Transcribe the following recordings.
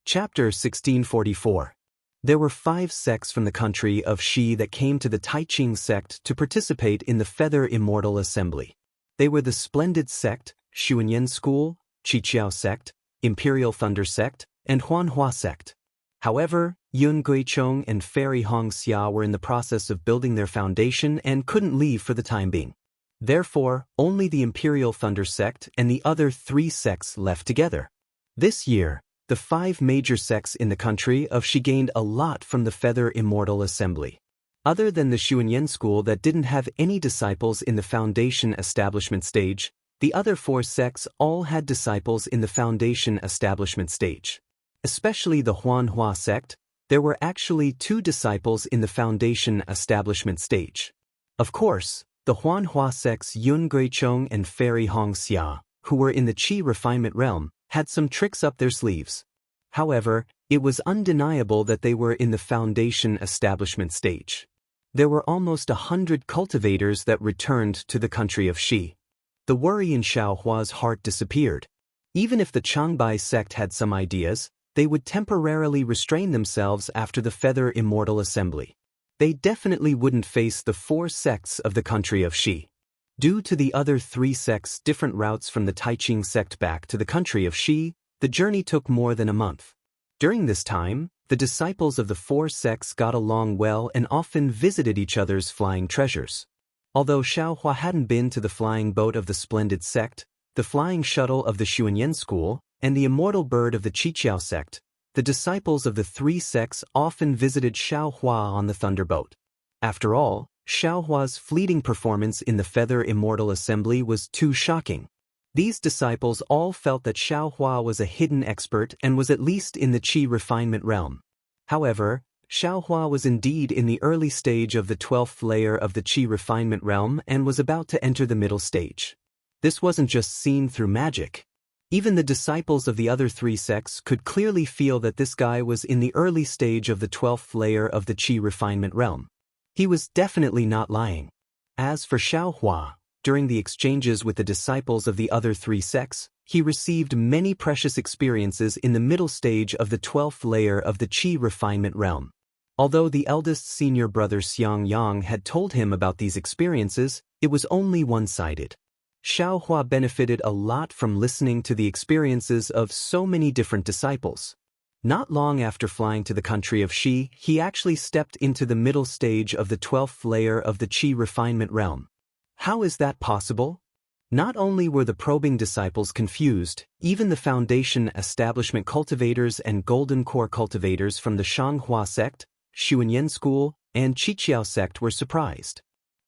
Chapter 1644. There were 5 sects from the country of Shi that came to the Taiqing sect to participate in the Feather Immortal Assembly. They were the Splendid Sect, Xuanyan School, Qiqiao Sect, Imperial Thunder Sect, and Huanhua Sect. However, Yun Guichong and Fairy Hongxia were in the process of building their foundation and couldn't leave for the time being. Therefore, only the Imperial Thunder Sect and the other 3 sects left together. This year, the 5 major sects in the country of Shi gained a lot from the Feather Immortal Assembly. Other than the Xuanyan school that didn't have any disciples in the foundation establishment stage, the other 4 sects all had disciples in the foundation establishment stage. Especially the Huanhua sect, there were actually 2 disciples in the foundation establishment stage. Of course, the Huanhua sect's Yun Guichong and Fairy Hongxia, who were in the Qi refinement realm, had some tricks up their sleeves. However, it was undeniable that they were in the foundation establishment stage. There were almost 100 cultivators that returned to the country of Shi. The worry in Xiaohua's heart disappeared. Even if the Changbai sect had some ideas, they would temporarily restrain themselves after the Feather Immortal Assembly. They definitely wouldn't face the 4 sects of the country of Shi. Due to the other 3 sects' different routes from the Taiqing sect back to the country of Shi, the journey took more than a month. During this time, the disciples of the 4 sects got along well and often visited each other's flying treasures. Although Xiaohua hadn't been to the flying boat of the Splendid sect, the flying shuttle of the Xuanyan school, and the immortal bird of the Qiqiao sect, the disciples of the 3 sects often visited Xiaohua on the thunderboat. After all, Xiaohua's fleeting performance in the Feather Immortal Assembly was too shocking. These disciples all felt that Xiaohua was a hidden expert and was at least in the Qi refinement realm. However, Xiaohua was indeed in the early stage of the 12th layer of the Qi refinement realm and was about to enter the middle stage. This wasn't just seen through magic. Even the disciples of the other 3 sects could clearly feel that this guy was in the early stage of the 12th layer of the Qi refinement realm. He was definitely not lying. As for Xiaohua, during the exchanges with the disciples of the other 3 sects, he received many precious experiences in the middle stage of the 12th layer of the Qi refinement realm. Although the eldest senior brother Xiangyang had told him about these experiences, it was only one-sided. Xiaohua benefited a lot from listening to the experiences of so many different disciples. Not long after flying to the country of Shi, he actually stepped into the middle stage of the 12th layer of the Qi refinement realm. How is that possible? Not only were the probing disciples confused, even the foundation establishment cultivators and golden core cultivators from the Shanghua sect, Xuanyan school, and Qiqiao sect were surprised.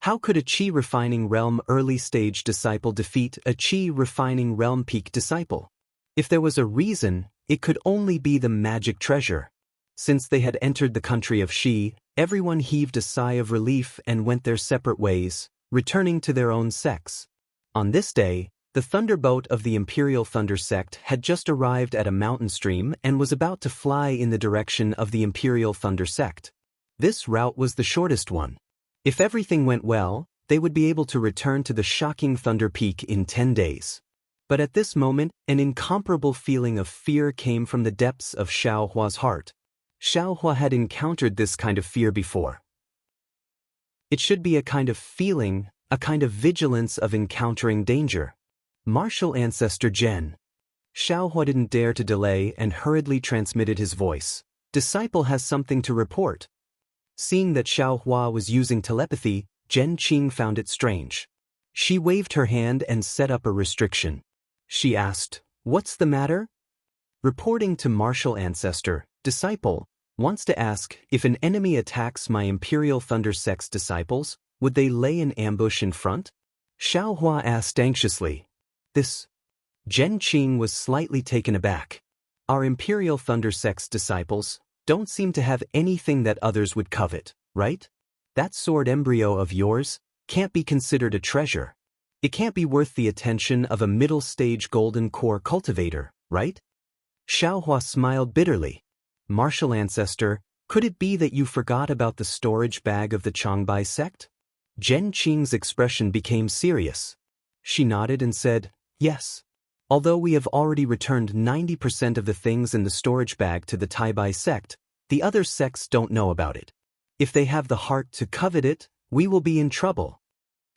How could a Qi refining realm early stage disciple defeat a Qi refining realm peak disciple? If there was a reason, it could only be the magic treasure. Since they had entered the country of Shi, everyone heaved a sigh of relief and went their separate ways, returning to their own sects. On this day, the thunderboat of the Imperial Thunder sect had just arrived at a mountain stream and was about to fly in the direction of the Imperial Thunder sect. This route was the shortest one. If everything went well, they would be able to return to the shocking Thunder Peak in 10 days. But at this moment, an incomparable feeling of fear came from the depths of Xiaohua's heart. Xiaohua had encountered this kind of fear before. It should be a kind of feeling, a kind of vigilance of encountering danger. Martial Ancestor Zhen. Xiaohua didn't dare to delay and hurriedly transmitted his voice. Disciple has something to report. Seeing that Xiaohua was using telepathy, Zhen Qing found it strange. She waved her hand and set up a restriction. She asked, "What's the matter?" Reporting to Martial Ancestor, Disciple wants to ask if an enemy attacks my Imperial Thunder sect's disciples, would they lay an ambush in front? Xiaohua asked anxiously. This. Zhen Qing was slightly taken aback. Our Imperial Thunder sect's disciples don't seem to have anything that others would covet, right? That sword embryo of yours can't be considered a treasure. It can't be worth the attention of a middle-stage golden core cultivator, right? Xiaohua smiled bitterly. Martial Ancestor, could it be that you forgot about the storage bag of the Changbai sect? Zhen Qing's expression became serious. She nodded and said, "Yes. Although we have already returned 90% of the things in the storage bag to the Taibai sect, the other sects don't know about it. If they have the heart to covet it, we will be in trouble."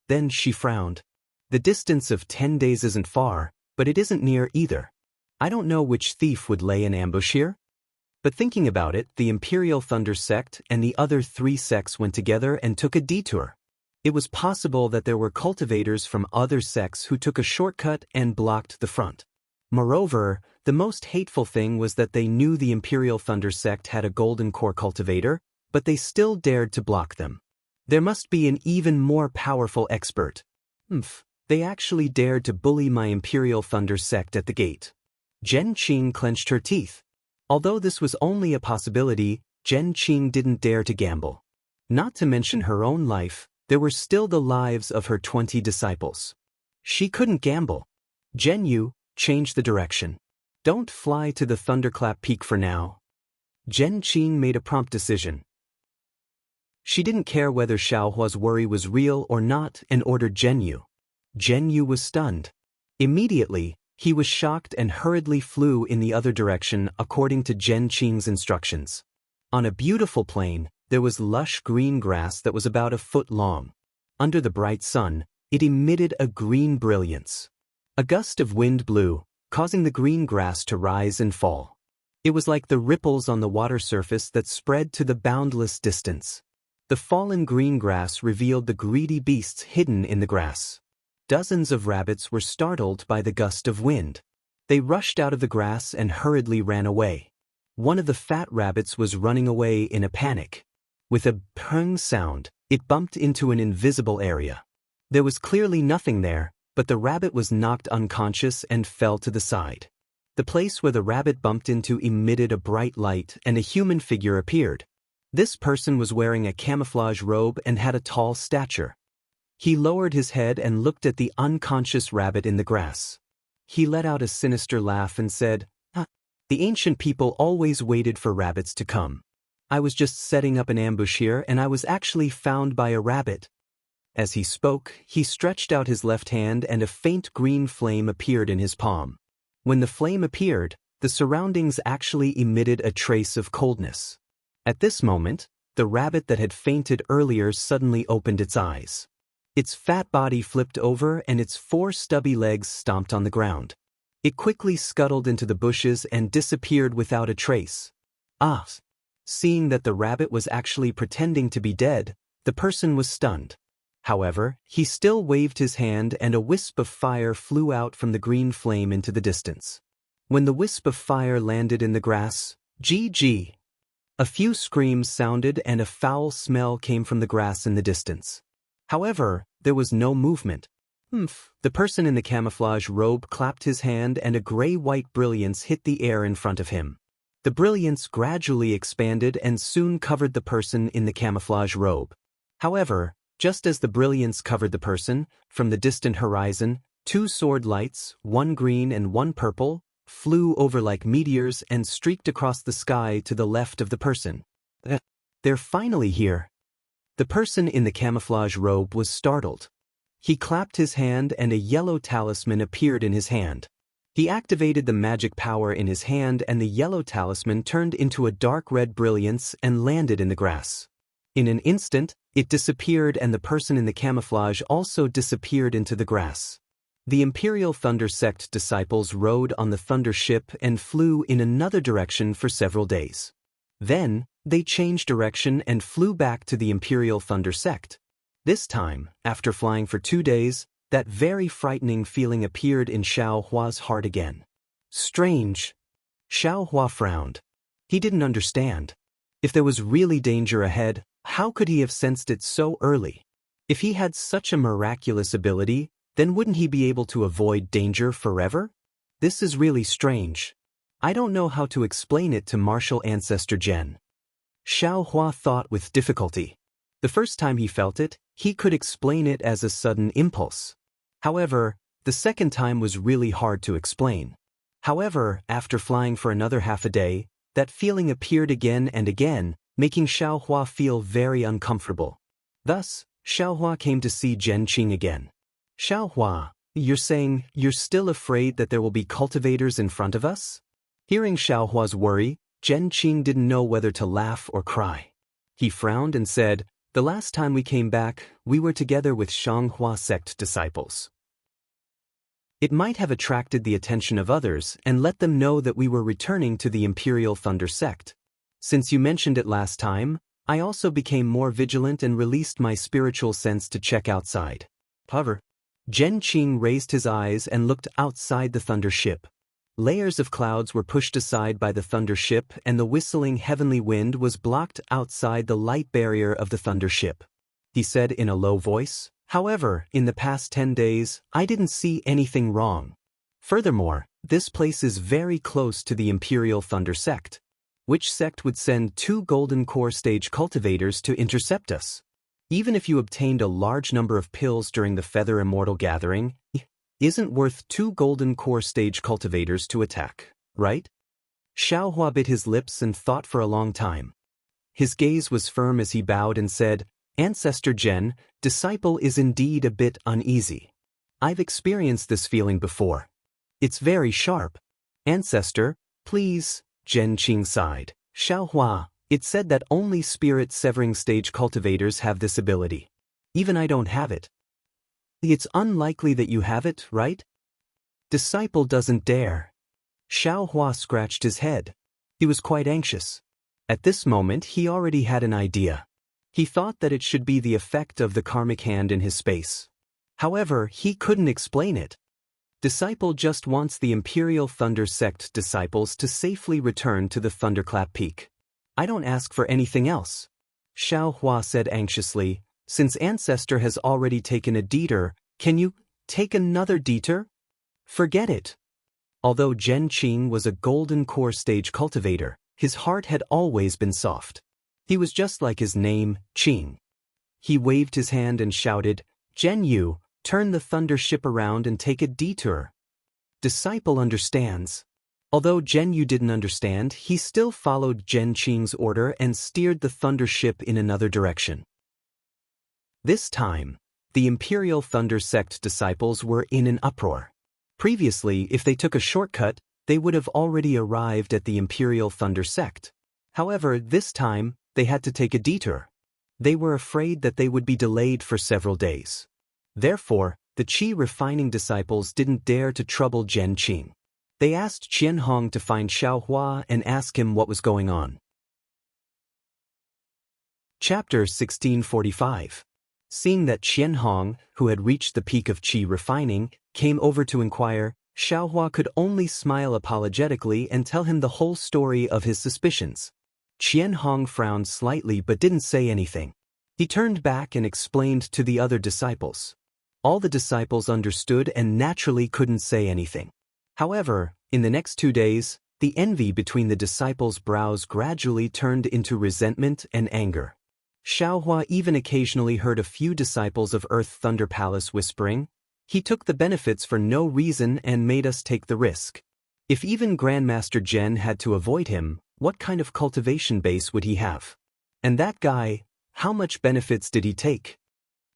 Then she frowned. "The distance of 10 days isn't far, but it isn't near either. I don't know which thief would lay an ambush here." But thinking about it, the Imperial Thunder sect and the other 3 sects went together and took a detour. It was possible that there were cultivators from other sects who took a shortcut and blocked the front. Moreover, the most hateful thing was that they knew the Imperial Thunder sect had a golden core cultivator, but they still dared to block them. There must be an even more powerful expert. They actually dared to bully my Imperial Thunder sect at the gate. Zhen Qing clenched her teeth. Although this was only a possibility, Zhen Qing didn't dare to gamble. Not to mention her own life, there were still the lives of her 20 disciples. She couldn't gamble. "Zhen Yu, change the direction. Don't fly to the Thunderclap Peak for now." Zhen Qing made a prompt decision. She didn't care whether Xiaohua's worry was real or not and ordered Zhen Yu. Zhen Yu was stunned. Immediately, he was shocked and hurriedly flew in the other direction according to Zhen Qing's instructions. On a beautiful plain, there was lush green grass that was about a foot long. Under the bright sun, it emitted a green brilliance. A gust of wind blew, causing the green grass to rise and fall. It was like the ripples on the water surface that spread to the boundless distance. The fallen green grass revealed the greedy beasts hidden in the grass. Dozens of rabbits were startled by the gust of wind. They rushed out of the grass and hurriedly ran away. One of the fat rabbits was running away in a panic. With a pung sound, it bumped into an invisible area. There was clearly nothing there, but the rabbit was knocked unconscious and fell to the side. The place where the rabbit bumped into emitted a bright light and a human figure appeared. This person was wearing a camouflage robe and had a tall stature. He lowered his head and looked at the unconscious rabbit in the grass. He let out a sinister laugh and said, "The ancient people always waited for rabbits to come. I was just setting up an ambush here and I was actually found by a rabbit." As he spoke, he stretched out his left hand and a faint green flame appeared in his palm. When the flame appeared, the surroundings actually emitted a trace of coldness. At this moment, the rabbit that had fainted earlier suddenly opened its eyes. Its fat body flipped over and its 4 stubby legs stomped on the ground. It quickly scuttled into the bushes and disappeared without a trace. Seeing that the rabbit was actually pretending to be dead, the person was stunned. However, he still waved his hand and a wisp of fire flew out from the green flame into the distance. When the wisp of fire landed in the grass, GG! A few screams sounded and a foul smell came from the grass in the distance. However, there was no movement. The person in the camouflage robe clapped his hand and a gray-white brilliance hit the air in front of him. The brilliance gradually expanded and soon covered the person in the camouflage robe. However, just as the brilliance covered the person, from the distant horizon, 2 sword lights, one green and one purple, flew over like meteors and streaked across the sky to the left of the person. "They're finally here." The person in the camouflage robe was startled. He clapped his hand and a yellow talisman appeared in his hand. He activated the magic power in his hand and the yellow talisman turned into a dark red brilliance and landed in the grass. In an instant, it disappeared and the person in the camouflage also disappeared into the grass. The Imperial Thunder Sect disciples rode on the Thunder Ship and flew in another direction for several days. Then, they changed direction and flew back to the Imperial Thunder Sect. This time, after flying for 2 days, that very frightening feeling appeared in Xiaohua's heart again. Strange. Xiaohua frowned. He didn't understand. If there was really danger ahead, how could he have sensed it so early? If he had such a miraculous ability, then wouldn't he be able to avoid danger forever? This is really strange. I don't know how to explain it to martial ancestor Zhen. Xiaohua thought with difficulty. The first time he felt it, he could explain it as a sudden impulse. However, the second time was really hard to explain. However, after flying for another half a day, that feeling appeared again and again, making Xiaohua feel very uncomfortable. Thus, Xiaohua came to see Zhen Qing again. "Xiaohua, You're saying you're still afraid that there will be cultivators in front of us? Hearing Xiaohua's worry, Zhenqing didn't know whether to laugh or cry. He frowned and said, "The last time we came back, we were together with Xianghua sect disciples. It might have attracted the attention of others and let them know that we were returning to the Imperial Thunder sect. Since you mentioned it last time, I also became more vigilant and released my spiritual sense to check outside." However, Zhenqing raised his eyes and looked outside the thunder ship. Layers of clouds were pushed aside by the thunder ship, and the whistling heavenly wind was blocked outside the light barrier of the thunder ship. He said in a low voice, "However, in the past 10 days, I didn't see anything wrong. Furthermore, this place is very close to the Imperial Thunder sect. Which sect would send 2 golden core stage cultivators to intercept us? Even if you obtained a large number of pills during the Feather Immortal gathering, isn't worth 2 golden core stage cultivators to attack, right?" Xiaohua bit his lips and thought for a long time. His gaze was firm as he bowed and said, "Ancestor Zhen, disciple is indeed a bit uneasy. I've experienced this feeling before. It's very sharp. Ancestor, please," Zhenqing sighed. "Xiaohua, it's said that only spirit-severing stage cultivators have this ability. Even I don't have it. It's unlikely that you have it, right?" "Disciple doesn't dare." Xiaohua scratched his head. He was quite anxious. At this moment he already had an idea. He thought that it should be the effect of the karmic hand in his space. However, he couldn't explain it. Disciple just wants the Imperial Thunder sect disciples to safely return to the Thunderclap Peak. "I don't ask for anything else," Xiaohua said anxiously. "Since Ancestor has already taken a detour, can you take another detour?" "Forget it." Although Zhenqing was a golden core stage cultivator, his heart had always been soft. He was just like his name, Qing. He waved his hand and shouted, "Zhen Yu, turn the thunder ship around and take a detour." Disciple understands. Although Zhen Yu didn't understand, he still followed Zhenqing's order and steered the thunder ship in another direction. This time, the Imperial Thunder sect disciples were in an uproar. Previously, if they took a shortcut, they would have already arrived at the Imperial Thunder sect. However, this time, they had to take a detour. They were afraid that they would be delayed for several days. Therefore, the Qi refining disciples didn't dare to trouble Zhenqing. They asked Qianhong to find Xiaohua and ask him what was going on. Chapter 1645. Seeing that Qianhong, who had reached the peak of Qi refining, came over to inquire, Xiaohua could only smile apologetically and tell him the whole story of his suspicions. Qianhong frowned slightly but didn't say anything. He turned back and explained to the other disciples. All the disciples understood and naturally couldn't say anything. However, in the next 2 days, the envy between the disciples' brows gradually turned into resentment and anger. Xiaohua even occasionally heard a few disciples of Earth Thunder Palace whispering, "He took the benefits for no reason and made us take the risk. If even Grandmaster Zhen had to avoid him, what kind of cultivation base would he have? And that guy, how much benefits did he take?"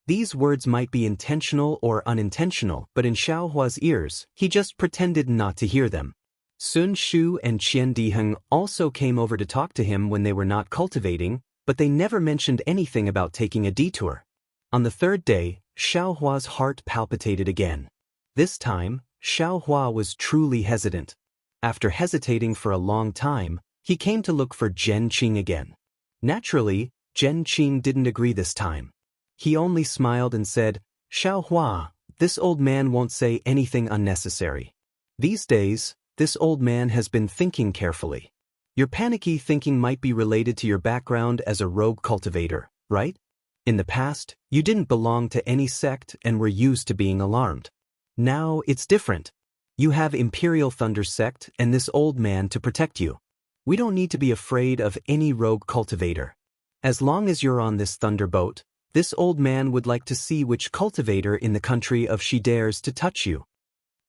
These words might be intentional or unintentional, but in Xiaohua's ears, he just pretended not to hear them. Sun Shu and Qian Diheng also came over to talk to him when they were not cultivating, but they never mentioned anything about taking a detour. On the 3rd day, Xiaohua's heart palpitated again. This time, Xiaohua was truly hesitant. After hesitating for a long time, he came to look for Zhenqing again. Naturally, Zhenqing didn't agree this time. He only smiled and said, "Xiaohua, this old man won't say anything unnecessary. These days, this old man has been thinking carefully. Your panicky thinking might be related to your background as a rogue cultivator, right? In the past, you didn't belong to any sect and were used to being alarmed. Now it's different. You have Imperial Thunder sect and this old man to protect you. We don't need to be afraid of any rogue cultivator. As long as you're on this thunder boat, this old man would like to see which cultivator in the country of she dares to touch you."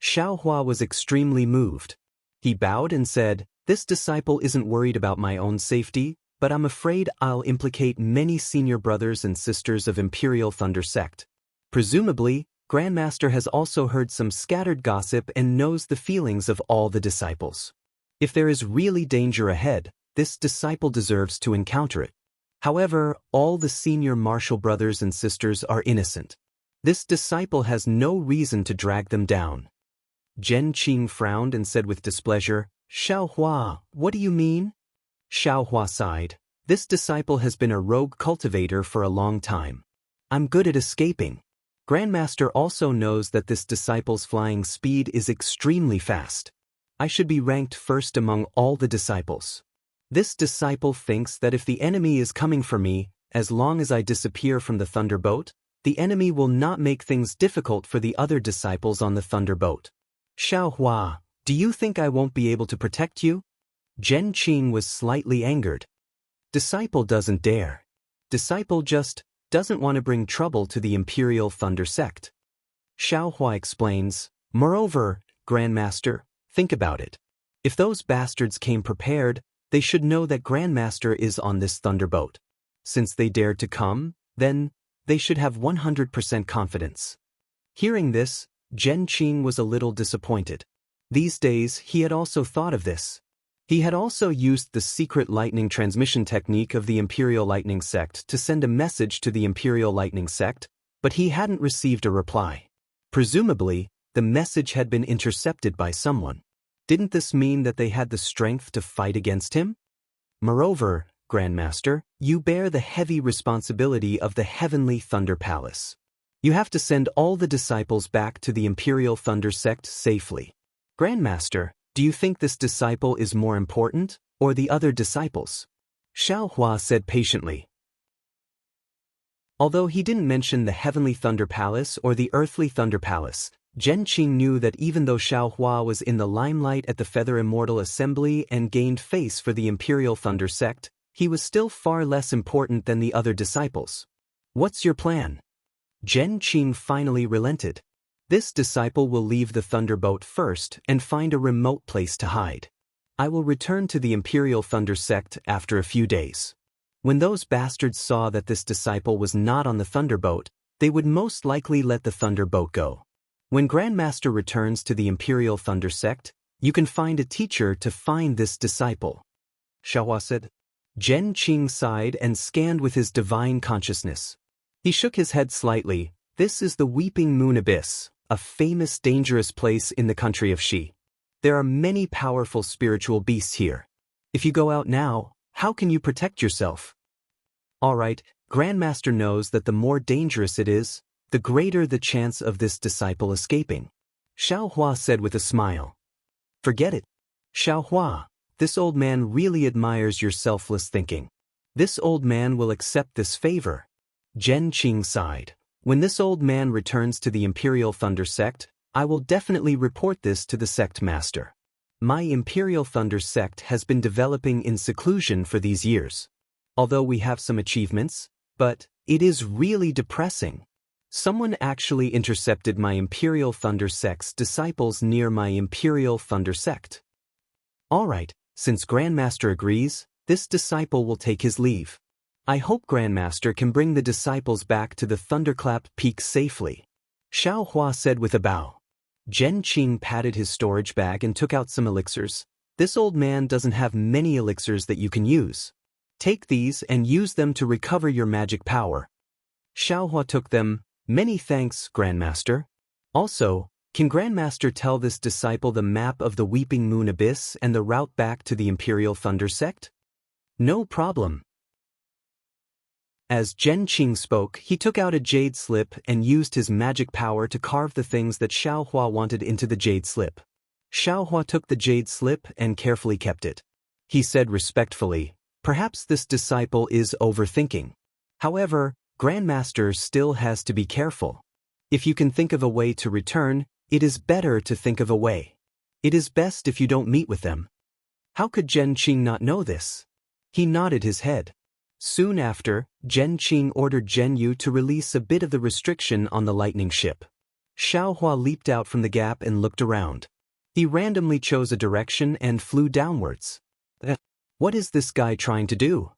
Xiaohua was extremely moved. He bowed and said, "This disciple isn't worried about my own safety, but I'm afraid I'll implicate many senior brothers and sisters of Imperial Thunder sect. Presumably, Grandmaster has also heard some scattered gossip and knows the feelings of all the disciples. If there is really danger ahead, this disciple deserves to encounter it. However, all the senior martial brothers and sisters are innocent. This disciple has no reason to drag them down. Zhen Qing frowned and said with displeasure, Xiaohua, what do you mean? Xiaohua sighed. This disciple has been a rogue cultivator for a long time. I'm good at escaping. Grandmaster also knows that this disciple's flying speed is extremely fast. I should be ranked first among all the disciples. This disciple thinks that if the enemy is coming for me, as long as I disappear from the thunderboat, the enemy will not make things difficult for the other disciples on the thunderboat. Xiaohua, do you think I won't be able to protect you? Zhen Qing was slightly angered. Disciple doesn't dare. Disciple just doesn't want to bring trouble to the Imperial Thunder Sect. Xiaohua explains, moreover, Grandmaster, think about it. If those bastards came prepared, they should know that Grandmaster is on this thunderboat. Since they dared to come, then they should have 100% confidence. Hearing this, Zhen Qing was a little disappointed. These days, he had also thought of this. He had also used the secret lightning transmission technique of the Imperial Lightning Sect to send a message to the Imperial Lightning Sect, but he hadn't received a reply. Presumably, the message had been intercepted by someone. Didn't this mean that they had the strength to fight against him? Moreover, Grandmaster, you bear the heavy responsibility of the Heavenly Thunder Palace. You have to send all the disciples back to the Imperial Thunder Sect safely. Grandmaster, do you think this disciple is more important, or the other disciples? Xiaohua said patiently. Although he didn't mention the Heavenly Thunder Palace or the Earthly Thunder Palace, Zhen Qing knew that even though Xiaohua was in the limelight at the Feather Immortal Assembly and gained face for the Imperial Thunder Sect, he was still far less important than the other disciples. What's your plan? Zhen Qing finally relented. This disciple will leave the thunderboat first and find a remote place to hide. I will return to the Imperial Thunder Sect after a few days. When those bastards saw that this disciple was not on the thunderboat, they would most likely let the thunderboat go. When Grandmaster returns to the Imperial Thunder Sect, you can find a teacher to find this disciple. Xiaohua said. Zhen Qing sighed and scanned with his divine consciousness. He shook his head slightly. This is the Weeping Moon Abyss, a famous dangerous place in the country of Xi. There are many powerful spiritual beasts here. If you go out now, how can you protect yourself? All right, Grandmaster knows that the more dangerous it is, the greater the chance of this disciple escaping. Xiaohua said with a smile. Forget it. Xiaohua, this old man really admires your selfless thinking. This old man will accept this favor. Zhen Qing sighed. When this old man returns to the Imperial Thunder Sect, I will definitely report this to the sect master. My Imperial Thunder Sect has been developing in seclusion for these years. Although we have some achievements, but it is really depressing. Someone actually intercepted my Imperial Thunder Sect's disciples near my Imperial Thunder Sect. All right, since Grandmaster agrees, this disciple will take his leave. I hope Grandmaster can bring the disciples back to the Thunderclap Peak safely. Xiaohua said with a bow. Zhen Qing patted his storage bag and took out some elixirs. This old man doesn't have many elixirs that you can use. Take these and use them to recover your magic power. Xiaohua took them. Many thanks, Grandmaster. Also, can Grandmaster tell this disciple the map of the Weeping Moon Abyss and the route back to the Imperial Thunder Sect? No problem. As Zhen Qing spoke, he took out a jade slip and used his magic power to carve the things that Xiaohua wanted into the jade slip. Xiaohua took the jade slip and carefully kept it. He said respectfully, perhaps this disciple is overthinking. However, Grandmaster still has to be careful. If you can think of a way to return, it is better to think of a way. It is best if you don't meet with them. How could Zhen Qing not know this? He nodded his head. Soon after, Zhen Qing ordered Zhen Yu to release a bit of the restriction on the lightning ship. Xiaohua leaped out from the gap and looked around. He randomly chose a direction and flew downwards. What is this guy trying to do?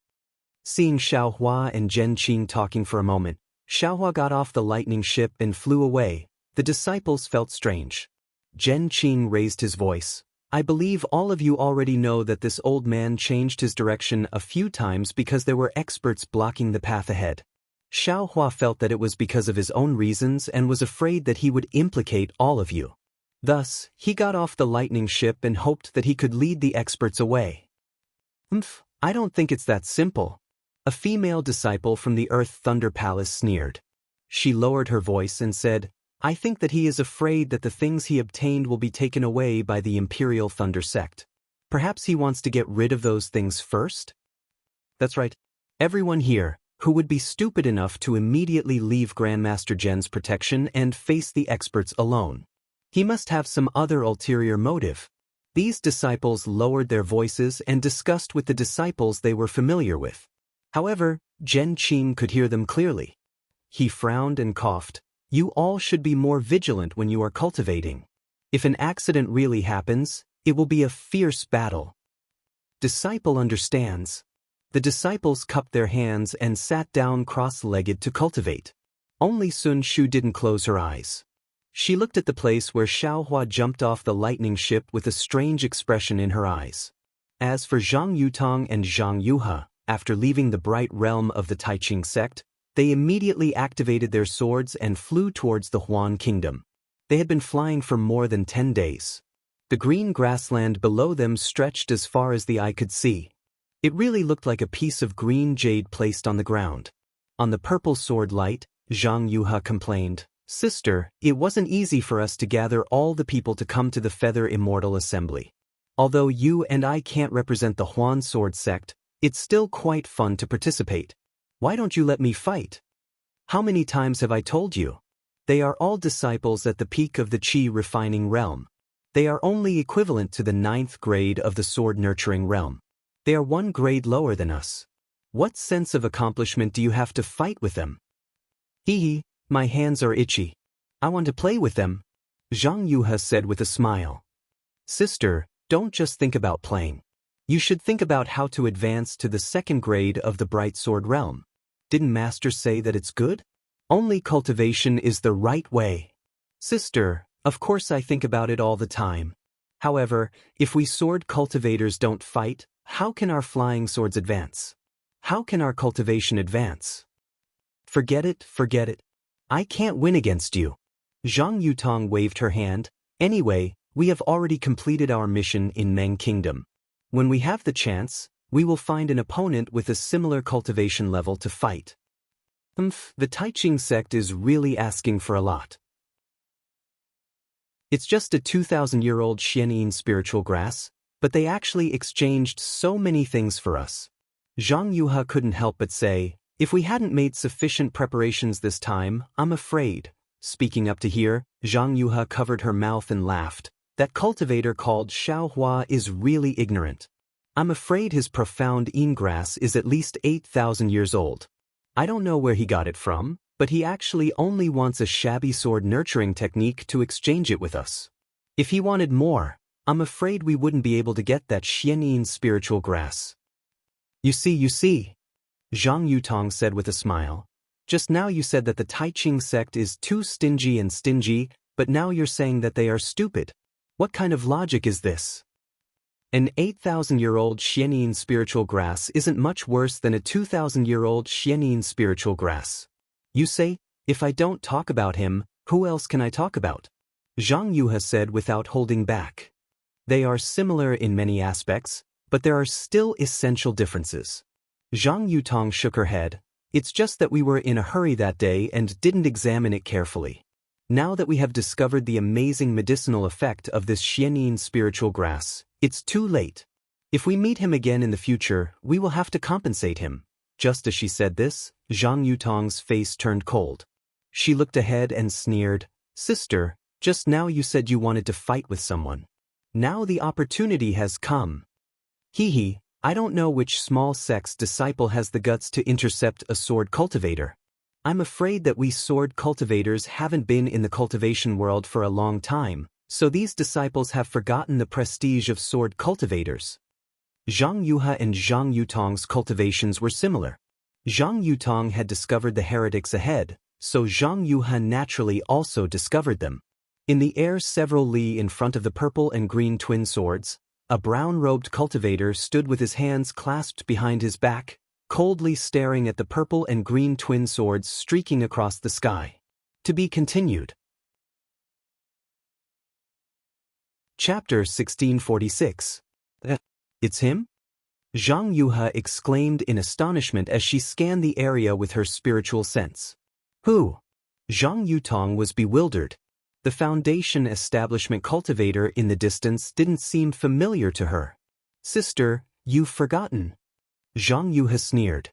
Seeing Xiaohua and Zhen Qing talking for a moment, Xiaohua got off the lightning ship and flew away, The disciples felt strange. Zhen Qing raised his voice. I believe all of you already know that this old man changed his direction a few times because there were experts blocking the path ahead. Xiaohua felt that it was because of his own reasons and was afraid that he would implicate all of you. Thus, he got off the lightning ship and hoped that he could lead the experts away. I don't think it's that simple. A female disciple from the Earth Thunder Palace sneered. She lowered her voice and said, I think that he is afraid that the things he obtained will be taken away by the Imperial Thunder Sect. Perhaps he wants to get rid of those things first? That's right. Everyone here, who would be stupid enough to immediately leave Grandmaster Zhen's protection and face the experts alone. He must have some other ulterior motive. These disciples lowered their voices and discussed with the disciples they were familiar with. However, Zhen Qing could hear them clearly. He frowned and coughed. You all should be more vigilant when you are cultivating. If an accident really happens, it will be a fierce battle. Disciple understands. The disciples cupped their hands and sat down cross-legged to cultivate. Only Sun Shu didn't close her eyes. She looked at the place where Xiaohua jumped off the lightning ship with a strange expression in her eyes. As for Zhang Yutong and Zhang Yuhe, after leaving the bright realm of the Taiqing sect, they immediately activated their swords and flew towards the Huan kingdom. They had been flying for more than 10 days. The green grassland below them stretched as far as the eye could see. It really looked like a piece of green jade placed on the ground. On the purple sword light, Zhang Yuhe complained, Sister, it wasn't easy for us to gather all the people to come to the Feather Immortal Assembly. Although you and I can't represent the Huan sword sect, it's still quite fun to participate. Why don't you let me fight? How many times have I told you? They are all disciples at the peak of the Qi refining realm. They are only equivalent to the 9th grade of the sword nurturing realm. They are 1 grade lower than us. What sense of accomplishment do you have to fight with them? Hee, my hands are itchy. I want to play with them, Zhang Yuhe said with a smile. Sister, don't just think about playing. You should think about how to advance to the 2nd grade of the Bright Sword realm. Didn't Master say that it's good? Only cultivation is the right way. Sister, of course I think about it all the time. However, if we sword cultivators don't fight, how can our flying swords advance? How can our cultivation advance? Forget it, forget it. I can't win against you. Zhang Yutong waved her hand. Anyway, we have already completed our mission in Meng Kingdom. When we have the chance, we will find an opponent with a similar cultivation level to fight. The Taiqing sect is really asking for a lot. It's just a 2,000-year-old Xianyin spiritual grass, but they actually exchanged so many things for us. Zhang Yuhe couldn't help but say, if we hadn't made sufficient preparations this time, I'm afraid. Speaking up to here, Zhang Yuhe covered her mouth and laughed. That cultivator called Xiaohua is really ignorant. I'm afraid his profound ingrass is at least 8,000 years old. I don't know where he got it from, but he actually only wants a shabby sword nurturing technique to exchange it with us. If he wanted more, I'm afraid we wouldn't be able to get that Xianyin spiritual grass. You see, Zhang Yutong said with a smile. Just now you said that the Taiqing sect is too stingy, but now you're saying that they are stupid. What kind of logic is this? An 8,000-year-old Xianyin spiritual grass isn't much worse than a 2,000-year-old Xianyin spiritual grass. You say, if I don't talk about him, who else can I talk about? Zhang Yuhe said without holding back. They are similar in many aspects, but there are still essential differences. Zhang Yutong shook her head. It's just that we were in a hurry that day and didn't examine it carefully. Now that we have discovered the amazing medicinal effect of this Xianyin spiritual grass, it's too late. If we meet him again in the future, we will have to compensate him. Just as she said this, Zhang Yutong's face turned cold. She looked ahead and sneered, Sister, just now you said you wanted to fight with someone. Now the opportunity has come. Hee, I don't know which small sect's disciple has the guts to intercept a sword cultivator. I'm afraid that we sword cultivators haven't been in the cultivation world for a long time, so these disciples have forgotten the prestige of sword cultivators. Zhang Yuhe and Zhang Yutong's cultivations were similar. Zhang Yutong had discovered the heretics ahead, so Zhang Yuhe naturally also discovered them. In the air several li in front of the purple and green twin swords, a brown-robed cultivator stood with his hands clasped behind his back, coldly staring at the purple and green twin swords streaking across the sky. To be continued. Chapter 1646. It's him? Zhang Yuhe exclaimed in astonishment as she scanned the area with her spiritual sense. Who? Zhang Yutong was bewildered. The Foundation establishment cultivator in the distance didn't seem familiar to her. Sister, you've forgotten. Zhang Yuhe sneered.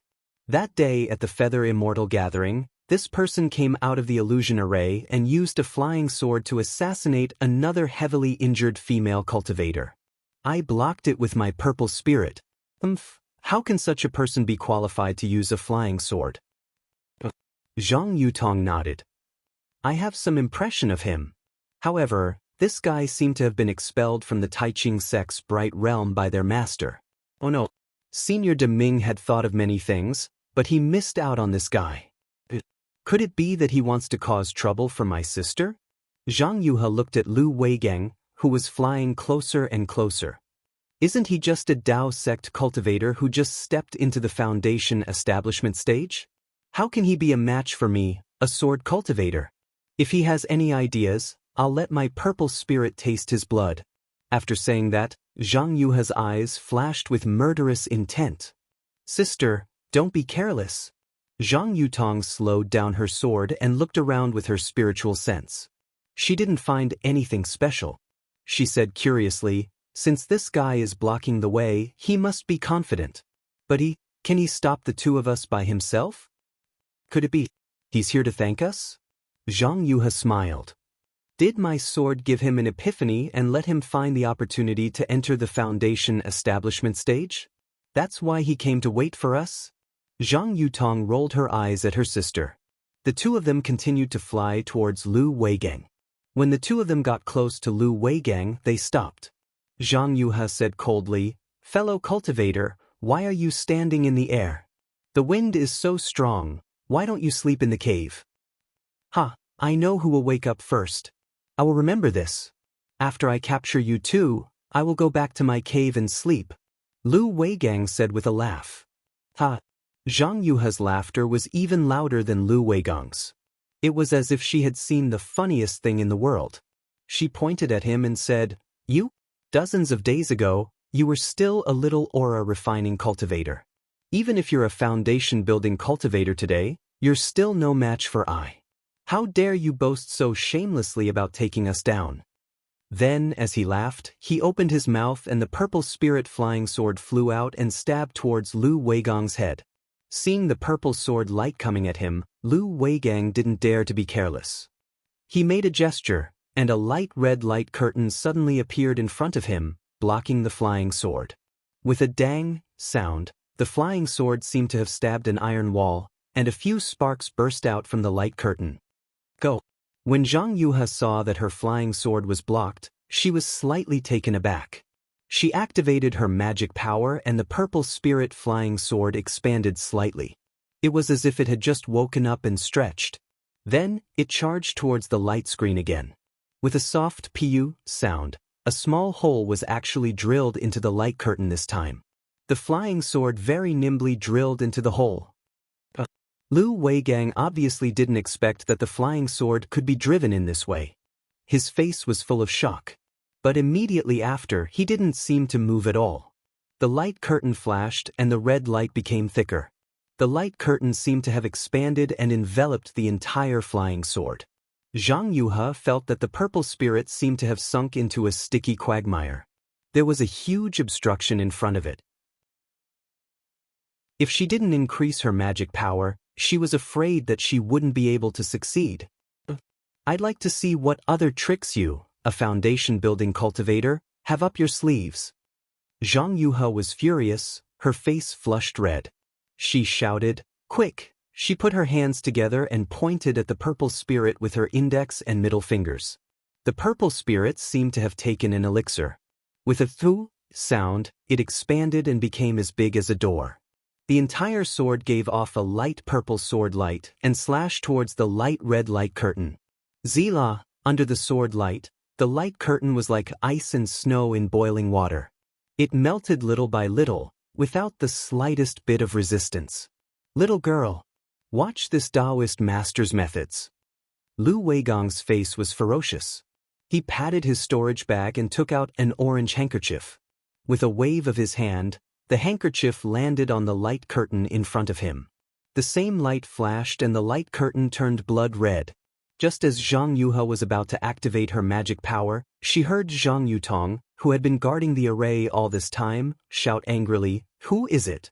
That day at the Feather Immortal gathering, this person came out of the illusion array and used a flying sword to assassinate another heavily injured female cultivator. I blocked it with my purple spirit. How can such a person be qualified to use a flying sword? Zhang Yutong nodded. I have some impression of him. However, this guy seemed to have been expelled from the Taiqing sect's bright realm by their master. Oh no. Senior De Ming had thought of many things, but he missed out on this guy. Could it be that he wants to cause trouble for my sister? Zhang Yuhe looked at Lu Weigang, who was flying closer and closer. Isn't he just a Dao sect cultivator who just stepped into the Foundation establishment stage? How can he be a match for me, a sword cultivator? If he has any ideas, I'll let my purple spirit taste his blood. After saying that, Zhang Yuhe's eyes flashed with murderous intent. Sister, don't be careless. Zhang Yutong slowed down her sword and looked around with her spiritual sense. She didn't find anything special. She said curiously, since this guy is blocking the way, he must be confident. But can he stop the two of us by himself? Could it be he's here to thank us? Zhang Yuhe smiled. Did my sword give him an epiphany and let him find the opportunity to enter the Foundation establishment stage? That's why he came to wait for us? Zhang Yutong rolled her eyes at her sister. The two of them continued to fly towards Lu Weigang. When the two of them got close to Lu Weigang, they stopped. Zhang Yuhe said coldly, Fellow cultivator, why are you standing in the air? The wind is so strong, why don't you sleep in the cave? I know who will wake up first. I will remember this. After I capture you two, I will go back to my cave and sleep. Lu Weigang said with a laugh. Zhang Yuhe's laughter was even louder than Lu Weigang's. It was as if she had seen the funniest thing in the world. She pointed at him and said, You? Dozens of days ago, you were still a little aura-refining cultivator. Even if you're a foundation-building cultivator today, you're still no match for I. How dare you boast so shamelessly about taking us down? Then, as he laughed, he opened his mouth and the purple spirit flying sword flew out and stabbed towards Lu Weigang's head. Seeing the purple sword light coming at him, Lu Weigang didn't dare to be careless. He made a gesture, and a light red light curtain suddenly appeared in front of him, blocking the flying sword. With a dang sound, the flying sword seemed to have stabbed an iron wall, and a few sparks burst out from the light curtain. Go. When Zhang Yuhe saw that her flying sword was blocked, she was slightly taken aback. She activated her magic power and the purple spirit flying sword expanded slightly. It was as if it had just woken up and stretched. Then, it charged towards the light screen again. With a soft pu sound, a small hole was actually drilled into the light curtain this time. The flying sword very nimbly drilled into the hole. Lu Weigang obviously didn't expect that the flying sword could be driven in this way. His face was full of shock. But immediately after, he didn't seem to move at all. The light curtain flashed and the red light became thicker. The light curtain seemed to have expanded and enveloped the entire flying sword. Zhang Yuhe felt that the purple spirit seemed to have sunk into a sticky quagmire. There was a huge obstruction in front of it. If she didn't increase her magic power, she was afraid that she wouldn't be able to succeed. I'd like to see what other tricks you, a foundation-building cultivator, have up your sleeves. Zhang Yuhe was furious, her face flushed red. She shouted, Quick! She put her hands together and pointed at the purple spirit with her index and middle fingers. The purple spirit seemed to have taken an elixir. With a thu sound, it expanded and became as big as a door. The entire sword gave off a light purple sword light and slashed towards the light red light curtain. Zila, under the sword light, the light curtain was like ice and snow in boiling water. It melted little by little, without the slightest bit of resistance. Little girl, watch this Daoist master's methods. Lu Weigong's face was ferocious. He patted his storage bag and took out an orange handkerchief. With a wave of his hand, the handkerchief landed on the light curtain in front of him. The same light flashed and the light curtain turned blood red. Just as Zhang Yuhe was about to activate her magic power, she heard Zhang Yutong, who had been guarding the array all this time, shout angrily, "Who is it?"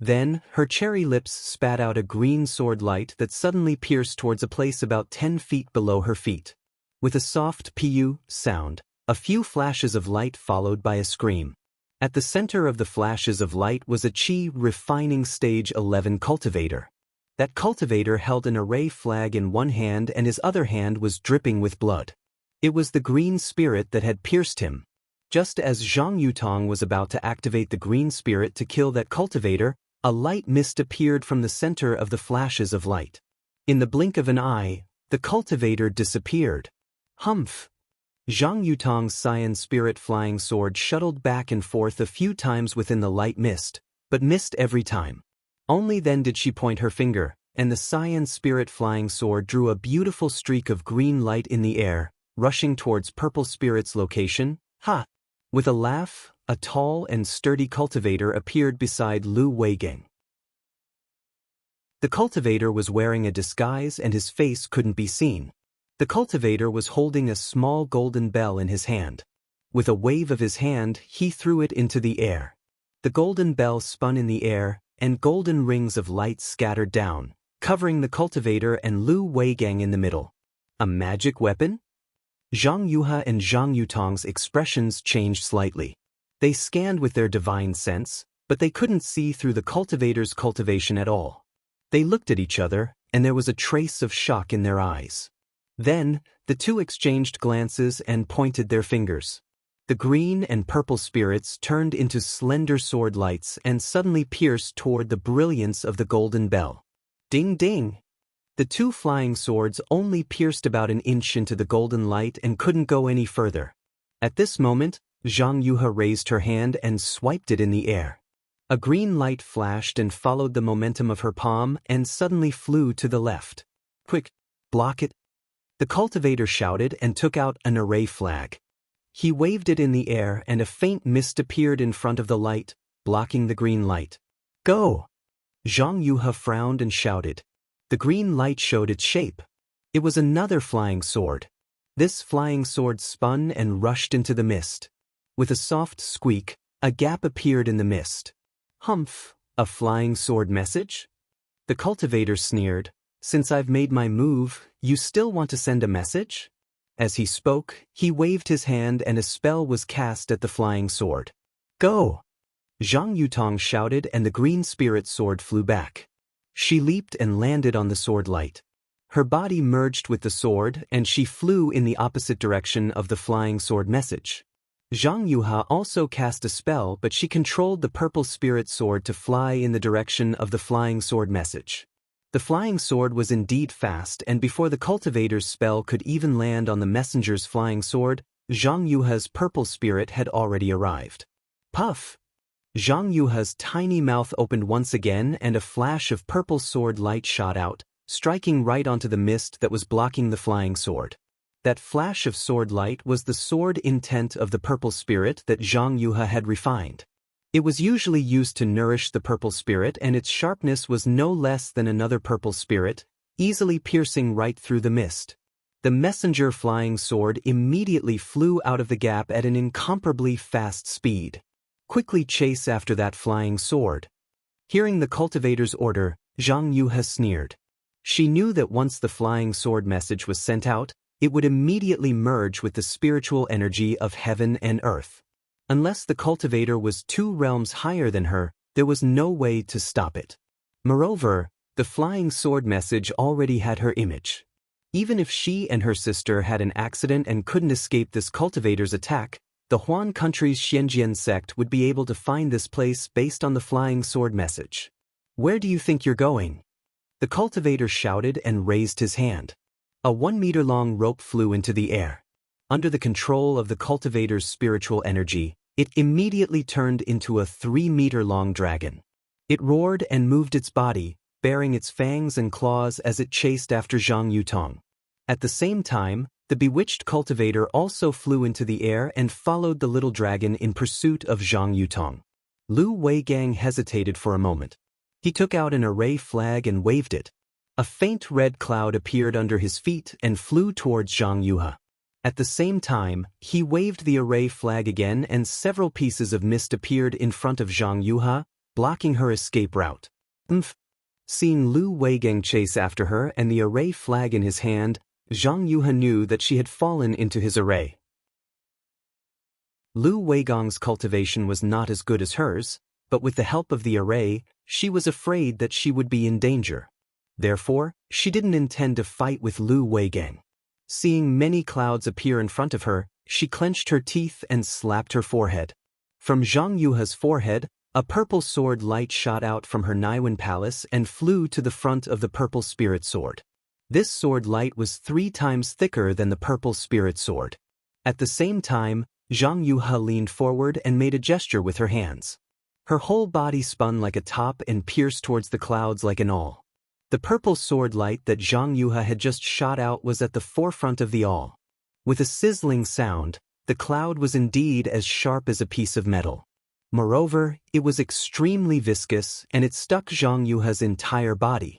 Then, her cherry lips spat out a green sword light that suddenly pierced towards a place about 10 feet below her feet. With a soft "pu" sound, a few flashes of light followed by a scream. At the center of the flashes of light was a Qi refining stage 11 cultivator. That cultivator held an array flag in one hand and his other hand was dripping with blood. It was the green spirit that had pierced him. Just as Zhang Yutong was about to activate the green spirit to kill that cultivator, a light mist appeared from the center of the flashes of light. In the blink of an eye, the cultivator disappeared. Humph! Zhang Yutong's cyan spirit flying sword shuttled back and forth a few times within the light mist, but missed every time. Only then did she point her finger, and the cyan spirit flying sword drew a beautiful streak of green light in the air, rushing towards purple spirit's location. Ha! With a laugh, a tall and sturdy cultivator appeared beside Lu Weigong. The cultivator was wearing a disguise and his face couldn't be seen. The cultivator was holding a small golden bell in his hand. With a wave of his hand, he threw it into the air. The golden bell spun in the air, and golden rings of light scattered down, covering the cultivator and Lu Weigong in the middle. A magic weapon? Zhang Yuhe and Zhang Yutong's expressions changed slightly. They scanned with their divine sense, but they couldn't see through the cultivator's cultivation at all. They looked at each other, and there was a trace of shock in their eyes. Then, the two exchanged glances and pointed their fingers. The green and purple spirits turned into slender sword lights and suddenly pierced toward the brilliance of the golden bell. Ding ding! The two flying swords only pierced about an inch into the golden light and couldn't go any further. At this moment, Zhang Yuhe raised her hand and swiped it in the air. A green light flashed and followed the momentum of her palm and suddenly flew to the left. Quick, block it! The cultivator shouted and took out an array flag. He waved it in the air and a faint mist appeared in front of the light, blocking the green light. Go! Zhang Yuhe frowned and shouted. The green light showed its shape. It was another flying sword. This flying sword spun and rushed into the mist. With a soft squeak, a gap appeared in the mist. Humph, a flying sword message? The cultivator sneered. Since I've made my move, you still want to send a message? As he spoke, he waved his hand and a spell was cast at the flying sword. Go! Zhang Yutong shouted and the green spirit sword flew back. She leaped and landed on the sword light. Her body merged with the sword and she flew in the opposite direction of the flying sword message. Zhang Yuhe also cast a spell, but she controlled the purple spirit sword to fly in the direction of the flying sword message. The flying sword was indeed fast, and before the cultivator's spell could even land on the messenger's flying sword, Zhang Yuhe's purple spirit had already arrived. Puff! Zhang Yuhe's tiny mouth opened once again and a flash of purple sword light shot out, striking right onto the mist that was blocking the flying sword. That flash of sword light was the sword intent of the purple spirit that Zhang Yuhe had refined. It was usually used to nourish the purple spirit and its sharpness was no less than another purple spirit, easily piercing right through the mist. The messenger flying sword immediately flew out of the gap at an incomparably fast speed. Quickly chase after that flying sword. Hearing the cultivator's order, Zhang Yuhe sneered. She knew that once the flying sword message was sent out, it would immediately merge with the spiritual energy of heaven and earth. Unless the cultivator was 2 realms higher than her, there was no way to stop it. Moreover, the flying sword message already had her image. Even if she and her sister had an accident and couldn't escape this cultivator's attack, the Huan country's Xianxia sect would be able to find this place based on the flying sword message. Where do you think you're going? The cultivator shouted and raised his hand. A 1-meter-long rope flew into the air. Under the control of the cultivator's spiritual energy, it immediately turned into a 3-meter-long dragon. It roared and moved its body, baring its fangs and claws as it chased after Zhang Yutong. At the same time, the bewitched cultivator also flew into the air and followed the little dragon in pursuit of Zhang Yutong. Lu Weigang hesitated for a moment. He took out an array flag and waved it. A faint red cloud appeared under his feet and flew towards Zhang Yuha. At the same time, he waved the array flag again and several pieces of mist appeared in front of Zhang Yuha, blocking her escape route. Seeing Lu Weigang chase after her and the array flag in his hand, Zhang Yuha knew that she had fallen into his array. Lu Weigang's cultivation was not as good as hers, but with the help of the array, she was afraid that she would be in danger. Therefore, she didn't intend to fight with Lu Weigang. Seeing many clouds appear in front of her, she clenched her teeth and slapped her forehead. From Zhang Yuha's forehead, a purple sword light shot out from her Naiwan palace and flew to the front of the purple spirit sword. This sword light was 3 times thicker than the purple spirit sword. At the same time, Zhang Yuha leaned forward and made a gesture with her hands. Her whole body spun like a top and pierced towards the clouds like an awl. The purple sword light that Zhang Yuha had just shot out was at the forefront of the awl. With a sizzling sound, the cloud was indeed as sharp as a piece of metal. Moreover, it was extremely viscous and it stuck Zhang Yuha's entire body.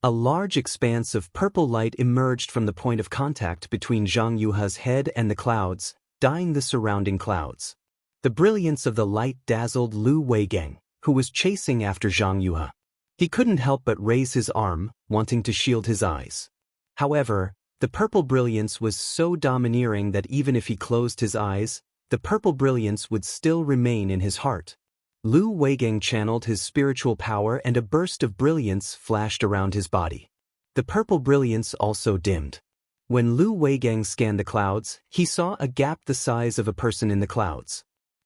A large expanse of purple light emerged from the point of contact between Zhang Yuha's head and the clouds, dyeing the surrounding clouds. The brilliance of the light dazzled Lu Weigang, who was chasing after Zhang Yuha. He couldn't help but raise his arm, wanting to shield his eyes. However, the purple brilliance was so domineering that even if he closed his eyes, the purple brilliance would still remain in his heart. Lu Weigang channeled his spiritual power and a burst of brilliance flashed around his body. The purple brilliance also dimmed. When Lu Weigang scanned the clouds, he saw a gap the size of a person in the clouds.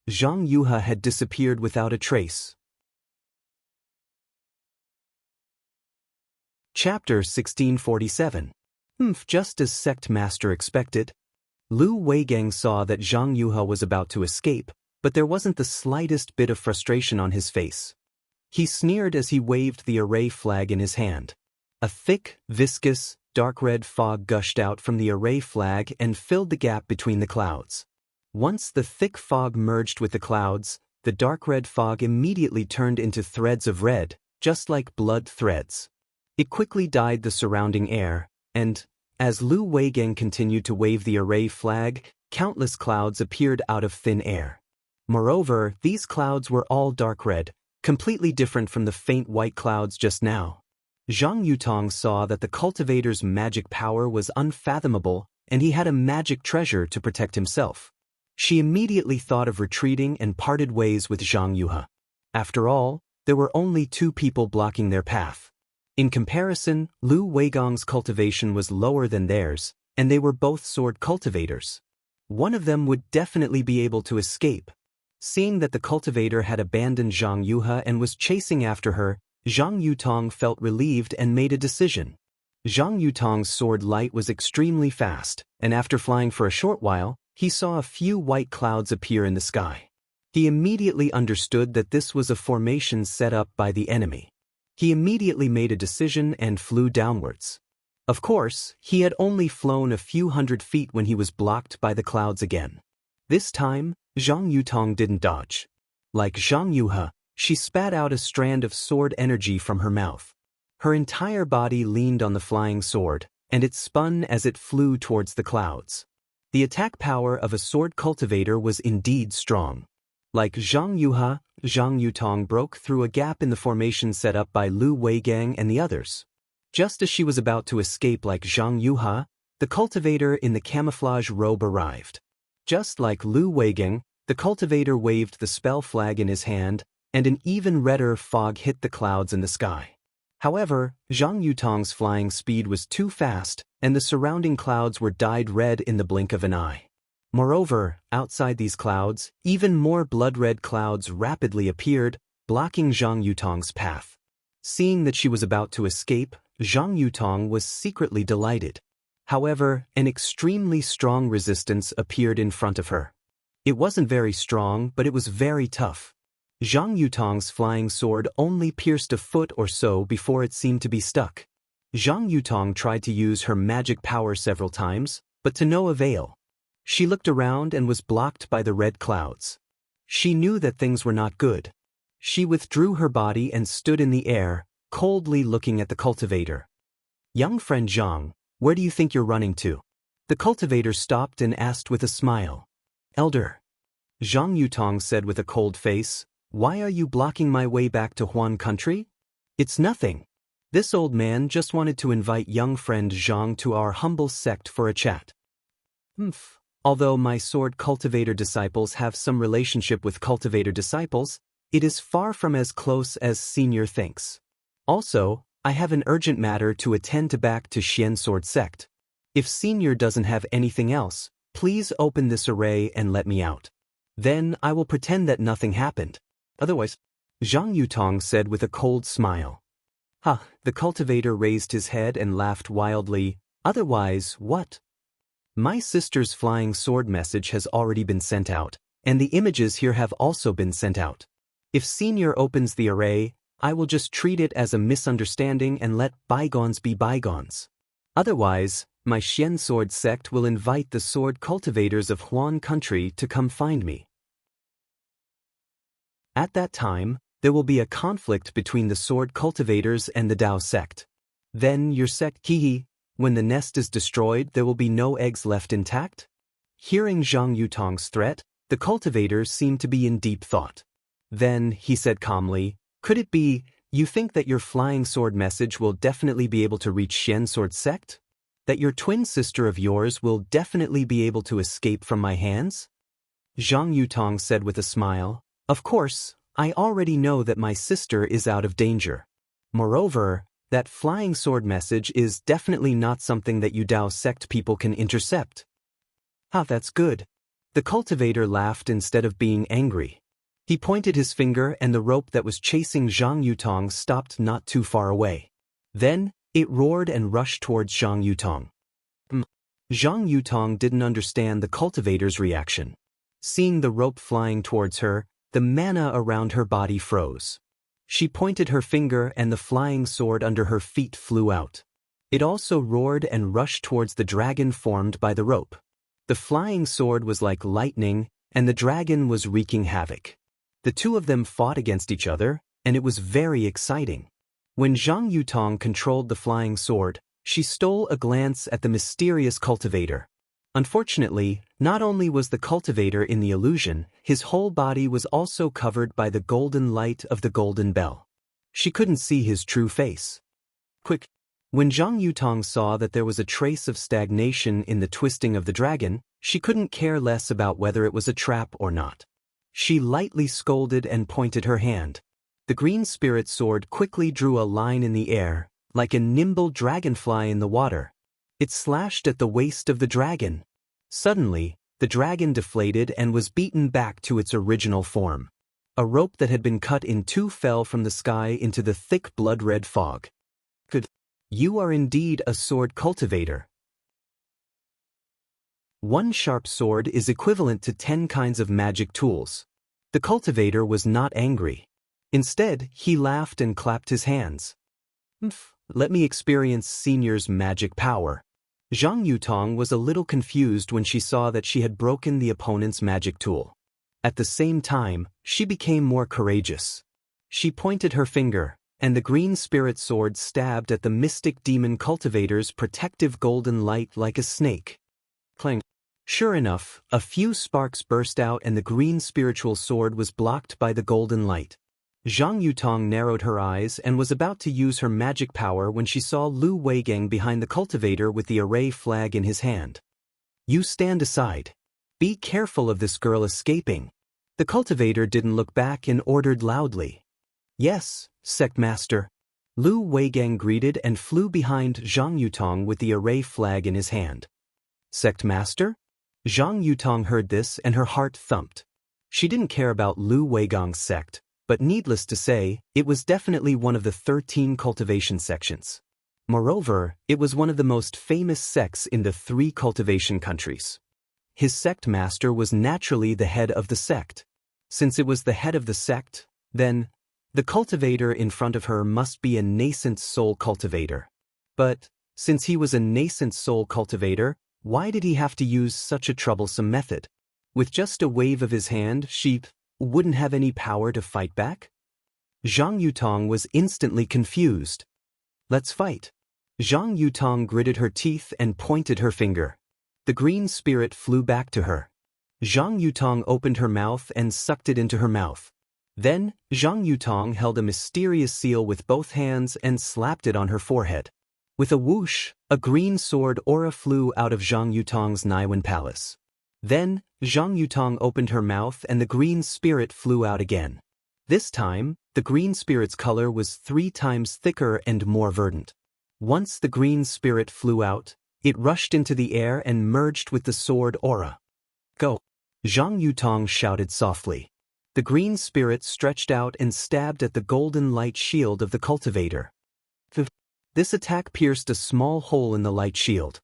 Zhang Yuha had disappeared without a trace. Chapter 1647. Just as sect master expected. Lu Weigang saw that Zhang Yuha was about to escape, but there wasn't the slightest bit of frustration on his face. He sneered as he waved the array flag in his hand. A thick, viscous, dark red fog gushed out from the array flag and filled the gap between the clouds. Once the thick fog merged with the clouds, the dark red fog immediately turned into threads of red, just like blood threads. It quickly dyed the surrounding air, and, as Lu Weigang continued to wave the array flag, countless clouds appeared out of thin air. Moreover, these clouds were all dark red, completely different from the faint white clouds just now. Zhang Yutong saw that the cultivator's magic power was unfathomable, and he had a magic treasure to protect himself. She immediately thought of retreating and parted ways with Zhang Yuha. After all, there were only 2 people blocking their path. In comparison, Lu Weigang's cultivation was lower than theirs, and they were both sword cultivators. One of them would definitely be able to escape. Seeing that the cultivator had abandoned Zhang Yuha and was chasing after her, Zhang Yutong felt relieved and made a decision. Zhang Yutong's sword light was extremely fast, and after flying for a short while, he saw a few white clouds appear in the sky. He immediately understood that this was a formation set up by the enemy. He immediately made a decision and flew downwards. Of course, he had only flown a few hundred feet when he was blocked by the clouds again. This time, Zhang Yutong didn't dodge. Like Zhang Yuha, she spat out a strand of sword energy from her mouth. Her entire body leaned on the flying sword, and it spun as it flew towards the clouds. The attack power of a sword cultivator was indeed strong. Like Zhang Yuha, Zhang Yutong broke through a gap in the formation set up by Lu Weigang and the others. Just as she was about to escape like Zhang Yuha, the cultivator in the camouflage robe arrived. Just like Lu Weigang, the cultivator waved the spell flag in his hand, and an even redder fog hit the clouds in the sky. However, Zhang Yutong's flying speed was too fast, and the surrounding clouds were dyed red in the blink of an eye. Moreover, outside these clouds, even more blood-red clouds rapidly appeared, blocking Zhang Yutong's path. Seeing that she was about to escape, Zhang Yutong was secretly delighted. However, an extremely strong resistance appeared in front of her. It wasn't very strong, but it was very tough. Zhang Yutong's flying sword only pierced a foot or so before it seemed to be stuck. Zhang Yutong tried to use her magic power several times, but to no avail. She looked around and was blocked by the red clouds. She knew that things were not good. She withdrew her body and stood in the air, coldly looking at the cultivator. "Young friend Zhang, where do you think you're running to?" The cultivator stopped and asked with a smile. "Elder," Zhang Yutong said with a cold face, "why are you blocking my way back to Huan country?" "It's nothing. This old man just wanted to invite young friend Zhang to our humble sect for a chat." Although my sword cultivator disciples have some relationship with cultivator disciples, it is far from as close as Senior thinks. Also, I have an urgent matter to attend to back to Xian Sword Sect. If Senior doesn't have anything else, please open this array and let me out. Then I will pretend that nothing happened. Otherwise, Zhang Yutong said with a cold smile. The cultivator raised his head and laughed wildly. "Otherwise, what? My sister's flying sword message has already been sent out, and the images here have also been sent out. If Senior opens the array, I will just treat it as a misunderstanding and let bygones be bygones. Otherwise, my Xian Sword sect will invite the sword cultivators of Huan country to come find me. At that time, there will be a conflict between the sword cultivators and the Dao sect. Then your sect, when the nest is destroyed, there will be no eggs left intact?" Hearing Zhang Yutong's threat, the cultivators seemed to be in deep thought. Then, he said calmly, "Could it be, you think that your flying sword message will definitely be able to reach Xian Sword sect? That your twin sister of yours will definitely be able to escape from my hands?" Zhang Yutong said with a smile, "Of course, I already know that my sister is out of danger. Moreover, that flying sword message is definitely not something that you Dao sect people can intercept." That's good." The cultivator laughed instead of being angry. He pointed his finger and the rope that was chasing Zhang Yutong stopped not too far away. Then, it roared and rushed towards Zhang Yutong. Zhang Yutong didn't understand the cultivator's reaction. Seeing the rope flying towards her, the mana around her body froze. She pointed her finger and the flying sword under her feet flew out. It also roared and rushed towards the dragon formed by the rope. The flying sword was like lightning, and the dragon was wreaking havoc. The two of them fought against each other, and it was very exciting. When Zhang Yutong controlled the flying sword, she stole a glance at the mysterious cultivator. Unfortunately, not only was the cultivator in the illusion, his whole body was also covered by the golden light of the golden bell. She couldn't see his true face. Quick! When Zhang Yutong saw that there was a trace of stagnation in the twisting of the dragon, she couldn't care less about whether it was a trap or not. She lightly scolded and pointed her hand. The green spirit sword quickly drew a line in the air, like a nimble dragonfly in the water. It slashed at the waist of the dragon. Suddenly, the dragon deflated and was beaten back to its original form. A rope that had been cut in two fell from the sky into the thick blood-red fog. "Good. You are indeed a sword cultivator." One sharp sword is equivalent to 10 kinds of magic tools. The cultivator was not angry. Instead, he laughed and clapped his hands. Let me experience Senior's magic power." Zhang Yutong was a little confused when she saw that she had broken the opponent's magic tool. At the same time, she became more courageous. She pointed her finger, and the green spirit sword stabbed at the mystic demon cultivator's protective golden light like a snake. Clang! Sure enough, a few sparks burst out and the green spiritual sword was blocked by the golden light. Zhang Yutong narrowed her eyes and was about to use her magic power when she saw Lu Weigang behind the cultivator with the array flag in his hand. "You stand aside. Be careful of this girl escaping." The cultivator didn't look back and ordered loudly. "Yes, Sect Master." Lu Weigang greeted and flew behind Zhang Yutong with the array flag in his hand. "Sect Master?" Zhang Yutong heard this and her heart thumped. She didn't care about Lu Weigang's sect, but needless to say, it was definitely one of the 13 cultivation sections. Moreover, it was one of the most famous sects in the 3 cultivation countries. His sect master was naturally the head of the sect. Since it was the head of the sect, then, the cultivator in front of her must be a nascent soul cultivator. But, since he was a nascent soul cultivator, why did he have to use such a troublesome method? With just a wave of his hand, she wouldn't have any power to fight back? Zhang Yutong was instantly confused. Let's fight. Zhang Yutong gritted her teeth and pointed her finger. The green spirit flew back to her. Zhang Yutong opened her mouth and sucked it into her mouth. Then, Zhang Yutong held a mysterious seal with both hands and slapped it on her forehead. With a whoosh, a green sword aura flew out of Zhang Yutong's Naiwan palace. Then, Zhang Yutong opened her mouth and the green spirit flew out again. This time, the green spirit's color was 3 times thicker and more verdant. Once the green spirit flew out, it rushed into the air and merged with the sword aura. Go! Zhang Yutong shouted softly. The green spirit stretched out and stabbed at the golden light shield of the cultivator. This attack pierced a small hole in the light shield.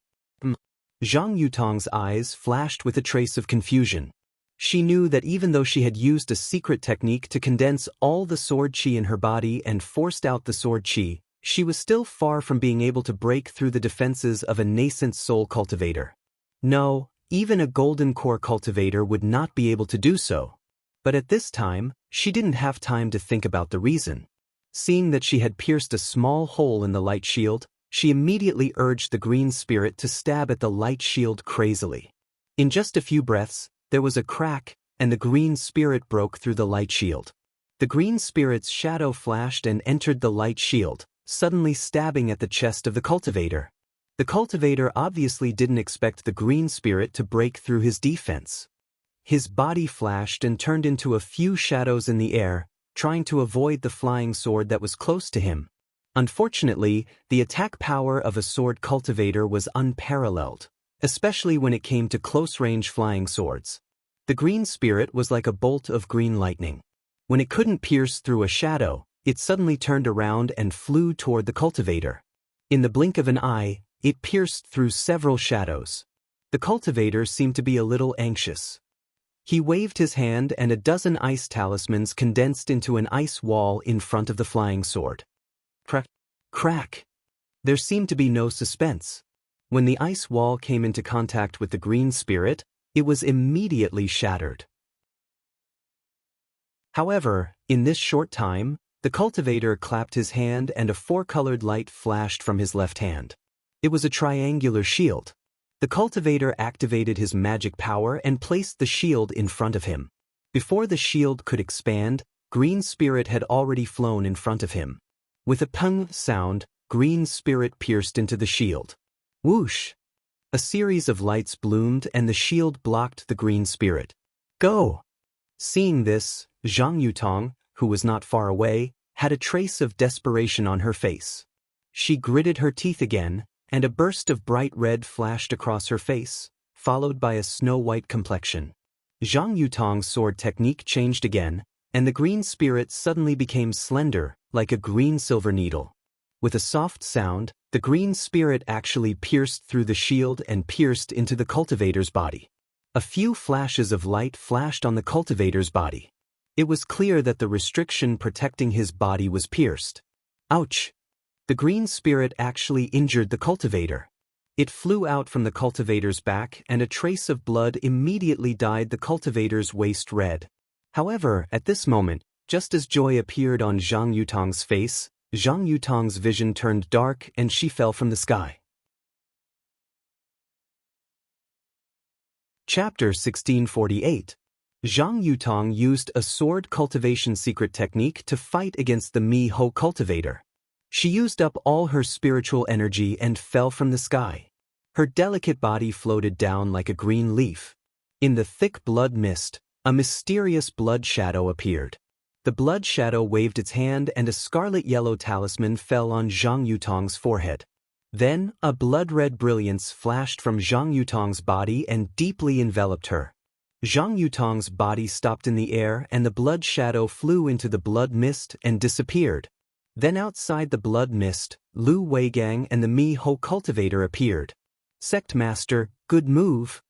Zhang Yutong's eyes flashed with a trace of confusion. She knew that even though she had used a secret technique to condense all the sword chi in her body and forced out the sword chi, she was still far from being able to break through the defenses of a nascent soul cultivator. No, even a golden core cultivator would not be able to do so. But at this time, she didn't have time to think about the reason. Seeing that she had pierced a small hole in the light shield, she immediately urged the green spirit to stab at the light shield crazily. In just a few breaths, there was a crack, and the green spirit broke through the light shield. The green spirit's shadow flashed and entered the light shield, suddenly stabbing at the chest of the cultivator. The cultivator obviously didn't expect the green spirit to break through his defense. His body flashed and turned into a few shadows in the air, trying to avoid the flying sword that was close to him. Unfortunately, the attack power of a sword cultivator was unparalleled, especially when it came to close-range flying swords. The green spirit was like a bolt of green lightning. When it couldn't pierce through a shadow, it suddenly turned around and flew toward the cultivator. In the blink of an eye, it pierced through several shadows. The cultivator seemed to be a little anxious. He waved his hand and a dozen ice talismans condensed into an ice wall in front of the flying sword. Crack! Crack! There seemed to be no suspense. When the ice wall came into contact with the green spirit, it was immediately shattered. However, in this short time, the cultivator clapped his hand and a 4-colored light flashed from his left hand. It was a triangular shield. The cultivator activated his magic power and placed the shield in front of him. Before the shield could expand, Green Spirit had already flown in front of him. With a pung sound, Green Spirit pierced into the shield. Whoosh! A series of lights bloomed and the shield blocked the Green Spirit. Go! Seeing this, Zhang Yutong, who was not far away, had a trace of desperation on her face. She gritted her teeth again, and a burst of bright red flashed across her face, followed by a snow-white complexion. Zhang Yutong's sword technique changed again, and the green spirit suddenly became slender, like a green silver needle. With a soft sound, the green spirit actually pierced through the shield and pierced into the cultivator's body. A few flashes of light flashed on the cultivator's body. It was clear that the restriction protecting his body was pierced. Ouch! The green spirit actually injured the cultivator. It flew out from the cultivator's back and a trace of blood immediately dyed the cultivator's waist red. However, at this moment, just as joy appeared on Zhang Yutong's face, Zhang Yutong's vision turned dark and she fell from the sky. Chapter 1648. Zhang Yutong used a sword cultivation secret technique to fight against the Mi-Ho cultivator. She used up all her spiritual energy and fell from the sky. Her delicate body floated down like a green leaf. In the thick blood mist, a mysterious blood shadow appeared. The blood shadow waved its hand and a scarlet-yellow talisman fell on Zhang Yutong's forehead. Then, a blood-red brilliance flashed from Zhang Yutong's body and deeply enveloped her. Zhang Yutong's body stopped in the air and the blood shadow flew into the blood mist and disappeared. Then outside the blood mist, Lu Weigang and the Mi-Ho cultivator appeared. Sect Master, good move.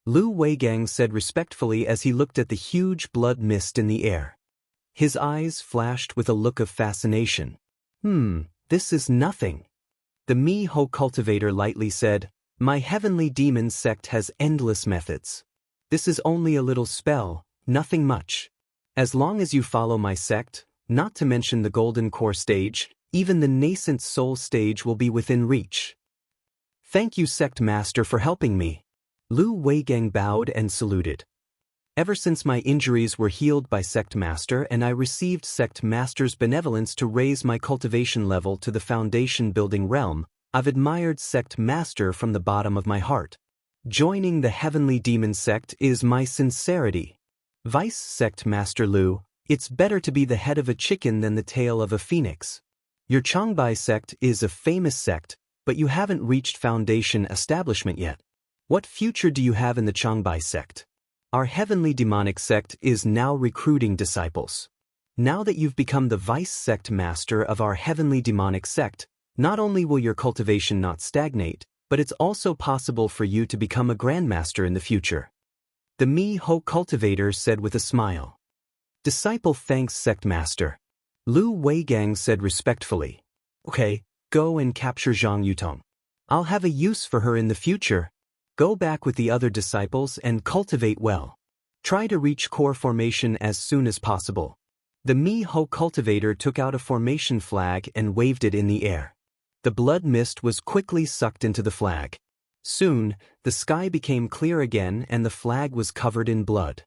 Lu Weigang said respectfully as he looked at the huge blood mist in the air. His eyes flashed with a look of fascination. This is nothing. The Mi-Ho cultivator lightly said, my heavenly demon sect has endless methods. This is only a little spell, nothing much. As long as you follow my sect, not to mention the golden core stage, even the nascent soul stage will be within reach. Thank you, Sect Master, for helping me. Lu Weigang bowed and saluted. Ever since my injuries were healed by Sect Master and I received Sect Master's benevolence to raise my cultivation level to the foundation building realm, I've admired Sect Master from the bottom of my heart. Joining the Heavenly Demon Sect is my sincerity. Vice Sect Master Lu, it's better to be the head of a chicken than the tail of a phoenix. Your Changbai sect is a famous sect, but you haven't reached foundation establishment yet. What future do you have in the Changbai sect? Our Heavenly Demonic sect is now recruiting disciples. Now that you've become the Vice Sect Master of our Heavenly Demonic sect, not only will your cultivation not stagnate, but it's also possible for you to become a Grandmaster in the future. The Mi-Ho cultivator said with a smile. Disciple thanks Sect Master. Lu Weigang said respectfully. Okay, go and capture Zhang Yutong. I'll have a use for her in the future. Go back with the other disciples and cultivate well. Try to reach core formation as soon as possible. The Mi-Ho cultivator took out a formation flag and waved it in the air. The blood mist was quickly sucked into the flag. Soon, the sky became clear again and the flag was covered in blood.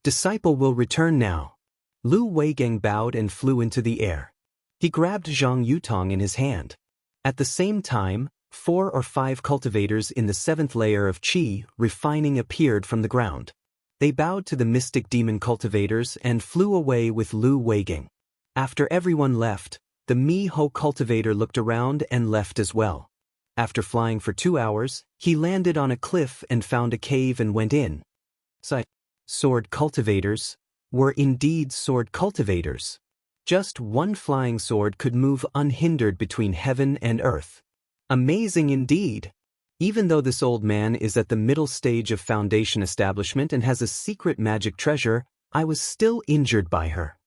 Disciple will return now. Lu Weigang bowed and flew into the air. He grabbed Zhang Yutong in his hand. At the same time, 4 or 5 cultivators in the 7th layer of Qi refining appeared from the ground. They bowed to the mystic demon cultivators and flew away with Lu Weigang. After everyone left, the Mi-Ho cultivator looked around and left as well. After flying for 2 hours, he landed on a cliff and found a cave and went in. Sword cultivators were indeed sword cultivators. Just one flying sword could move unhindered between heaven and earth. Amazing indeed. Even though this old man is at the middle stage of foundation establishment and has a secret magic treasure, I was still injured by her.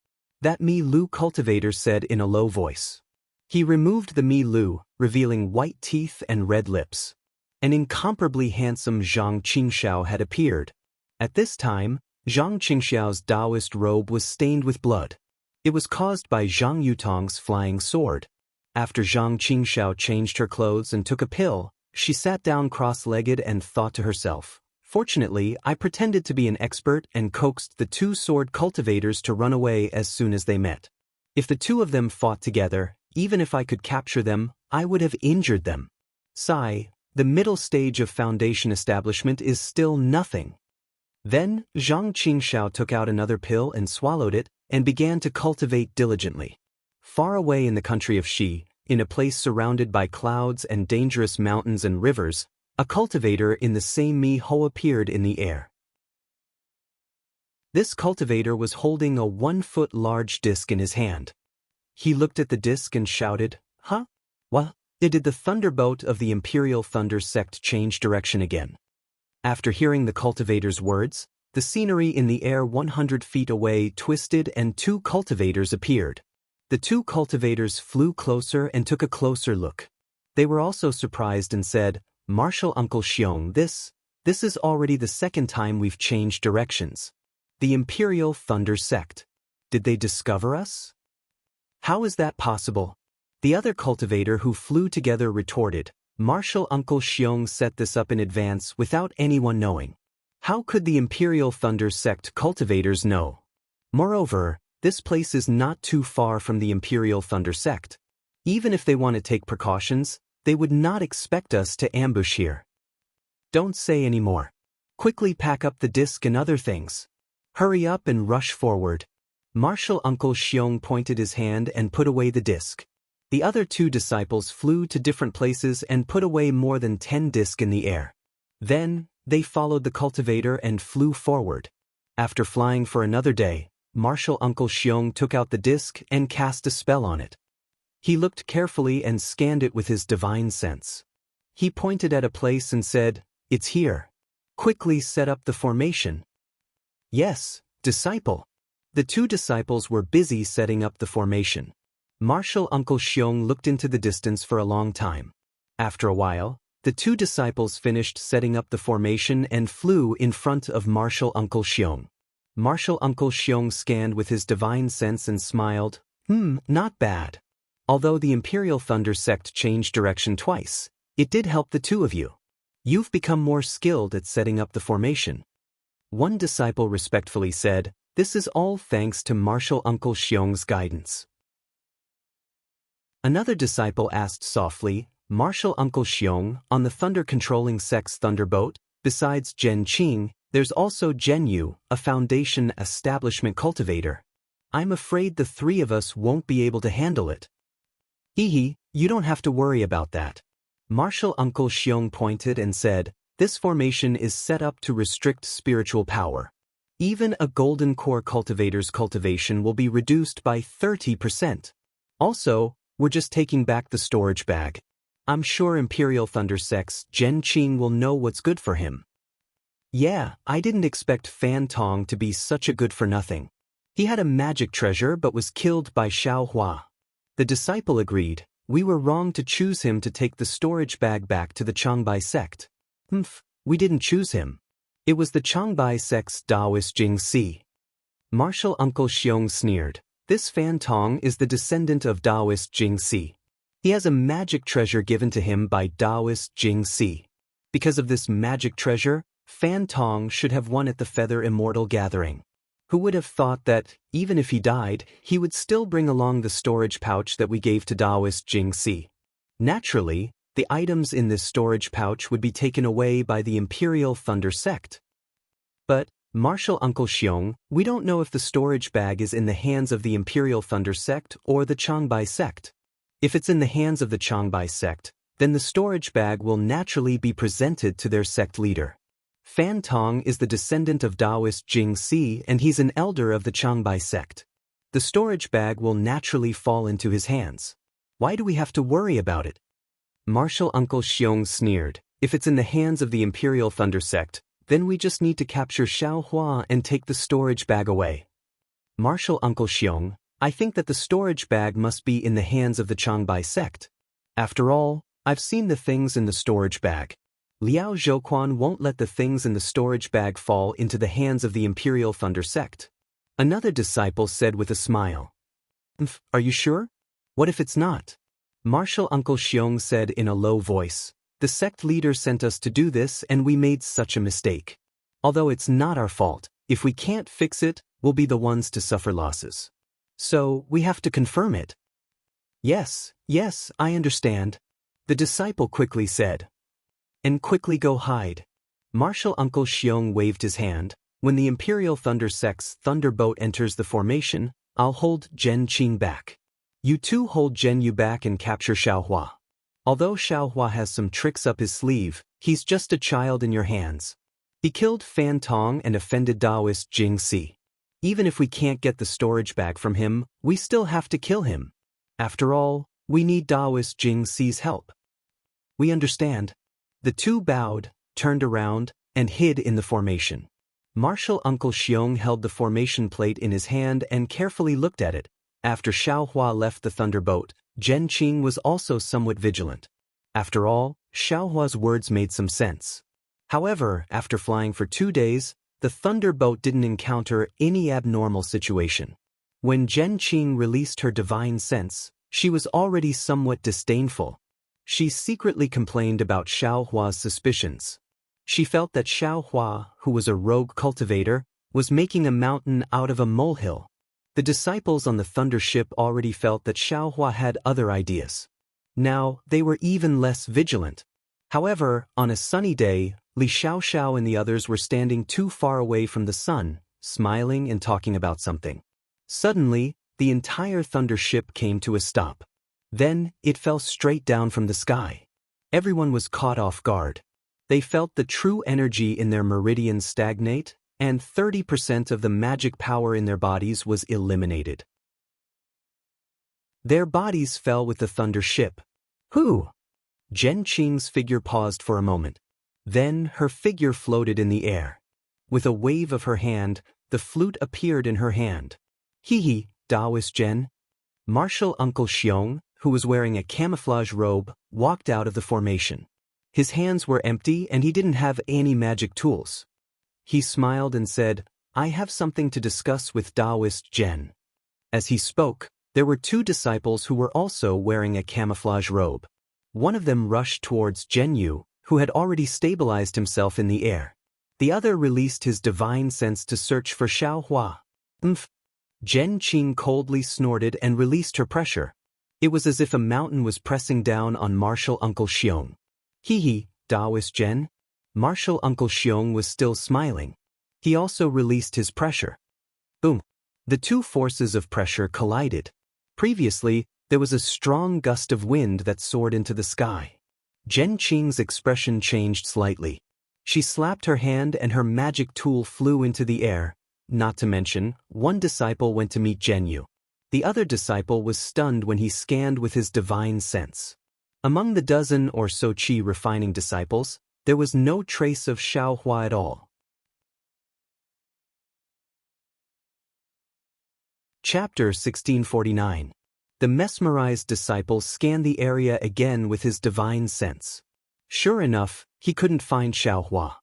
That Mi-Lu cultivator said in a low voice. He removed the Mi-Lu, revealing white teeth and red lips. An incomparably handsome Zhang Qingxiao had appeared. At this time, Zhang Qingxiao's Daoist robe was stained with blood. It was caused by Zhang Yutong's flying sword. After Zhang Qingxiao changed her clothes and took a pill, she sat down cross-legged and thought to herself, fortunately, I pretended to be an expert and coaxed the 2 sword cultivators to run away as soon as they met. If the 2 of them fought together, even if I could capture them, I would have injured them. Sigh, the middle stage of foundation establishment is still nothing. Then, Zhang Qingxiao took out another pill and swallowed it, and began to cultivate diligently. Far away in the country of Xi, in a place surrounded by clouds and dangerous mountains and rivers, a cultivator in the same Mi-Ho appeared in the air. This cultivator was holding a 1-foot large disc in his hand. He looked at the disc and shouted, Huh? What? Did the thunderbolt of the Imperial Thunder sect change direction again? After hearing the cultivator's words, the scenery in the air 100 feet away twisted and 2 cultivators appeared. The 2 cultivators flew closer and took a closer look. They were also surprised and said, Martial Uncle Xiong, this is already the 2nd time we've changed directions. The Imperial Thunder sect. Did they discover us? How is that possible? The other cultivator who flew together retorted, Martial Uncle Xiong set this up in advance without anyone knowing. How could the Imperial Thunder sect cultivators know? Moreover, this place is not too far from the Imperial Thunder sect. Even if they want to take precautions, they would not expect us to ambush here. Don't say any more. Quickly pack up the disc and other things. Hurry up and rush forward. Martial Uncle Xiong pointed his hand and put away the disc. The other 2 disciples flew to different places and put away more than 10 discs in the air. Then, They followed the cultivator and flew forward. After flying for another day, Martial Uncle Xiong took out the disc and cast a spell on it. He looked carefully and scanned it with his divine sense. He pointed at a place and said, "It's here. Quickly set up the formation." "Yes, disciple." The two disciples were busy setting up the formation. Martial Uncle Xiong looked into the distance for a long time. After a while, the two disciples finished setting up the formation and flew in front of Martial Uncle Xiong. Martial Uncle Xiong scanned with his divine sense and smiled, not bad. Although the Imperial Thunder sect changed direction twice, it did help the two of you. You've become more skilled at setting up the formation." One disciple respectfully said, "This is all thanks to Martial Uncle Xiong's guidance." Another disciple asked softly, "Martial Uncle Xiong, on the thunder-controlling sect's thunderboat, besides Zhen Qing, there's also Zhen Yu, a foundation establishment cultivator. I'm afraid the three of us won't be able to handle it." You don't have to worry about that." Martial Uncle Xiong pointed and said, "This formation is set up to restrict spiritual power. Even a golden core cultivator's cultivation will be reduced by 30%. Also, we're just taking back the storage bag. I'm sure Imperial Thunder Sect's Zhen Qing will know what's good for him." "Yeah, I didn't expect Fan Tong to be such a good-for-nothing. He had a magic treasure but was killed by Xiao Hua." The disciple agreed, "We were wrong to choose him to take the storage bag back to the Changbai sect." We didn't choose him. It was the Changbai sect's Daoist Jingxi." Martial Uncle Xiong sneered, "This Fan Tong is the descendant of Daoist Jingxi. He has a magic treasure given to him by Daoist Jingxi. Because of this magic treasure, Fan Tong should have won at the Feather Immortal gathering. Who would have thought that, even if he died, he would still bring along the storage pouch that we gave to Daoist Jingxi? Naturally, the items in this storage pouch would be taken away by the Imperial Thunder sect." "But, Martial Uncle Xiong, we don't know if the storage bag is in the hands of the Imperial Thunder sect or the Changbai sect. If it's in the hands of the Changbai sect, then the storage bag will naturally be presented to their sect leader. Fan Tong is the descendant of Daoist Jingxi and he's an elder of the Changbai sect. The storage bag will naturally fall into his hands. Why do we have to worry about it?" Martial Uncle Xiong sneered, "If it's in the hands of the Imperial Thunder sect, then we just need to capture Xiao Hua and take the storage bag away." "Martial Uncle Xiong, I think that the storage bag must be in the hands of the Changbai sect. After all, I've seen the things in the storage bag. Liao Zhouquan won't let the things in the storage bag fall into the hands of the Imperial Thunder sect." Another disciple said with a smile, "Are you sure? What if it's not?" Martial Uncle Xiong said in a low voice, "The sect leader sent us to do this and we made such a mistake. Although it's not our fault, if we can't fix it, we'll be the ones to suffer losses. So, we have to confirm it." Yes, I understand," the disciple quickly said. "And quickly go hide." Martial Uncle Xiong waved his hand, "When the Imperial Thunder sect's thunderboat enters the formation, I'll hold Zhen Qing back. You two hold Zhen Yu back and capture Xiao Hua. Although Xiao Hua has some tricks up his sleeve, he's just a child in your hands. He killed Fan Tong and offended Daoist Jingxi. Even if we can't get the storage bag from him, we still have to kill him. After all, we need Daoist Jingxi's help." "We understand." The two bowed, turned around, and hid in the formation. Martial Uncle Xiong held the formation plate in his hand and carefully looked at it. After Xiao Hua left the thunderboat, Zhen Qing was also somewhat vigilant. After all, Xiao Hua's words made some sense. However, after flying for 2 days, the thunderboat didn't encounter any abnormal situation. When Zhen Qing released her divine sense, she was already somewhat disdainful. She secretly complained about Xiao Hua's suspicions. She felt that Xiao Hua, who was a rogue cultivator, was making a mountain out of a molehill. The disciples on the thunder ship already felt that Xiao Hua had other ideas. Now, they were even less vigilant. However, on a sunny day, Li Xiaoxiao and the others were standing too far away from the sun, smiling and talking about something. Suddenly, the entire thunder ship came to a stop. Then, it fell straight down from the sky. Everyone was caught off guard. They felt the true energy in their meridians stagnate, and 30% of the magic power in their bodies was eliminated. Their bodies fell with the thunder ship. Who? Zhen Qing's figure paused for a moment. Then her figure floated in the air. With a wave of her hand, the flute appeared in her hand. Hee, Daoist Zhen. Martial Uncle Xiong, who was wearing a camouflage robe, walked out of the formation. His hands were empty and he didn't have any magic tools. He smiled and said, "I have something to discuss with Daoist Zhen." As he spoke, there were two disciples who were also wearing a camouflage robe. One of them rushed towards Zhen Yu, who had already stabilized himself in the air. The other released his divine sense to search for Xiaohua. Zhen Qing coldly snorted and released her pressure. It was as if a mountain was pressing down on Martial Uncle Xiong. Hee, Daoist Zhen. Martial Uncle Xiong was still smiling. He also released his pressure. Boom. The two forces of pressure collided. Previously, there was a strong gust of wind that soared into the sky. Zhen Qing's expression changed slightly. She slapped her hand and her magic tool flew into the air. Not to mention, one disciple went to meet Zhen Yu. The other disciple was stunned when he scanned with his divine sense. Among the dozen or so qi refining disciples, there was no trace of Xiaohua at all. Chapter 1649. The mesmerized disciple scanned the area again with his divine sense. Sure enough, he couldn't find Xiaohua.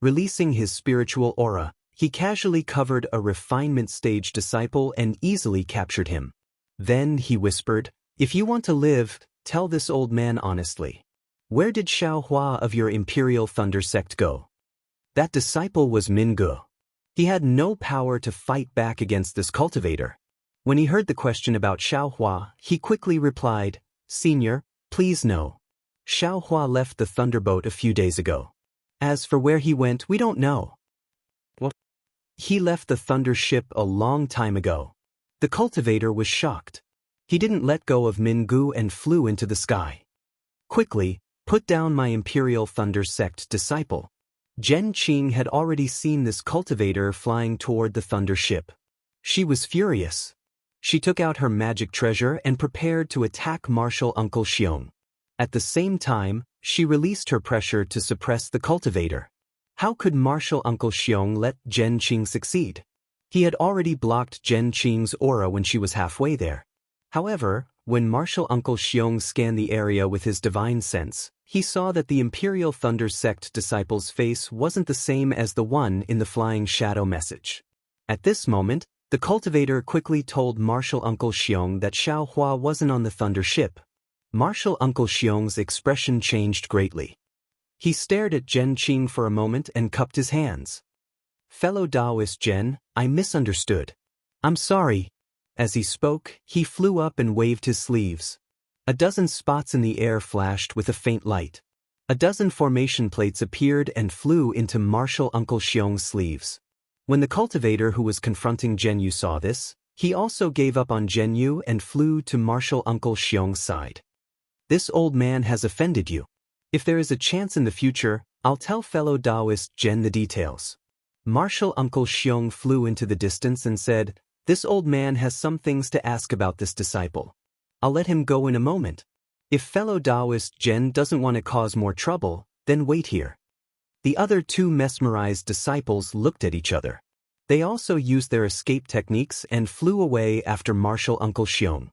Releasing his spiritual aura, he casually covered a refinement stage disciple and easily captured him. Then he whispered, "If you want to live, tell this old man honestly. Where did Xiaohua of your Imperial Thunder sect go?" That disciple was Mingu. He had no power to fight back against this cultivator. When he heard the question about Xiaohua, he quickly replied, "Senior, please no. Xiaohua left the Thunderboat a few days ago. As for where he went, we don't know." "What?" "He left the Thunder ship a long time ago." The cultivator was shocked. He didn't let go of Mingu and flew into the sky. "Quickly, put down my Imperial Thunder sect disciple." Zhen Qing had already seen this cultivator flying toward the Thunder ship. She was furious. She took out her magic treasure and prepared to attack Martial Uncle Xiong. At the same time, she released her pressure to suppress the cultivator. How could Martial Uncle Xiong let Zhen Qing succeed? He had already blocked Zhen Qing's aura when she was halfway there. However, when Martial Uncle Xiong scanned the area with his divine sense, he saw that the Imperial Thunder sect disciple's face wasn't the same as the one in the flying shadow message. At this moment, the cultivator quickly told Martial Uncle Xiong that Xiaohua wasn't on the Thunder ship. Martial Uncle Xiong's expression changed greatly. He stared at Zhen Qing for a moment and cupped his hands. "Fellow Daoist Zhen, I misunderstood. I'm sorry." As he spoke, he flew up and waved his sleeves. A dozen spots in the air flashed with a faint light. A dozen formation plates appeared and flew into Martial Uncle Xiong's sleeves. When the cultivator who was confronting Zhen Yu saw this, he also gave up on Zhen Yu and flew to Martial Uncle Xiong's side. "This old man has offended you. If there is a chance in the future, I'll tell fellow Daoist Zhen the details." Martial Uncle Xiong flew into the distance and said, "This old man has some things to ask about this disciple. I'll let him go in a moment. If fellow Daoist Zhen doesn't want to cause more trouble, then wait here." The other two mesmerized disciples looked at each other. They also used their escape techniques and flew away after Martial Uncle Xiong.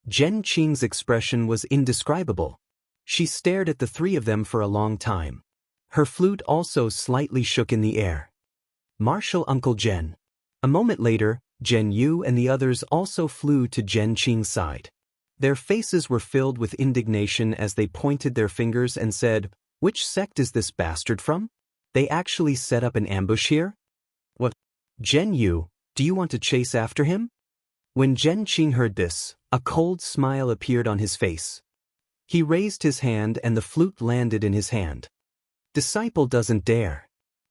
Zhen Qing's expression was indescribable. She stared at the three of them for a long time. Her flute also slightly shook in the air. Martial Uncle Zhen. A moment later, Zhen Yu and the others also flew to Zhen Qing's side. Their faces were filled with indignation as they pointed their fingers and said, "Which sect is this bastard from? They actually set up an ambush here? What? Zhen Yu, do you want to chase after him?" When Zhen Qing heard this, a cold smile appeared on his face. He raised his hand and the flute landed in his hand. "Disciple doesn't dare."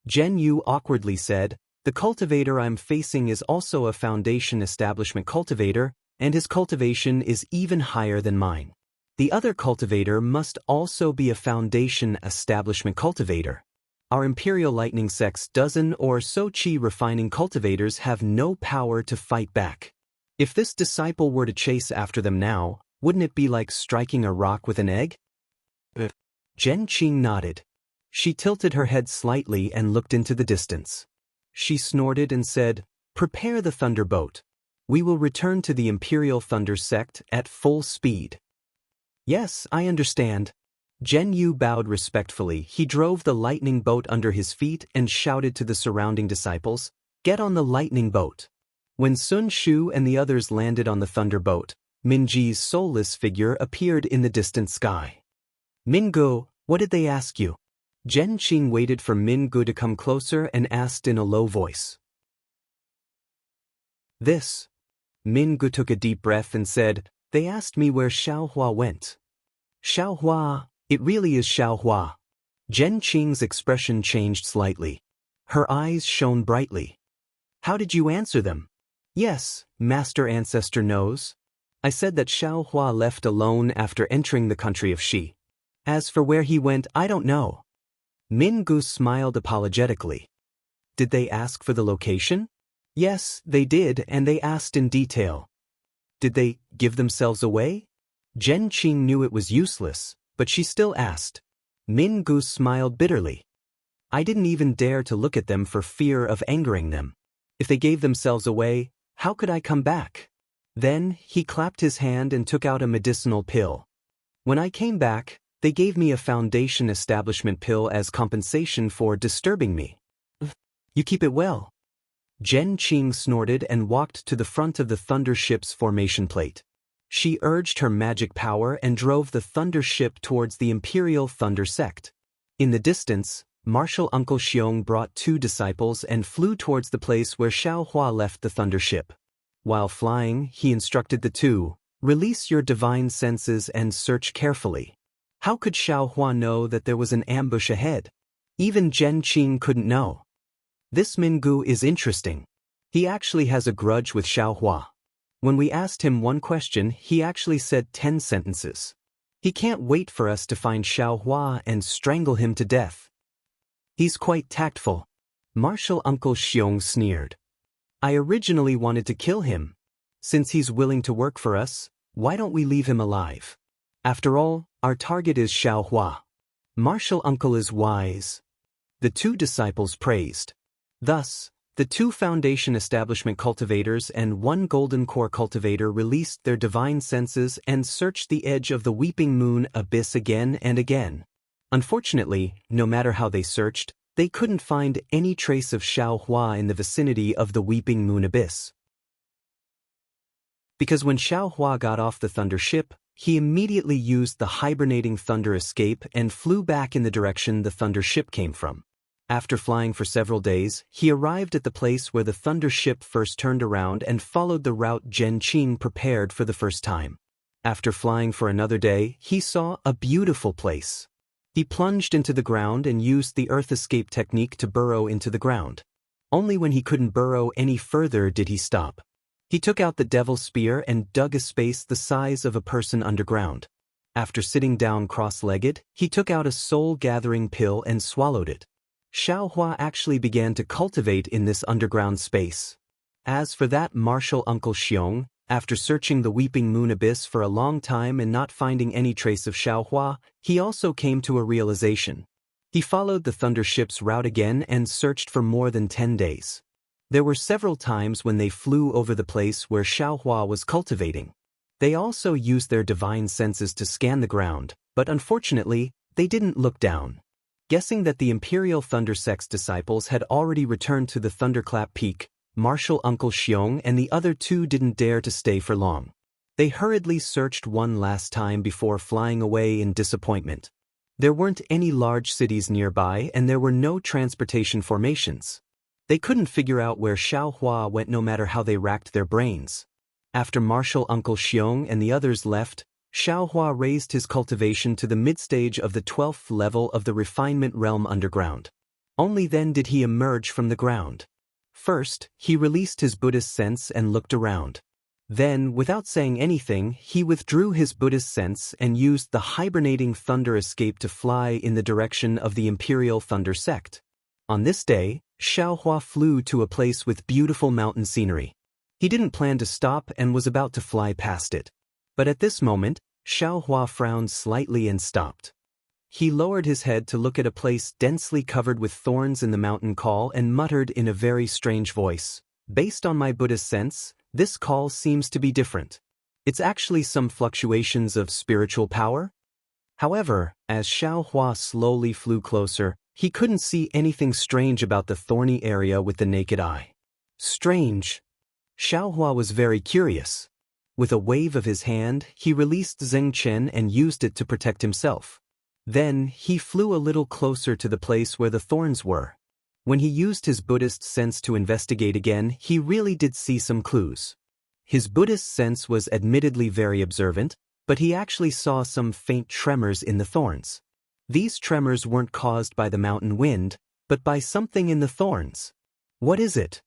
Zhen Yu awkwardly said, "The cultivator I'm facing is also a foundation establishment cultivator, and his cultivation is even higher than mine. The other cultivator must also be a foundation establishment cultivator. Our Imperial Lightning Sect's dozen or so Qi refining cultivators have no power to fight back. If this disciple were to chase after them now, wouldn't it be like striking a rock with an egg? Zhen Qing nodded. She tilted her head slightly and looked into the distance. She snorted and said, "Prepare the thunderboat. We will return to the Imperial Thunder Sect at full speed." "Yes, I understand." Zhen Yu bowed respectfully. He drove the lightning boat under his feet and shouted to the surrounding disciples, "Get on the lightning boat." When Sun Shu and the others landed on the thunderboat, Minji's soulless figure appeared in the distant sky. "Mingu, what did they ask you?" Zhen Qing waited for Mingu to come closer and asked in a low voice. "This." Mingu took a deep breath and said, "They asked me where Xiaohua went." "Xiaohua, it really is Xiaohua." Zhen Qing's expression changed slightly. Her eyes shone brightly. "How did you answer them?" "Yes, Master Ancestor knows. I said that Xiaohua left alone after entering the country of Xi. As for where he went, I don't know." Mingu smiled apologetically. "Did they ask for the location?" "Yes, they did, and they asked in detail." "Did they give themselves away?" Zhen Qing knew it was useless, but she still asked. Mingu smiled bitterly. "I didn't even dare to look at them for fear of angering them. If they gave themselves away, how could I come back?" Then he clapped his hand and took out a medicinal pill. "When I came back, they gave me a foundation establishment pill as compensation for disturbing me." "You keep it well." Zhen Qing snorted and walked to the front of the Thunder Ship's formation plate. She urged her magic power and drove the Thunder Ship towards the Imperial Thunder Sect. In the distance, Martial Uncle Xiong brought 2 disciples and flew towards the place where Xiaohua left the Thunder Ship. While flying, he instructed the 2, "Release your divine senses and search carefully." How could Xiaohua know that there was an ambush ahead? Even Zhen Qing couldn't know. This Mingu is interesting. He actually has a grudge with Xiaohua. When we asked him one question, he actually said 10 sentences. He can't wait for us to find Xiaohua and strangle him to death. He's quite tactful. Martial Uncle Xiong sneered. "I originally wanted to kill him. Since he's willing to work for us, why don't we leave him alive? After all, our target is Xiaohua." Martial Uncle is wise. The 2 disciples praised. Thus, the 2 Foundation Establishment cultivators and 1 Golden Core cultivator released their divine senses and searched the edge of the Weeping Moon abyss again and again. Unfortunately, no matter how they searched, they couldn't find any trace of Xiaohua in the vicinity of the Weeping Moon abyss. Because when Xiaohua got off the Thunder Ship, he immediately used the hibernating Thunder Escape and flew back in the direction the Thunder Ship came from. After flying for several days, he arrived at the place where the Thunder Ship first turned around and followed the route Zhen Qing prepared for the first time. After flying for another day, he saw a beautiful place. He plunged into the ground and used the Earth Escape technique to burrow into the ground. Only when he couldn't burrow any further did he stop. He took out the Devil's Spear and dug a space the size of a person underground. After sitting down cross-legged, he took out a soul-gathering pill and swallowed it. Xiaohua actually began to cultivate in this underground space. As for that Martial Uncle Xiong, after searching the Weeping Moon abyss for a long time and not finding any trace of Xiaohua, he also came to a realization. He followed the Thunder Ship's route again and searched for more than 10 days. There were several times when they flew over the place where Xiaohua was cultivating. They also used their divine senses to scan the ground, but unfortunately, they didn't look down. Guessing that the Imperial Thunder Sect's disciples had already returned to the Thunderclap Peak, Martial Uncle Xiong and the other 2 didn't dare to stay for long. They hurriedly searched one last time before flying away in disappointment. There weren't any large cities nearby and there were no transportation formations. They couldn't figure out where Xiaohua went no matter how they racked their brains. After Martial Uncle Xiong and the others left, Xiaohua raised his cultivation to the mid-stage of the 12th level of the refinement realm underground. Only then did he emerge from the ground. First, he released his Buddhist sense and looked around. Then, without saying anything, he withdrew his Buddhist sense and used the hibernating thunder escape to fly in the direction of the Imperial Thunder sect. On this day, Xiaohua flew to a place with beautiful mountain scenery. He didn't plan to stop and was about to fly past it. But at this moment, Xiaohua frowned slightly and stopped. He lowered his head to look at a place densely covered with thorns in the mountain call and muttered in a very strange voice, "Based on my Buddhist sense, this call seems to be different. It's actually some fluctuations of spiritual power?" However, as Xiaohua slowly flew closer, he couldn't see anything strange about the thorny area with the naked eye. Strange. Xiaohua was very curious. With a wave of his hand, he released Zheng Chen and used it to protect himself. Then, he flew a little closer to the place where the thorns were. When he used his Buddhist sense to investigate again, he really did see some clues. His Buddhist sense was admittedly very observant, but he actually saw some faint tremors in the thorns. These tremors weren't caused by the mountain wind, but by something in the thorns. What is it?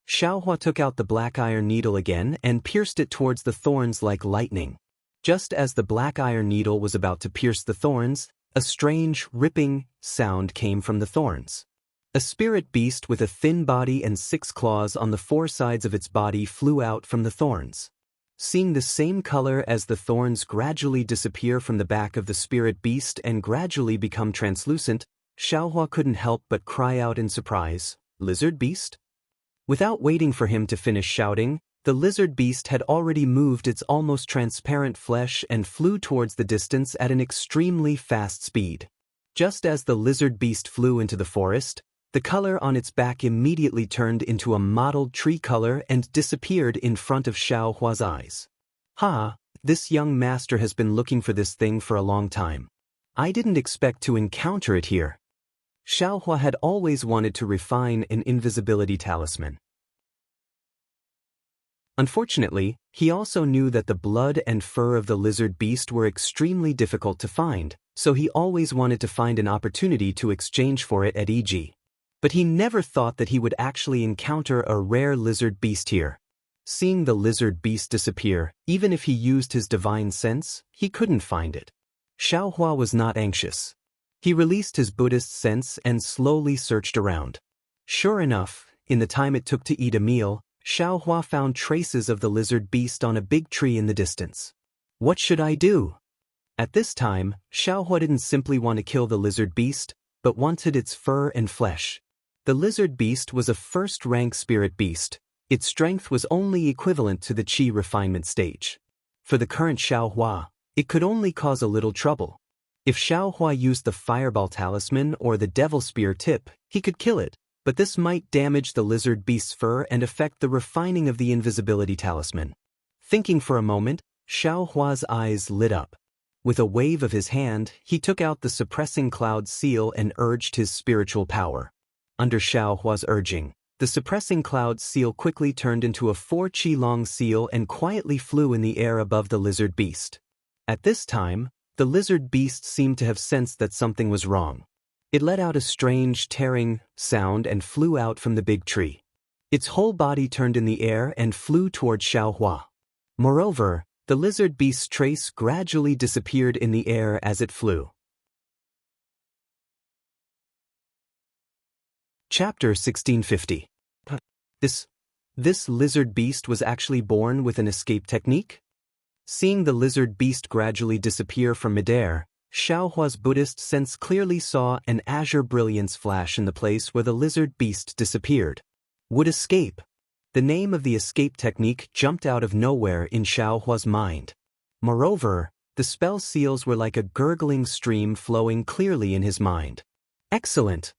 Xiaohua took out the black iron needle again and pierced it towards the thorns like lightning. Just as the black iron needle was about to pierce the thorns, a strange, ripping sound came from the thorns. A spirit beast with a thin body and 6 claws on the 4 sides of its body flew out from the thorns. Seeing the same color as the thorns gradually disappear from the back of the spirit beast and gradually become translucent, Xiaohua couldn't help but cry out in surprise, "Lizard beast?" Without waiting for him to finish shouting, the lizard beast had already moved its almost transparent flesh and flew towards the distance at an extremely fast speed. Just as the lizard beast flew into the forest, the color on its back immediately turned into a mottled tree color and disappeared in front of Xiaohua's eyes. "Ha, this young master has been looking for this thing for a long time. I didn't expect to encounter it here." Xiaohua had always wanted to refine an invisibility talisman. Unfortunately, he also knew that the blood and fur of the lizard beast were extremely difficult to find, so he always wanted to find an opportunity to exchange for it at EG. But he never thought that he would actually encounter a rare lizard beast here. Seeing the lizard beast disappear, even if he used his divine sense, he couldn't find it. Xiaohua was not anxious. He released his Buddhist sense and slowly searched around. Sure enough, in the time it took to eat a meal, Xiaohua found traces of the lizard beast on a big tree in the distance. What should I do? At this time, Xiaohua didn't simply want to kill the lizard beast, but wanted its fur and flesh. The lizard beast was a first-rank spirit beast. Its strength was only equivalent to the qi refinement stage. For the current Xiaohua, it could only cause a little trouble. If Xiaohua used the fireball talisman or the devil spear tip, he could kill it. But this might damage the lizard beast's fur and affect the refining of the invisibility talisman. Thinking for a moment, Xiaohua's eyes lit up. With a wave of his hand, he took out the suppressing cloud seal and urged his spiritual power. Under Xiaohua's urging, the suppressing cloud seal quickly turned into a 4 qi-long seal and quietly flew in the air above the lizard beast. At this time, the lizard beast seemed to have sensed that something was wrong. It let out a strange, tearing sound and flew out from the big tree. Its whole body turned in the air and flew toward Xiaohua. Moreover, the lizard beast's trace gradually disappeared in the air as it flew. Chapter 1650. This lizard beast was actually born with an escape technique? Seeing the lizard beast gradually disappear from midair, Xiaohua's Buddhist sense clearly saw an azure brilliance flash in the place where the lizard beast disappeared. Would escape. The name of the escape technique jumped out of nowhere in Xiaohua's mind. Moreover, the spell seals were like a gurgling stream flowing clearly in his mind. Excellent!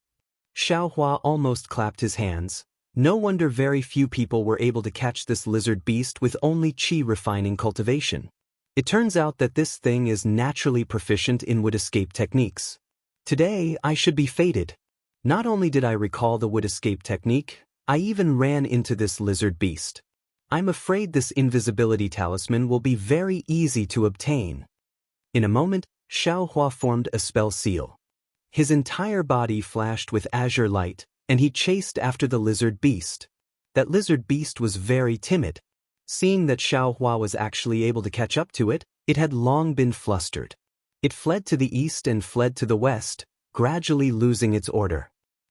Xiaohua almost clapped his hands. No wonder very few people were able to catch this lizard beast with only qi refining cultivation. It turns out that this thing is naturally proficient in wood escape techniques. Today, I should be fated. Not only did I recall the wood escape technique, I even ran into this lizard beast. I'm afraid this invisibility talisman will be very easy to obtain. In a moment, Xiaohua formed a spell seal. His entire body flashed with azure light, and he chased after the lizard beast. That lizard beast was very timid. Seeing that Xiaohua was actually able to catch up to it, it had long been flustered. It fled to the east and fled to the west, gradually losing its order.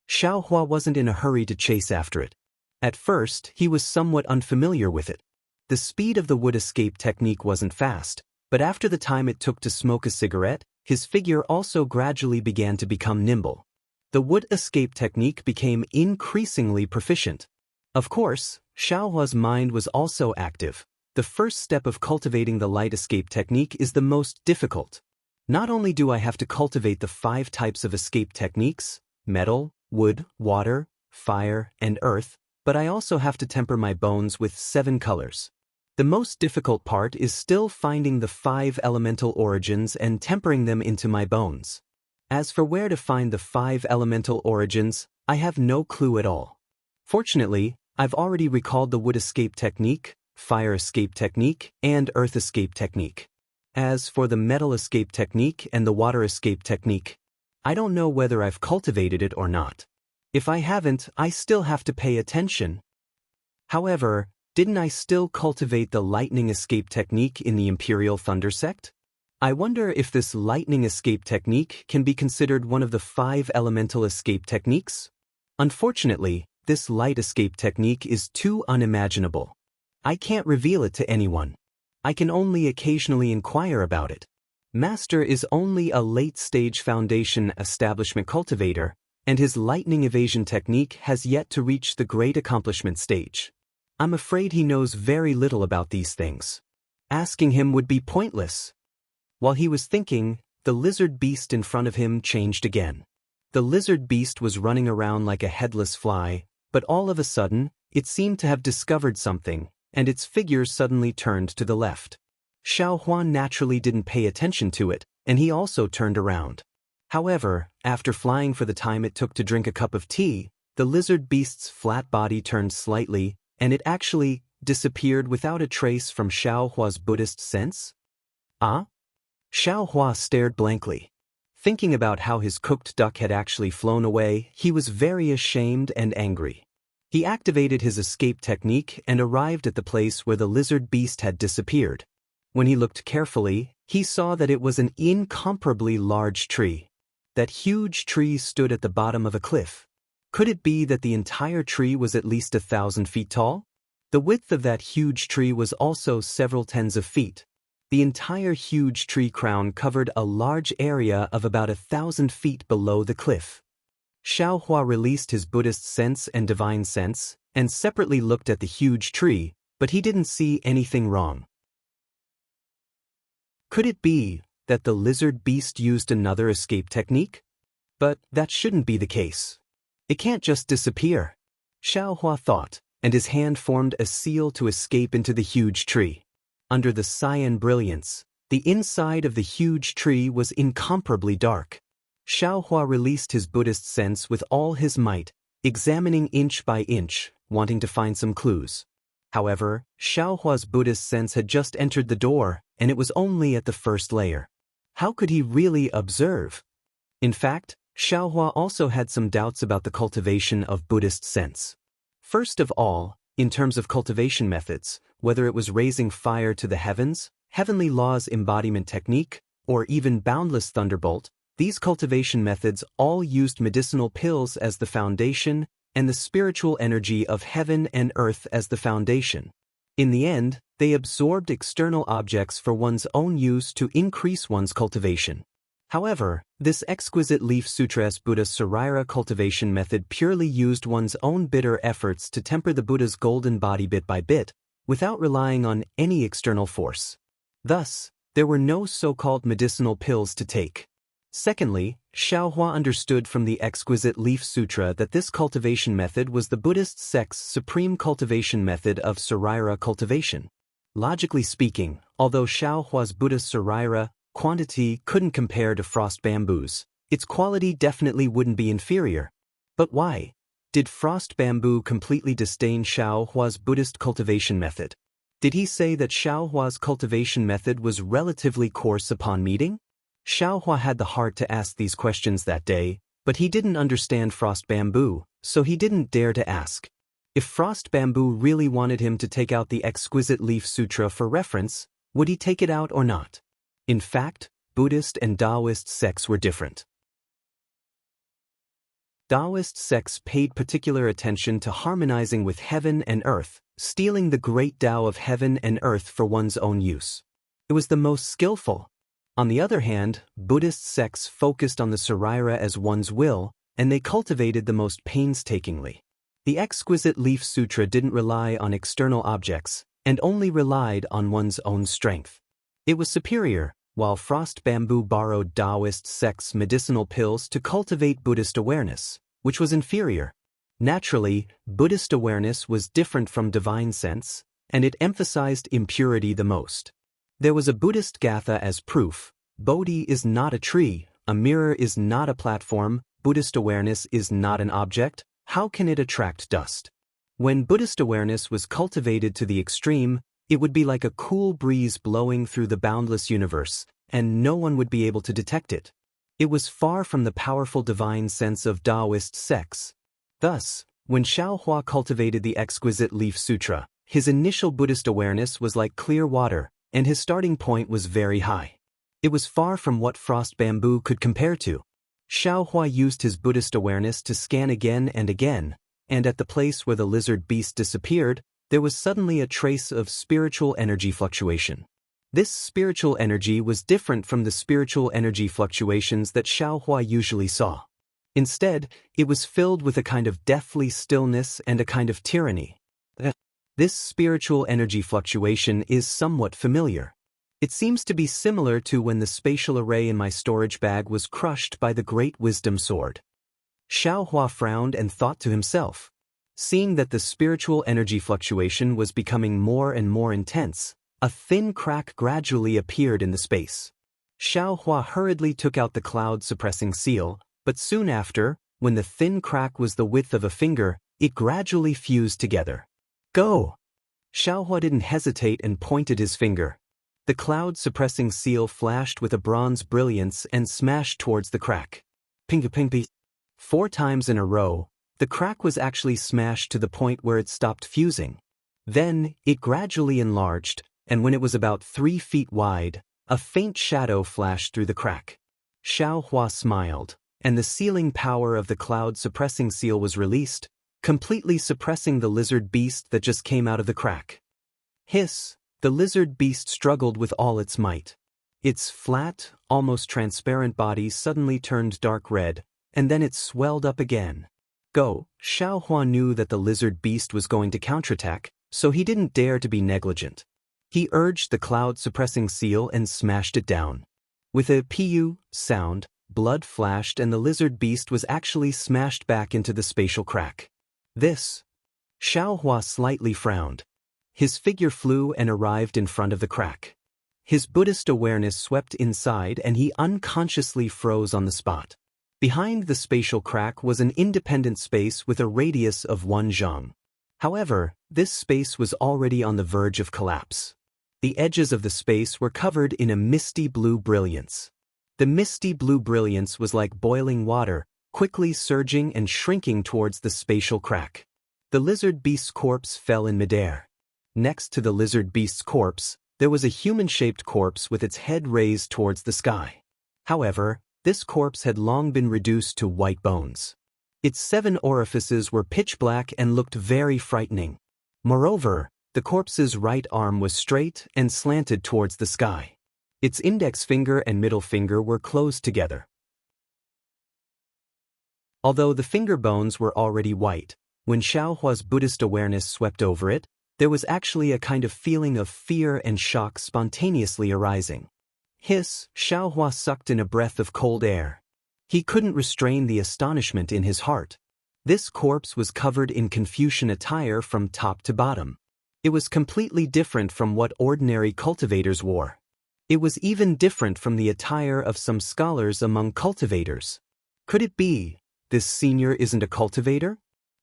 Xiaohua wasn't in a hurry to chase after it. At first, he was somewhat unfamiliar with it. The speed of the wood escape technique wasn't fast, but after the time it took to smoke a cigarette, his figure also gradually began to become nimble. The wood escape technique became increasingly proficient. Of course, Xiaohua's mind was also active. The first step of cultivating the light escape technique is the most difficult. Not only do I have to cultivate the 5 types of escape techniques, metal, wood, water, fire, and earth, but I also have to temper my bones with 7 colors. The most difficult part is still finding the 5 elemental origins and tempering them into my bones. As for where to find the 5 elemental origins, I have no clue at all. Fortunately, I've already recalled the wood escape technique, fire escape technique, and earth escape technique. As for the metal escape technique and the water escape technique, I don't know whether I've cultivated it or not. If I haven't, I still have to pay attention. However, didn't I still cultivate the lightning escape technique in the Imperial Thunder sect? I wonder if this lightning escape technique can be considered one of the 5 elemental escape techniques? Unfortunately, this light escape technique is too unimaginable. I can't reveal it to anyone. I can only occasionally inquire about it. Master is only a late-stage foundation establishment cultivator, and his lightning evasion technique has yet to reach the great accomplishment stage. I'm afraid he knows very little about these things. Asking him would be pointless. While he was thinking, the lizard beast in front of him changed again. The lizard beast was running around like a headless fly, but all of a sudden, it seemed to have discovered something, and its figure suddenly turned to the left. Xiaohua naturally didn't pay attention to it, and he also turned around. However, after flying for the time it took to drink a cup of tea, the lizard beast's flat body turned slightly, and it actually disappeared without a trace from Xiaohua's Buddhist sense? Ah? Xiaohua stared blankly. Thinking about how his cooked duck had actually flown away, he was very ashamed and angry. He activated his escape technique and arrived at the place where the lizard beast had disappeared. When he looked carefully, he saw that it was an incomparably large tree. That huge tree stood at the bottom of a cliff. Could it be that the entire tree was at least 1,000 feet tall? The width of that huge tree was also several tens of feet. The entire huge tree crown covered a large area of about 1,000 feet below the cliff. Xiaohua released his Buddhist sense and divine sense, and separately looked at the huge tree, but he didn't see anything wrong. Could it be that the lizard beast used another escape technique? But that shouldn't be the case. It can't just disappear. Xiaohua thought, and his hand formed a seal to escape into the huge tree. Under the cyan brilliance, the inside of the huge tree was incomparably dark. Xiaohua released his Buddhist sense with all his might, examining inch by inch, wanting to find some clues. However, Xiaohua's Buddhist sense had just entered the door, and it was only at the first layer. How could he really observe? In fact, Xiaohua also had some doubts about the cultivation of Buddhist sense. First of all, in terms of cultivation methods, whether it was raising fire to the heavens, heavenly laws embodiment technique, or even boundless thunderbolt, these cultivation methods all used medicinal pills as the foundation and the spiritual energy of heaven and earth as the foundation. In the end, they absorbed external objects for one's own use to increase one's cultivation. However, this exquisite Leaf Sutra-esque Buddha Sarira cultivation method purely used one's own bitter efforts to temper the Buddha's golden body bit by bit, without relying on any external force. Thus, there were no so-called medicinal pills to take. Secondly, Xiaohua understood from the exquisite Leaf Sutra that this cultivation method was the Buddhist sect's supreme cultivation method of Sarira cultivation. Logically speaking, although Xiaohua's Buddha Sarira quantity couldn't compare to frost bamboos, its quality definitely wouldn't be inferior. But why? Did frost bamboo completely disdain Xiaohua's Buddhist cultivation method? Did he say that Xiaohua's cultivation method was relatively coarse upon meeting? Xiaohua had the heart to ask these questions that day, but he didn't understand frost bamboo, so he didn't dare to ask. If Frost Bamboo really wanted him to take out the exquisite leaf sutra for reference, would he take it out or not? In fact, Buddhist and Daoist sects were different. Daoist sects paid particular attention to harmonizing with heaven and earth, stealing the great Tao of heaven and earth for one's own use. It was the most skillful. On the other hand, Buddhist sects focused on the Saraira as one's will, and they cultivated the most painstakingly. The exquisite leaf sutra didn't rely on external objects, and only relied on one's own strength. It was superior, while Frost Bamboo borrowed Daoist sects' medicinal pills to cultivate Buddhist awareness, which was inferior. Naturally, Buddhist awareness was different from divine sense, and it emphasized impurity the most. There was a Buddhist gatha as proof: Bodhi is not a tree, a mirror is not a platform, Buddhist awareness is not an object. How can it attract dust? When Buddhist awareness was cultivated to the extreme, it would be like a cool breeze blowing through the boundless universe, and no one would be able to detect it. It was far from the powerful divine sense of Daoist sects. Thus, when Xiaohua cultivated the exquisite leaf sutra, his initial Buddhist awareness was like clear water, and his starting point was very high. It was far from what Frost Bamboo could compare to. Xiaohua used his Buddhist awareness to scan again and again, and at the place where the lizard beast disappeared, there was suddenly a trace of spiritual energy fluctuation. This spiritual energy was different from the spiritual energy fluctuations that Xiaohua usually saw. Instead, it was filled with a kind of deathly stillness and a kind of tyranny. This spiritual energy fluctuation is somewhat familiar. It seems to be similar to when the spatial array in my storage bag was crushed by the great wisdom sword. Xiaohua frowned and thought to himself. Seeing that the spiritual energy fluctuation was becoming more and more intense, a thin crack gradually appeared in the space. Xiaohua hurriedly took out the cloud-suppressing seal, but soon after, when the thin crack was the width of a finger, it gradually fused together. Go! Xiaohua didn't hesitate and pointed his finger. The cloud-suppressing seal flashed with a bronze brilliance and smashed towards the crack. Ping-a-ping-ping. 4 times in a row, the crack was actually smashed to the point where it stopped fusing. Then, it gradually enlarged, and when it was about 3 feet wide, a faint shadow flashed through the crack. Xiaohua smiled, and the sealing power of the cloud-suppressing seal was released, completely suppressing the lizard beast that just came out of the crack. Hiss! The lizard beast struggled with all its might. Its flat, almost transparent body suddenly turned dark red, and then it swelled up again. Go! Xiaohua knew that the lizard beast was going to counterattack, so he didn't dare to be negligent. He urged the cloud-suppressing seal and smashed it down. With a pu sound, blood flashed and the lizard beast was actually smashed back into the spatial crack. This. Xiaohua slightly frowned. His figure flew and arrived in front of the crack. His Buddhist awareness swept inside and he unconsciously froze on the spot. Behind the spatial crack was an independent space with a radius of 1 zhang. However, this space was already on the verge of collapse. The edges of the space were covered in a misty blue brilliance. The misty blue brilliance was like boiling water, quickly surging and shrinking towards the spatial crack. The lizard beast's corpse fell in midair. Next to the lizard beast's corpse, there was a human-shaped corpse with its head raised towards the sky. However, this corpse had long been reduced to white bones. Its 7 orifices were pitch black and looked very frightening. Moreover, the corpse's right arm was straight and slanted towards the sky. Its index finger and middle finger were closed together. Although the finger bones were already white, when Xiaohua's Buddhist awareness swept over it, there was actually a kind of feeling of fear and shock spontaneously arising. Hiss! Xiaohua sucked in a breath of cold air. He couldn't restrain the astonishment in his heart. This corpse was covered in Confucian attire from top to bottom. It was completely different from what ordinary cultivators wore. It was even different from the attire of some scholars among cultivators. Could it be, this senior isn't a cultivator?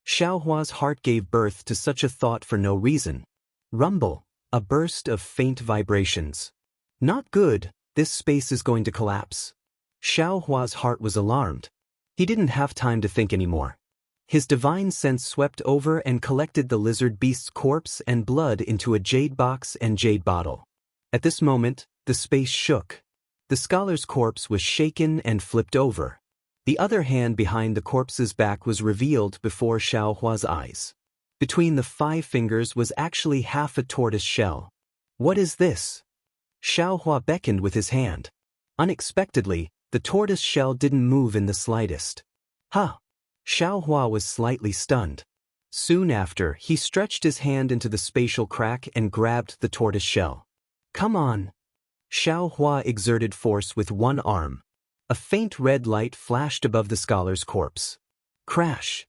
Xiaohua's heart gave birth to such a thought for no reason. Rumble, a burst of faint vibrations. Not good, this space is going to collapse. Xiaohua's heart was alarmed. He didn't have time to think anymore. His divine sense swept over and collected the lizard beast's corpse and blood into a jade box and jade bottle. At this moment, the space shook. The scholar's corpse was shaken and flipped over. The other hand behind the corpse's back was revealed before Xiaohua's eyes. Between the 5 fingers was actually half a tortoise shell. What is this? Xiaohua beckoned with his hand. Unexpectedly, the tortoise shell didn't move in the slightest. Huh! Xiaohua was slightly stunned. Soon after, he stretched his hand into the spatial crack and grabbed the tortoise shell. Come on! Xiaohua exerted force with one arm. A faint red light flashed above the scholar's corpse. Crash!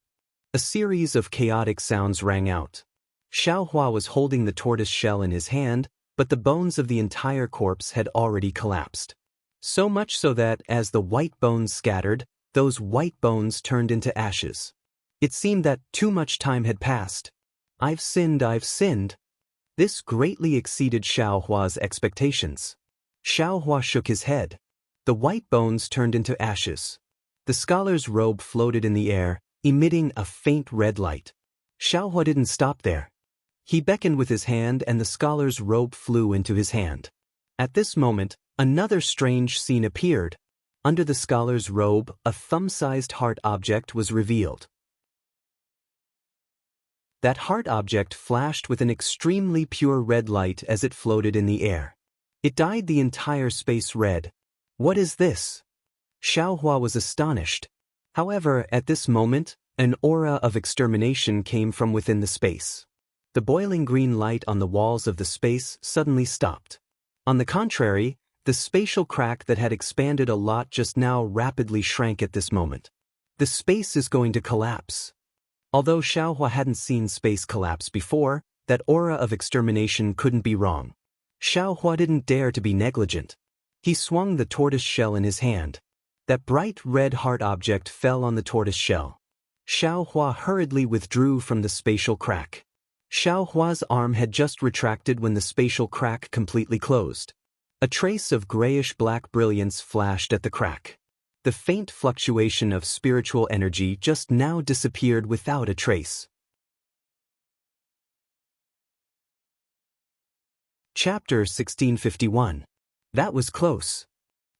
A series of chaotic sounds rang out. Xiaohua was holding the tortoise shell in his hand, but the bones of the entire corpse had already collapsed. So much so that, as the white bones scattered, those white bones turned into ashes. It seemed that too much time had passed. I've sinned. This greatly exceeded Xiaohua's expectations. Xiaohua shook his head. The white bones turned into ashes. The scholar's robe floated in the air, emitting a faint red light. Xiaohua didn't stop there. He beckoned with his hand and the scholar's robe flew into his hand. At this moment, another strange scene appeared. Under the scholar's robe, a thumb-sized heart object was revealed. That heart object flashed with an extremely pure red light as it floated in the air. It dyed the entire space red. What is this? Xiaohua was astonished. However, at this moment, an aura of extermination came from within the space. The boiling green light on the walls of the space suddenly stopped. On the contrary, the spatial crack that had expanded a lot just now rapidly shrank at this moment. The space is going to collapse. Although Xiaohua hadn't seen space collapse before, that aura of extermination couldn't be wrong. Xiaohua didn't dare to be negligent. He swung the tortoise shell in his hand. That bright red heart object fell on the tortoise shell. Xiaohua hurriedly withdrew from the spatial crack. Xiaohua's arm had just retracted when the spatial crack completely closed. A trace of grayish-black brilliance flashed at the crack. The faint fluctuation of spiritual energy just now disappeared without a trace. Chapter 1651. That was close.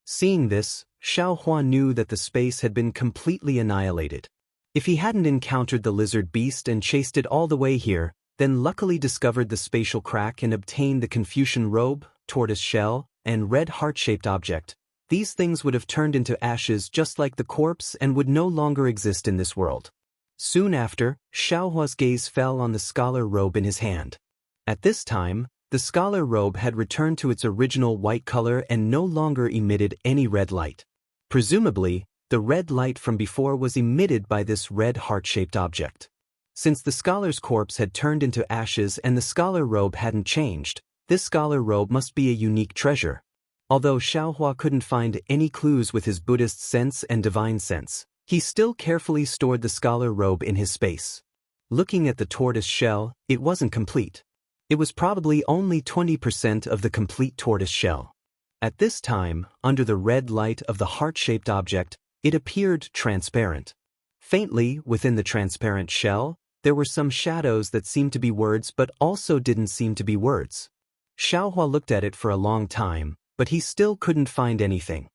Seeing this, Xiaohua knew that the space had been completely annihilated. If he hadn't encountered the lizard beast and chased it all the way here, then luckily discovered the spatial crack and obtained the Confucian robe, tortoise shell, and red heart-shaped object, these things would have turned into ashes just like the corpse and would no longer exist in this world. Soon after, Xiaohua's gaze fell on the scholar robe in his hand. At this time, the scholar robe had returned to its original white color and no longer emitted any red light. Presumably, the red light from before was emitted by this red heart-shaped object. Since the scholar's corpse had turned into ashes and the scholar robe hadn't changed, this scholar robe must be a unique treasure. Although Xiaohua couldn't find any clues with his Buddhist sense and divine sense, he still carefully stored the scholar robe in his space. Looking at the tortoise shell, it wasn't complete. It was probably only 20% of the complete tortoise shell. At this time, under the red light of the heart-shaped object, it appeared transparent. Faintly, within the transparent shell, there were some shadows that seemed to be words but also didn't seem to be words. Xiaohua looked at it for a long time, but he still couldn't find anything.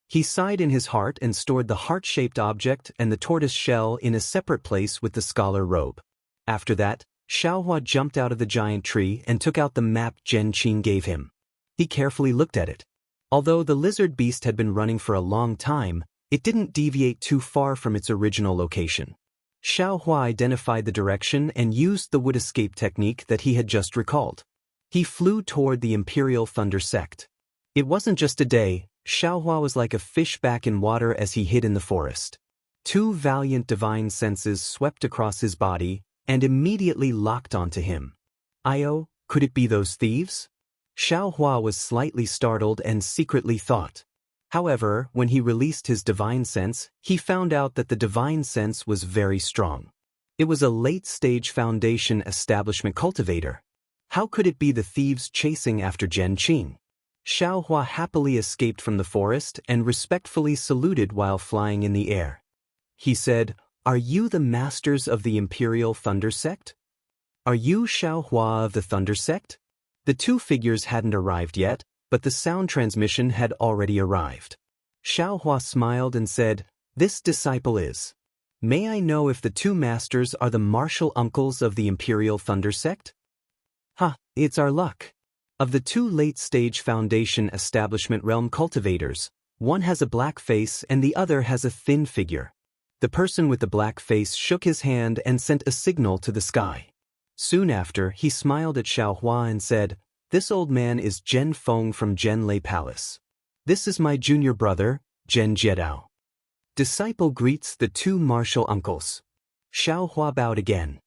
He sighed in his heart and stored the heart-shaped object and the tortoise shell in a separate place with the scholar robe. After that, Xiaohua jumped out of the giant tree and took out the map Zhenqing gave him. He carefully looked at it. Although the lizard beast had been running for a long time, it didn't deviate too far from its original location. Xiaohua identified the direction and used the wood escape technique that he had just recalled. He flew toward the Imperial Thunder Sect. It wasn't just a day, Xiaohua was like a fish back in water as he hid in the forest. 2 valiant divine senses swept across his body and immediately locked onto him. Io, could it be those thieves? Xiaohua was slightly startled and secretly thought. However, when he released his divine sense, he found out that the divine sense was very strong. It was a late-stage Foundation establishment cultivator. How could it be the thieves chasing after Zhenqing? Xiaohua happily escaped from the forest and respectfully saluted while flying in the air. He said, Are you the masters of the Imperial Thunder Sect? Are you Xiaohua of the Thunder Sect? The two figures hadn't arrived yet, but the sound transmission had already arrived. Xiaohua smiled and said, "This disciple is. May I know if the two masters are the martial uncles of the Imperial Thunder Sect?" "Ha, it's our luck. Of the two late-stage Foundation Establishment Realm cultivators, one has a black face and the other has a thin figure." The person with the black face shook his hand and sent a signal to the sky. Soon after, he smiled at Xiaohua and said, "This old man is Zhen Feng from Zhenlei Palace. This is my junior brother, Zhen Jiedao." Disciple greets the two martial uncles. Xiaohua bowed again.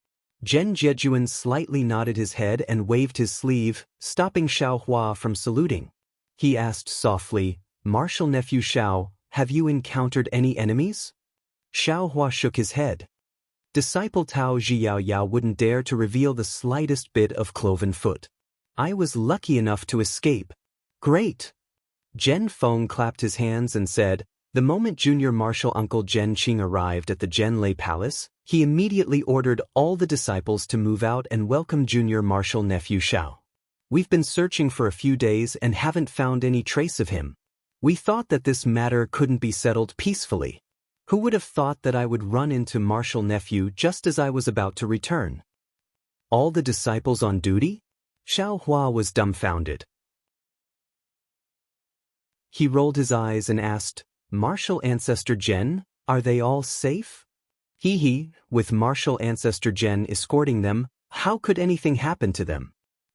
Zhen Jiejuan slightly nodded his head and waved his sleeve, stopping Xiaohua from saluting. He asked softly, "Martial nephew Xiao, have you encountered any enemies?" Xiaohua shook his head. Disciple Tao Zhiyaoyao wouldn't dare to reveal the slightest bit of cloven foot. "I was lucky enough to escape." "Great!" Zhen Feng clapped his hands and said, "The moment junior martial uncle Zhen Qing arrived at the Zhenlei Palace, he immediately ordered all the disciples to move out and welcome junior martial nephew Xiao. We've been searching for a few days and haven't found any trace of him. We thought that this matter couldn't be settled peacefully. Who would have thought that I would run into martial nephew just as I was about to return?" "All the disciples on duty?" Xiaohua was dumbfounded. He rolled his eyes and asked, "Martial Ancestor Zhen, are they all safe?" "He, with Martial Ancestor Zhen escorting them, how could anything happen to them?"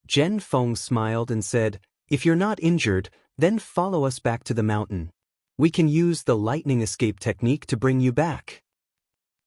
Zhen Feng smiled and said, "If you're not injured, then follow us back to the mountain. We can use the lightning escape technique to bring you back."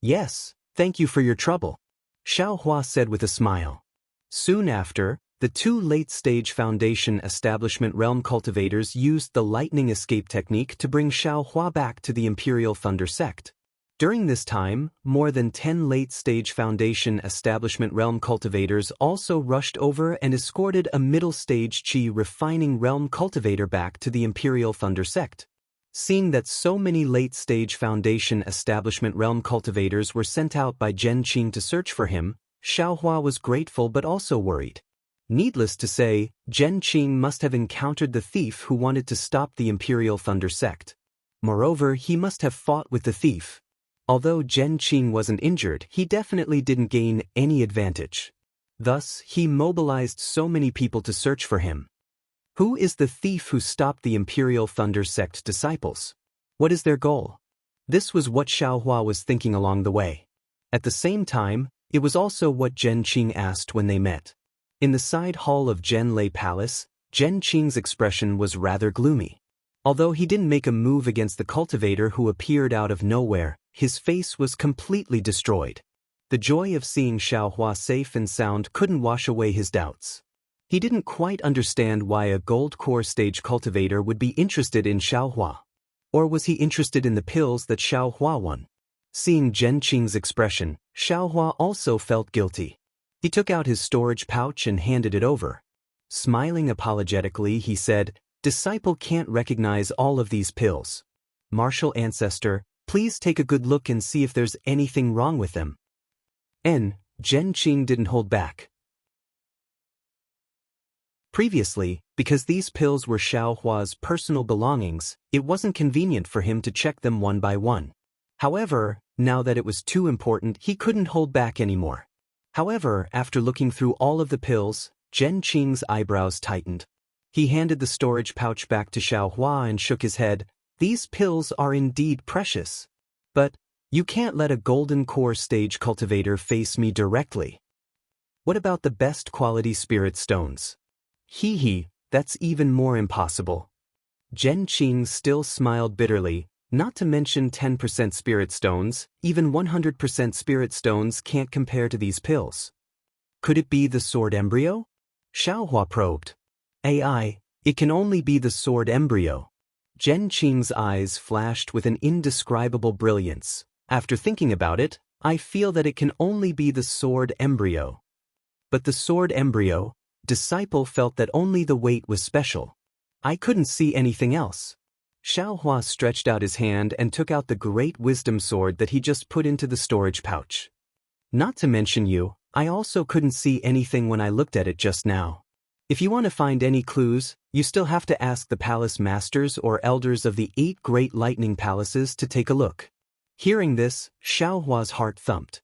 "Yes, thank you for your trouble," Xiaohua said with a smile. Soon after, the two late-stage Foundation Establishment Realm cultivators used the lightning escape technique to bring Xiaohua back to the Imperial Thunder Sect. During this time, more than 10 late-stage Foundation Establishment Realm cultivators also rushed over and escorted a middle-stage Qi refining realm cultivator back to the Imperial Thunder Sect. Seeing that so many late-stage Foundation Establishment Realm cultivators were sent out by Zhen Qing to search for him, Xiaohua was grateful but also worried. Needless to say, Zhen Qing must have encountered the thief who wanted to stop the Imperial Thunder Sect. Moreover, he must have fought with the thief. Although Zhen Qing wasn't injured, he definitely didn't gain any advantage. Thus, he mobilized so many people to search for him. Who is the thief who stopped the Imperial Thunder Sect disciples? What is their goal? This was what Xiaohua was thinking along the way. At the same time, it was also what Zhen Qing asked when they met. In the side hall of Zhenlei Palace, Zhen Qing's expression was rather gloomy. Although he didn't make a move against the cultivator who appeared out of nowhere, his face was completely destroyed. The joy of seeing Xiaohua safe and sound couldn't wash away his doubts. He didn't quite understand why a gold core stage cultivator would be interested in Xiaohua. Or was he interested in the pills that Xiaohua won? Seeing Zhen Qing's expression, Xiaohua also felt guilty. He took out his storage pouch and handed it over. Smiling apologetically, he said, "Disciple can't recognize all of these pills. Martial Ancestor, please take a good look and see if there's anything wrong with them." Zhen Qing didn't hold back. Previously, because these pills were Xiaohua's personal belongings, it wasn't convenient for him to check them one by one. However, now that it was too important, he couldn't hold back anymore. However, after looking through all of the pills, Zhen Qing's eyebrows tightened. He handed the storage pouch back to Xiaohua and shook his head. "These pills are indeed precious. But you can't let a golden core stage cultivator face me directly. What about the best quality spirit stones?" That's even more impossible." Zhen Qing still smiled bitterly. "Not to mention 10% spirit stones, even 100% spirit stones can't compare to these pills." "Could it be the sword embryo?" Xiaohua probed. It can only be the sword embryo." Zhen Qing's eyes flashed with an indescribable brilliance. "After thinking about it, I feel that it can only be the sword embryo." But the sword embryo, Disciple felt that only the weight was special. "I couldn't see anything else." Xiaohua stretched out his hand and took out the great wisdom sword that he just put into the storage pouch. Not to mention you, I also couldn't see anything when I looked at it just now. If you want to find any clues, you still have to ask the palace masters or elders of the 8 great lightning palaces to take a look. Hearing this, Xiaohua's heart thumped.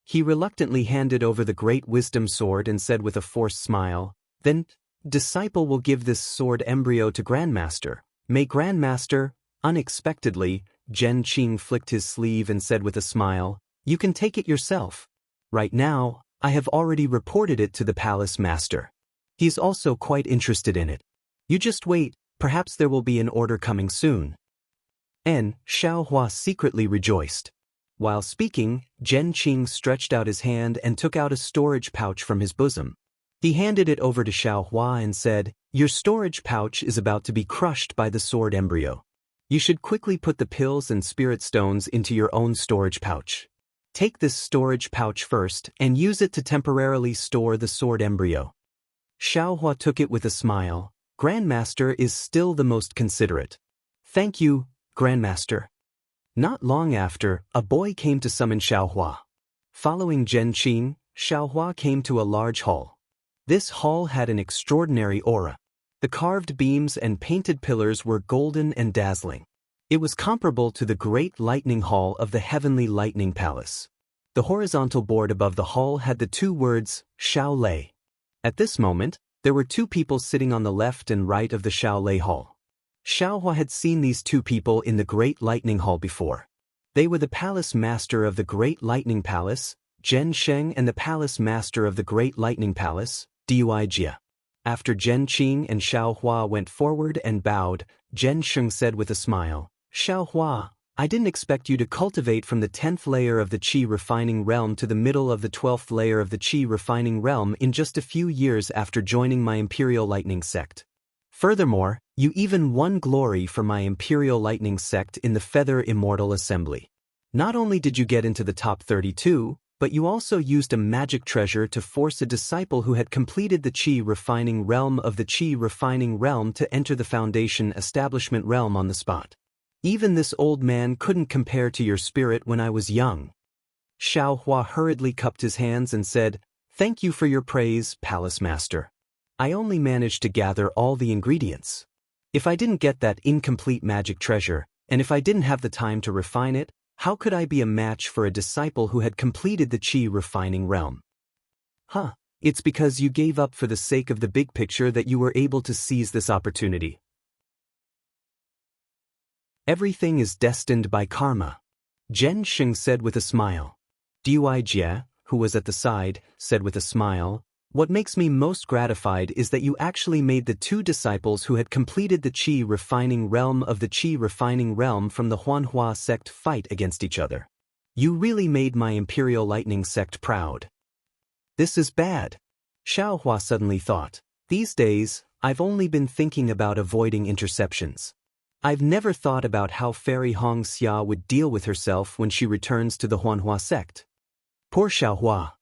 He reluctantly handed over the great wisdom sword and said with a forced smile, "Then, disciple will give this sword embryo to Grandmaster. May Grandmaster..." Unexpectedly, Zhen Qing flicked his sleeve and said with a smile, "You can take it yourself. Right now, I have already reported it to the palace master. He is also quite interested in it. You just wait, perhaps there will be an order coming soon." Xiaohua secretly rejoiced. While speaking, Zhen Qing stretched out his hand and took out a storage pouch from his bosom. He handed it over to Xiaohua and said, "Your storage pouch is about to be crushed by the sword embryo. You should quickly put the pills and spirit stones into your own storage pouch. Take this storage pouch first and use it to temporarily store the sword embryo." Xiaohua took it with a smile. Grandmaster is still the most considerate. "Thank you, Grandmaster." Not long after, a boy came to summon Xiaohua. Following Zhen Qing, Xiaohua came to a large hall. This hall had an extraordinary aura. The carved beams and painted pillars were golden and dazzling. It was comparable to the great lightning hall of the heavenly lightning palace. The horizontal board above the hall had the 2 words, Xiao Lei. At this moment, there were 2 people sitting on the left and right of the Xiao Lei hall. Xiaohua had seen these 2 people in the Great Lightning Hall before. They were the palace master of the Great Lightning Palace, Zhen Sheng, and the palace master of the Great Lightning Palace, Duijia. After Zhen Qing and Xiaohua went forward and bowed, Zhen Sheng said with a smile, "Xiaohua, I didn't expect you to cultivate from the 10th layer of the Qi refining realm to the middle of the 12th layer of the Qi refining realm in just a few years after joining my Imperial Lightning sect. Furthermore, you even won glory for my Imperial Lightning sect in the Feather Immortal Assembly. Not only did you get into the top 32, but you also used a magic treasure to force a disciple who had completed the Qi refining realm of the Qi refining realm to enter the Foundation establishment realm on the spot. Even this old man couldn't compare to your spirit when I was young." Xiaohua hurriedly cupped his hands and said, "Thank you for your praise, Palace Master. I only managed to gather all the ingredients. If I didn't get that incomplete magic treasure, and if I didn't have the time to refine it, how could I be a match for a disciple who had completed the Qi refining realm?" It's because you gave up for the sake of the big picture that you were able to seize this opportunity. Everything is destined by karma. Zhen Sheng said with a smile. Duijia, who was at the side, said with a smile, "What makes me most gratified is that you actually made the 2 disciples who had completed the Qi refining realm of the Qi refining realm from the Huanhua sect fight against each other. You really made my Imperial Lightning sect proud." This is bad. Xiaohua suddenly thought. These days, I've only been thinking about avoiding interceptions. I've never thought about how Fairy Xianxia would deal with herself when she returns to the Huanhua sect. Poor Xiaohua.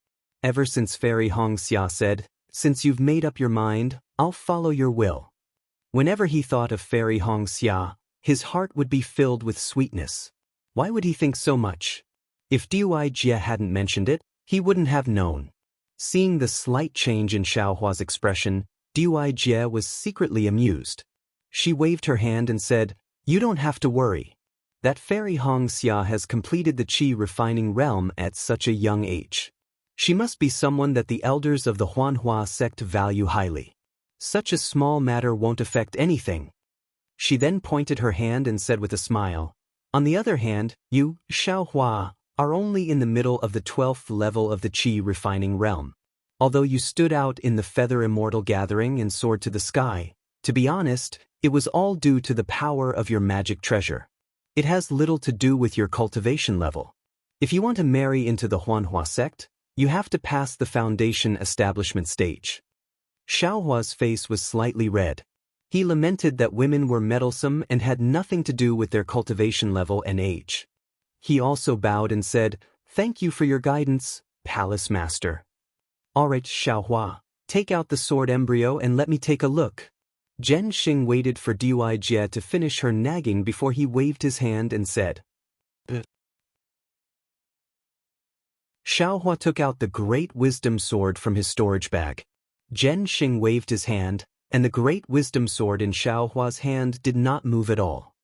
Ever since Fairy Xianxia said, "Since you've made up your mind, I'll follow your will." Whenever he thought of Fairy Xianxia, his heart would be filled with sweetness. Why would he think so much? If Duijia hadn't mentioned it, he wouldn't have known. Seeing the slight change in Xiaohua's expression, Duijia was secretly amused. She waved her hand and said, "You don't have to worry. That Fairy Xianxia has completed the Qi refining realm at such a young age. She must be someone that the elders of the Huanhua sect value highly. Such a small matter won't affect anything." She then pointed her hand and said with a smile, "On the other hand, you, Xiaohua, are only in the middle of the 12th level of the Qi refining realm. Although you stood out in the Feather Immortal gathering and soared to the sky, to be honest, it was all due to the power of your magic treasure. It has little to do with your cultivation level. If you want to marry into the Huanhua sect, you have to pass the Foundation establishment stage." Xiaohua's face was slightly red. He lamented that women were meddlesome and had nothing to do with their cultivation level and age. He also bowed and said, "Thank you for your guidance, Palace Master." "All right, Xiaohua, take out the sword embryo and let me take a look." Zhen Xing waited for Dui Jie to finish her nagging before he waved his hand and said, Xiaohua took out the Great Wisdom Sword from his storage bag. Zhen Xing waved his hand, and the Great Wisdom Sword in Xiaohua's hand did not move at all.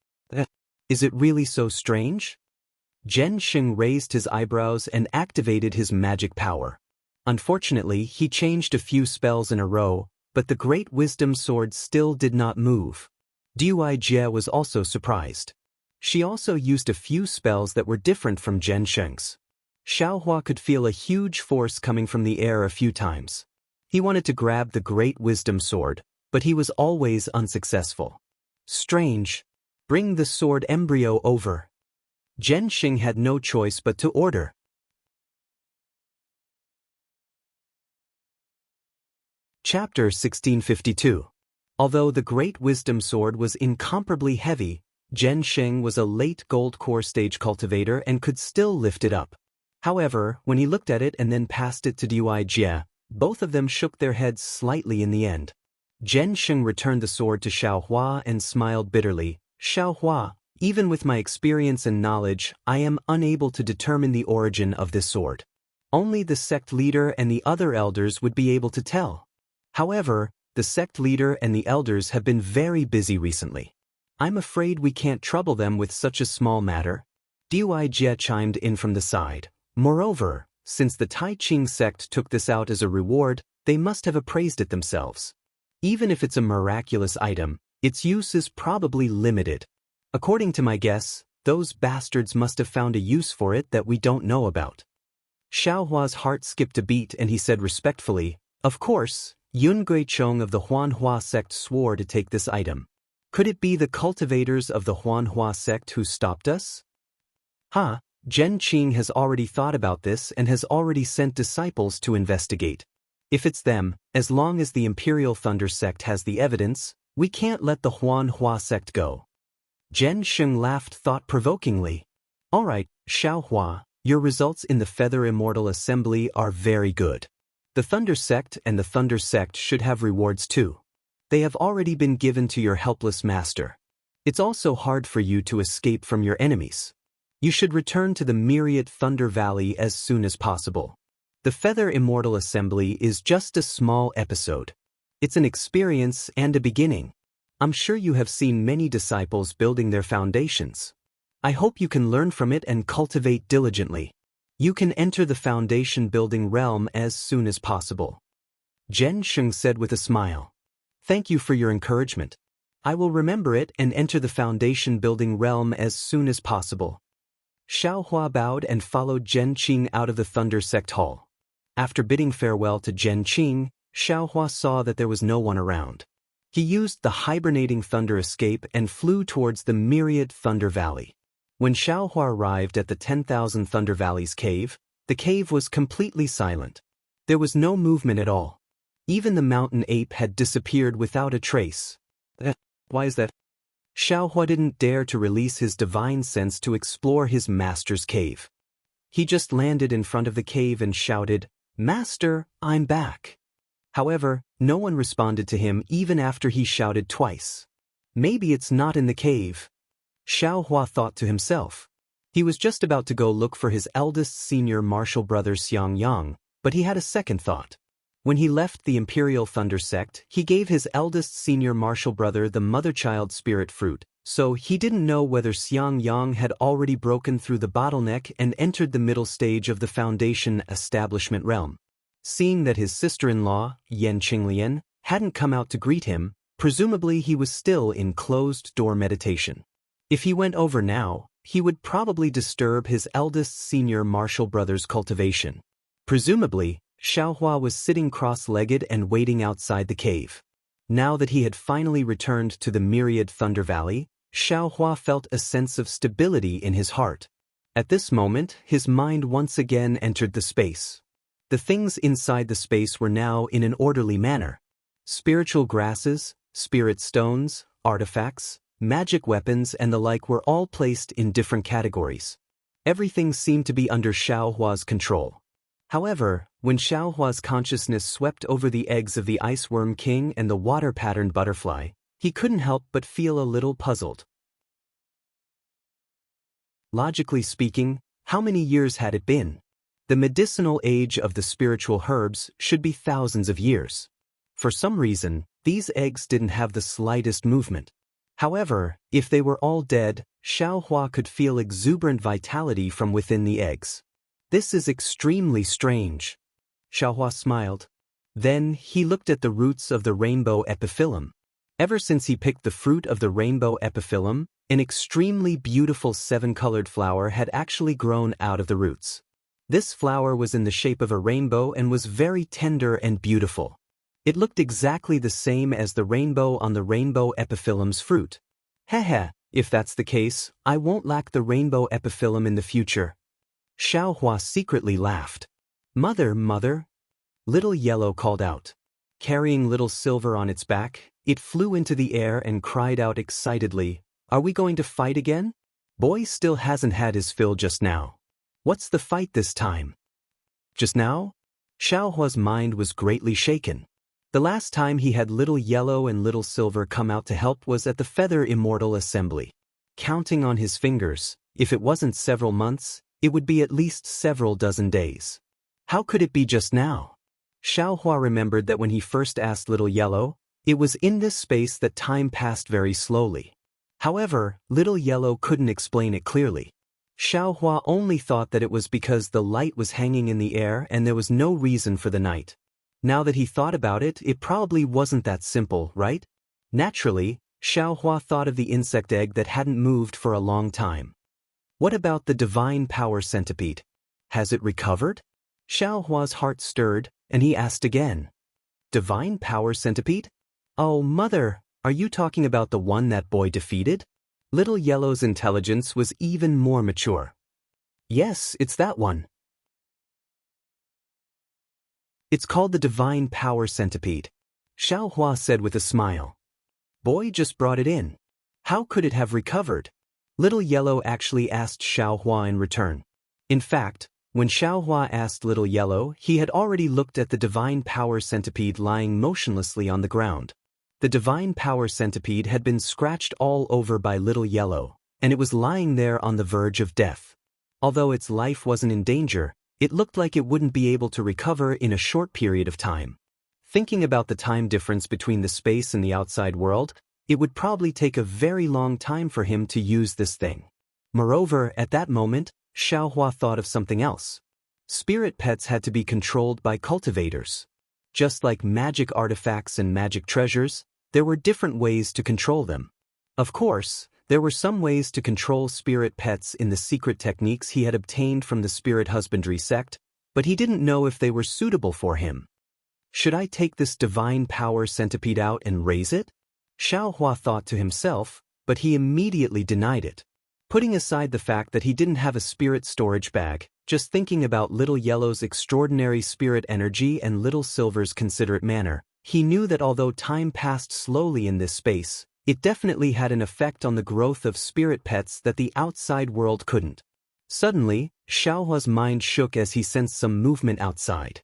Is it really so strange? Zhen Xing raised his eyebrows and activated his magic power. Unfortunately, he changed a few spells in a row, but the Great Wisdom Sword still did not move. Dui Jie was also surprised. She also used a few spells that were different from Zhen Xing's. Xiaohua could feel a huge force coming from the air a few times. He wanted to grab the Great Wisdom Sword, but he was always unsuccessful. Strange. Bring the sword embryo over. Zhen Xing had no choice but to order. Chapter 1652. Although the Great Wisdom Sword was incomparably heavy, Zhen Xing was a late gold core stage cultivator and could still lift it up. However, when he looked at it and then passed it to Dui Jie, both of them shook their heads slightly in the end. Zhen Xing returned the sword to Xiaohua and smiled bitterly. Xiaohua, even with my experience and knowledge, I am unable to determine the origin of this sword. Only the sect leader and the other elders would be able to tell. However, the sect leader and the elders have been very busy recently. I'm afraid we can't trouble them with such a small matter. Dui Jie chimed in from the side. Moreover, since the Tai Ching sect took this out as a reward, they must have appraised it themselves. Even if it's a miraculous item, its use is probably limited. According to my guess, those bastards must have found a use for it that we don't know about. Xiaohua's heart skipped a beat and he said respectfully, Of course, Yun Guichong of the Huanhua sect swore to take this item. Could it be the cultivators of the Huanhua sect who stopped us? Zhen Qing has already thought about this and has already sent disciples to investigate. If it's them, as long as the Imperial Thunder sect has the evidence, we can't let the Huanhua sect go. Zhen Xing laughed thought-provokingly. All right, Xiaohua, your results in the Feather Immortal Assembly are very good. The Thunder sect and the Thunder sect should have rewards too. They have already been given to your helpless master. It's also hard for you to escape from your enemies. You should return to the Myriad Thunder Valley as soon as possible. The Feather Immortal Assembly is just a small episode. It's an experience and a beginning. I'm sure you have seen many disciples building their foundations. I hope you can learn from it and cultivate diligently. You can enter the foundation building realm as soon as possible. Zhen Xing said with a smile. Thank you for your encouragement. I will remember it and enter the foundation building realm as soon as possible. Xiaohua bowed and followed Zhen Qing out of the Thunder Sect Hall. After bidding farewell to Zhen Qing, Xiaohua saw that there was no one around. He used the hibernating thunder escape and flew towards the Myriad Thunder Valley. When Xiaohua arrived at the 10,000 Thunder Valleys cave, the cave was completely silent. There was no movement at all. Even the mountain ape had disappeared without a trace. Why is that? Xiaohua didn't dare to release his divine sense to explore his master's cave. He just landed in front of the cave and shouted, Master, I'm back. However, no one responded to him even after he shouted twice. Maybe it's not in the cave. Xiaohua thought to himself. He was just about to go look for his eldest senior martial brother Xiangyang, but he had a second thought. When he left the Imperial Thunder sect, he gave his eldest senior martial brother the mother-child spirit fruit, so he didn't know whether Xiangyang had already broken through the bottleneck and entered the middle stage of the Foundation establishment realm. Seeing that his sister-in-law, Yan Qinglian, hadn't come out to greet him, presumably he was still in closed-door meditation. If he went over now, he would probably disturb his eldest senior martial brother's cultivation. Presumably, Xiaohua was sitting cross-legged and waiting outside the cave. Now that he had finally returned to the Myriad Thunder Valley, Xiaohua felt a sense of stability in his heart. At this moment, his mind once again entered the space. The things inside the space were now in an orderly manner. Spiritual grasses, spirit stones, artifacts, magic weapons and the like were all placed in different categories. Everything seemed to be under Xiaohua's control. However, when Xiaohua's consciousness swept over the eggs of the Iceworm King and the water-patterned butterfly, He couldn't help but feel a little puzzled. Logically speaking, how many years had it been? The medicinal age of the spiritual herbs should be thousands of years. For some reason, these eggs didn't have the slightest movement. However, if they were all dead, Xiaohua could feel exuberant vitality from within the eggs. This is extremely strange. Xiaohua smiled. Then he looked at the roots of the rainbow epiphyllum. Ever since he picked the fruit of the rainbow epiphyllum, an extremely beautiful seven-colored flower had actually grown out of the roots. This flower was in the shape of a rainbow and was very tender and beautiful. It looked exactly the same as the rainbow on the rainbow epiphyllum's fruit. Heh, if that's the case, I won't lack the rainbow epiphyllum in the future. Xiaohua secretly laughed. Mother, Little Yellow called out. Carrying Little Silver on its back, it flew into the air and cried out excitedly, "Are we going to fight again? Boy still hasn't had his fill just now. What's the fight this time?" Just now? Xiaohua's mind was greatly shaken. The last time he had Little Yellow and Little Silver come out to help was at the Feather Immortal Assembly. Counting on his fingers, if it wasn't several months, it would be at least several dozen days. How could it be just now? Xiaohua remembered that when he first asked Little Yellow, it was in this space that time passed very slowly. However, Little Yellow couldn't explain it clearly. Xiaohua only thought that it was because the light was hanging in the air and there was no reason for the night. Now that he thought about it, it probably wasn't that simple, right? Naturally, Xiaohua thought of the insect egg that hadn't moved for a long time. What about the divine power centipede? Has it recovered? Xiaohua's heart stirred, and he asked again. Divine power centipede? Oh, Mother, are you talking about the one that boy defeated? Little Yellow's intelligence was even more mature. Yes, it's that one. It's called the divine power centipede, Xiaohua said with a smile. Boy just brought it in. How could it have recovered? Little Yellow actually asked Xiaohua in return. In fact, when Xiaohua asked Little Yellow, he had already looked at the divine power centipede lying motionlessly on the ground. The divine power centipede had been scratched all over by Little Yellow, and it was lying there on the verge of death. Although its life wasn't in danger, it looked like it wouldn't be able to recover in a short period of time. Thinking about the time difference between the space and the outside world, it would probably take a very long time for him to use this thing. Moreover, at that moment, Xiaohua thought of something else. Spirit pets had to be controlled by cultivators. Just like magic artifacts and magic treasures, there were different ways to control them. Of course, there were some ways to control spirit pets in the secret techniques he had obtained from the spirit husbandry sect, but he didn't know if they were suitable for him. Should I take this divine power centipede out and raise it? Xiaohua thought to himself, but he immediately denied it. Putting aside the fact that he didn't have a spirit storage bag, just thinking about Little Yellow's extraordinary spirit energy and Little Silver's considerate manner, he knew that although time passed slowly in this space, it definitely had an effect on the growth of spirit pets that the outside world couldn't. Suddenly, Xiaohua's mind shook as he sensed some movement outside.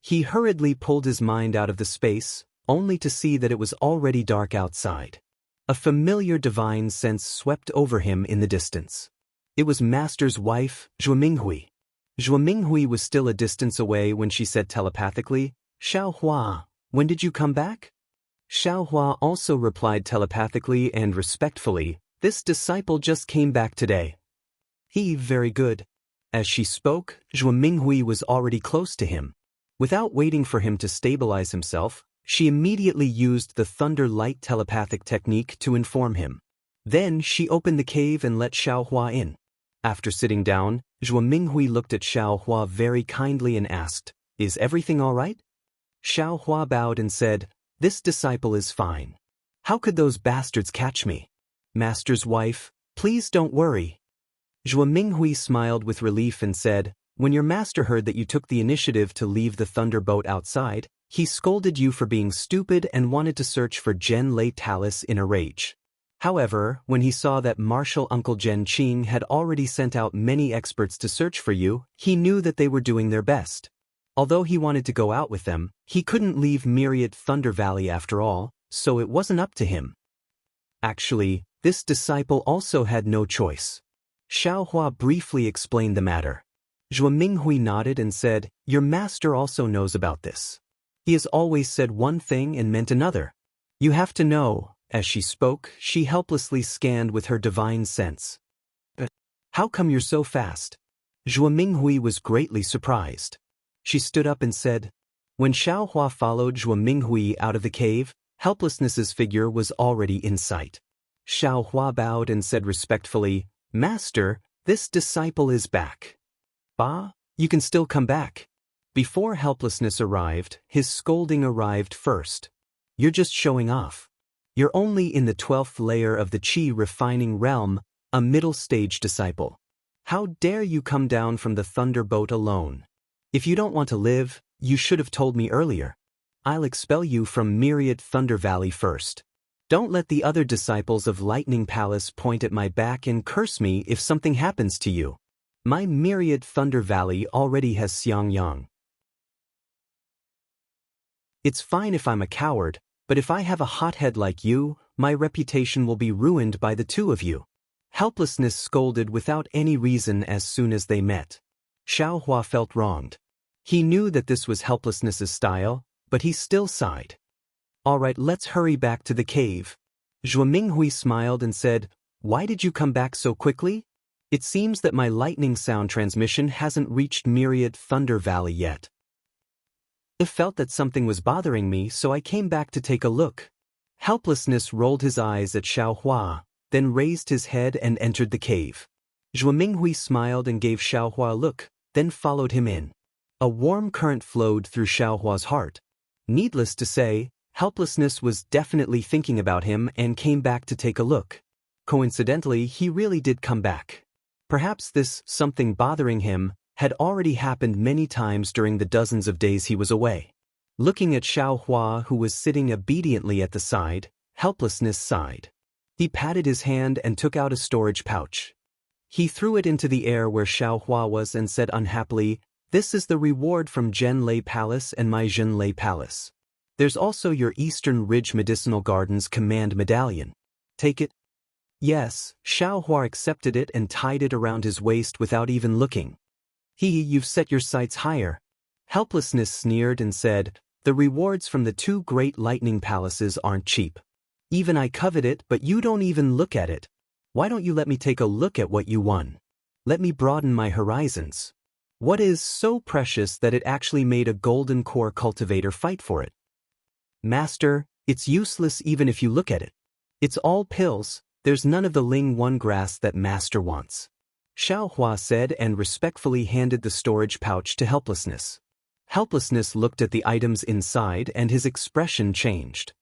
He hurriedly pulled his mind out of the space, only to see that it was already dark outside. A familiar divine sense swept over him in the distance. It was Master's wife, Zhuo Minghui. Zhuo Minghui was still a distance away when she said telepathically, "Xiaohua, when did you come back?" Xiaohua also replied telepathically and respectfully, "This disciple just came back today." Very good. As she spoke, Zhuo Minghui was already close to him. Without waiting for him to stabilize himself, she immediately used the thunder light telepathic technique to inform him. Then she opened the cave and let Xiaohua in. After sitting down, Zhuo Minghui looked at Xiaohua very kindly and asked, "Is everything all right?" Xiaohua bowed and said, "This disciple is fine. How could those bastards catch me? Master's wife, please don't worry." Zhuo Minghui smiled with relief and said, "When your master heard that you took the initiative to leave the thunderboat outside, he scolded you for being stupid and wanted to search for Gen Lei Talus in a rage. However, when he saw that Martial Uncle Gen Qing had already sent out many experts to search for you, he knew that they were doing their best. Although he wanted to go out with them, he couldn't leave Myriad Thunder Valley after all, so it wasn't up to him. Actually, this disciple also had no choice. Xiaohua briefly explained the matter. Zhuo Minghui nodded and said, "Your master also knows about this. He has always said one thing and meant another. You have to know." As she spoke, she helplessly scanned with her divine sense. "How come you're so fast?" Zhuo Minghui was greatly surprised. She stood up and said, when Xiaohua followed Zhuo Minghui out of the cave, Helplessness's figure was already in sight. Xiaohua bowed and said respectfully, "Master, this disciple is back." "Bah, you can still come back." Before Helplessness arrived, his scolding arrived first. "You're just showing off. You're only in the 12th layer of the Qi refining realm, a middle-stage disciple. How dare you come down from the thunderboat alone? If you don't want to live, you should have told me earlier. I'll expel you from Myriad Thunder Valley first. Don't let the other disciples of Lightning Palace point at my back and curse me if something happens to you. My Myriad Thunder Valley already has Xiangyang. It's fine if I'm a coward, but if I have a hothead like you, my reputation will be ruined by the two of you." Helplessness scolded without any reason as soon as they met. Xiaohua felt wronged. He knew that this was Helplessness's style, but he still sighed. "All right, let's hurry back to the cave." Zhuo Minghui smiled and said, "Why did you come back so quickly? It seems that my lightning sound transmission hasn't reached Myriad Thunder Valley yet. I felt that something was bothering me, so I came back to take a look." Helplessness rolled his eyes at Xiaohua, then raised his head and entered the cave. Zhuo Minghui smiled and gave Xiaohua a look, then followed him in. A warm current flowed through Xiaohua's heart. Needless to say, Helplessness was definitely thinking about him and came back to take a look. Coincidentally, he really did come back. Perhaps this something bothering him had already happened many times during the dozens of days he was away. Looking at Xiaohua, who was sitting obediently at the side, Helplessness sighed. He patted his hand and took out a storage pouch. He threw it into the air where Xiaohua was and said unhappily, "This is the reward from Zhenlei Palace and my Zhenlei Palace. There's also your Eastern Ridge Medicinal Gardens Command Medallion. Take it." "Yes." Xiaohua accepted it and tied it around his waist without even looking. You've set your sights higher." Helplessness sneered and said, "The rewards from the two great lightning palaces aren't cheap. Even I covet it, but you don't even look at it. Why don't you let me take a look at what you won? Let me broaden my horizons. What is so precious that it actually made a golden core cultivator fight for it?" "Master, it's useless even if you look at it. It's all pills, there's none of the Ling 1 grass that Master wants," Xiaohua said and respectfully handed the storage pouch to Helplessness. Helplessness looked at the items inside and his expression changed.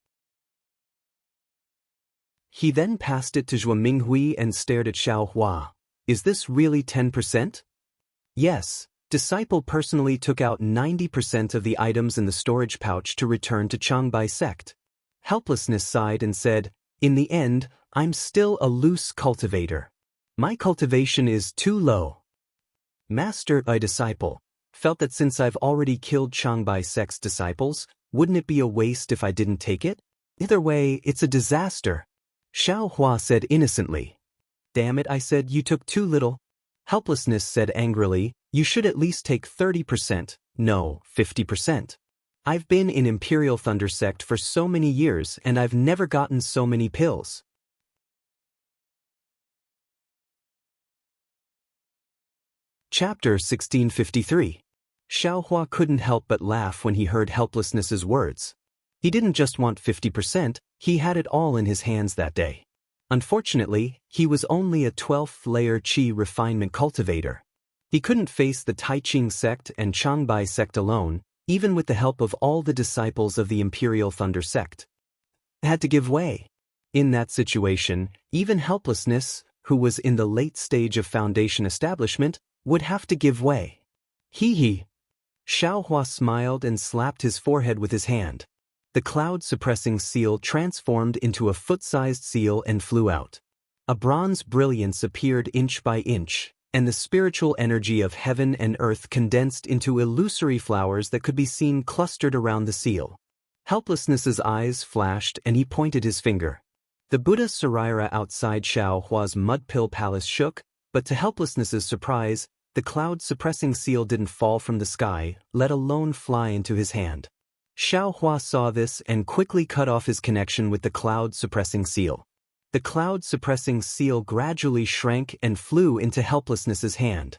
He then passed it to Zhuo Minghui and stared at Xiaohua. "Is this really 10%? "Yes." Disciple personally took out 90% of the items in the storage pouch to return to Changbai sect. Helplessness sighed and said, "In the end, I'm still a loose cultivator. My cultivation is too low." Master, my disciple, felt that since I've already killed Changbai sect's disciples, wouldn't it be a waste if I didn't take it? Either way, it's a disaster. Xiaohua said innocently. "Damn it, I said you took too little." Helplessness said angrily, "You should at least take 30%, no, 50%. I've been in Imperial Thunder Sect for so many years and I've never gotten so many pills." Chapter 1653. Xiaohua couldn't help but laugh when he heard Helplessness's words. He didn't just want 50%, he had it all in his hands that day. Unfortunately, he was only a 12th layer Qi refinement cultivator. He couldn't face the Taiqing sect and Changbai sect alone, even with the help of all the disciples of the Imperial Thunder sect. Had to give way. In that situation, even Helplessness, who was in the late stage of foundation establishment, would have to give way. Hee. Xiaohua smiled and slapped his forehead with his hand. The cloud-suppressing seal transformed into a foot-sized seal and flew out. A bronze brilliance appeared inch by inch, and the spiritual energy of heaven and earth condensed into illusory flowers that could be seen clustered around the seal. Helplessness's eyes flashed and he pointed his finger. The Buddha Saraira outside Xiao Hua's mud pill palace shook, but to Helplessness's surprise, the cloud-suppressing seal didn't fall from the sky, let alone fly into his hand. Xiao Hua saw this and quickly cut off his connection with the cloud-suppressing seal. The cloud-suppressing seal gradually shrank and flew into Helplessness's hand.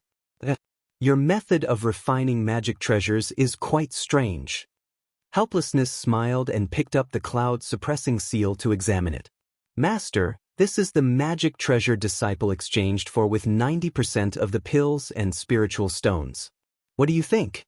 Your method of refining magic treasures is quite strange. Helplessness smiled and picked up the cloud-suppressing seal to examine it. Master, this is the magic treasure disciple exchanged for with 90% of the pills and spiritual stones. What do you think?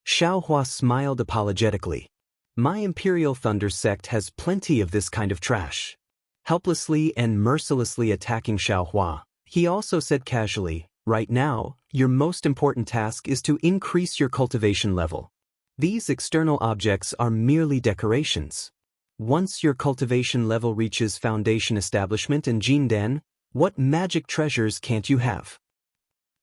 Xiao Hua smiled apologetically. My Imperial Thunder sect has plenty of this kind of trash. Helplessly and mercilessly attacking Xiao Hua, he also said casually, right now, your most important task is to increase your cultivation level. These external objects are merely decorations. Once your cultivation level reaches foundation establishment and Jindan, what magic treasures can't you have?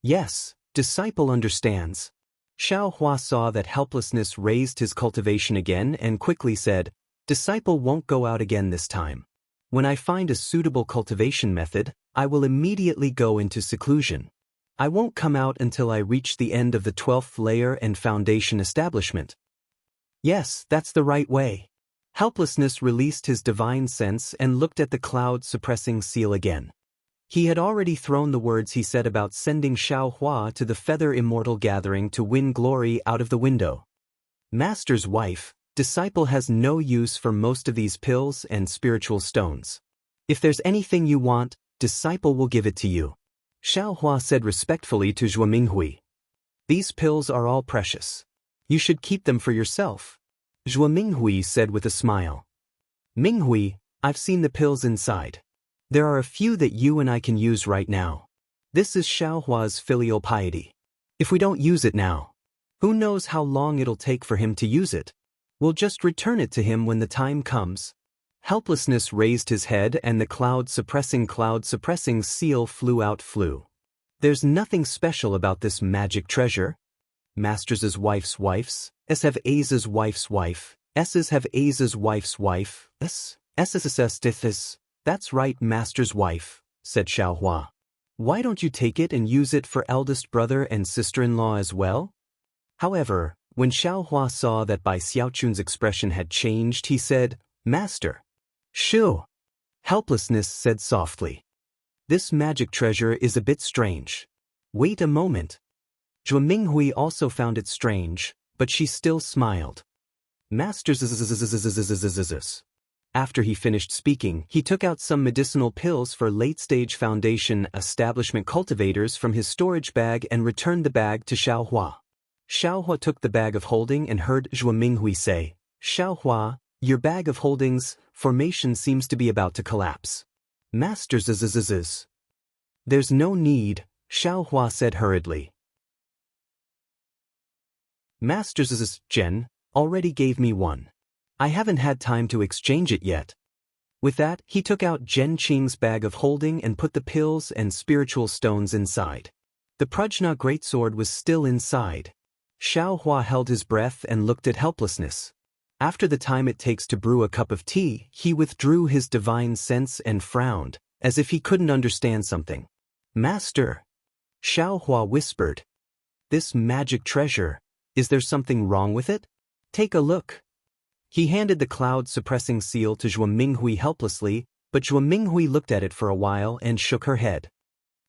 Yes, disciple understands. Xiao Hua saw that Helplessness raised his cultivation again and quickly said, disciple won't go out again this time. When I find a suitable cultivation method, I will immediately go into seclusion. I won't come out until I reach the end of the 12th layer and foundation establishment. Yes, that's the right way. Helplessness released his divine sense and looked at the cloud-suppressing seal again. He had already thrown the words he said about sending Xiao Hua to the Feather Immortal gathering to win glory out of the window. Master's wife, disciple has no use for most of these pills and spiritual stones. If there's anything you want, disciple will give it to you. Xiao Hua said respectfully to Zhuo Minghui. These pills are all precious. You should keep them for yourself. Zhuo Minghui said with a smile. Minghui, I've seen the pills inside. There are a few that you and I can use right now. This is Xiao Hua's filial piety. If we don't use it now, who knows how long it'll take for him to use it? We'll just return it to him when the time comes. Helplessness raised his head and the cloud-suppressing seal flew. There's nothing special about this magic treasure. Masters' wife's wives, S have Aza's wife's wife, S's have Aza's wife's wife, S's. That's right, Master's wife, said Xiao Hua. Why don't you take it and use it for eldest brother and sister-in-law as well? However, when Xiao Hua saw that Bai Xiaochun's expression had changed, he said, Master. Shoo. Helplessness said softly. This magic treasure is a bit strange. Wait a moment. Zhuo Minghui also found it strange, but she still smiled. Master's. After he finished speaking, he took out some medicinal pills for late-stage foundation establishment cultivators from his storage bag and returned the bag to Xiao Hua. Xiao Hua took the bag of holding and heard Zhuo Minghui say, Xiao Hua, your bag of holdings formation seems to be about to collapse. Master. There's no need, Xiao Hua said hurriedly. Master Jen already gave me one. I haven't had time to exchange it yet. With that, he took out Zhen Qing's bag of holding and put the pills and spiritual stones inside. The Prajna greatsword was still inside. Xiao Hua held his breath and looked at Helplessness. After the time it takes to brew a cup of tea, he withdrew his divine sense and frowned, as if he couldn't understand something. Master. Xiao Hua whispered. This magic treasure, is there something wrong with it? Take a look. He handed the cloud-suppressing seal to Zhuo Minghui helplessly, but Zhuo Minghui looked at it for a while and shook her head.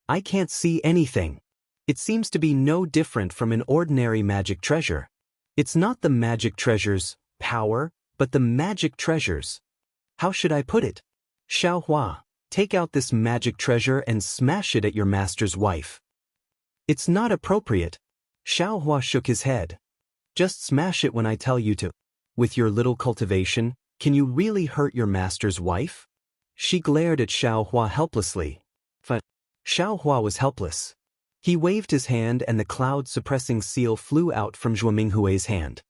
I can't see anything. It seems to be no different from an ordinary magic treasure. It's not the magic treasure's power, but the magic treasures. How should I put it? Xiao Hua, take out this magic treasure and smash it at your master's wife. It's not appropriate. Xiao Hua shook his head. Just smash it when I tell you to. With your little cultivation, can you really hurt your master's wife? She glared at Xiao Hua helplessly. But Xiao Hua was helpless. He waved his hand and the cloud-suppressing seal flew out from Zhuo Minghui's hand.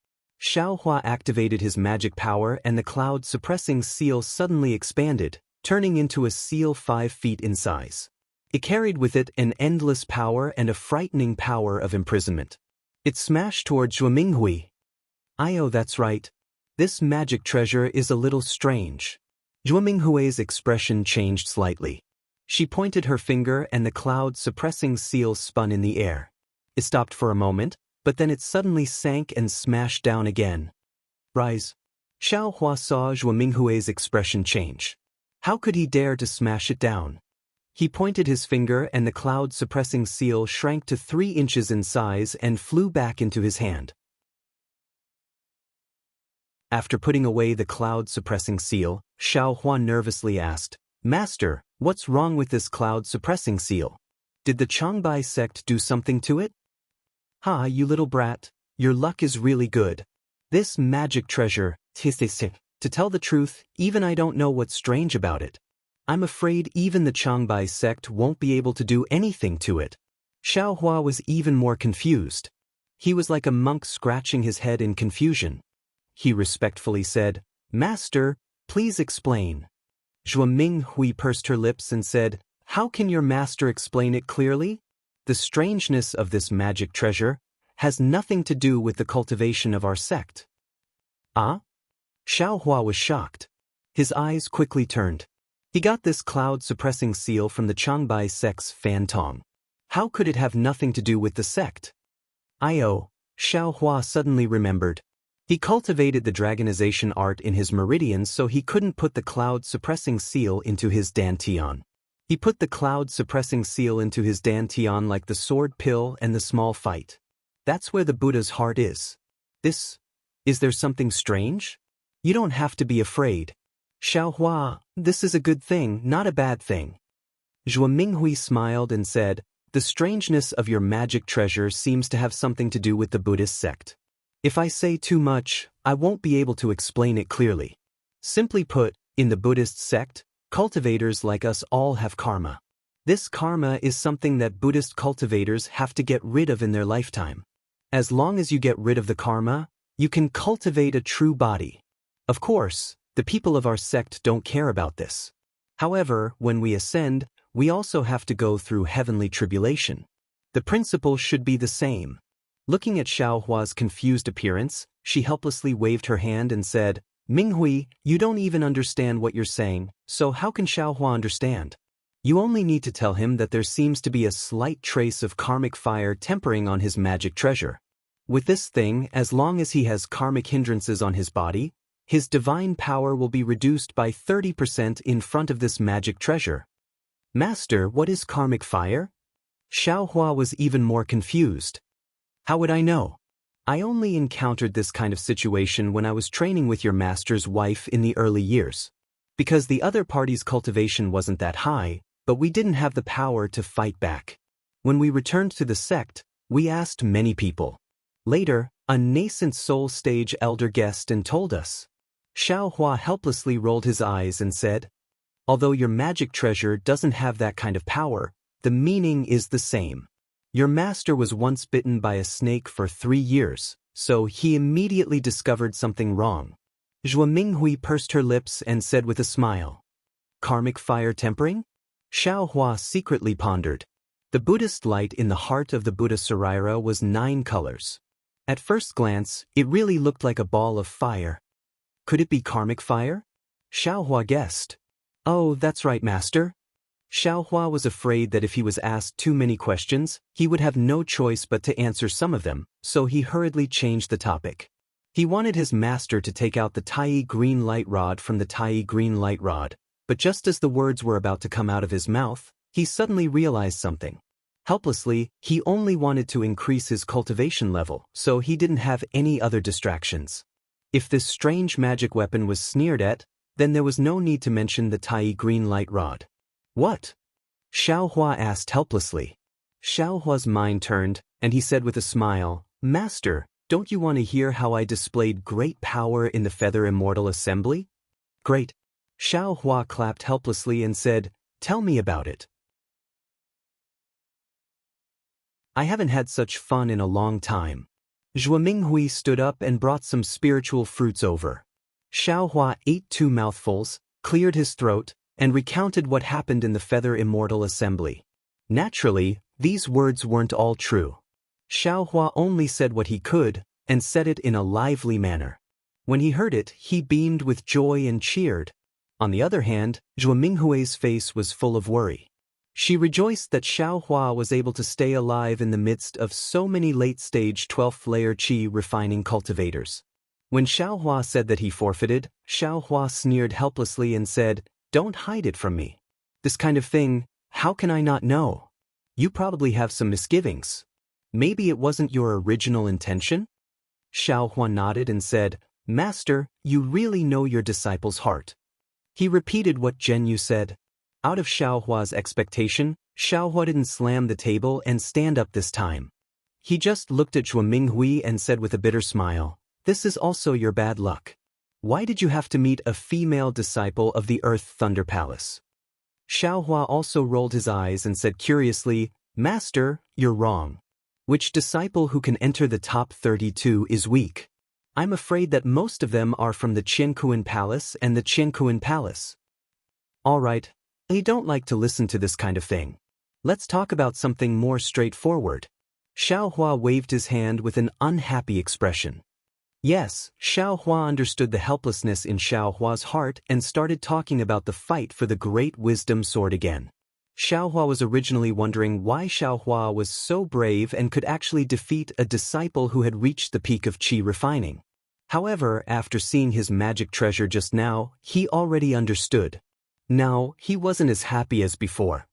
Xiao Hua activated his magic power and the cloud-suppressing seal suddenly expanded, turning into a seal 5 feet in size. It carried with it an endless power and a frightening power of imprisonment. It smashed toward Zhuo Minghui. That's right. This magic treasure is a little strange. Zhuo Minghui's expression changed slightly. She pointed her finger and the cloud-suppressing seal spun in the air. It stopped for a moment, but then it suddenly sank and smashed down again. Rise. Xiao Hua saw Zhuo Minghui's expression change. How could he dare to smash it down? He pointed his finger and the cloud-suppressing seal shrank to 3 inches in size and flew back into his hand. After putting away the cloud-suppressing seal, Xiao Hua nervously asked, "Master, what's wrong with this cloud-suppressing seal? Did the Changbai sect do something to it?" "Ha, you little brat, your luck is really good. This magic treasure, to tell the truth, even I don't know what's strange about it. I'm afraid even the Changbai sect won't be able to do anything to it." Xiao Hua was even more confused. He was like a monk scratching his head in confusion. He respectfully said, "Master, please explain." Zhuo Minghui pursed her lips and said, "How can your master explain it clearly? The strangeness of this magic treasure has nothing to do with the cultivation of our sect." "Ah?" Xiao Hua was shocked. His eyes quickly turned. He got this cloud-suppressing seal from the Changbai sect's Fan Tong. How could it have nothing to do with the sect? Xiao Hua suddenly remembered. He cultivated the dragonization art in his meridians so he couldn't put the cloud-suppressing seal into his dantian. He put the cloud-suppressing seal into his dantian like the sword pill and the small fight. That's where the Buddha's heart is. Is there something strange? You don't have to be afraid. Xiao Hua, this is a good thing, not a bad thing. Zhuo Minghui smiled and said, "The strangeness of your magic treasure seems to have something to do with the Buddhist sect. If I say too much, I won't be able to explain it clearly. Simply put, in the Buddhist sect, cultivators like us all have karma. This karma is something that Buddhist cultivators have to get rid of in their lifetime. As long as you get rid of the karma, you can cultivate a true body. Of course, the people of our sect don't care about this. However, when we ascend, we also have to go through heavenly tribulation. The principle should be the same." Looking at Xiao Hua's confused appearance, she helplessly waved her hand and said, "Minghui, you don't even understand what you're saying, so how can Xiao Hua understand? You only need to tell him that there seems to be a slight trace of karmic fire tempering on his magic treasure. With this thing, as long as he has karmic hindrances on his body, his divine power will be reduced by 30% in front of this magic treasure." "Master, what is karmic fire?" Xiao Hua was even more confused. "How would I know? I only encountered this kind of situation when I was training with your master's wife in the early years. Because the other party's cultivation wasn't that high, but we didn't have the power to fight back. When we returned to the sect, we asked many people. Later, a nascent soul stage elder guessed and told us." Xiao Hua helplessly rolled his eyes and said, "Although your magic treasure doesn't have that kind of power, the meaning is the same. Your master was once bitten by a snake for 3 years, so he immediately discovered something wrong." Zhuo Minghui pursed her lips and said with a smile, "Karmic fire tempering?" Xiao Hua secretly pondered. The Buddhist light in the heart of the Buddha Sarira was 9 colors. At first glance, it really looked like a ball of fire. Could it be karmic fire? Xiao Hua guessed. "Oh, that's right, master." Xiao Hua was afraid that if he was asked too many questions, he would have no choice but to answer some of them, so he hurriedly changed the topic. He wanted his master to take out the Tai green light rod from the Tai green light rod, but just as the words were about to come out of his mouth, he suddenly realized something. Helplessly, he only wanted to increase his cultivation level, so he didn't have any other distractions. If this strange magic weapon was sneered at, then there was no need to mention the Tai green light rod. "What?" Xiao Hua asked helplessly. Xiao Hua's mind turned, and he said with a smile, "Master, don't you want to hear how I displayed great power in the Feather Immortal Assembly?" "Great." Xiao Hua clapped helplessly and said, "Tell me about it." "I haven't had such fun in a long time." Zhuo Minghui stood up and brought some spiritual fruits over. Xiao Hua ate 2 mouthfuls, cleared his throat, and recounted what happened in the Feather Immortal Assembly. Naturally, these words weren't all true. Xiao Hua only said what he could, and said it in a lively manner. When he heard it, he beamed with joy and cheered. On the other hand, Zhuo Minghui's face was full of worry. She rejoiced that Xiaohua was able to stay alive in the midst of so many late-stage 12th layer qi refining cultivators. When Xiaohua said that he forfeited, Xiaohua sneered helplessly and said, "Don't hide it from me. This kind of thing, how can I not know? You probably have some misgivings. Maybe it wasn't your original intention?" Xiaohua nodded and said, "Master, you really know your disciple's heart." He repeated what Zhenyu said. Out of Xiaohua's expectation, Xiaohua didn't slam the table and stand up this time. He just looked at Zhuo Minghui and said with a bitter smile, "This is also your bad luck. Why did you have to meet a female disciple of the Earth Thunder Palace?" Xiaohua also rolled his eyes and said curiously, "Master, you're wrong. Which disciple who can enter the top 32 is weak? I'm afraid that most of them are from the Qiankuan Palace and the Qiankuan Palace." "All right. I don't like to listen to this kind of thing. Let's talk about something more straightforward." Xiaohua waved his hand with an unhappy expression. Yes, Xiaohua understood the helplessness in Xiaohua's heart and started talking about the fight for the Great Wisdom Sword again. Xiaohua was originally wondering why Xiaohua was so brave and could actually defeat a disciple who had reached the peak of qi refining. However, after seeing his magic treasure just now, he already understood. Now, he wasn't as happy as before.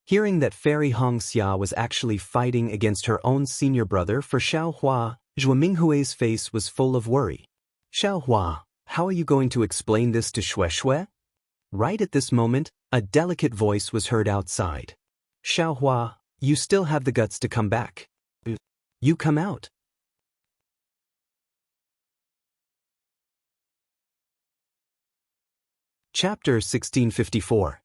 Hearing that Fairy Xianxia was actually fighting against her own senior brother for Xiaohua, Zhuo Minghui's face was full of worry. "Xiaohua, how are you going to explain this to Shui? Right at this moment, a delicate voice was heard outside. "Xiaohua, you still have the guts to come back. You come out." Chapter 1654.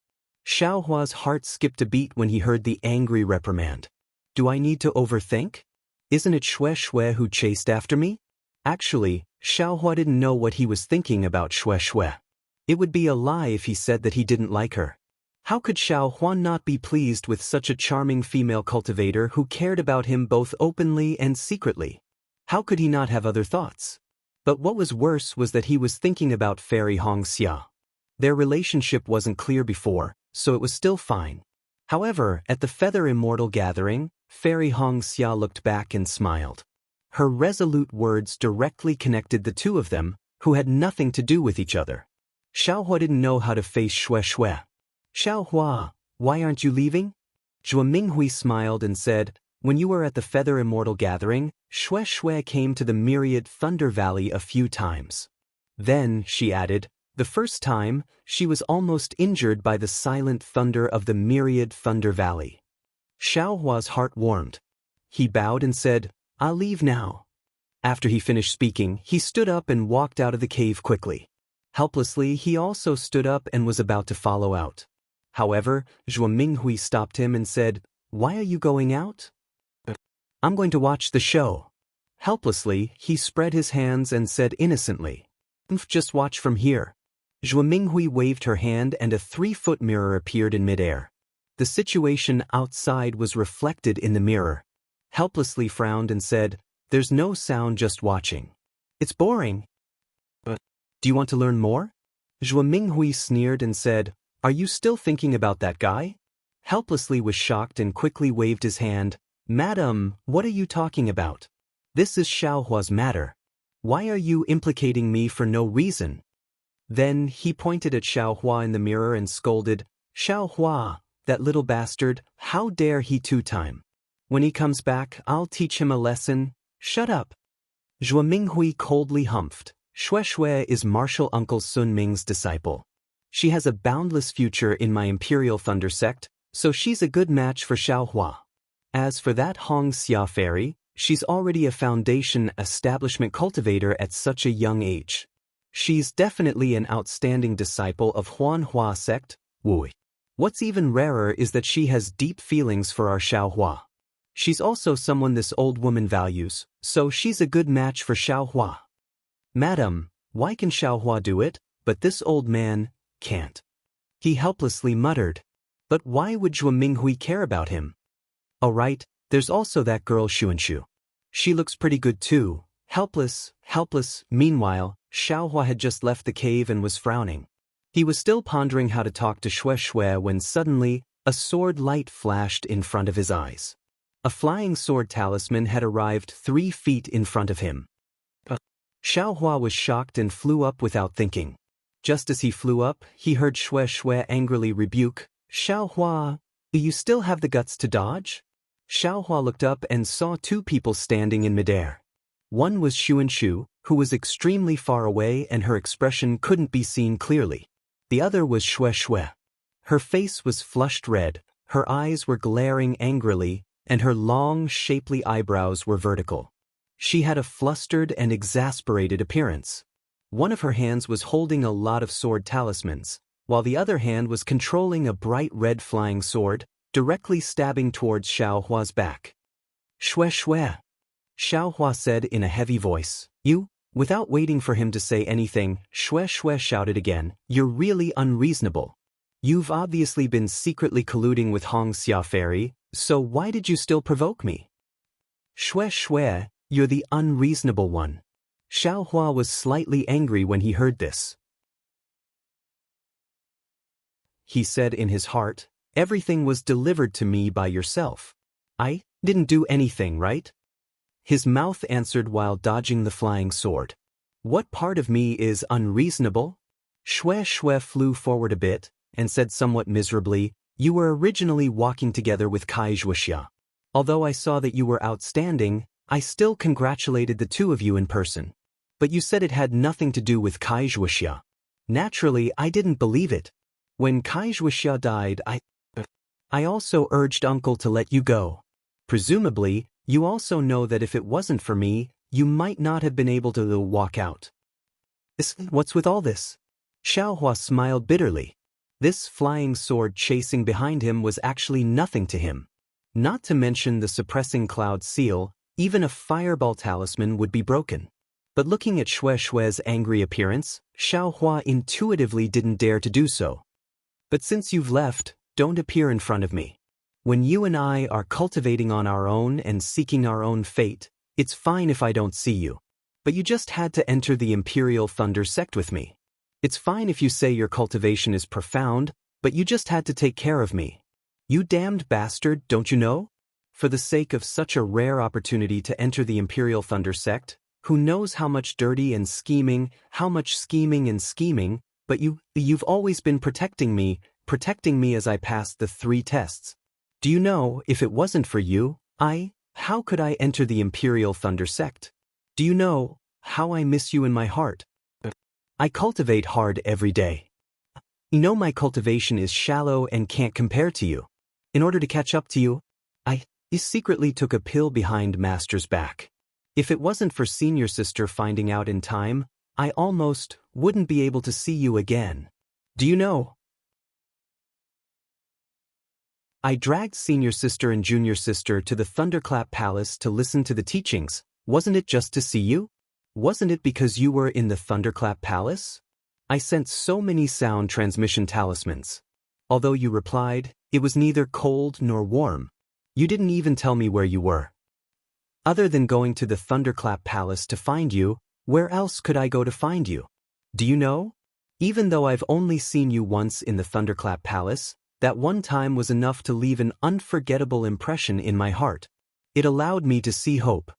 Xiaohua's heart skipped a beat when he heard the angry reprimand. "Do I need to overthink? Isn't it Shui who chased after me?" Actually, Xiaohua didn't know what he was thinking about Shui. It would be a lie if he said that he didn't like her. How could Xiaohua not be pleased with such a charming female cultivator who cared about him both openly and secretly? How could he not have other thoughts? But what was worse was that he was thinking about Fairy Xianxia. Their relationship wasn't clear before, so it was still fine. However, at the Feather Immortal gathering, Fairy Xianxia looked back and smiled. Her resolute words directly connected the two of them, who had nothing to do with each other. Xiaohua didn't know how to face Shui. "Xiaohua, why aren't you leaving?" Zhuo Minghui smiled and said, "When you were at the Feather Immortal gathering, Shui came to the Myriad Thunder Valley a few times. Then," she added, "the first time, she was almost injured by the silent thunder of the Myriad Thunder Valley." Xiaohua's heart warmed. He bowed and said, "I'll leave now." After he finished speaking, he stood up and walked out of the cave quickly. Helplessly, he also stood up and was about to follow out. However, Zhuo Minghui stopped him and said, "Why are you going out?" "I'm going to watch the show." Helplessly, he spread his hands and said innocently, "Just watch from here." Zhuo Minghui waved her hand and a 3-foot mirror appeared in midair. The situation outside was reflected in the mirror. Helplessly frowned and said, "There's no sound, just watching. It's boring." "Do you want to learn more?" Zhuo Minghui sneered and said, "Are you still thinking about that guy?" Helplessly was shocked and quickly waved his hand. "Madam, what are you talking about? This is Xiaohua's matter. Why are you implicating me for no reason?" Then he pointed at Xiaohua in the mirror and scolded, "Xiaohua, that little bastard, how dare he two-time? When he comes back, I'll teach him a lesson. Shut up." Zhuo Minghui coldly humphed. "Shui is martial uncle Sun Ming's disciple. She has a boundless future in my Imperial Thunder sect, so she's a good match for Xiaohua. As for that Xianxia fairy, she's already a foundation establishment cultivator at such a young age. She's definitely an outstanding disciple of Huanhua sect, Wui. What's even rarer is that she has deep feelings for our Xiaohua. She's also someone this old woman values, so she's a good match for Xiaohua. Madam, why can Xiaohua do it, but this old man can't?" He helplessly muttered. But why would Zhuo Minghui care about him? "All right, there's also that girl Xianxia. She looks pretty good too." Helpless. Meanwhile, Xiaohua had just left the cave and was frowning. He was still pondering how to talk to Shui when suddenly, a sword light flashed in front of his eyes. A flying sword talisman had arrived 3 feet in front of him. Xiaohua was shocked and flew up without thinking. Just as he flew up, he heard Shui angrily rebuke, "Xiaohua, do you still have the guts to dodge?" Xiaohua looked up and saw 2 people standing in midair. One was Xianxia, who was extremely far away and her expression couldn't be seen clearly. The other was Shui. Her face was flushed red, her eyes were glaring angrily, and her long, shapely eyebrows were vertical. She had a flustered and exasperated appearance. One of her hands was holding a lot of sword talismans, while the other hand was controlling a bright red flying sword, directly stabbing towards Xiaohua's back. "Shui," Xiaohua said in a heavy voice. "You?" Without waiting for him to say anything, Shui shouted again, "You're really unreasonable. You've obviously been secretly colluding with Hong Xia Fairy, so why did you still provoke me?" "Shui, you're the unreasonable one." Xiaohua was slightly angry when he heard this. He said in his heart, "Everything was delivered to me by yourself. I didn't do anything, right?" His mouth answered while dodging the flying sword. "What part of me is unreasonable?" Shui flew forward a bit and said somewhat miserably, "You were originally walking together with Wuxia. Although I saw that you were outstanding, I still congratulated the 2 of you in person. But you said it had nothing to do with Wuxia. Naturally, I didn't believe it. When Wuxia died, I also urged Uncle to let you go. Presumably, you also know that if it wasn't for me, you might not have been able to walk out." "What's with all this?" Xiaohua smiled bitterly. This flying sword chasing behind him was actually nothing to him. Not to mention the suppressing cloud seal, even a fireball talisman would be broken. But looking at Shui's angry appearance, Xiaohua intuitively didn't dare to do so. "But since you've left, don't appear in front of me. When you and I are cultivating on our own and seeking our own fate, it's fine if I don't see you. But you just had to enter the Imperial Thunder sect with me. It's fine if you say your cultivation is profound, but you just had to take care of me. You damned bastard, don't you know? For the sake of such a rare opportunity to enter the Imperial Thunder sect, who knows how much dirty and scheming, but you've always been protecting me as I passed the 3 tests. Do you know, if it wasn't for you, how could I enter the Imperial Thunder sect? Do you know how I miss you in my heart? I cultivate hard every day. You know my cultivation is shallow and can't compare to you. In order to catch up to you, I secretly took a pill behind Master's back. If it wasn't for Senior Sister finding out in time, I almost wouldn't be able to see you again. Do you know? I dragged Senior Sister and Junior Sister to the Thunderclap Palace to listen to the teachings. Wasn't it just to see you? Wasn't it because you were in the Thunderclap Palace? I sent so many sound transmission talismans. Although you replied, it was neither cold nor warm. You didn't even tell me where you were. Other than going to the Thunderclap Palace to find you, where else could I go to find you? Do you know? Even though I've only seen you once in the Thunderclap Palace, that one time was enough to leave an unforgettable impression in my heart. It allowed me to see hope.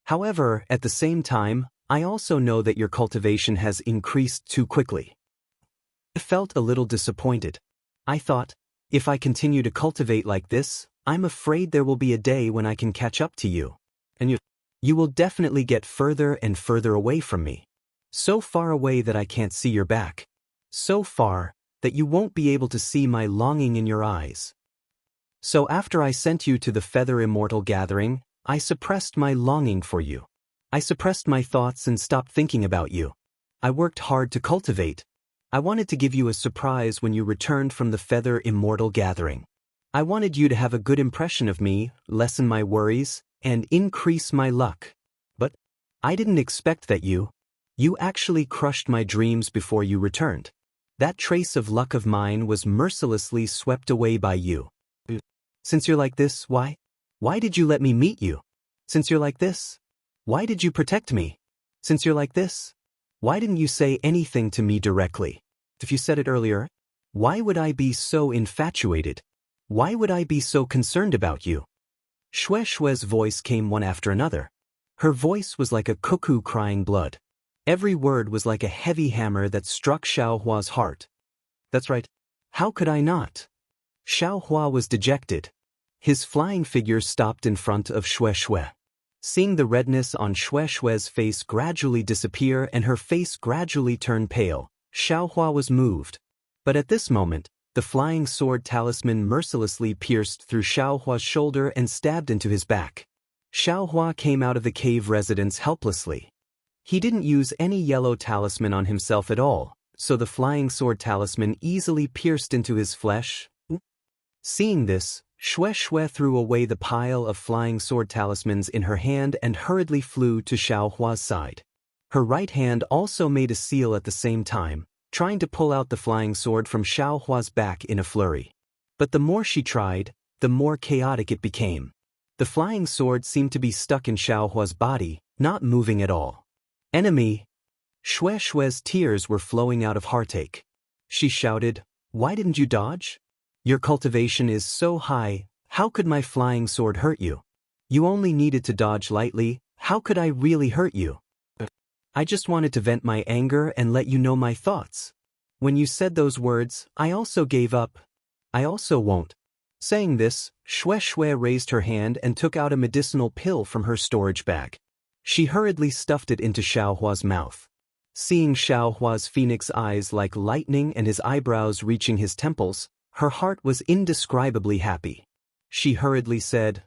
However, at the same time, I also know that your cultivation has increased too quickly. I felt a little disappointed. I thought, if I continue to cultivate like this, I'm afraid there will be a day when I can catch up to you. And you will definitely get further and further away from me. So far away that I can't see your back. So far that you won't be able to see my longing in your eyes. So after I sent you to the Feather Immortal gathering, I suppressed my longing for you. I suppressed my thoughts and stopped thinking about you. I worked hard to cultivate. I wanted to give you a surprise when you returned from the Feather Immortal gathering. I wanted you to have a good impression of me, lessen my worries, and increase my luck. But I didn't expect that you actually crushed my dreams before you returned. That trace of luck of mine was mercilessly swept away by you. Since you're like this, why did you let me meet you? Since you're like this, why did you protect me? Since you're like this, Why didn't you say anything to me directly? If you said it earlier, why would I be so infatuated? Why would I be so concerned about you? Xue's voice came one after another. Her voice was like a cuckoo crying blood. Every word was like a heavy hammer that struck Xiaohua's heart. That's right. How could I not? Xiaohua was dejected. His flying figure stopped in front of Xue. Seeing the redness on Xue's face gradually disappear and her face gradually turn pale, Xiaohua was moved. But at this moment, the flying sword talisman mercilessly pierced through Xiaohua's shoulder and stabbed into his back. Xiaohua came out of the cave residence helplessly. He didn't use any yellow talisman on himself at all, so the flying sword talisman easily pierced into his flesh. Seeing this, Xue threw away the pile of flying sword talismans in her hand and hurriedly flew to Xiaohua's side. Her right hand also made a seal at the same time, trying to pull out the flying sword from Xiaohua's back in a flurry. But the more she tried, the more chaotic it became. The flying sword seemed to be stuck in Xiaohua's body, not moving at all. Enemy! Xue's tears were flowing out of heartache. She shouted, "Why didn't you dodge? Your cultivation is so high, how could my flying sword hurt you? You only needed to dodge lightly, how could I really hurt you? I just wanted to vent my anger and let you know my thoughts. When you said those words, I also gave up. I also won't." Saying this, Xue raised her hand and took out a medicinal pill from her storage bag. She hurriedly stuffed it into Xiaohua's mouth. Seeing Xiaohua's phoenix eyes like lightning and his eyebrows reaching his temples, her heart was indescribably happy. She hurriedly said,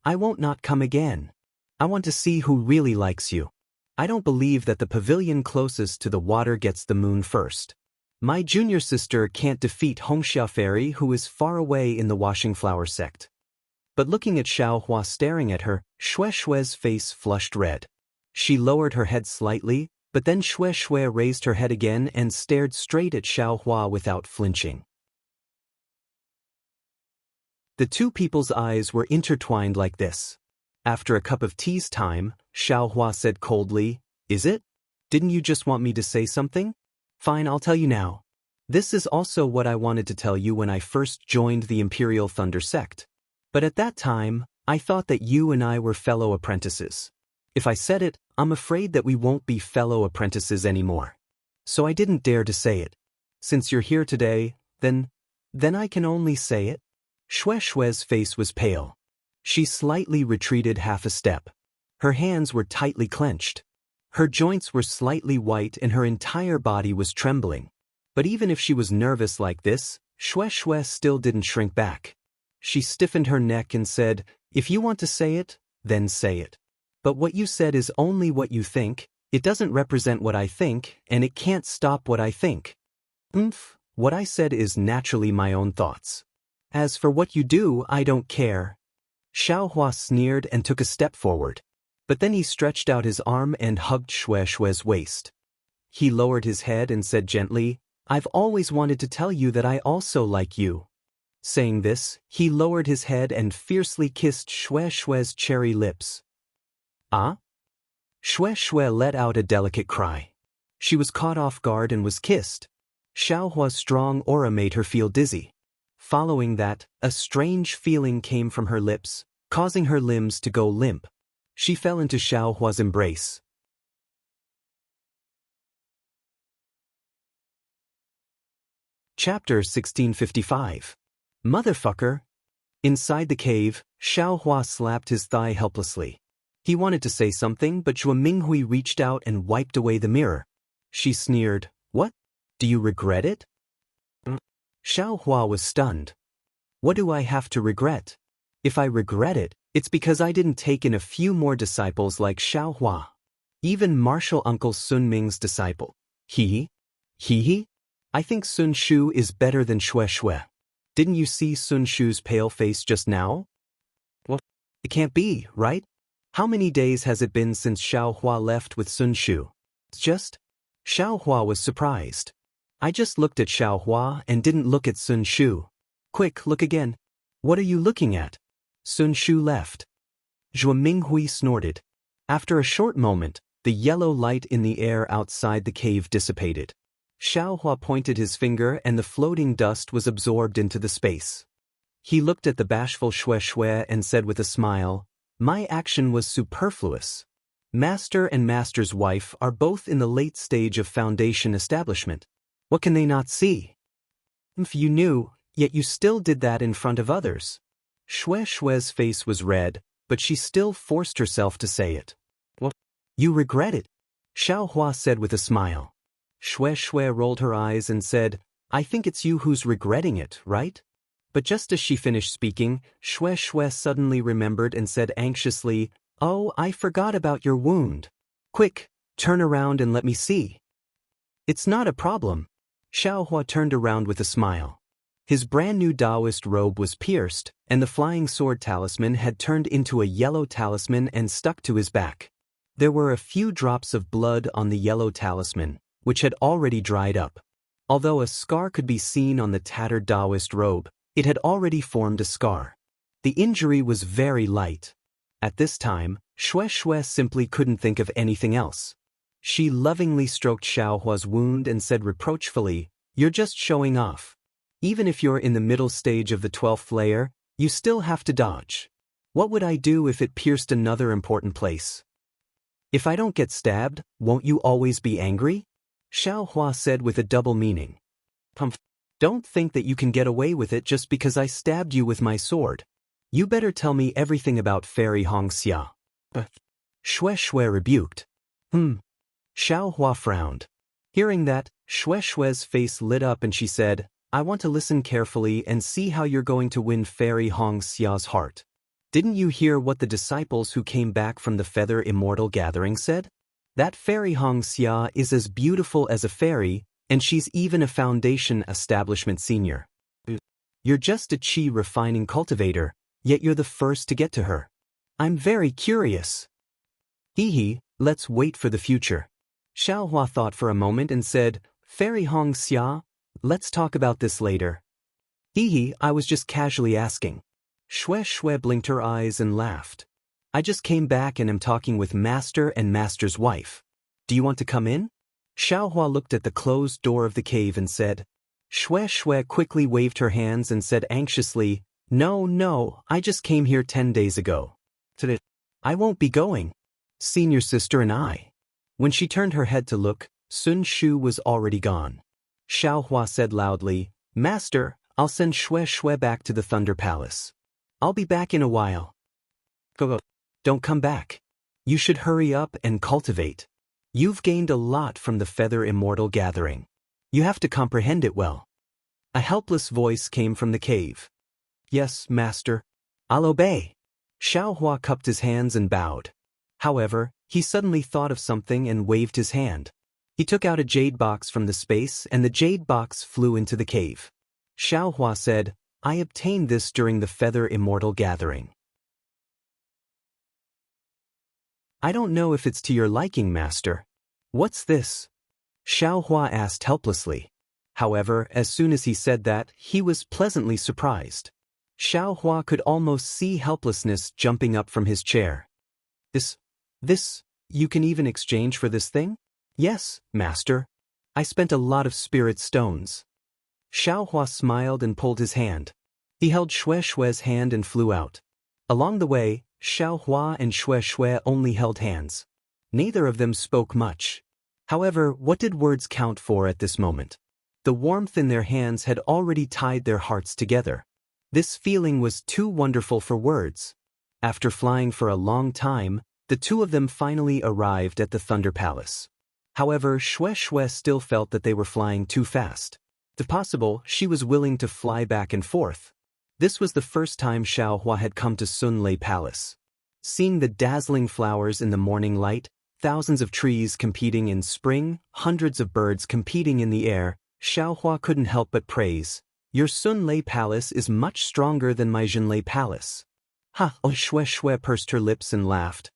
I won't not come again. I want to see who really likes you. I don't believe that the pavilion closest to the water gets the moon first. My junior sister can't defeat Hongxia Fairy, who is far away in the washing flower sect." But looking at Xiaohua staring at her, Xue's face flushed red. She lowered her head slightly, but then Xue raised her head again and stared straight at Xiaohua without flinching. The two people's eyes were intertwined like this. After a cup of tea's time, Xiaohua said coldly, "Is it? Didn't you just want me to say something? Fine, I'll tell you now. This is also what I wanted to tell you when I first joined the Imperial Thunder sect. But at that time, I thought that you and I were fellow apprentices. If I said it, I'm afraid that we won't be fellow apprentices anymore. So I didn't dare to say it. Since you're here today, then I can only say it." Xue's face was pale. She slightly retreated half a step. Her hands were tightly clenched. Her joints were slightly white and her entire body was trembling. But even if she was nervous like this, Xue still didn't shrink back. She stiffened her neck and said, "If you want to say it, then say it. But what you said is only what you think, it doesn't represent what I think, and it can't stop what I think. What I said is naturally my own thoughts. As for what you do, I don't care." Xiaohua sneered and took a step forward. But then he stretched out his arm and hugged Xue's waist. He lowered his head and said gently, "I've always wanted to tell you that I also like you." Saying this, he lowered his head and fiercely kissed Xue's cherry lips. "Ah?" Xue let out a delicate cry. She was caught off guard and was kissed. Xiaohua's strong aura made her feel dizzy. Following that, a strange feeling came from her lips, causing her limbs to go limp. She fell into Xiaohua's embrace. Chapter 1655. Motherfucker! Inside the cave, Xiaohua slapped his thigh helplessly. He wanted to say something, but Zhuo Minghui reached out and wiped away the mirror. She sneered, "What? Do you regret it?" Xiaohua was stunned. "What do I have to regret? If I regret it, it's because I didn't take in a few more disciples like Xiaohua. Even martial uncle Sun Ming's disciple. He? I think Sun Shu is better than Xue. Didn't you see Sun Shu's pale face just now? Well, it can't be, right? How many days has it been since Xiaohua left with Sun Shu? It's just..." Xiaohua was surprised. "I just looked at Xiaohua and didn't look at Sun Shu. Quick, look again. What are you looking at? Sun Shu left." Zhuo Minghui snorted. After a short moment, The yellow light in the air outside the cave dissipated. Xiaohua pointed his finger and the floating dust was absorbed into the space. He looked at the bashful Xue Xue and said with a smile, "My action was superfluous. Master and Master's wife are both in the late stage of foundation establishment. What can they not see? If you knew, yet you still did that in front of others." Xue Xue's face was red, but she still forced herself to say it. "What? You regret it?" Xiaohua said with a smile. Xue Xue rolled her eyes and said, "I think it's you who's regretting it, right?" But just as she finished speaking, Xue Xue suddenly remembered and said anxiously, "Oh, I forgot about your wound. Quick, turn around and let me see." "It's not a problem." Xiaohua turned around with a smile. His brand new Daoist robe was pierced, and the flying sword talisman had turned into a yellow talisman and stuck to his back. There were a few drops of blood on the yellow talisman, which had already dried up. Although a scar could be seen on the tattered Daoist robe, it had already formed a scar. The injury was very light. At this time, Xue Xue simply couldn't think of anything else. She lovingly stroked Xiaohua's wound and said reproachfully, "You're just showing off. Even if you're in the middle stage of the 12th layer, you still have to dodge. What would I do if it pierced another important place? If I don't get stabbed, won't you always be angry?" Xiaohua said with a double meaning. "Don't think that you can get away with it just because I stabbed you with my sword. You better tell me everything about Fairy Xianxia." Xue Xue rebuked. Xiaohua frowned. Hearing that, Xue Xue's face lit up and she said, "I want to listen carefully and see how you're going to win Fairy Xia's heart. Didn't you hear what the disciples who came back from the Feather Immortal gathering said? That Fairy Xianxia is as beautiful as a fairy, and she's even a foundation establishment senior. You're just a chi refining cultivator, yet you're the first to get to her. I'm very curious." "Hee, let's wait for the future." Xiaohua thought for a moment and said, "Fairy Xianxia, let's talk about this later." "Hee, I was just casually asking." Xue Xue blinked her eyes and laughed. "I just came back and am talking with Master and Master's wife. Do you want to come in?" Xiaohua looked at the closed door of the cave and said. Xue Xue quickly waved her hands and said anxiously, No, I just came here 10 days ago. Today, I won't be going. Senior sister and I." When she turned her head to look, Sun Shu was already gone. Xiaohua said loudly, "Master, I'll send Xue Xue back to the Thunder Palace. I'll be back in a while." Go. Don't come back. You should hurry up and cultivate. You've gained a lot from the Feather Immortal gathering. You have to comprehend it well." A helpless voice came from the cave. "Yes, Master. I'll obey." Xiaohua cupped his hands and bowed. However, he suddenly thought of something and waved his hand. He took out a jade box from the space and the jade box flew into the cave. Xiaohua said, "I obtained this during the Feather Immortal gathering. I don't know if it's to your liking, Master." "What's this?" Xiaohua asked helplessly. However, as soon as he said that, he was pleasantly surprised. Xiaohua could almost see helplessness jumping up from his chair. This, you can even exchange for this thing?" "Yes, Master. I spent a lot of spirit stones." Xiaohua smiled and pulled his hand. He held Xue Xue's hand and flew out. Along the way, Xiaohua and Xue Xue only held hands. Neither of them spoke much. However, what did words count for at this moment? The warmth in their hands had already tied their hearts together. This feeling was too wonderful for words. After flying for a long time, the two of them finally arrived at the Thunder Palace. However, Xue Xue still felt that they were flying too fast. If possible, she was willing to fly back and forth. This was the first time Xiaohua had come to Sunlei Palace. Seeing the dazzling flowers in the morning light, thousands of trees competing in spring, hundreds of birds competing in the air, Xiaohua couldn't help but praise, "Your Sunlei Palace is much stronger than my Jinlei Palace." Xue Xue pursed her lips and laughed.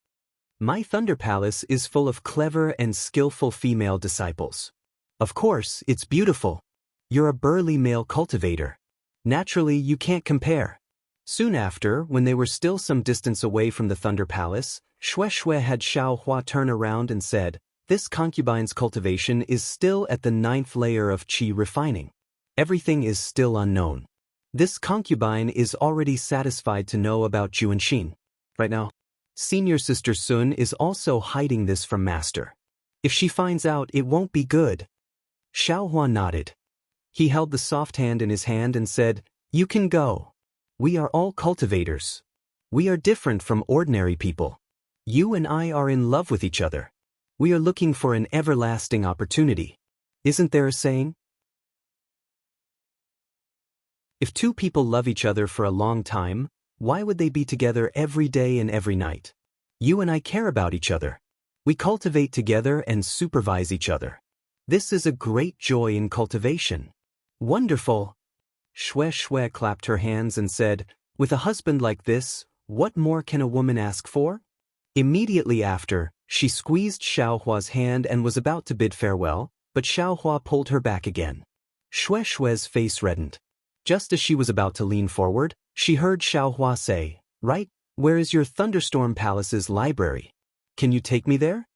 "My Thunder Palace is full of clever and skillful female disciples. Of course, it's beautiful. You're a burly male cultivator. Naturally, you can't compare." Soon after, when they were still some distance away from the Thunder Palace, Shui had Xiaohua turn around and said, "This concubine's cultivation is still at the 9th layer of qi refining. Everything is still unknown. This concubine is already satisfied to know about Juanxin. Right now, senior sister Sun is also hiding this from master. If she finds out, it won't be good." Xiaohua nodded. He held the soft hand in his hand and said, "You can go. We are all cultivators. We are different from ordinary people. You and I are in love with each other. We are looking for an everlasting opportunity. Isn't there a saying? If two people love each other for a long time, why would they be together every day and every night? You and I care about each other. We cultivate together and supervise each other. This is a great joy in cultivation." "Wonderful." Shui clapped her hands and said, "With a husband like this, what more can a woman ask for?" Immediately after, she squeezed Xiaohua's hand and was about to bid farewell, but Xiaohua pulled her back again. Shui's face reddened. Just as she was about to lean forward, she heard Xiaohua say, "Right, where is your Thunderstorm Palace's library? Can you take me there?"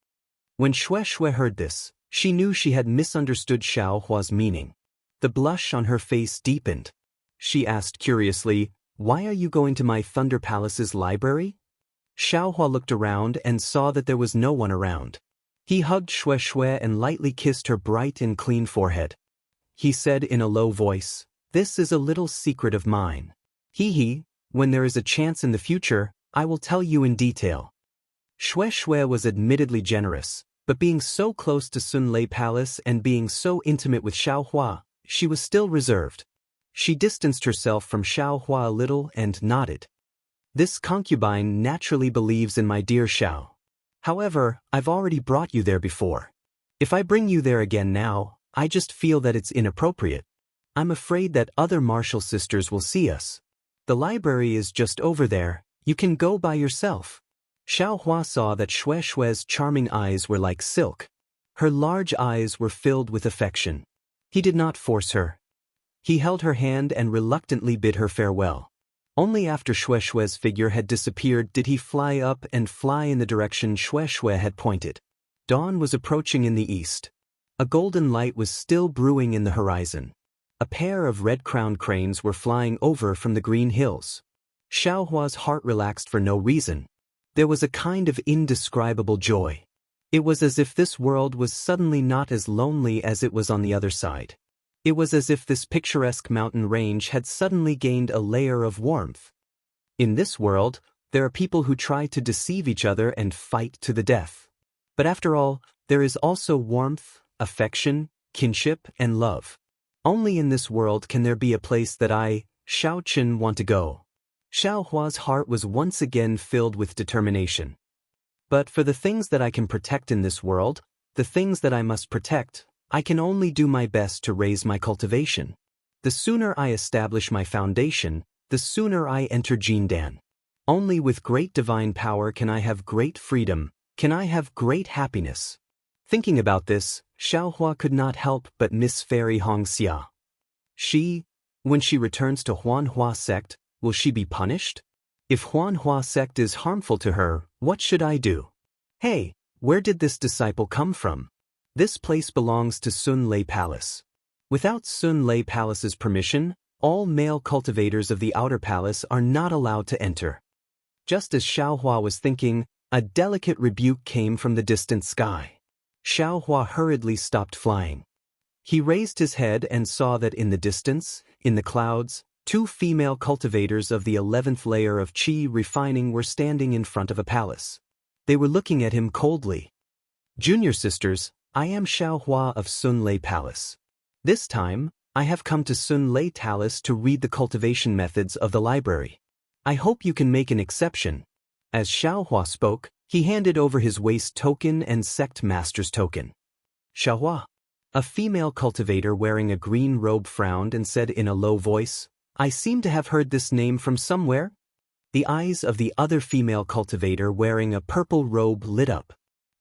When Shui heard this, she knew she had misunderstood Xiaohua's meaning. The blush on her face deepened. She asked curiously, "Why are you going to my Thunder Palace's library?" Xiaohua looked around and saw that there was no one around. He hugged Shui and lightly kissed her bright and clean forehead. He said in a low voice, "This is a little secret of mine. When there is a chance in the future, I will tell you in detail." Shui was admittedly generous, but being so close to Sunlei Palace and being so intimate with Xiaohua, she was still reserved. She distanced herself from Xiaohua a little and nodded. "This concubine naturally believes in my dear Xiao. However, I've already brought you there before. If I bring you there again now, I just feel that it's inappropriate. I'm afraid that other martial sisters will see us. The library is just over there, you can go by yourself." Xiaohua saw that Shui's charming eyes were like silk. Her large eyes were filled with affection. He did not force her. He held her hand and reluctantly bid her farewell. Only after Shui's figure had disappeared did he fly up and fly in the direction Shui had pointed. Dawn was approaching in the east. A golden light was still brewing in the horizon. A pair of red-crowned cranes were flying over from the green hills. Xiaohua's heart relaxed for no reason. There was a kind of indescribable joy. It was as if this world was suddenly not as lonely as it was on the other side. It was as if this picturesque mountain range had suddenly gained a layer of warmth. In this world, there are people who try to deceive each other and fight to the death. But after all, there is also warmth, affection, kinship, and love. Only in this world can there be a place that I, Xiaochen, want to go. Xiaohua's heart was once again filled with determination. But for the things that I can protect in this world, the things that I must protect, I can only do my best to raise my cultivation. The sooner I establish my foundation, the sooner I enter Jindan. Only with great divine power can I have great freedom, can I have great happiness. Thinking about this, Xiaohua could not help but miss Fairy Hongxia. When she returns to Huanhua sect, will she be punished? If Huanhua sect is harmful to her, what should I do? Hey, where did this disciple come from? This place belongs to Sunlei Palace. Without Sunlei Palace's permission, all male cultivators of the outer palace are not allowed to enter. Just as Xiaohua was thinking, a delicate rebuke came from the distant sky. Xiaohua hurriedly stopped flying. He raised his head and saw that in the distance, in the clouds, 2 female cultivators of the 11th layer of qi refining were standing in front of a palace. They were looking at him coldly. "Junior sisters, I am Xiaohua of Sunlei Palace. This time, I have come to Sunlei Palace to read the cultivation methods of the library. I hope you can make an exception." As Xiaohua spoke, he handed over his waist token and sect master's token. "Xiaohua." A female cultivator wearing a green robe frowned and said in a low voice, "I seem to have heard this name from somewhere." The eyes of the other female cultivator wearing a purple robe lit up.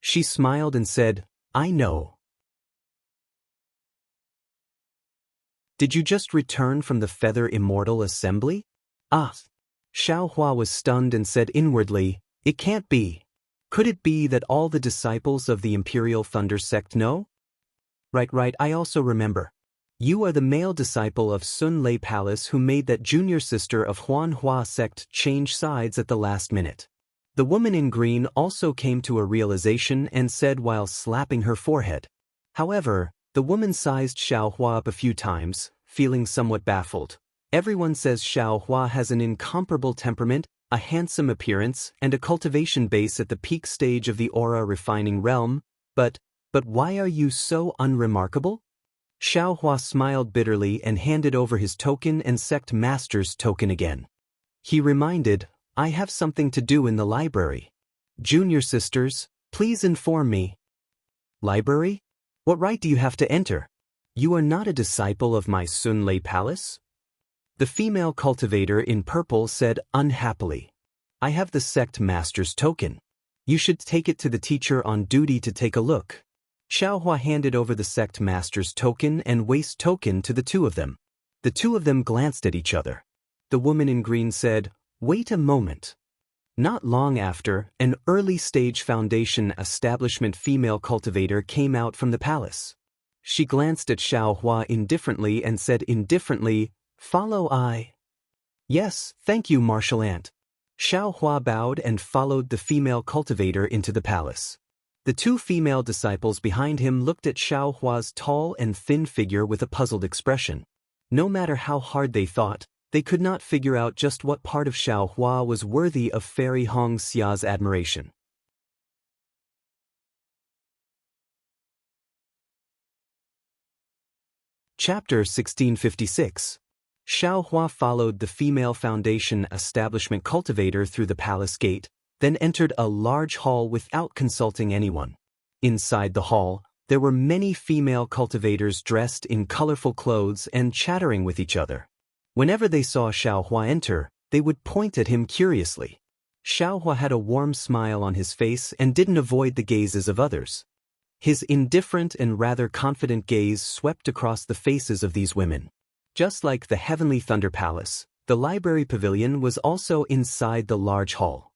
She smiled and said, "I know." "Did you just return from the Feather Immortal assembly?" "Ah." Xiaohua was stunned and said inwardly, "It can't be." Could it be that all the disciples of the Imperial Thunder sect know? Right, I also remember. You are the male disciple of Sun Lei Palace who made that junior sister of Huan Hua sect change sides at the last minute. The woman in green also came to a realization and said while slapping her forehead. However, the woman sized Xiao Hua up a few times, feeling somewhat baffled. Everyone says Xiao Hua has an incomparable temperament, a handsome appearance, and a cultivation base at the peak stage of the aura refining realm, but why are you so unremarkable? Xiao Hua smiled bitterly and handed over his token and sect master's token again. He reminded, I have something to do in the library. Junior sisters, please inform me. Library? What right do you have to enter? You are not a disciple of my Sun Lei Palace? The female cultivator in purple said unhappily. I have the sect master's token. You should take it to the teacher on duty to take a look. Xiao Hua handed over the sect master's token and waist token to the two of them. The two of them glanced at each other. The woman in green said, wait a moment. Not long after, an early-stage foundation establishment female cultivator came out from the palace. She glanced at Xiao Hua indifferently and said indifferently, follow I. Yes, thank you, Martial Ant. Xiao Hua bowed and followed the female cultivator into the palace. The two female disciples behind him looked at Xiao Hua's tall and thin figure with a puzzled expression. No matter how hard they thought, they could not figure out just what part of Xiao Hua was worthy of Fairy Hong Xia's admiration. Chapter 1656. Xiao Hua followed the female foundation establishment cultivator through the palace gate, then entered a large hall without consulting anyone. Inside the hall, there were many female cultivators dressed in colorful clothes and chattering with each other. Whenever they saw Xiao Hua enter, they would point at him curiously. Xiao Hua had a warm smile on his face and didn't avoid the gazes of others. His indifferent and rather confident gaze swept across the faces of these women. Just like the Heavenly Thunder Palace, the library pavilion was also inside the large hall.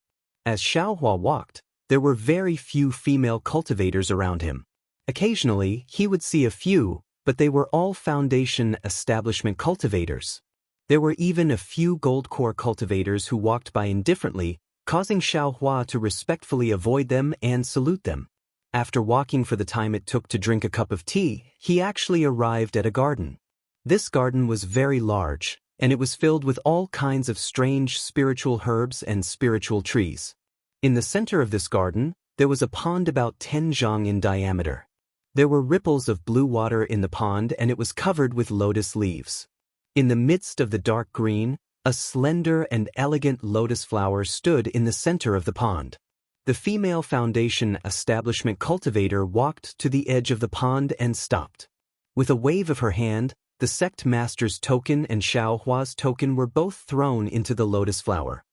As Xiao Hua walked, there were very few female cultivators around him. Occasionally, he would see a few, but they were all foundation establishment cultivators. There were even a few gold core cultivators who walked by indifferently, causing Xiao Hua to respectfully avoid them and salute them. After walking for the time it took to drink a cup of tea, he actually arrived at a garden. This garden was very large, and it was filled with all kinds of strange spiritual herbs and spiritual trees. In the center of this garden, there was a pond about 10 zhang in diameter. There were ripples of blue water in the pond and it was covered with lotus leaves. In the midst of the dark green, a slender and elegant lotus flower stood in the center of the pond. The female foundation establishment cultivator walked to the edge of the pond and stopped. With a wave of her hand, the sect master's token and Xiao Hua's token were both thrown into the lotus flower.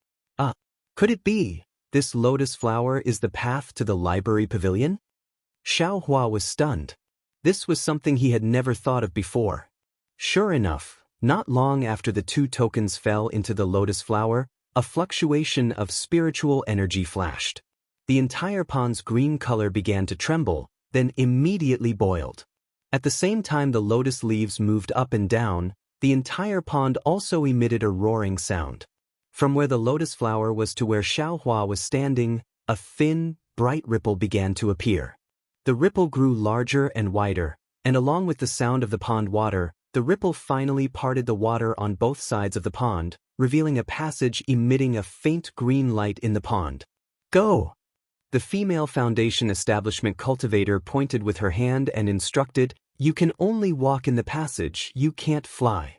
Could it be? This lotus flower is the path to the library pavilion? Xiao Hua was stunned. This was something he had never thought of before. Sure enough, not long after the two tokens fell into the lotus flower, a fluctuation of spiritual energy flashed. The entire pond's green color began to tremble, then immediately boiled. At the same time the lotus leaves moved up and down, the entire pond also emitted a roaring sound. From where the lotus flower was to where Xiao Hua was standing, a thin, bright ripple began to appear. The ripple grew larger and wider, and along with the sound of the pond water, the ripple finally parted the water on both sides of the pond, revealing a passage emitting a faint green light in the pond. Go! The female foundation establishment cultivator pointed with her hand and instructed, "You can only walk in the passage, you can't fly."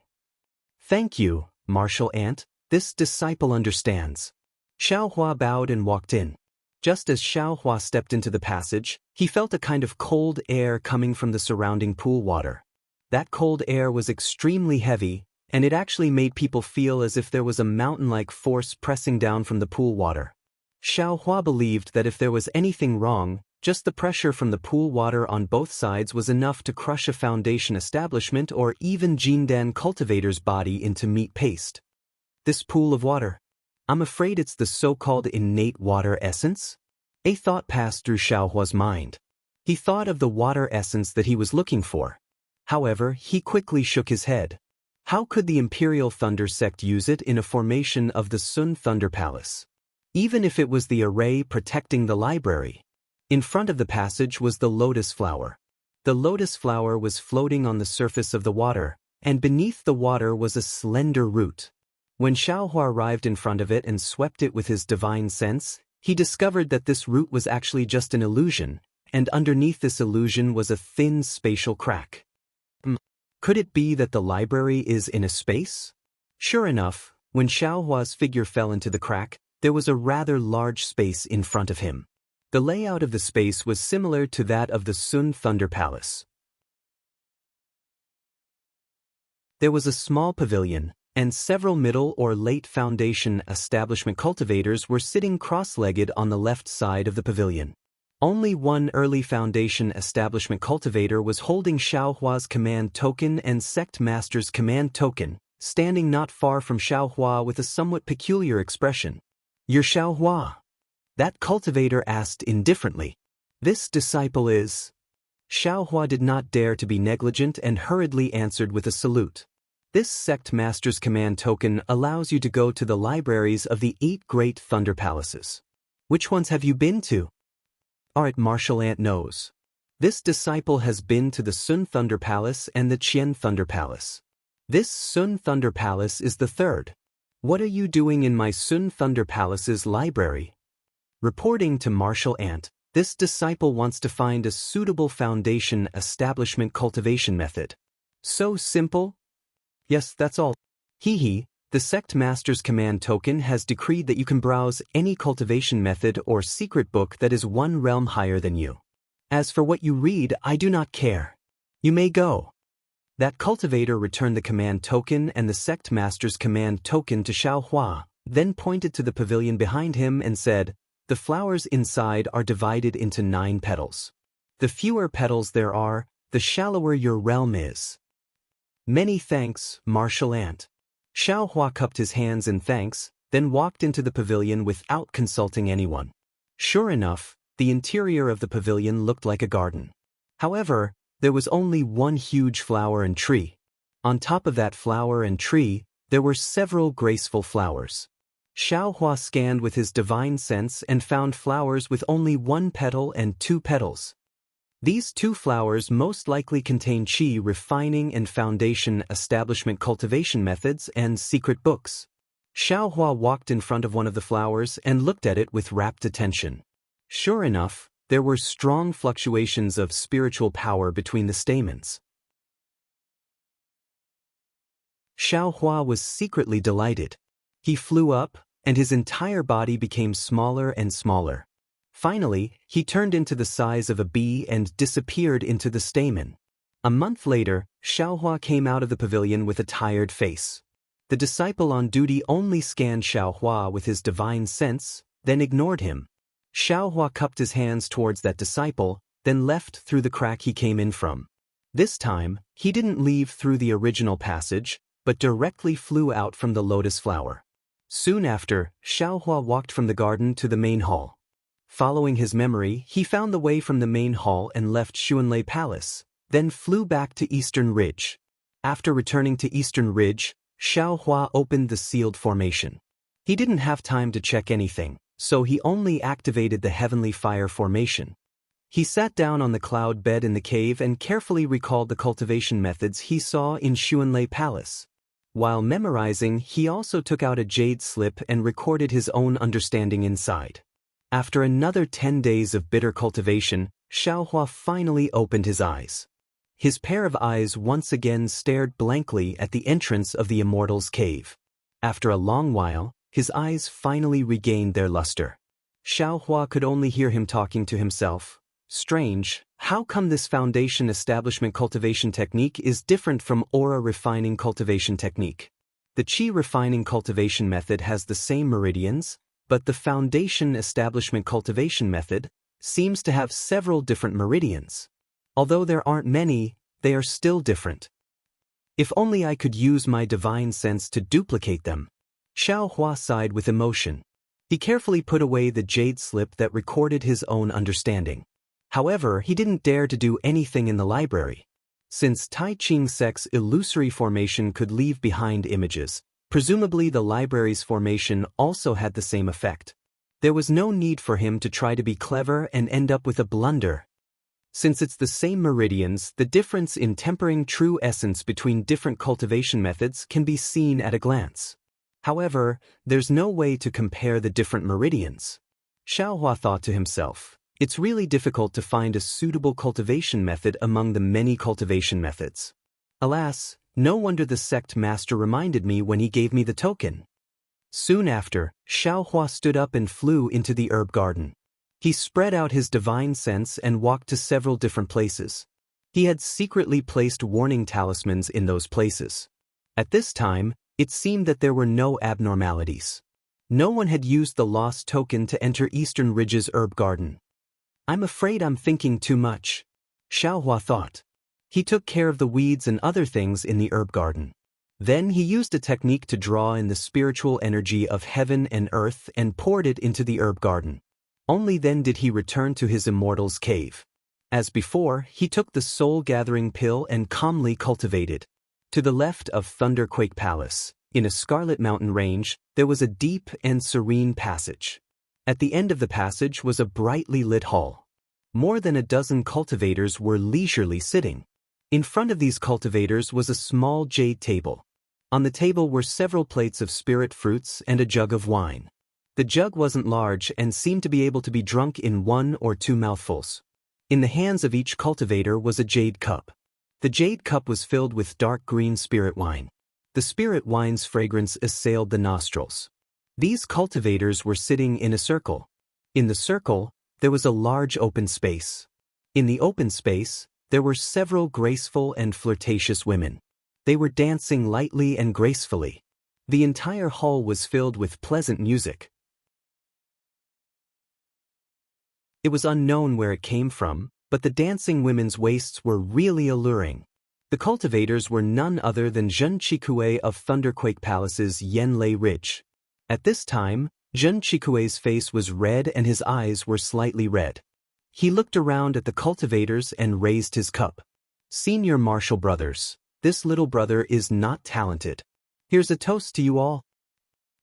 "Thank you, Martial Ant, this disciple understands." Xiao Hua bowed and walked in. Just as Xiao Hua stepped into the passage, he felt a kind of cold air coming from the surrounding pool water. That cold air was extremely heavy, and it actually made people feel as if there was a mountain-like force pressing down from the pool water. Xiao Hua believed that if there was anything wrong, just the pressure from the pool water on both sides was enough to crush a foundation establishment or even Jindan cultivator's body into meat paste. This pool of water. I'm afraid it's the so-called innate water essence? A thought passed through Xiaohua's mind. He thought of the water essence that he was looking for. However, he quickly shook his head. How could the Imperial Thunder Sect use it in a formation of the Sun Thunder Palace? Even if it was the array protecting the library. In front of the passage was the lotus flower. The lotus flower was floating on the surface of the water, and beneath the water was a slender root. When Xiaohua arrived in front of it and swept it with his divine sense, he discovered that this root was actually just an illusion, and underneath this illusion was a thin spatial crack. Could it be that the library is in a space? Sure enough, when Xiaohua's figure fell into the crack, there was a rather large space in front of him. The layout of the space was similar to that of the Sun Thunder Palace. There was a small pavilion, and several middle or late foundation establishment cultivators were sitting cross-legged on the left side of the pavilion. Only one early foundation establishment cultivator was holding Xiaohua's command token and sect master's command token, standing not far from Xiaohua with a somewhat peculiar expression. "You're Xiaohua?" That cultivator asked indifferently. "This disciple is..." Xiaohua did not dare to be negligent and hurriedly answered with a salute. This sect master's command token allows you to go to the libraries of the 8 great thunder palaces. Which ones have you been to? Art Martial Ant knows. This disciple has been to the Sun Thunder Palace and the Qian Thunder Palace. This Sun Thunder Palace is the 3rd. What are you doing in my Sun Thunder Palace's library? Reporting to Martial Ant, this disciple wants to find a suitable foundation establishment cultivation method. So simple? Yes, that's all. Hee, the sect master's command token has decreed that you can browse any cultivation method or secret book that is 1 realm higher than you. As for what you read, I do not care. You may go. That cultivator returned the command token and the sect master's command token to Xiaohua, then pointed to the pavilion behind him and said, "The flowers inside are divided into 9 petals. The fewer petals there are, the shallower your realm is." Many thanks, Martial Ant. Xiaohua cupped his hands in thanks, then walked into the pavilion without consulting anyone. Sure enough, the interior of the pavilion looked like a garden. However, there was only one huge flower and tree. On top of that flower and tree, there were several graceful flowers. Xiaohua scanned with his divine sense and found flowers with only 1 petal and 2 petals. These 2 flowers most likely contain qi refining and foundation establishment cultivation methods and secret books. Xiaohua walked in front of one of the flowers and looked at it with rapt attention. Sure enough, there were strong fluctuations of spiritual power between the stamens. Xiaohua was secretly delighted. He flew up, and his entire body became smaller and smaller. Finally, he turned into the size of a bee and disappeared into the stamen. A month later, Xiaohua came out of the pavilion with a tired face. The disciple on duty only scanned Xiaohua with his divine sense, then ignored him. Xiaohua cupped his hands towards that disciple, then left through the crack he came in from. This time, he didn't leave through the original passage, but directly flew out from the lotus flower. Soon after, Xiaohua walked from the garden to the main hall. Following his memory, he found the way from the main hall and left Xuanlei Palace, then flew back to Eastern Ridge. After returning to Eastern Ridge, Xiaohua opened the sealed formation. He didn't have time to check anything, so he only activated the Heavenly Fire formation. He sat down on the cloud bed in the cave and carefully recalled the cultivation methods he saw in Xuanlei Palace. While memorizing, he also took out a jade slip and recorded his own understanding inside. After another 10 days of bitter cultivation, Xiaohua finally opened his eyes. His pair of eyes once again stared blankly at the entrance of the Immortal's cave. After a long while, his eyes finally regained their luster. Xiaohua could only hear him talking to himself. Strange, how come this foundation establishment cultivation technique is different from aura refining cultivation technique? The qi refining cultivation method has the same meridians, but the foundation establishment cultivation method seems to have several different meridians. Although there aren't many, they are still different. If only I could use my divine sense to duplicate them. Xiaohua sighed with emotion. He carefully put away the jade slip that recorded his own understanding. However, he didn't dare to do anything in the library. Since Tai Ching Sect's illusory formation could leave behind images, presumably the library's formation also had the same effect. There was no need for him to try to be clever and end up with a blunder. Since it's the same meridians, the difference in tempering true essence between different cultivation methods can be seen at a glance. However, there's no way to compare the different meridians. Xiaohua thought to himself, it's really difficult to find a suitable cultivation method among the many cultivation methods. Alas, no wonder the sect master reminded me when he gave me the token. Soon after, Xiaohua stood up and flew into the herb garden. He spread out his divine sense and walked to several different places. He had secretly placed warning talismans in those places. At this time, it seemed that there were no abnormalities. No one had used the lost token to enter Eastern Ridge's herb garden. I'm afraid I'm thinking too much, Xiaohua thought. He took care of the weeds and other things in the herb garden. Then he used a technique to draw in the spiritual energy of heaven and earth and poured it into the herb garden. Only then did he return to his immortal's cave. As before, he took the soul-gathering pill and calmly cultivated. To the left of Thunderquake Palace, in a scarlet mountain range, there was a deep and serene passage. At the end of the passage was a brightly lit hall. More than a dozen cultivators were leisurely sitting. In front of these cultivators was a small jade table. On the table were several plates of spirit fruits and a jug of wine. The jug wasn't large and seemed to be able to be drunk in 1 or 2 mouthfuls. In the hands of each cultivator was a jade cup. The jade cup was filled with dark green spirit wine. The spirit wine's fragrance assailed the nostrils. These cultivators were sitting in a circle. In the circle, there was a large open space. In the open space, there were several graceful and flirtatious women. They were dancing lightly and gracefully. The entire hall was filled with pleasant music. It was unknown where it came from, but the dancing women's waists were really alluring. The cultivators were none other than Zhen Chikue of Thunderquake Palace's Yanlei Ridge. At this time, Zhen Chikue's face was red and his eyes were slightly red. He looked around at the cultivators and raised his cup. Senior Marshall Brothers, this little brother is not talented. Here's a toast to you all.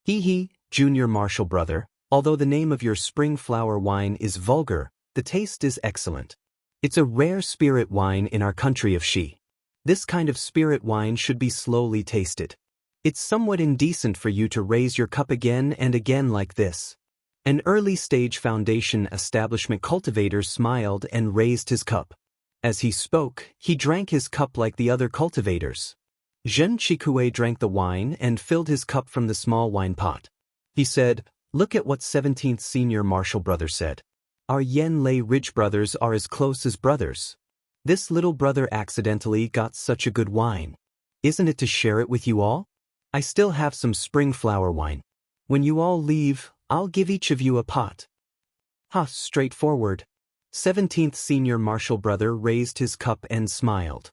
Hee, Junior Marshall Brother, although the name of your spring flower wine is vulgar, the taste is excellent. It's a rare spirit wine in our country of Xi. This kind of spirit wine should be slowly tasted. It's somewhat indecent for you to raise your cup again and again like this. An early-stage foundation establishment cultivator smiled and raised his cup. As he spoke, he drank his cup like the other cultivators. Zhen Chikue drank the wine and filled his cup from the small wine pot. He said, "Look at what 17th Senior Marshall Brother said. Our Yanlei Ridge brothers are as close as brothers. This little brother accidentally got such a good wine. Isn't it to share it with you all? I still have some spring flower wine. When you all leave, I'll give each of you a pot." Straightforward. 17th Senior Marshall Brother raised his cup and smiled.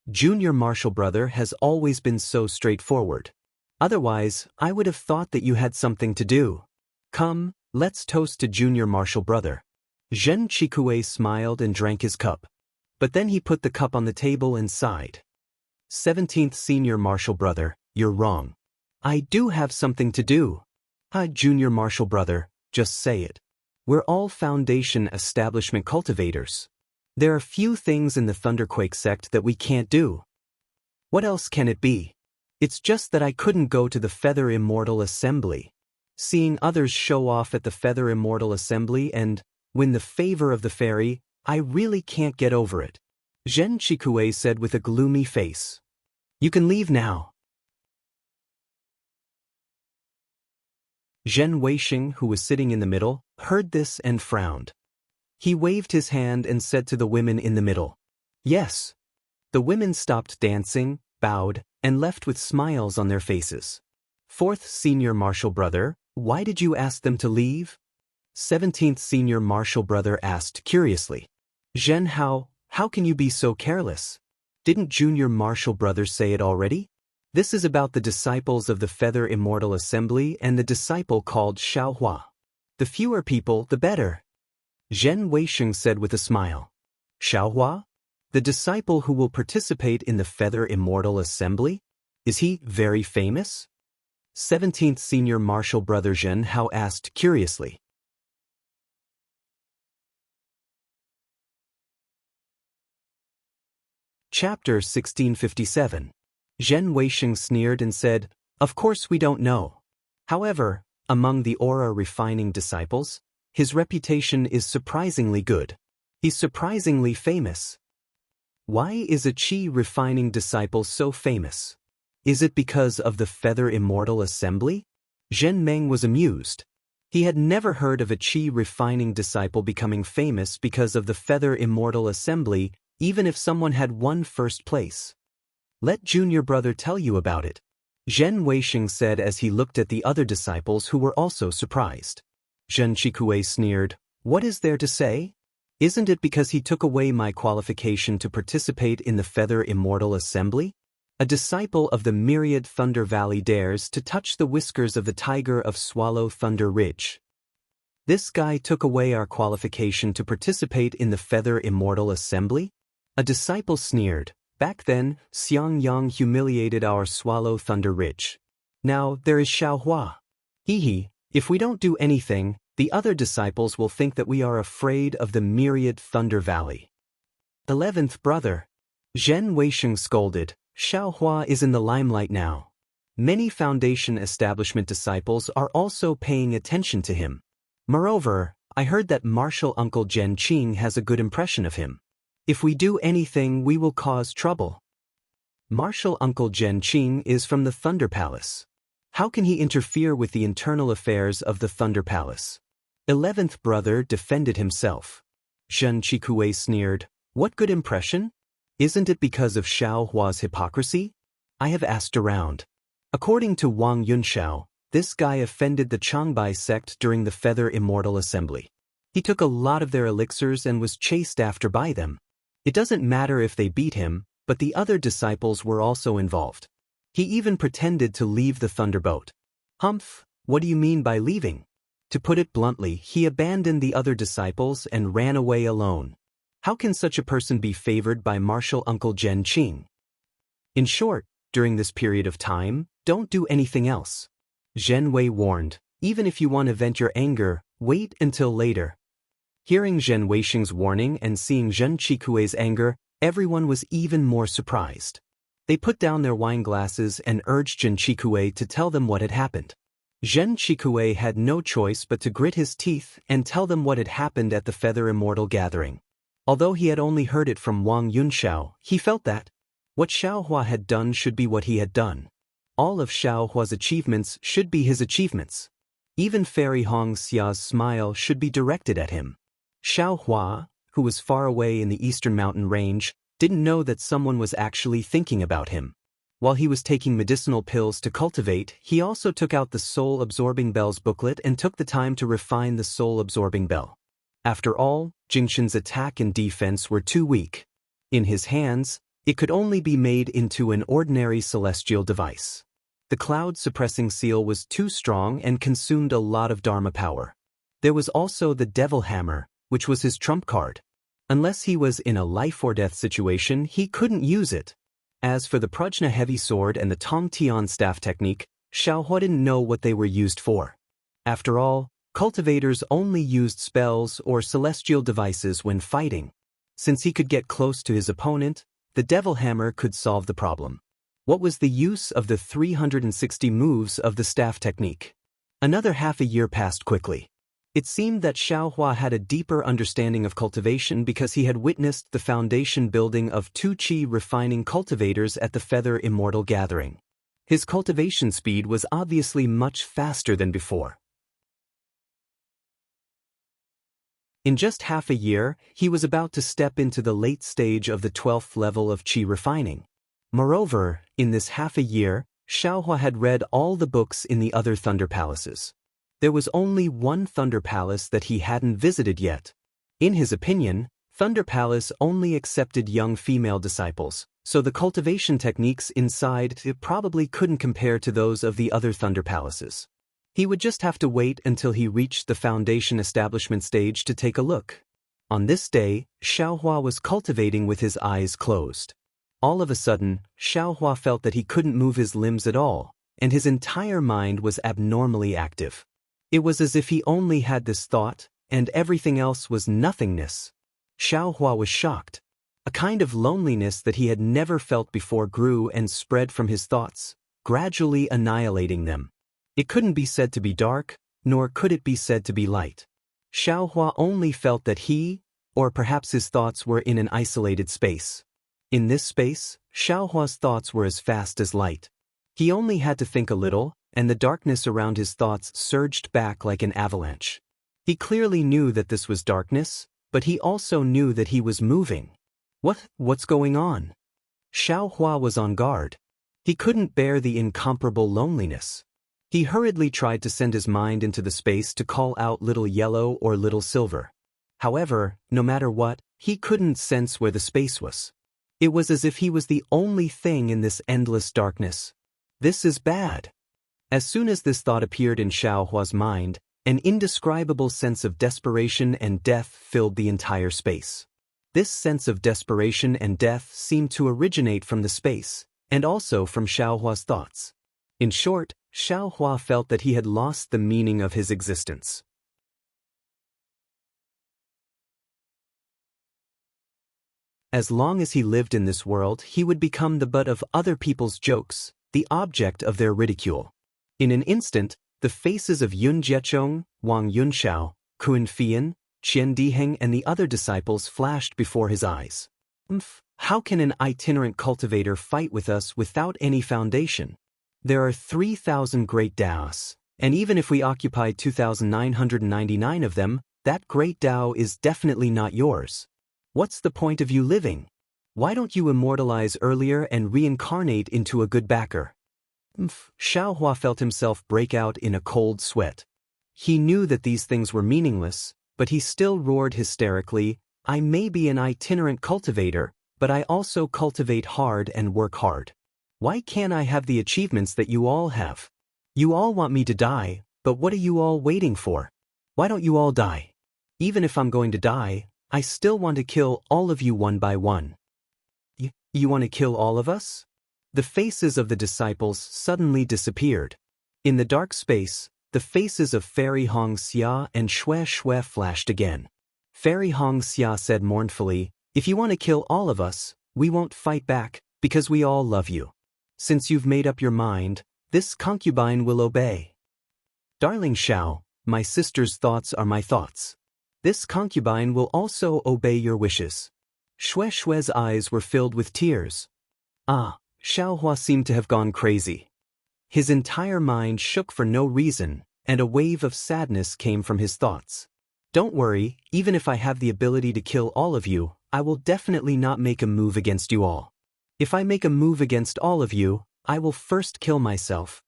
Junior Marshall Brother has always been so straightforward. Otherwise, I would have thought that you had something to do. Come, let's toast to Junior Marshall Brother. Zhen Chikue smiled and drank his cup. But then he put the cup on the table and sighed. 17th Senior Marshall Brother, you're wrong. I do have something to do. Junior Marshall Brother, just say it. We're all foundation establishment cultivators. There are few things in the Thunderquake sect that we can't do. What else can it be? It's just that I couldn't go to the Feather Immortal Assembly. Seeing others show off at the Feather Immortal Assembly and win the favor of the fairy, I really can't get over it. Zhen Chikue said with a gloomy face. You can leave now. Zhen Weixing, who was sitting in the middle, heard this and frowned. He waved his hand and said to the women in the middle, "Yes." The women stopped dancing, bowed, and left with smiles on their faces. 4th Senior Marshall Brother, why did you ask them to leave? 17th Senior Marshall Brother asked curiously. Zhen, how can you be so careless? Didn't Junior Marshall Brother say it already? This is about the disciples of the Feather Immortal Assembly and the disciple called Xiaohua. The fewer people, the better. Zhen Weisheng said with a smile. Xiaohua? The disciple who will participate in the Feather Immortal Assembly? Is he very famous? 17th Senior Marshal Brother Zhen Hao asked curiously. Chapter 1657. Zhen Weisheng sneered and said, "Of course we don't know. However, among the aura refining disciples, his reputation is surprisingly good. He's surprisingly famous." Why is a Qi refining disciple so famous? Is it because of the Feather Immortal Assembly? Zhen Meng was amused. He had never heard of a Qi refining disciple becoming famous because of the Feather Immortal Assembly, even if someone had won first place. Let junior brother tell you about it, Zhen Weisheng said as he looked at the other disciples who were also surprised. Zhen Qikue sneered, "What is there to say? Isn't it because he took away my qualification to participate in the Feather Immortal Assembly? A disciple of the Myriad Thunder Valley dares to touch the whiskers of the tiger of Swallow Thunder Ridge. This guy took away our qualification to participate in the Feather Immortal Assembly?" A disciple sneered, "Back then, Xiangyang humiliated our Swallow Thunder Ridge. Now there is Xiaohua. Hee, if we don't do anything, the other disciples will think that we are afraid of the Myriad Thunder Valley." 11th brother. Zhen Weisheng scolded, "Xiaohua is in the limelight now. Many Foundation establishment disciples are also paying attention to him. Moreover, I heard that Martial Uncle Zhen Qing has a good impression of him. If we do anything, we will cause trouble." Martial Uncle Zhen Qing is from the Thunder Palace. How can he interfere with the internal affairs of the Thunder Palace? 11th brother defended himself. Zhen Qikue sneered, "What good impression? Isn't it because of Xiaohua's hypocrisy? I have asked around. According to Wang Yunxiao, this guy offended the Changbai sect during the Feather Immortal Assembly. He took a lot of their elixirs and was chased after by them. It doesn't matter if they beat him, but the other disciples were also involved. He even pretended to leave the Thunderboat." "Humph, what do you mean by leaving?" "To put it bluntly, he abandoned the other disciples and ran away alone. How can such a person be favored by Martial Uncle Zhen Qing? In short, during this period of time, don't do anything else." Zhen Wei warned, "Even if you want to vent your anger, wait until later." Hearing Zhen Weisheng's warning and seeing Zhen Qikue's anger, everyone was even more surprised. They put down their wine glasses and urged Zhen Qikue to tell them what had happened. Zhen Qikue had no choice but to grit his teeth and tell them what had happened at the Feather Immortal gathering. Although he had only heard it from Wang Yunxiao, he felt that what Xiaohua had done should be what he had done. All of Xiaohua's achievements should be his achievements. Even Fairy Hongxia's smile should be directed at him. Xiaohua, who was far away in the eastern mountain range, didn't know that someone was actually thinking about him. While he was taking medicinal pills to cultivate, he also took out the Soul-Absorbing Bells booklet and took the time to refine the Soul-Absorbing Bell. After all, Jingshan's attack and defense were too weak. In his hands, it could only be made into an ordinary celestial device. The cloud-suppressing seal was too strong and consumed a lot of Dharma power. There was also the Devil Hammer, which was his trump card. Unless he was in a life-or-death situation, he couldn't use it. As for the Prajna Heavy Sword and the Tong Tian Staff Technique, Xiaohua didn't know what they were used for. After all, cultivators only used spells or celestial devices when fighting. Since he could get close to his opponent, the Devil Hammer could solve the problem. What was the use of the 360 moves of the staff technique? Another half a year passed quickly. It seemed that Xiaohua had a deeper understanding of cultivation because he had witnessed the foundation building of 2 Qi refining cultivators at the Feather Immortal gathering. His cultivation speed was obviously much faster than before. In just half a year, he was about to step into the late stage of the 12th level of Qi refining. Moreover, in this half a year, Xiaohua had read all the books in the other Thunder Palaces. There was only one Thunder Palace that he hadn't visited yet. In his opinion, Thunder Palace only accepted young female disciples, so the cultivation techniques inside it probably couldn't compare to those of the other Thunder Palaces. He would just have to wait until he reached the foundation establishment stage to take a look. On this day, Xiaohua was cultivating with his eyes closed. All of a sudden, Xiaohua felt that he couldn't move his limbs at all, and his entire mind was abnormally active. It was as if he only had this thought, and everything else was nothingness. Xiaohua was shocked. A kind of loneliness that he had never felt before grew and spread from his thoughts, gradually annihilating them. It couldn't be said to be dark, nor could it be said to be light. Xiaohua only felt that he, or perhaps his thoughts, were in an isolated space. In this space, Xiaohua's thoughts were as fast as light. He only had to think a little, and the darkness around his thoughts surged back like an avalanche. He clearly knew that this was darkness, but he also knew that he was moving. What's going on? Xiaohua was on guard. He couldn't bear the incomparable loneliness. He hurriedly tried to send his mind into the space to call out little yellow or little silver. However, no matter what, he couldn't sense where the space was. It was as if he was the only thing in this endless darkness. This is bad. As soon as this thought appeared in Xiaohua's mind, an indescribable sense of desperation and death filled the entire space. This sense of desperation and death seemed to originate from the space, and also from Xiaohua's thoughts. In short, Xiaohua felt that he had lost the meaning of his existence. As long as he lived in this world, he would become the butt of other people's jokes, the object of their ridicule. In an instant, the faces of Yun Jiechong, Wang Yunxiao, Kun Fian, Qian Diheng and the other disciples flashed before his eyes. How can an itinerant cultivator fight with us without any foundation? There are 3,000 great Daoists, and even if we occupy 2,999 of them, that great Dao is definitely not yours. What's the point of you living? Why don't you immortalize earlier and reincarnate into a good backer? Xiaohua felt himself break out in a cold sweat. He knew that these things were meaningless, but he still roared hysterically, I may be an itinerant cultivator, but I also cultivate hard and work hard. Why can't I have the achievements that you all have? You all want me to die, but what are you all waiting for? Why don't you all die? Even if I'm going to die, I still want to kill all of you one by one. You want to kill all of us? The faces of the disciples suddenly disappeared. In the dark space, the faces of Fairy Xianxia and Xue flashed again. Fairy Xianxia said mournfully, if you want to kill all of us, we won't fight back, because we all love you. Since you've made up your mind, this concubine will obey. Darling Xiao, my sister's thoughts are my thoughts. This concubine will also obey your wishes. Xue's eyes were filled with tears. Xiaohua seemed to have gone crazy. His entire mind shook for no reason, and a wave of sadness came from his thoughts. Don't worry, even if I have the ability to kill all of you, I will definitely not make a move against you all. If I make a move against all of you, I will first kill myself.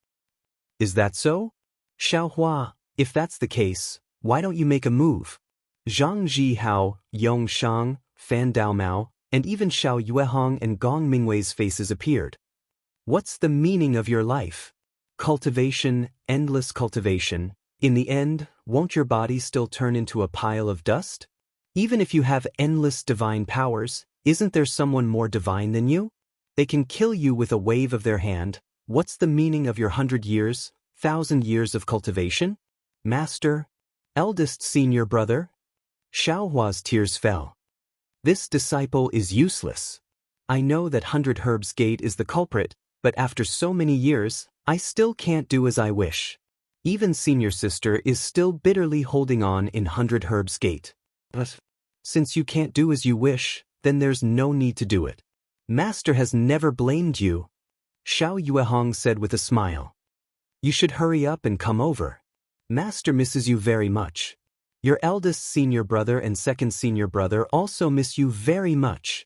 Is that so? Xiaohua, if that's the case, why don't you make a move? Zhang Zhihao, Yong Shang, Fan Daomao, and even Xiao Yuehong and Gong Mingwei's faces appeared. What's the meaning of your life? Cultivation, endless cultivation. In the end, won't your body still turn into a pile of dust? Even if you have endless divine powers, isn't there someone more divine than you? They can kill you with a wave of their hand. What's the meaning of your 100 years, 1,000 years of cultivation? Master? Eldest senior brother? Xiaohua's tears fell. This disciple is useless. I know that 100 Herbs Gate is the culprit, but after so many years, I still can't do as I wish. Even senior sister is still bitterly holding on in 100 Herbs Gate. But since you can't do as you wish, then there's no need to do it. Master has never blamed you. Xiao Yuehong said with a smile. You should hurry up and come over. Master misses you very much. Your eldest senior brother and second senior brother also miss you very much.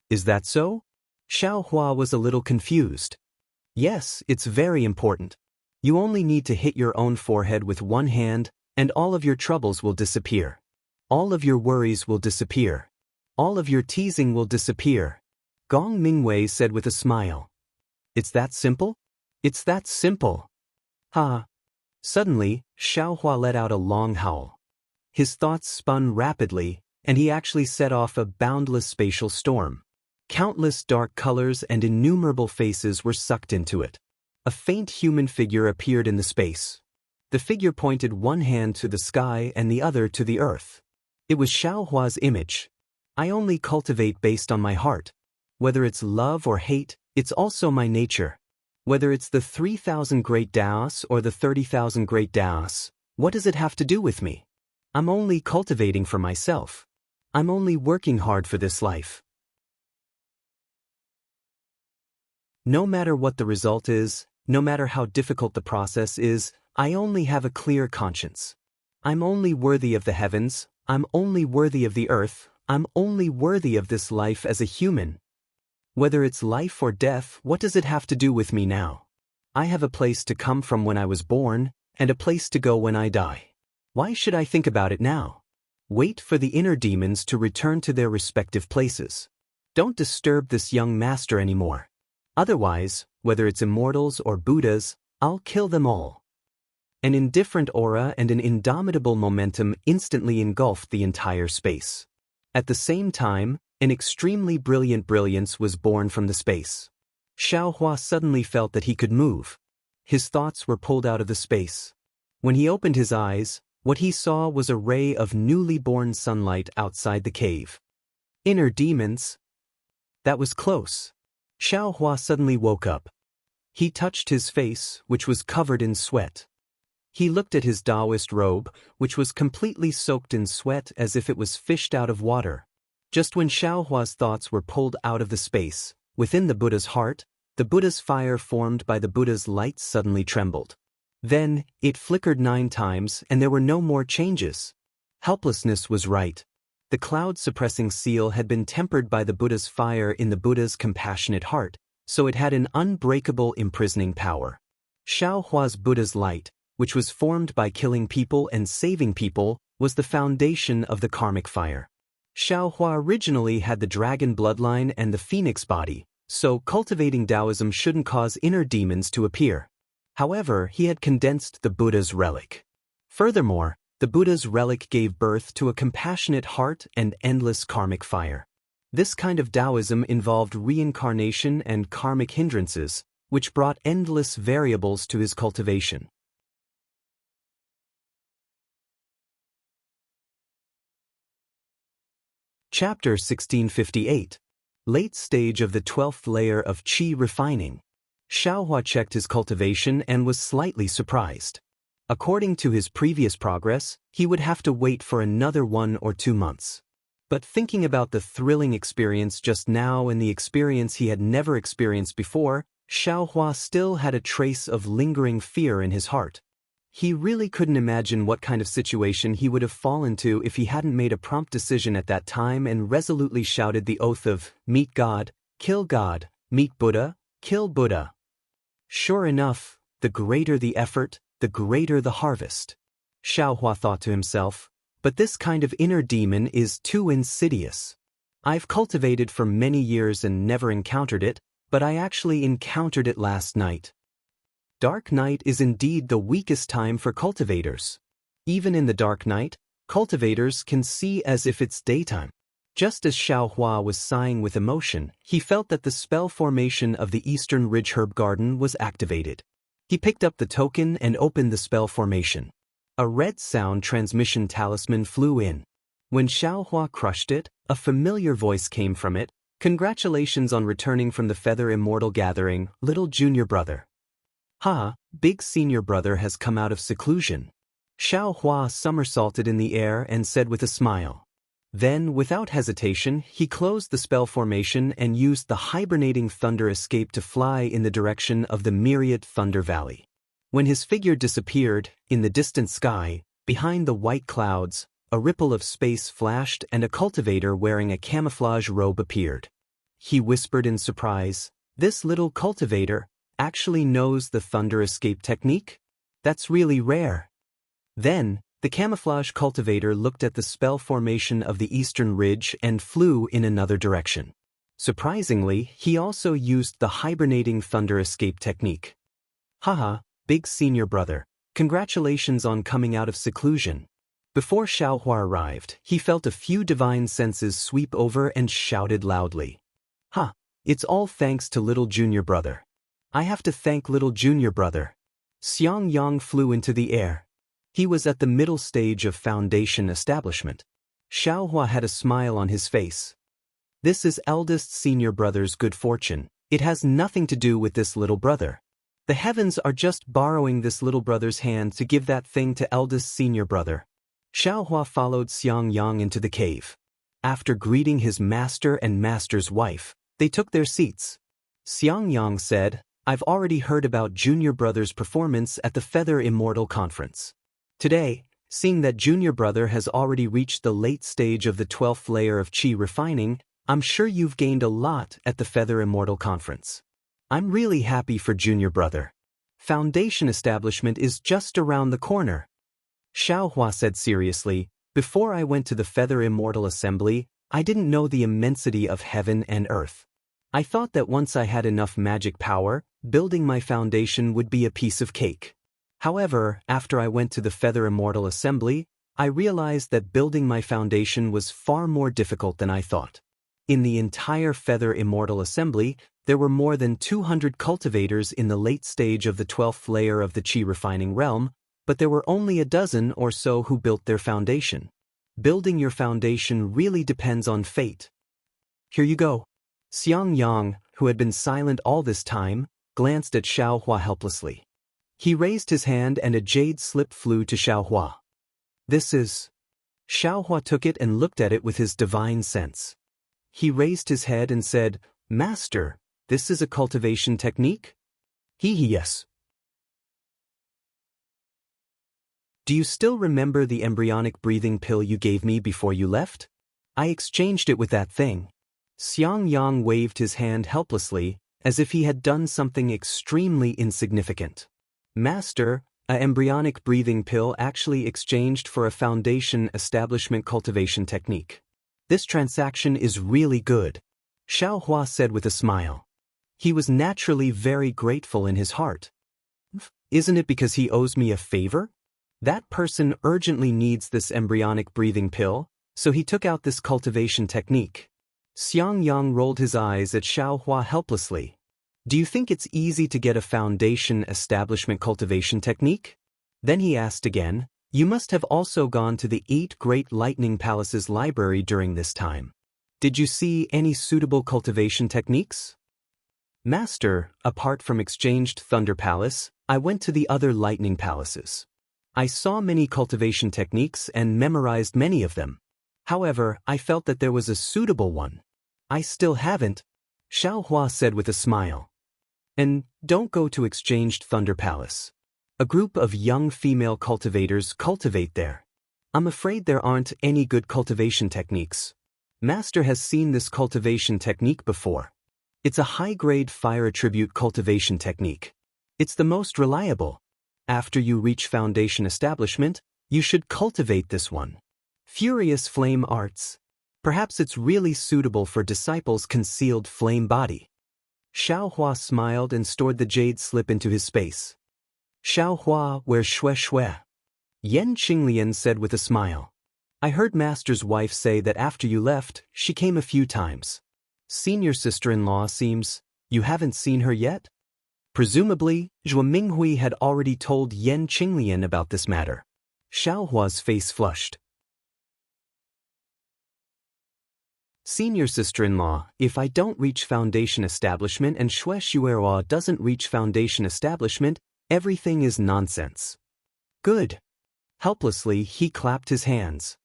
Is that so? Xiaohua was a little confused. Yes, it's very important. You only need to hit your own forehead with one hand, and all of your troubles will disappear. All of your worries will disappear. All of your teasing will disappear. Gong Mingwei said with a smile. It's that simple? It's that simple. Ha. Suddenly, Xiaohua let out a long howl. His thoughts spun rapidly, and he actually set off a boundless spatial storm. Countless dark colors and innumerable faces were sucked into it. A faint human figure appeared in the space. The figure pointed one hand to the sky and the other to the earth. It was Xiaohua's image. I only cultivate based on my heart. Whether it's love or hate, it's also my nature. Whether it's the 3,000 great Daoists or the 30,000 great Daoists, what does it have to do with me? I'm only cultivating for myself. I'm only working hard for this life. No matter what the result is, no matter how difficult the process is, I only have a clear conscience. I'm only worthy of the heavens, I'm only worthy of the earth, I'm only worthy of this life as a human. Whether it's life or death, what does it have to do with me now? I have a place to come from when I was born, and a place to go when I die. Why should I think about it now? Wait for the inner demons to return to their respective places. Don't disturb this young master anymore. Otherwise, whether it's immortals or Buddhas, I'll kill them all. An indifferent aura and an indomitable momentum instantly engulfed the entire space. At the same time, an extremely brilliant brilliance was born from the space. Xiaohua suddenly felt that he could move. His thoughts were pulled out of the space. When he opened his eyes, what he saw was a ray of newly born sunlight outside the cave. Inner demons? That was close. Xiaohua suddenly woke up. He touched his face, which was covered in sweat. He looked at his Daoist robe, which was completely soaked in sweat as if it was fished out of water. Just when Xiaohua's thoughts were pulled out of the space, within the Buddha's heart, the Buddha's fire formed by the Buddha's light suddenly trembled. Then, it flickered 9 times and there were no more changes. Helplessness was right. The cloud-suppressing seal had been tempered by the Buddha's fire in the Buddha's compassionate heart, so it had an unbreakable imprisoning power. Xiaohua's Buddha's light, which was formed by killing people and saving people, was the foundation of the karmic fire. Xiaohua originally had the dragon bloodline and the phoenix body, so cultivating Taoism shouldn't cause inner demons to appear. However, he had condensed the Buddha's relic. Furthermore, the Buddha's relic gave birth to a compassionate heart and endless karmic fire. This kind of Taoism involved reincarnation and karmic hindrances, which brought endless variables to his cultivation. Chapter 1658. Late stage of the 12th layer of Qi refining. Xiaohua checked his cultivation and was slightly surprised. According to his previous progress, he would have to wait for another 1 or 2 months. But thinking about the thrilling experience just now and the experience he had never experienced before, Xiaohua still had a trace of lingering fear in his heart. He really couldn't imagine what kind of situation he would have fallen to if he hadn't made a prompt decision at that time and resolutely shouted the oath of, "Meet God, kill God, meet Buddha, kill Buddha." Sure enough, the greater the effort, the greater the harvest. Xiaohua thought to himself, but this kind of inner demon is too insidious. I've cultivated for many years and never encountered it, but I actually encountered it last night. Dark night is indeed the weakest time for cultivators. Even in the dark night, cultivators can see as if it's daytime. Just as Xiaohua was sighing with emotion, he felt that the spell formation of the Eastern Ridge Herb Garden was activated. He picked up the token and opened the spell formation. A red sound transmission talisman flew in. When Xiaohua crushed it, a familiar voice came from it. "Congratulations on returning from the Feather Immortal Gathering, little junior brother." "Ha, big senior brother has come out of seclusion." Xiaohua somersaulted in the air and said with a smile. Then, without hesitation, he closed the spell formation and used the hibernating thunder escape to fly in the direction of the myriad Thunder Valley. When his figure disappeared, in the distant sky, behind the white clouds, a ripple of space flashed and a cultivator wearing a camouflage robe appeared. He whispered in surprise, "This little cultivator actually knows the thunder escape technique? That's really rare." Then, the camouflage cultivator looked at the spell formation of the Eastern Ridge and flew in another direction. Surprisingly, he also used the hibernating thunder escape technique. "Haha, big senior brother, Congratulations on coming out of seclusion. Before Xiaohua arrived, he felt a few divine senses sweep over and shouted loudly. Ha! It's all thanks to little junior brother. I have to thank little junior brother. Xiangyang flew into the air. He was at the middle stage of foundation establishment. Xiaohua had a smile on his face. This is eldest senior brother's good fortune. It has nothing to do with this little brother. The heavens are just borrowing this little brother's hand to give that thing to eldest senior brother. Xiaohua followed Xiangyang into the cave. After greeting his master and master's wife, they took their seats. Xiangyang said, I've already heard about junior brother's performance at the Feather Immortal conference. Today, seeing that junior brother has already reached the late stage of the 12th layer of qi refining, I'm sure you've gained a lot at the Feather Immortal conference. I'm really happy for junior brother. Foundation establishment is just around the corner. Xiaohua said seriously, before I went to the Feather Immortal assembly, I didn't know the immensity of heaven and earth. I thought that once I had enough magic power, building my foundation would be a piece of cake. However, after I went to the Feather Immortal assembly, I realized that building my foundation was far more difficult than I thought. In the entire Feather Immortal assembly, there were more than 200 cultivators in the late stage of the 12th layer of the qi refining realm, but there were only a dozen or so who built their foundation. Building your foundation really depends on fate. Here you go. Xiangyang, who had been silent all this time, glanced at Xiaohua helplessly. He raised his hand and a jade slip flew to Xiaohua. This is... Xiaohua took it and looked at it with his divine sense. He raised his head and said, Master, this is a cultivation technique? Yes. Do you still remember the embryonic breathing pill you gave me before you left? I exchanged it with that thing. Xiangyang waved his hand helplessly, as if he had done something extremely insignificant. Master, a embryonic breathing pill actually exchanged for a foundation establishment cultivation technique. This transaction is really good, Xiaohua said with a smile. He was naturally very grateful in his heart. Isn't it because he owes me a favor? That person urgently needs this embryonic breathing pill, so he took out this cultivation technique. Xiangyang rolled his eyes at Xiaohua helplessly. Do you think it's easy to get a foundation establishment cultivation technique? Then he asked again, you must have also gone to the 8 Great Lightning Palaces library during this time. Did you see any suitable cultivation techniques? Master, apart from Exchanged Thunder Palace, I went to the other lightning palaces. I saw many cultivation techniques and memorized many of them. However, I felt that there was a suitable one. I still haven't, Xiaohua said with a smile. And don't go to Exchanged Thunder Palace. A group of young female cultivators cultivate there. I'm afraid there aren't any good cultivation techniques. Master has seen this cultivation technique before. It's a high-grade fire attribute cultivation technique. It's the most reliable. After you reach foundation establishment, you should cultivate this one. Furious Flame Arts. Perhaps it's really suitable for disciples' concealed flame body. Xiaohua smiled and stored the jade slip into his space. Xiaohua, where's Shui? Yan Qinglian said with a smile. I heard Master's wife say that after you left, she came a few times. Senior sister-in-law seems, you haven't seen her yet? Presumably, Zhuo Minghui had already told Yan Qinglian about this matter. Xiaohua's face flushed. Senior sister-in-law, if I don't reach foundation establishment and Shui Xuerhua doesn't reach foundation establishment, everything is nonsense. Good. Helplessly, he clapped his hands.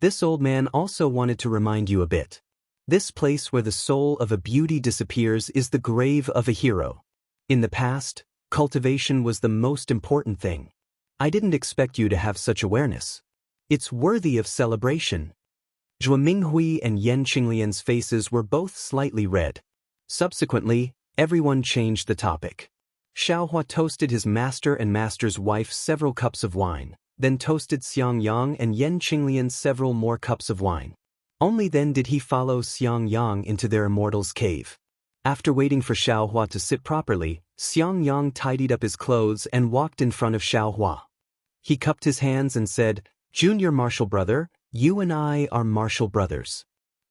This old man also wanted to remind you a bit. This place where the soul of a beauty disappears is the grave of a hero. In the past, cultivation was the most important thing. I didn't expect you to have such awareness. It's worthy of celebration. Zhuo Minghui and Yan Qinglian's faces were both slightly red. Subsequently, everyone changed the topic. Xiaohua toasted his master and master's wife several cups of wine, then toasted Xiangyang and Yan Qinglian several more cups of wine. Only then did he follow Xiangyang into their immortal's cave. After waiting for Xiaohua to sit properly, Xiangyang tidied up his clothes and walked in front of Xiaohua. He cupped his hands and said, "Junior martial brother, you and I are martial brothers."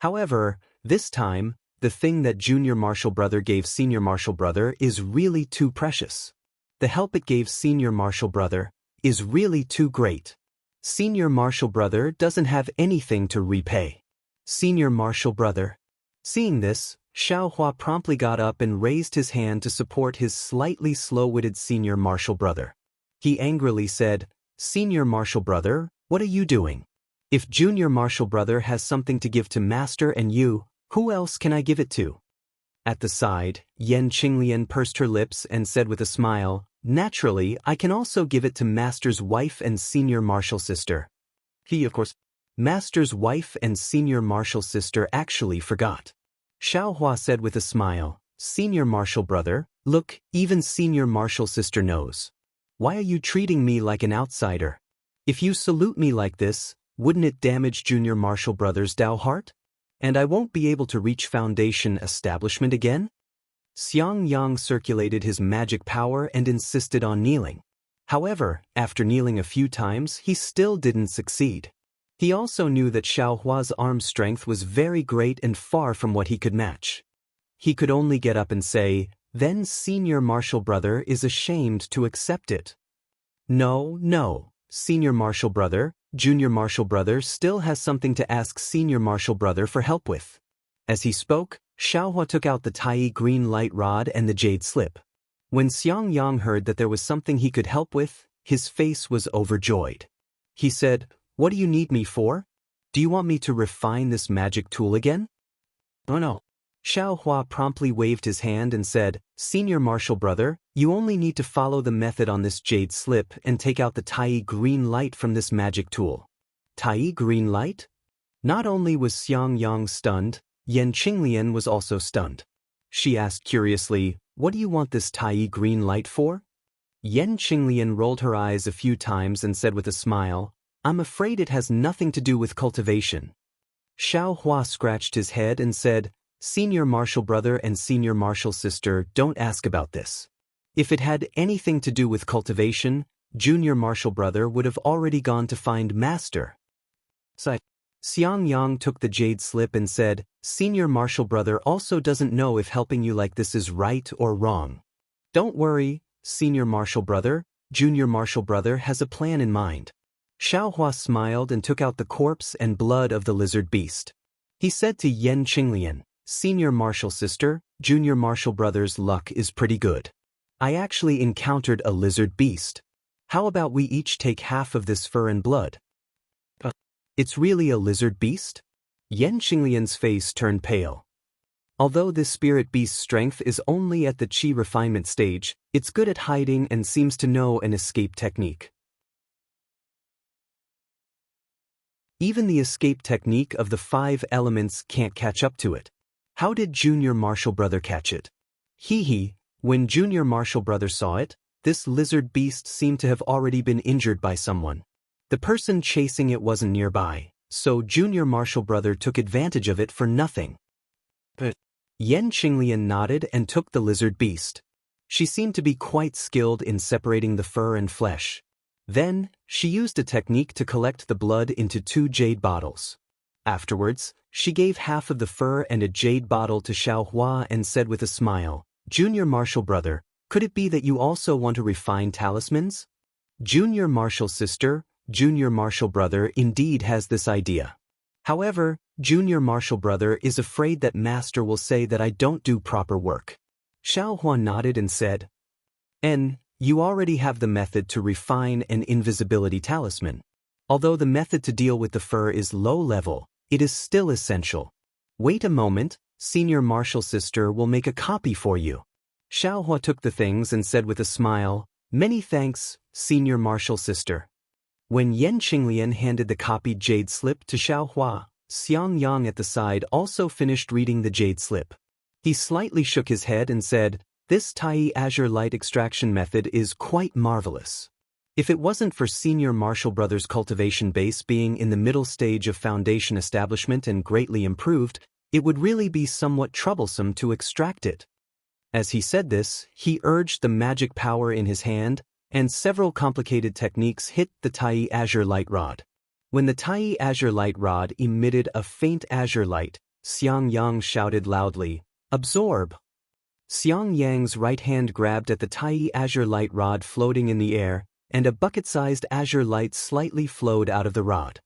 However, this time, the thing that junior martial brother gave senior martial brother is really too precious. The help it gave senior martial brother is really too great. Senior martial brother doesn't have anything to repay. Senior martial brother. Seeing this, Xiaohua promptly got up and raised his hand to support his slightly slow-witted senior martial brother. He angrily said, "Senior martial brother, what are you doing? If junior martial brother has something to give to master and you, who else can I give it to?" At the side, Yan Qinglian pursed her lips and said with a smile, "Naturally, I can also give it to master's wife and senior martial sister." He, of course, master's wife and senior martial sister actually forgot. Xiaohua said with a smile, "Senior martial brother, look, even senior martial sister knows. Why are you treating me like an outsider? If you salute me like this, wouldn't it damage junior martial brother's Dao heart? And I won't be able to reach foundation establishment again?" Xiangyang circulated his magic power and insisted on kneeling. However, after kneeling a few times, he still didn't succeed. He also knew that Xiaohua's arm strength was very great and far from what he could match. He could only get up and say, "Then senior martial brother is ashamed to accept it." No, senior martial brother, junior martial brother still has something to ask senior martial brother for help with. As he spoke, Xiaohua took out the Tai green light rod and the jade slip. When Xiangyang heard that there was something he could help with, his face was overjoyed. He said, "What do you need me for? Do you want me to refine this magic tool again?" "Oh no." Xiaohua promptly waved his hand and said, "Senior martial brother, you only need to follow the method on this jade slip and take out the Tai green light from this magic tool." Tai green light? Not only was Xiangyang stunned, Yan Qinglian was also stunned. She asked curiously, "What do you want this Tai green light for?" Yan Qinglian rolled her eyes a few times and said with a smile, "I'm afraid it has nothing to do with cultivation." Xiaohua scratched his head and said, "Senior martial brother and senior martial sister, don't ask about this. If it had anything to do with cultivation, junior martial brother would have already gone to find master." Xiangyang took the jade slip and said, "Senior martial brother also doesn't know if helping you like this is right or wrong. Don't worry, senior martial brother, junior martial brother has a plan in mind." Xiaohua smiled and took out the corpse and blood of the lizard beast. He said to Yan Qinglian, "Senior martial sister, junior martial brother's luck is pretty good. I actually encountered a lizard beast. How about we each take half of this fur and blood?" "It's really a lizard beast?" Yan Qinglian's face turned pale. Although this spirit beast's strength is only at the qi refinement stage, it's good at hiding and seems to know an escape technique. Even the escape technique of the 5 elements can't catch up to it. How did junior martial brother catch it? When junior martial brother saw it, this lizard beast seemed to have already been injured by someone. The person chasing it wasn't nearby, so junior martial brother took advantage of it for nothing. But Yan Qinglian nodded and took the lizard beast. She seemed to be quite skilled in separating the fur and flesh. Then, she used a technique to collect the blood into 2 jade bottles. Afterwards, she gave half of the fur and a jade bottle to Xiaohua and said with a smile, "Junior martial brother, could it be that you also want to refine talismans?" Junior martial sister, junior martial brother indeed has this idea. However, junior martial brother is afraid that master will say that I don't do proper work. Xiaohua nodded and said, You already have the method to refine an invisibility talisman. Although the method to deal with the fur is low level, it is still essential. Wait a moment, senior martial sister will make a copy for you." Xiaohua took the things and said with a smile, "Many thanks, senior martial sister." When Yan Qinglian handed the copied jade slip to Xiaohua, Xiangyang at the side also finished reading the jade slip. He slightly shook his head and said, "This Tai Azure light extraction method is quite marvelous. If it wasn't for senior martial brother's cultivation base being in the middle stage of foundation establishment and greatly improved, it would really be somewhat troublesome to extract it." As he said this, he urged the magic power in his hand, and several complicated techniques hit the Tai azure light rod. When the Tai azure light rod emitted a faint azure light, Xiangyang shouted loudly, "Absorb!" Xiangyang's right hand grabbed at the Tai azure light rod floating in the air, and a bucket-sized azure light slightly flowed out of the rod.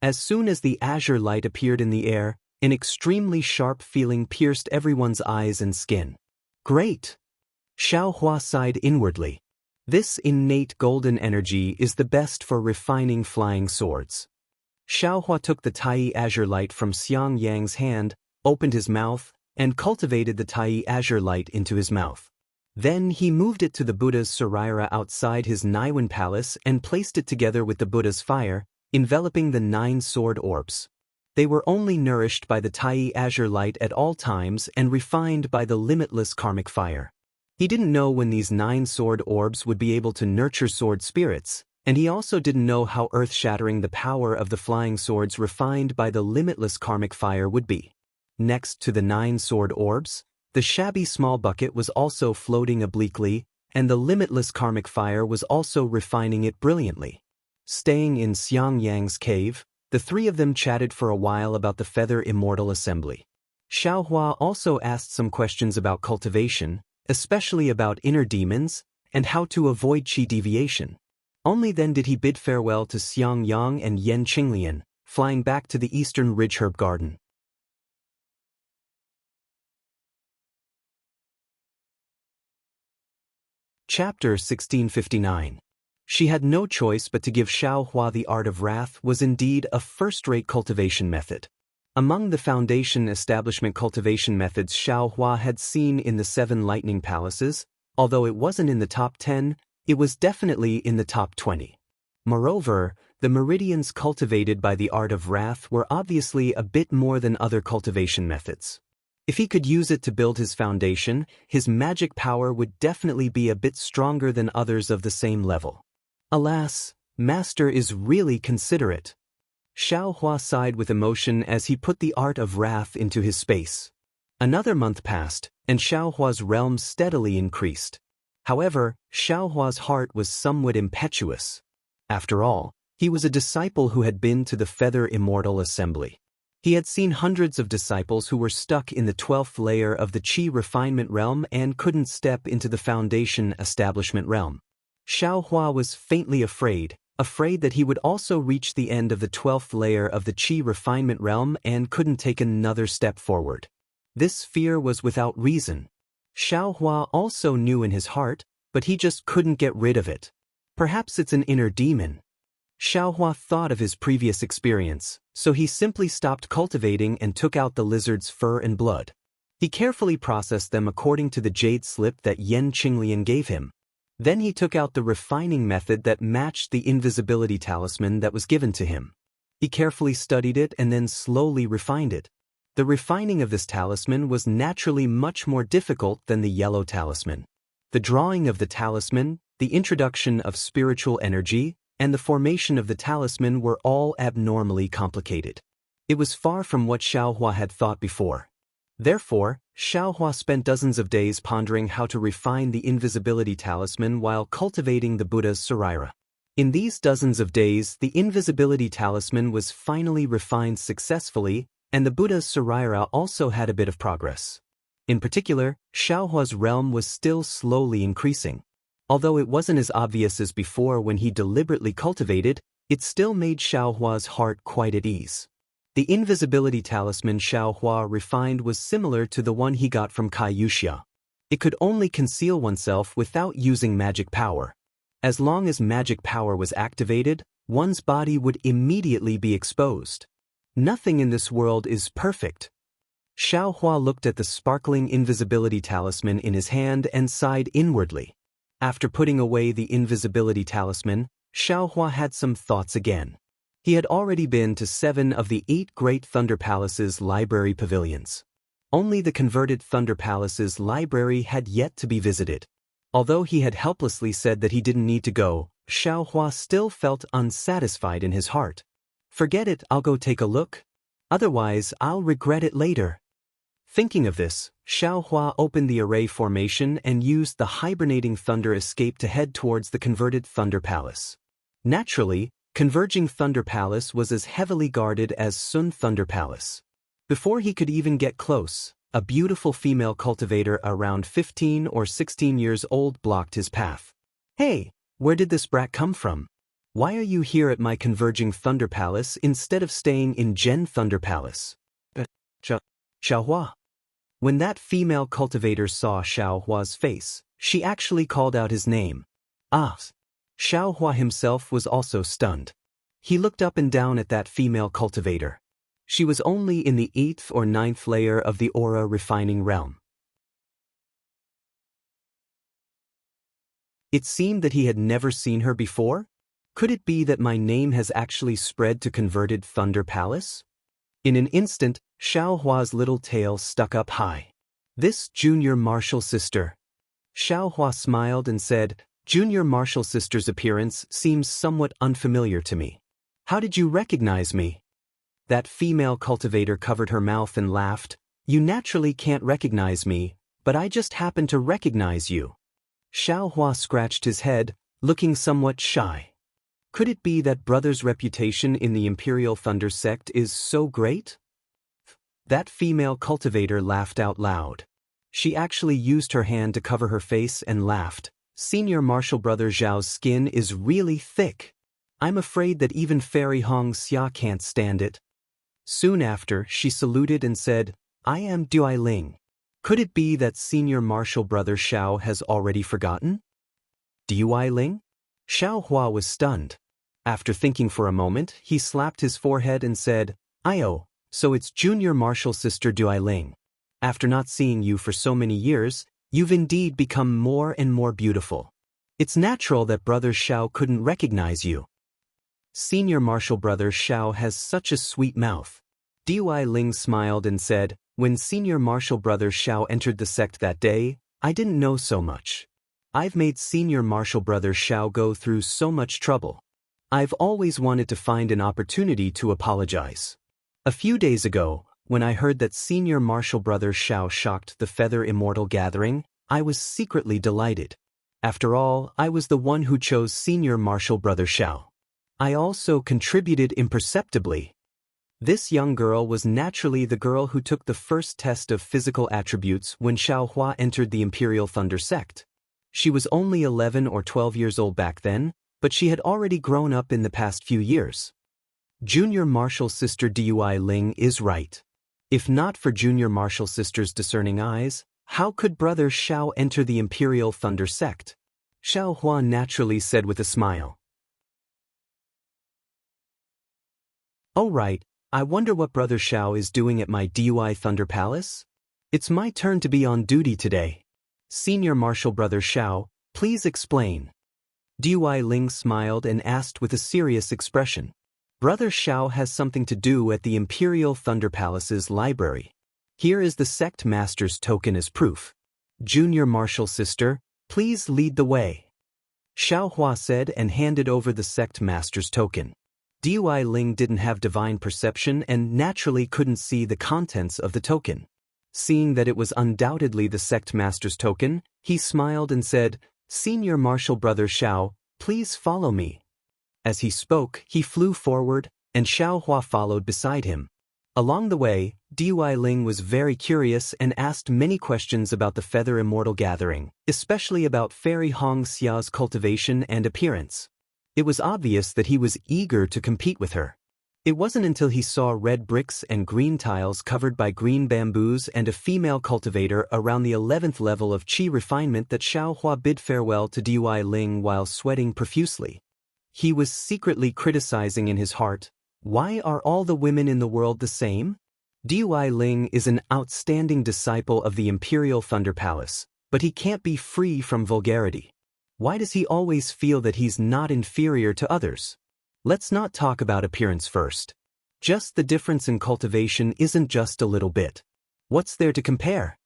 As soon as the azure light appeared in the air, an extremely sharp feeling pierced everyone's eyes and skin. Great! Xiaohua sighed inwardly. This innate golden energy is the best for refining flying swords. Xiaohua took the Tai azure light from Xiangyang's hand, opened his mouth, and cultivated the Tai azure light into his mouth. Then he moved it to the Buddha's Saraira outside his Naiwan palace and placed it together with the Buddha's fire, enveloping the 9 sword orbs. They were only nourished by the Tai azure light at all times and refined by the limitless karmic fire. He didn't know when these 9 sword orbs would be able to nurture sword spirits, and he also didn't know how earth-shattering the power of the flying swords refined by the limitless karmic fire would be. Next to the 9 sword orbs, the shabby small bucket was also floating obliquely, and the limitless karmic fire was also refining it brilliantly. Staying in Xiangyang's cave, the 3 of them chatted for a while about the Feather Immortal Assembly. Xiaohua also asked some questions about cultivation, especially about inner demons, and how to avoid qi deviation. Only then did he bid farewell to Xiangyang and Yan Qinglian, flying back to the eastern ridge herb garden. Chapter 1659. She had no choice but to give Xiaohua the art of wrath was indeed a first-rate cultivation method. Among the foundation establishment cultivation methods Xiaohua had seen in the 7 lightning palaces, although it wasn't in the top 10, it was definitely in the top 20. Moreover, the meridians cultivated by the art of wrath were obviously a bit more than other cultivation methods. If he could use it to build his foundation, his magic power would definitely be a bit stronger than others of the same level. Alas, Master is really considerate. Xiaohua sighed with emotion as he put the art of wrath into his space. Another month passed, and Xiaohua's realm steadily increased. However, Xiaohua's heart was somewhat impetuous. After all, he was a disciple who had been to the Feather Immortal Assembly. He had seen hundreds of disciples who were stuck in the 12th layer of the Qi refinement realm and couldn't step into the foundation establishment realm. Xiaohua was faintly afraid that he would also reach the end of the 12th layer of the Qi refinement realm and couldn't take another step forward. This fear was without reason. Xiaohua also knew in his heart, but he just couldn't get rid of it. Perhaps it's an inner demon. Xiaohua thought of his previous experience, so he simply stopped cultivating and took out the lizard's fur and blood. He carefully processed them according to the jade slip that Yan Qinglian gave him. Then he took out the refining method that matched the invisibility talisman that was given to him. He carefully studied it and then slowly refined it. The refining of this talisman was naturally much more difficult than the yellow talisman. The drawing of the talisman, the introduction of spiritual energy, and the formation of the talisman were all abnormally complicated. It was far from what Xiaohua had thought before. Therefore, Xiaohua spent dozens of days pondering how to refine the invisibility talisman while cultivating the Buddha's Saraira. In these dozens of days, the invisibility talisman was finally refined successfully, and the Buddha's Saraira also had a bit of progress. In particular, Xiaohua's realm was still slowly increasing. Although it wasn't as obvious as before when he deliberately cultivated, it still made Xiaohua's heart quite at ease. The invisibility talisman Xiaohua refined was similar to the one he got from Kai Yuxia. It could only conceal oneself without using magic power. As long as magic power was activated, one's body would immediately be exposed. Nothing in this world is perfect. Xiaohua looked at the sparkling invisibility talisman in his hand and sighed inwardly. After putting away the invisibility talisman, Xiaohua had some thoughts again. He had already been to 7 of the 8 great Thunder Palace's library pavilions. Only the converted Thunder Palace's library had yet to be visited. Although he had helplessly said that he didn't need to go, Xiaohua still felt unsatisfied in his heart. Forget it, I'll go take a look. Otherwise, I'll regret it later. Thinking of this, Xiaohua opened the array formation and used the hibernating thunder escape to head towards the converted Thunder Palace. Naturally, converging Thunder Palace was as heavily guarded as Sun Thunder Palace. Before he could even get close, a beautiful female cultivator around 15 or 16 years old blocked his path. "Hey, where did this brat come from? Why are you here at my converging Thunder Palace instead of staying in Gen Thunder Palace?" Xiaohua. When that female cultivator saw Xiaohua's face, she actually called out his name. Ah! Xiaohua himself was also stunned. He looked up and down at that female cultivator. She was only in the 8th or 9th layer of the aura refining realm. It seemed that he had never seen her before. Could it be that my name has actually spread to converted Thunder Palace? In an instant, Xiaohua's little tail stuck up high. "This junior martial sister." Xiaohua smiled and said, "Junior martial sister's appearance seems somewhat unfamiliar to me. How did you recognize me?" That female cultivator covered her mouth and laughed. "You naturally can't recognize me, but I just happen to recognize you." Xiaohua scratched his head, looking somewhat shy. Could it be that brother's reputation in the Imperial Thunder sect is so great? That female cultivator laughed out loud. She actually used her hand to cover her face and laughed. "Senior martial brother Zhao's skin is really thick. I'm afraid that even Fairy Xianxia can't stand it." Soon after, she saluted and said, "I am Dui Ling." Could it be that senior martial brother Xiao has already forgotten? Dui Ling? Xiaohua was stunned. After thinking for a moment, he slapped his forehead and said, "Io, so it's junior martial sister Dui Ling. After not seeing you for so many years, you've indeed become more and more beautiful. It's natural that brother Xiao couldn't recognize you. Senior martial brother Xiao has such a sweet mouth." Dui Ling smiled and said, "When senior martial brother Xiao entered the sect that day, I didn't know so much. I've made senior martial brother Xiao go through so much trouble. I've always wanted to find an opportunity to apologize. A few days ago, when I heard that senior martial brother Xiao shocked the Feather Immortal gathering, I was secretly delighted. After all, I was the one who chose senior martial brother Xiao. I also contributed imperceptibly." This young girl was naturally the girl who took the first test of physical attributes when Xiaohua entered the Imperial Thunder sect. She was only 11 or 12 years old back then, but she had already grown up in the past few years. Junior martial sister Dui Ling is right. If not for junior martial sister's discerning eyes, how could brother Xiao enter the Imperial Thunder sect? Xiaohua naturally said with a smile. "Oh right, I wonder what brother Xiao is doing at my Dui Thunder Palace? It's my turn to be on duty today. Senior martial brother Xiao, please explain." Dui Ling smiled and asked with a serious expression. "Brother Xiao has something to do at the Imperial Thunder Palace's library. Here is the sect master's token as proof. Junior martial sister, please lead the way." Xiaohua said and handed over the sect master's token. Dui Ling didn't have divine perception and naturally couldn't see the contents of the token. Seeing that it was undoubtedly the sect master's token, he smiled and said, "Senior martial brother Xiao, please follow me." As he spoke, he flew forward, and Xiaohua followed beside him. Along the way, Dui Ling was very curious and asked many questions about the Feather Immortal gathering, especially about Fairy Xia's cultivation and appearance. It was obvious that he was eager to compete with her. It wasn't until he saw red bricks and green tiles covered by green bamboos and a female cultivator around the 11th level of Qi refinement that Xiaohua bid farewell to Dui Ling while sweating profusely. He was secretly criticizing in his heart, "Why are all the women in the world the same?" Dui Ling is an outstanding disciple of the Imperial Thunder Palace, but he can't be free from vulgarity. Why does he always feel that he's not inferior to others? Let's not talk about appearance first. Just the difference in cultivation isn't just a little bit. What's there to compare?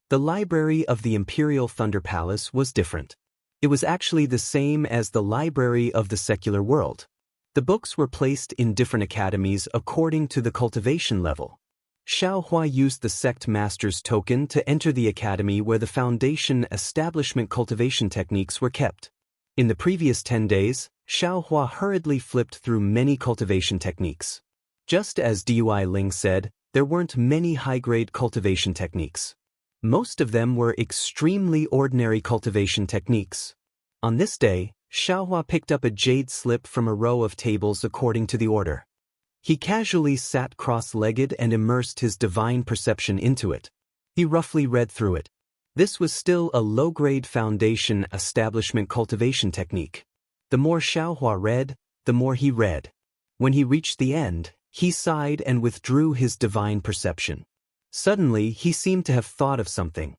The library of the Imperial Thunder Palace was different. It was actually the same as the library of the secular world. The books were placed in different academies according to the cultivation level. Xiaohua used the sect master's token to enter the academy where the foundation establishment cultivation techniques were kept. In the previous 10 days, Xiaohua hurriedly flipped through many cultivation techniques. Just as Wang Lin said, there weren't many high-grade cultivation techniques. Most of them were extremely ordinary cultivation techniques. On this day, Xiaohua picked up a jade slip from a row of tables according to the order. He casually sat cross-legged and immersed his divine perception into it. He roughly read through it. This was still a low-grade foundation establishment cultivation technique. The more Xiaohua read, the more he read. When he reached the end, he sighed and withdrew his divine perception. Suddenly, he seemed to have thought of something.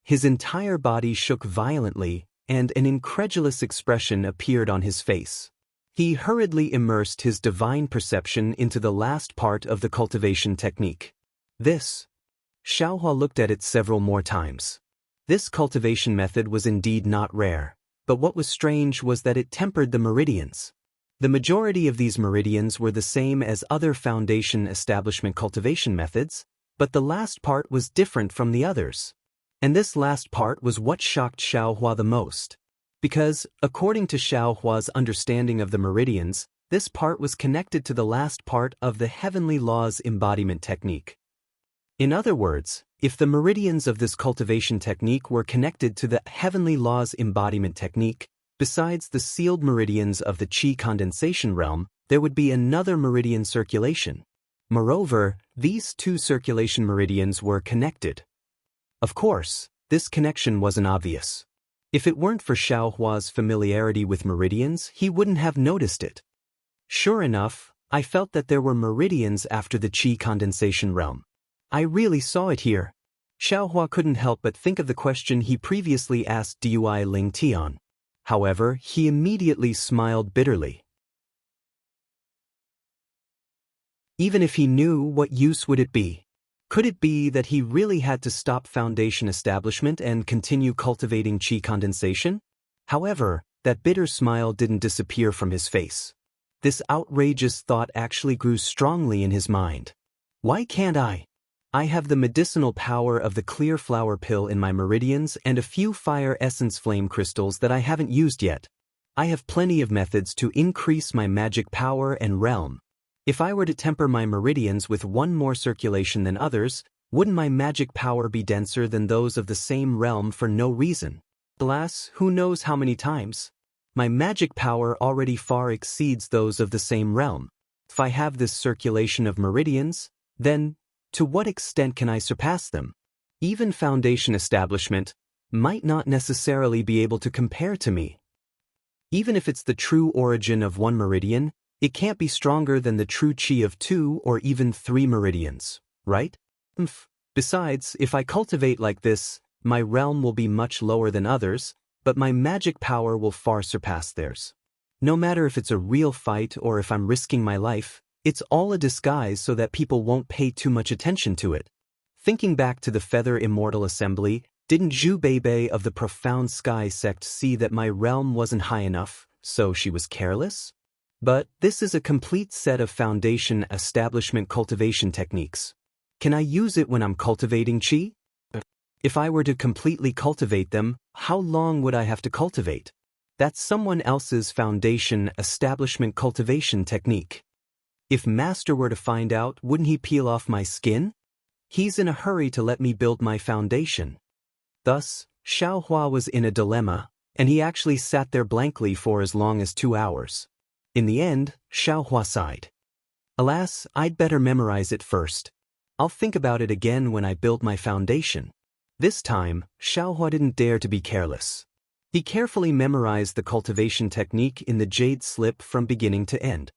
His entire body shook violently, and an incredulous expression appeared on his face. He hurriedly immersed his divine perception into the last part of the cultivation technique. Xiaohua looked at it several more times. This cultivation method was indeed not rare, but what was strange was that it tempered the meridians. The majority of these meridians were the same as other foundation establishment cultivation methods, but the last part was different from the others. And this last part was what shocked Xiaohua the most. Because, according to Xiaohua's understanding of the meridians, this part was connected to the last part of the heavenly laws embodiment technique. In other words, if the meridians of this cultivation technique were connected to the heavenly laws embodiment technique, besides the sealed meridians of the qi condensation realm, there would be another meridian circulation. Moreover, these two circulation meridians were connected. Of course, this connection wasn't obvious. If it weren't for Xiaohua's familiarity with meridians, he wouldn't have noticed it. Sure enough, I felt that there were meridians after the qi condensation realm. I really saw it here. Xiaohua couldn't help but think of the question he previously asked Dui Ling Tian. However, he immediately smiled bitterly. Even if he knew, what use would it be? Could it be that he really had to stop foundation establishment and continue cultivating qi condensation? However, that bitter smile didn't disappear from his face. This outrageous thought actually grew strongly in his mind. Why can't I? I have the medicinal power of the clear flower pill in my meridians and a few fire essence flame crystals that I haven't used yet. I have plenty of methods to increase my magic power and realm. If I were to temper my meridians with one more circulation than others, wouldn't my magic power be denser than those of the same realm for no reason? Alas, who knows how many times? My magic power already far exceeds those of the same realm. If I have this circulation of meridians, then, to what extent can I surpass them? Even foundation establishment might not necessarily be able to compare to me. Even if it's the true origin of one meridian, it can't be stronger than the true qi of 2 or even 3 meridians, right? Besides, if I cultivate like this, my realm will be much lower than others, but my magic power will far surpass theirs. No matter if it's a real fight or if I'm risking my life, it's all a disguise so that people won't pay too much attention to it. Thinking back to the Feather Immortal Assembly, didn't Zhu Beibei of the Profound Sky sect see that my realm wasn't high enough, so she was careless? But this is a complete set of foundation establishment cultivation techniques. Can I use it when I'm cultivating qi? If I were to completely cultivate them, how long would I have to cultivate? That's someone else's foundation establishment cultivation technique. If Master were to find out, wouldn't he peel off my skin? He's in a hurry to let me build my foundation. Thus, Xiaohua was in a dilemma, and he actually sat there blankly for as long as 2 hours. In the end, Xiaohua sighed. Alas, I'd better memorize it first. I'll think about it again when I build my foundation. This time, Xiaohua didn't dare to be careless. He carefully memorized the cultivation technique in the jade slip from beginning to end.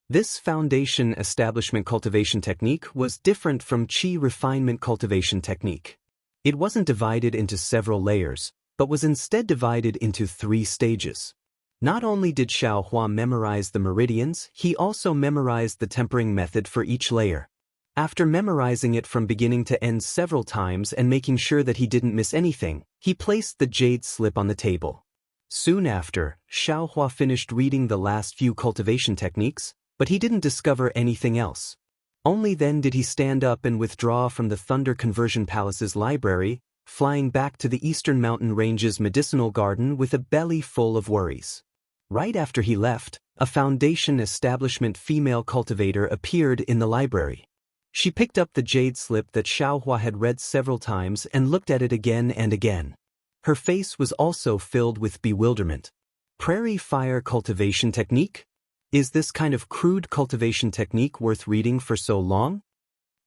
This foundation establishment cultivation technique was different from qi refinement cultivation technique. It wasn't divided into several layers, but was instead divided into 3 stages. Not only did Xiaohua memorize the meridians, he also memorized the tempering method for each layer. After memorizing it from beginning to end several times and making sure that he didn't miss anything, he placed the jade slip on the table. Soon after, Xiaohua finished reading the last few cultivation techniques, But he didn't discover anything else. Only then did he stand up and withdraw from the Thunder Conversion Palace's library, flying back to the Eastern Mountain Range's medicinal garden with a belly full of worries. Right after he left, a Foundation establishment female cultivator appeared in the library. She picked up the jade slip that Xiaohua had read several times and looked at it again and again. Her face was also filled with bewilderment. Prairie fire cultivation technique? Is this kind of crude cultivation technique worth reading for so long?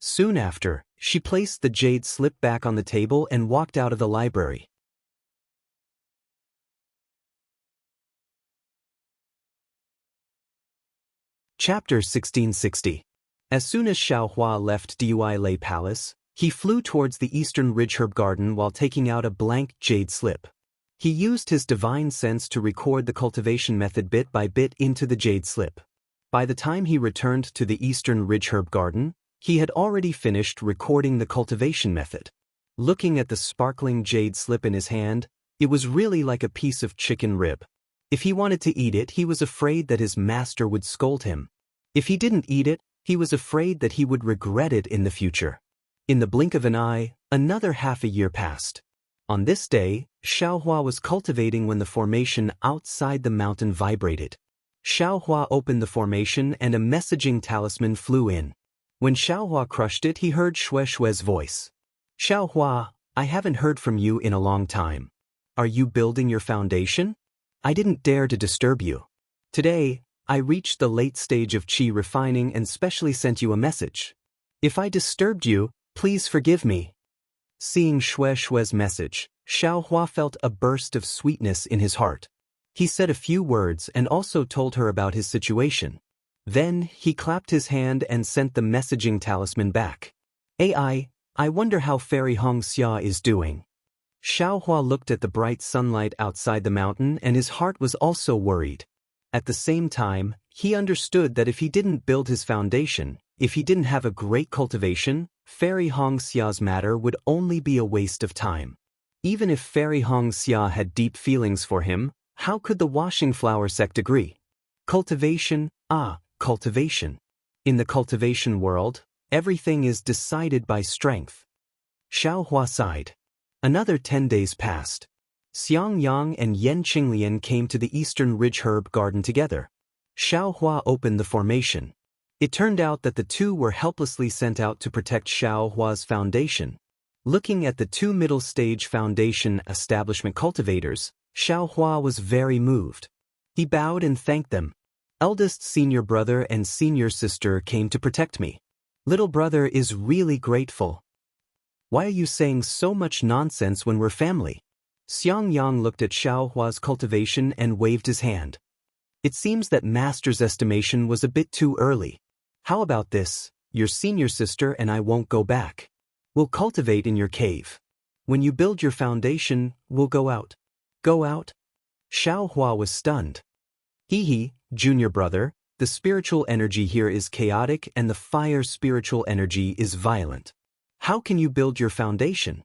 Soon after, she placed the jade slip back on the table and walked out of the library. Chapter 1660. As soon as Xiaohua left Dui Palace, he flew towards the eastern ridgeherb garden while taking out a blank jade slip. He used his divine sense to record the cultivation method bit by bit into the jade slip. By the time he returned to the eastern ridgeherb garden, he had already finished recording the cultivation method. Looking at the sparkling jade slip in his hand, it was really like a piece of chicken rib. If he wanted to eat it, he was afraid that his master would scold him. If he didn't eat it, he was afraid that he would regret it in the future. In the blink of an eye, another half a year passed. On this day, Xiaohua was cultivating when the formation outside the mountain vibrated. Xiaohua opened the formation and a messaging talisman flew in. When Xiaohua crushed it, he heard Shue's voice. Xiaohua, I haven't heard from you in a long time. Are you building your foundation? I didn't dare to disturb you. Today, I reached the late stage of qi refining and specially sent you a message. If I disturbed you, please forgive me. Seeing Shue's message, Xiaohua felt a burst of sweetness in his heart. He said a few words and also told her about his situation. Then, he clapped his hand and sent the messaging talisman back. I wonder how Fairy Xianxia is doing. Xiaohua looked at the bright sunlight outside the mountain and his heart was also worried. At the same time, he understood that if he didn't build his foundation, if he didn't have a great cultivation, Fairy Xia's matter would only be a waste of time. Even if Fairy Xianxia had deep feelings for him, how could the washing flower sect agree? Cultivation, cultivation. In the cultivation world, everything is decided by strength. Xiaohua sighed. Another 10 days passed. Xiangyang and Yan Qinglian came to the eastern ridgeherb garden together. Xiaohua opened the formation. It turned out that the two were helplessly sent out to protect Xiaohua's foundation. Looking at the two middle-stage foundation establishment cultivators, Xiaohua was very moved. He bowed and thanked them. Eldest senior brother and senior sister came to protect me. Little brother is really grateful. Why are you saying so much nonsense when we're family? Xiangyang looked at Xiaohua's cultivation and waved his hand. It seems that Master's estimation was a bit too early. How about this? Your senior sister and I won't go back. We'll cultivate in your cave. When you build your foundation, we'll go out. Go out? Xiaohua was stunned. Junior brother, the spiritual energy here is chaotic and the fire spiritual energy is violent. How can you build your foundation?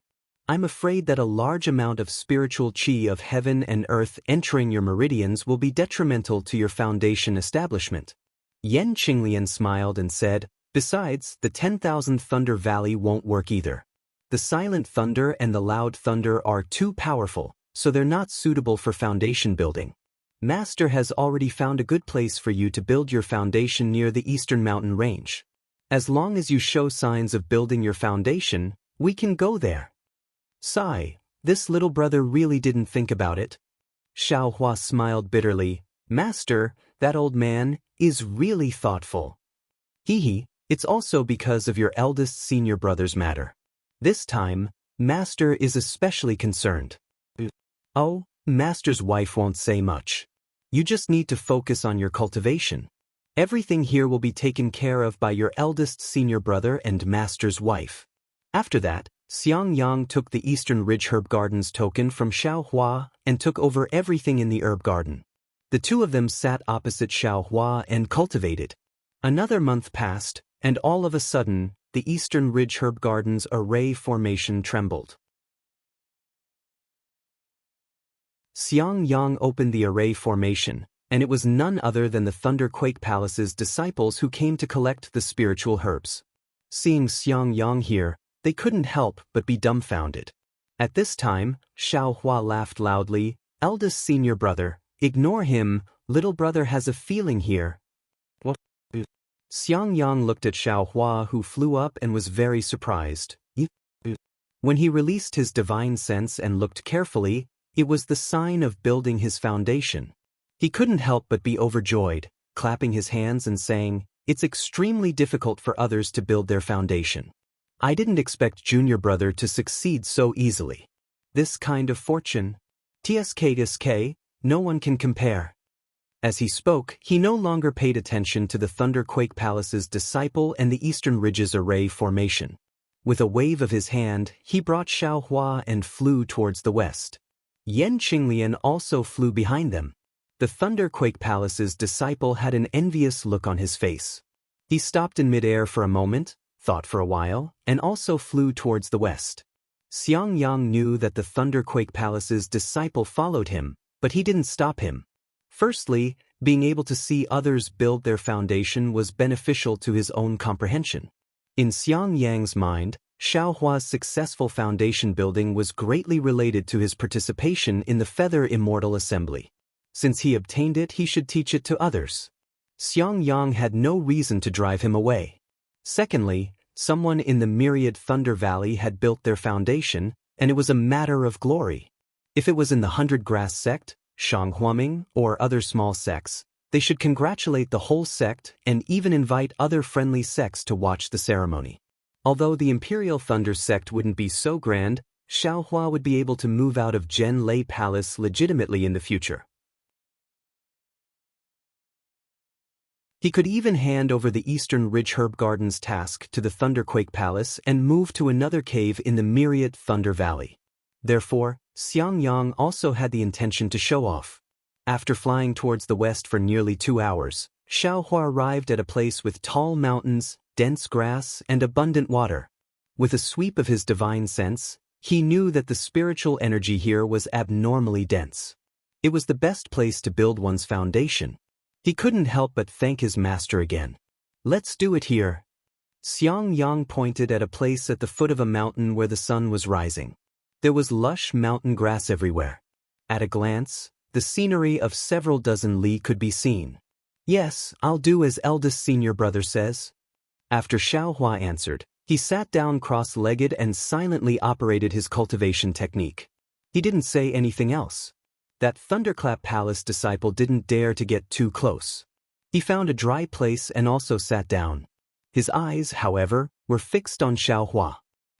I'm afraid that a large amount of spiritual qi of heaven and earth entering your meridians will be detrimental to your foundation establishment. Yan Qinglian smiled and said, besides, the 10,000 Thunder Valley won't work either. The silent thunder and the loud thunder are too powerful, so they're not suitable for foundation building. Master has already found a good place for you to build your foundation near the eastern mountain range. As long as you show signs of building your foundation, we can go there. Sigh, this little brother really didn't think about it. Xiaohua smiled bitterly. Master, that old man, is really thoughtful. It's also because of your eldest senior brother's matter. This time, Master is especially concerned. Oh, Master's wife won't say much. You just need to focus on your cultivation. Everything here will be taken care of by your eldest senior brother and Master's wife. After that, Xiangyang took the Eastern Ridge Herb Garden's token from Xiaohua and took over everything in the herb garden. The two of them sat opposite Xiaohua and cultivated. Another month passed, and all of a sudden, the Eastern Ridge Herb Garden's array formation trembled. Xiangyang opened the array formation, And it was none other than the Thunderquake Palace's disciples who came to collect the spiritual herbs. Seeing Xiangyang here, they couldn't help but be dumbfounded. At this time, Xiaohua laughed loudly. Eldest senior brother, ignore him, little brother has a feeling here. What? Xiangyang looked at Xiaohua, who flew up and was very surprised. When he released his divine sense and looked carefully, it was the sign of building his foundation. He couldn't help but be overjoyed, clapping his hands and saying, "It's extremely difficult for others to build their foundation. I didn't expect junior brother to succeed so easily. This kind of fortune, tsk, no one can compare." As he spoke, he no longer paid attention to the Thunderquake Palace's disciple and the Eastern Ridge's array formation. With a wave of his hand, he brought Xiaohua and flew towards the west. Yan Qinglian also flew behind them. The Thunderquake Palace's disciple had an envious look on his face. He stopped in midair for a moment, thought for a while, and also flew towards the west. Xiangyang knew that the Thunderquake Palace's disciple followed him, but he didn't stop him. Firstly, being able to see others build their foundation was beneficial to his own comprehension. In Xiangyang's mind, Xiaohua's successful foundation building was greatly related to his participation in the Feather Immortal Assembly. Since he obtained it, he should teach it to others. Xiangyang had no reason to drive him away. Secondly, someone in the Myriad Thunder Valley had built their foundation, and it was a matter of glory. If it was in the 100 Grass sect, Shanghuaming, or other small sects, they should congratulate the whole sect and even invite other friendly sects to watch the ceremony. Although the Imperial Thunder sect wouldn't be so grand, Xiaohua would be able to move out of Zhen Lei Palace legitimately in the future. He could even hand over the Eastern Ridge Herb Gardens task to the Thunderquake Palace and move to another cave in the Myriad Thunder Valley. Therefore, Xiangyang also had the intention to show off. After flying towards the west for nearly 2 hours, Xiaohua arrived at a place with tall mountains, dense grass, and abundant water. With a sweep of his divine sense, he knew that the spiritual energy here was abnormally dense. It was the best place to build one's foundation. He couldn't help but thank his master again. "Let's do it here." Xiangyang pointed at a place at the foot of a mountain where the sun was rising. There was lush mountain grass everywhere. At a glance, the scenery of several dozen li could be seen. "Yes, I'll do as eldest senior brother says." After Xiaohua answered, he sat down cross-legged and silently operated his cultivation technique. He didn't say anything else. That Thunderclap Palace disciple didn't dare to get too close. He found a dry place and also sat down. His eyes, however, were fixed on Xiaohua.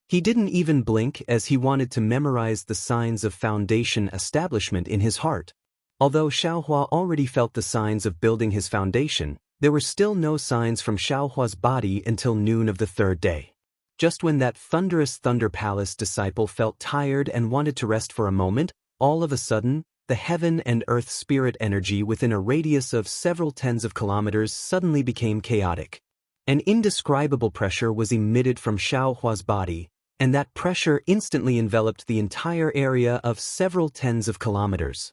He didn't even blink as he wanted to memorize the signs of foundation establishment in his heart. Although Xiaohua already felt the signs of building his foundation, there were still no signs from Xiaohua's body until noon of the third day. Just when that thunderous Thunder Palace disciple felt tired and wanted to rest for a moment, all of a sudden, the heaven and earth spirit energy within a radius of several tens of kilometers suddenly became chaotic. An indescribable pressure was emitted from Xiaohua's body, and that pressure instantly enveloped the entire area of several tens of kilometers.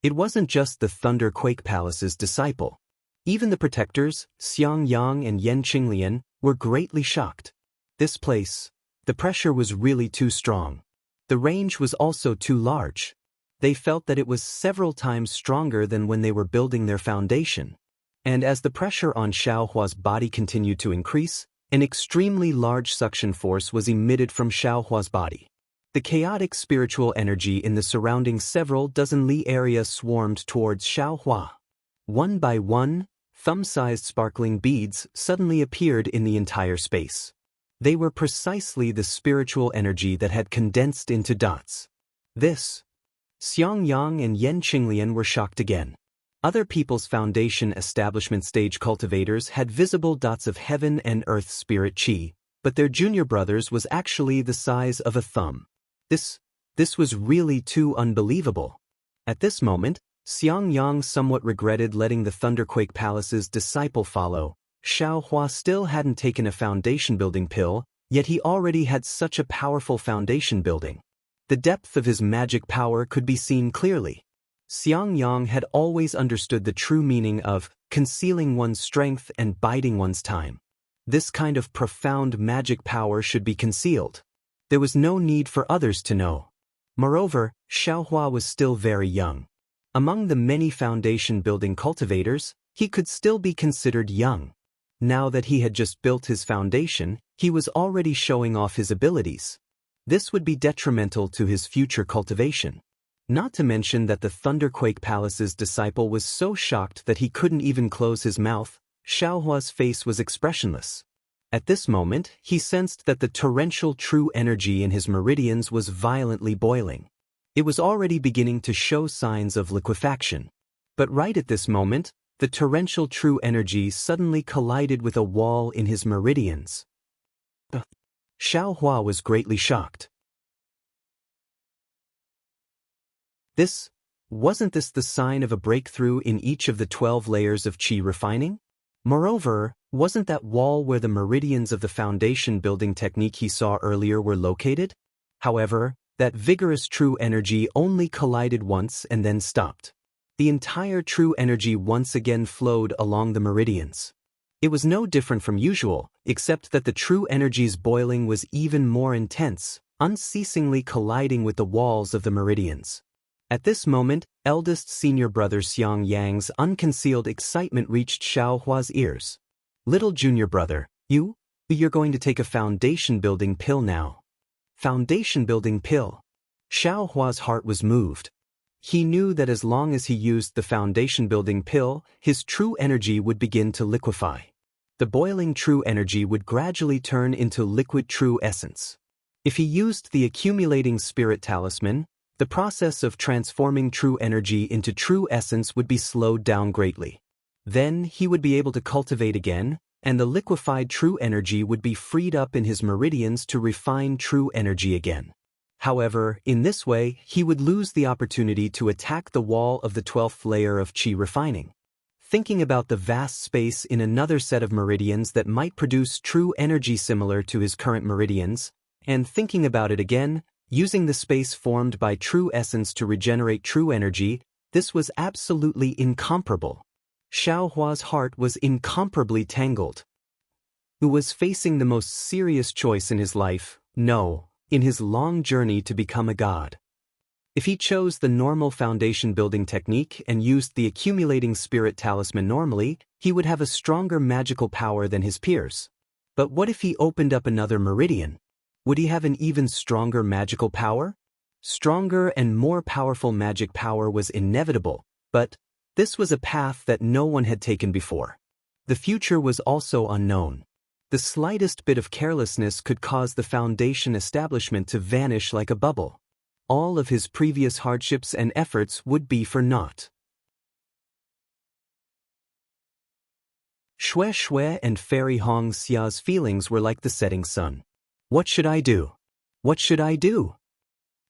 It wasn't just the Thunderquake Palace's disciple. Even the protectors, Xiangyang and Yan Qinglian, were greatly shocked. This place, the pressure was really too strong. The range was also too large. They felt that it was several times stronger than when they were building their foundation. And as the pressure on Xiaohua's body continued to increase, an extremely large suction force was emitted from Xiaohua's body. The chaotic spiritual energy in the surrounding several dozen li area swarmed towards Xiaohua. One by one, thumb-sized sparkling beads suddenly appeared in the entire space. They were precisely the spiritual energy that had condensed into dots. Xiangyang and Yan Qinglian were shocked again. Other people's foundation establishment stage cultivators had visible dots of heaven and earth spirit chi, but their junior brothers was actually the size of a thumb. This was really too unbelievable. At this moment, Xiangyang somewhat regretted letting the Thunderquake Palace's disciple follow. Xiaohua still hadn't taken a foundation building pill, yet he already had such a powerful foundation building. The depth of his magic power could be seen clearly. Xiangyang had always understood the true meaning of concealing one's strength and biding one's time. This kind of profound magic power should be concealed. There was no need for others to know. Moreover, Xiaohua was still very young. Among the many foundation-building cultivators, he could still be considered young. Now that he had just built his foundation, he was already showing off his abilities. This would be detrimental to his future cultivation. Not to mention that the Thunderquake Palace's disciple was so shocked that he couldn't even close his mouth. Xiaohua's face was expressionless. At this moment, he sensed that the torrential true energy in his meridians was violently boiling. It was already beginning to show signs of liquefaction. But right at this moment, the torrential true energy suddenly collided with a wall in his meridians. Xiaohua was greatly shocked. Wasn't this the sign of a breakthrough in each of the 12 layers of qi refining? Moreover, wasn't that wall where the meridians of the foundation building technique he saw earlier were located? However, that vigorous true energy only collided once and then stopped. The entire true energy once again flowed along the meridians. It was no different from usual, except that the true energy's boiling was even more intense, unceasingly colliding with the walls of the meridians. At this moment, eldest senior brother Xiangyang's unconcealed excitement reached Xiaohua's ears. Little junior brother, you're going to take a foundation-building pill now. Foundation-building pill. Xiaohua's heart was moved. He knew that as long as he used the foundation-building pill, his true energy would begin to liquefy. The boiling true energy would gradually turn into liquid true essence. If he used the accumulating spirit talisman, the process of transforming true energy into true essence would be slowed down greatly. Then he would be able to cultivate again, and the liquefied true energy would be freed up in his meridians to refine true energy again. However, in this way, he would lose the opportunity to attack the wall of the 12th layer of qi refining. Thinking about the vast space in another set of meridians that might produce true energy similar to his current meridians, and thinking about it again, using the space formed by true essence to regenerate true energy, this was absolutely incomparable. Xiaohua's heart was incomparably tangled. He was facing the most serious choice in his life, in his long journey to become a god. If he chose the normal foundation building technique and used the accumulating spirit talisman normally, he would have a stronger magical power than his peers. But what if he opened up another meridian? Would he have an even stronger magical power? Stronger and more powerful magic power was inevitable, but this was a path that no one had taken before. The future was also unknown. The slightest bit of carelessness could cause the foundation establishment to vanish like a bubble. All of his previous hardships and efforts would be for naught. Xue Xue and Fairy Hong Xia's feelings were like the setting sun. What should I do? What should I do?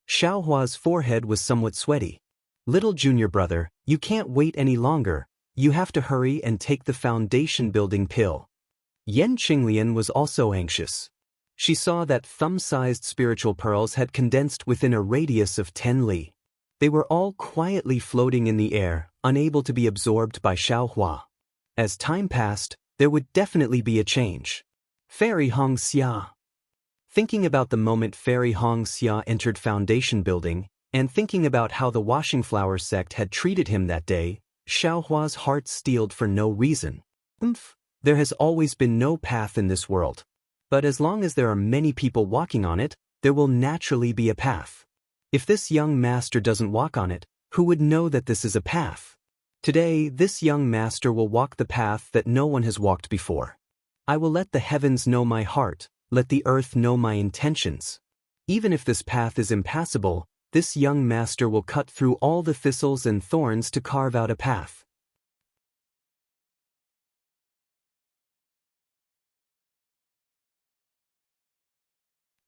Xiaohua's forehead was somewhat sweaty. Little junior brother, you can't wait any longer. You have to hurry and take the foundation-building pill. Yan Qinglian was also anxious. She saw that thumb-sized spiritual pearls had condensed within a radius of 10 li. They were all quietly floating in the air, unable to be absorbed by Xiaohua. As time passed, there would definitely be a change. Fairy Hong Xia. Thinking about the moment Fairy Hong Xia entered foundation building, and thinking about how the Washing Flower sect had treated him that day, Xiaohua's heart steeled for no reason. There has always been no path in this world. But as long as there are many people walking on it, there will naturally be a path. If this young master doesn't walk on it, who would know that this is a path? Today, this young master will walk the path that no one has walked before. I will let the heavens know my heart, let the earth know my intentions. Even if this path is impassable, this young master will cut through all the thistles and thorns to carve out a path.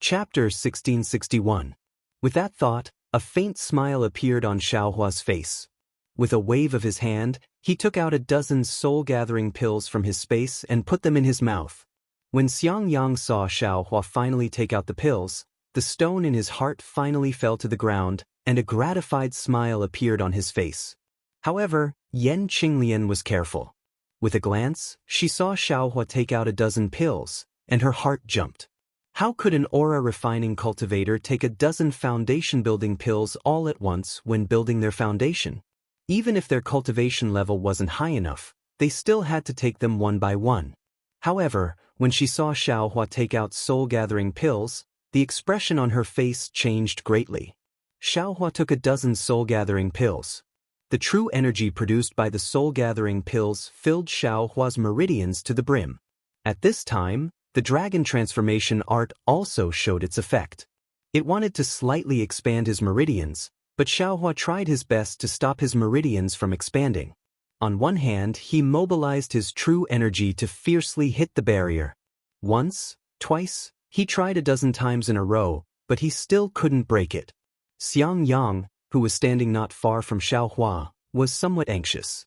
Chapter 1661. With that thought, a faint smile appeared on Xiaohua's face. With a wave of his hand, he took out a dozen soul-gathering pills from his space and put them in his mouth. When Xiangyang saw Xiaohua finally take out the pills, the stone in his heart finally fell to the ground, and a gratified smile appeared on his face. However, Yan Qinglian was careful. With a glance, she saw Xiaohua take out a dozen pills, and her heart jumped. How could an aura-refining cultivator take a dozen foundation-building pills all at once when building their foundation? Even if their cultivation level wasn't high enough, they still had to take them one by one. However, when she saw Xiaohua take out soul-gathering pills, the expression on her face changed greatly. Xiaohua took a dozen soul-gathering pills. The true energy produced by the soul-gathering pills filled Xiaohua's meridians to the brim. At this time, the dragon transformation art also showed its effect. It wanted to slightly expand his meridians, but Xiaohua tried his best to stop his meridians from expanding. On one hand, he mobilized his true energy to fiercely hit the barrier. Once, twice, he tried a dozen times in a row, but he still couldn't break it. Xiangyang, who was standing not far from Xiaohua, was somewhat anxious.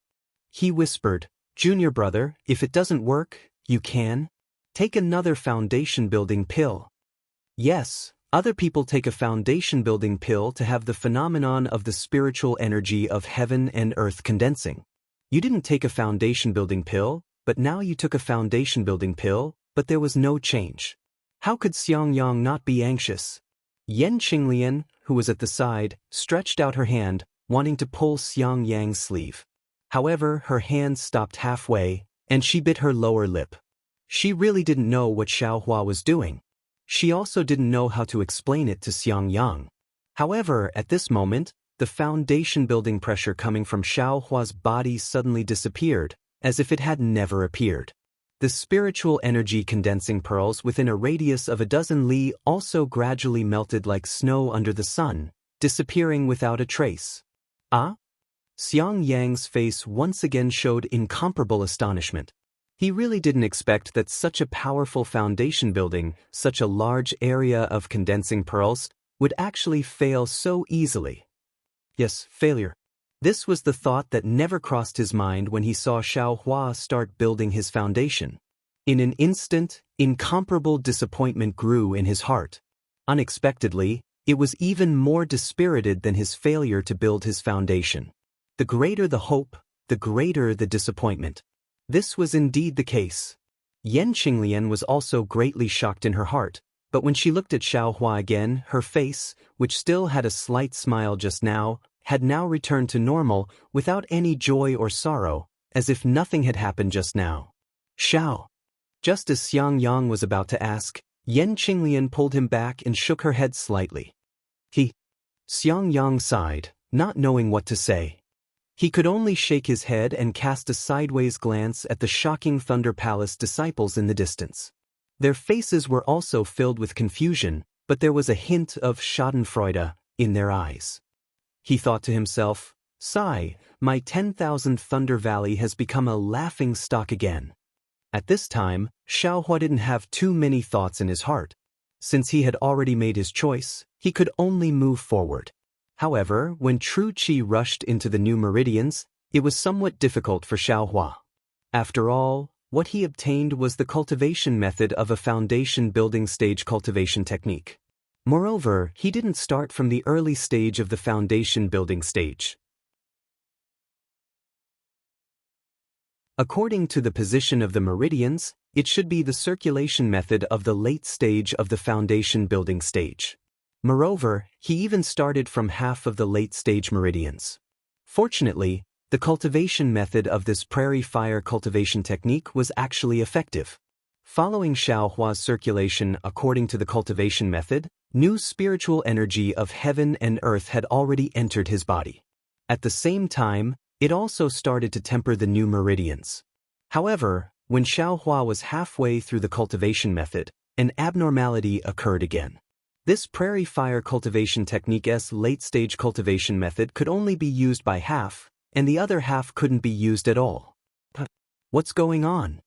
He whispered, "Junior brother, if it doesn't work, you can take another foundation-building pill." Yes, other people take a foundation-building pill to have the phenomenon of the spiritual energy of heaven and earth condensing. You didn't take a foundation-building pill, but now you took a foundation-building pill, but there was no change. How could Xiangyang not be anxious? Yan Qinglian, who was at the side, stretched out her hand, wanting to pull Xiangyang's sleeve. However, her hand stopped halfway, and she bit her lower lip. She really didn't know what Xiaohua was doing. She also didn't know how to explain it to Xiangyang. However, at this moment, the foundation-building pressure coming from Xiaohua's body suddenly disappeared, as if it had never appeared. The spiritual energy condensing pearls within a radius of a dozen li also gradually melted like snow under the sun, disappearing without a trace. Ah? Xiangyang's face once again showed incomparable astonishment. He really didn't expect that such a powerful foundation building, such a large area of condensing pearls, would actually fail so easily. Yes, failure. This was the thought that never crossed his mind when he saw Xiaohua start building his foundation. In an instant, incomparable disappointment grew in his heart. Unexpectedly, it was even more dispirited than his failure to build his foundation. The greater the hope, the greater the disappointment. This was indeed the case. Yan Qinglian was also greatly shocked in her heart, but when she looked at Xiaohua again, her face, which still had a slight smile just now, had now returned to normal without any joy or sorrow, as if nothing had happened just now. Xiao. Just as Xiangyang was about to ask, Yan Qinglian pulled him back and shook her head slightly. Xiangyang sighed, not knowing what to say. He could only shake his head and cast a sideways glance at the shocking Thunder Palace disciples in the distance. Their faces were also filled with confusion, but there was a hint of schadenfreude in their eyes. He thought to himself, "Sigh, my 10,000 Thunder Valley has become a laughing stock again." At this time, Xiaohua didn't have too many thoughts in his heart. Since he had already made his choice, he could only move forward. However, when true qi rushed into the new meridians, it was somewhat difficult for Xiaohua. After all, what he obtained was the cultivation method of a foundation building stage cultivation technique. Moreover, he didn't start from the early stage of the foundation building stage. According to the position of the meridians, it should be the circulation method of the late stage of the foundation building stage. Moreover, he even started from half of the late stage meridians. Fortunately, the cultivation method of this prairie fire cultivation technique was actually effective. Following Xiaohua's circulation according to the cultivation method, new spiritual energy of heaven and earth had already entered his body. At the same time, it also started to temper the new meridians. However, when Xiaohua was halfway through the cultivation method, an abnormality occurred again. This prairie fire cultivation technique's late-stage cultivation method could only be used by half, and the other half couldn't be used at all. What's going on?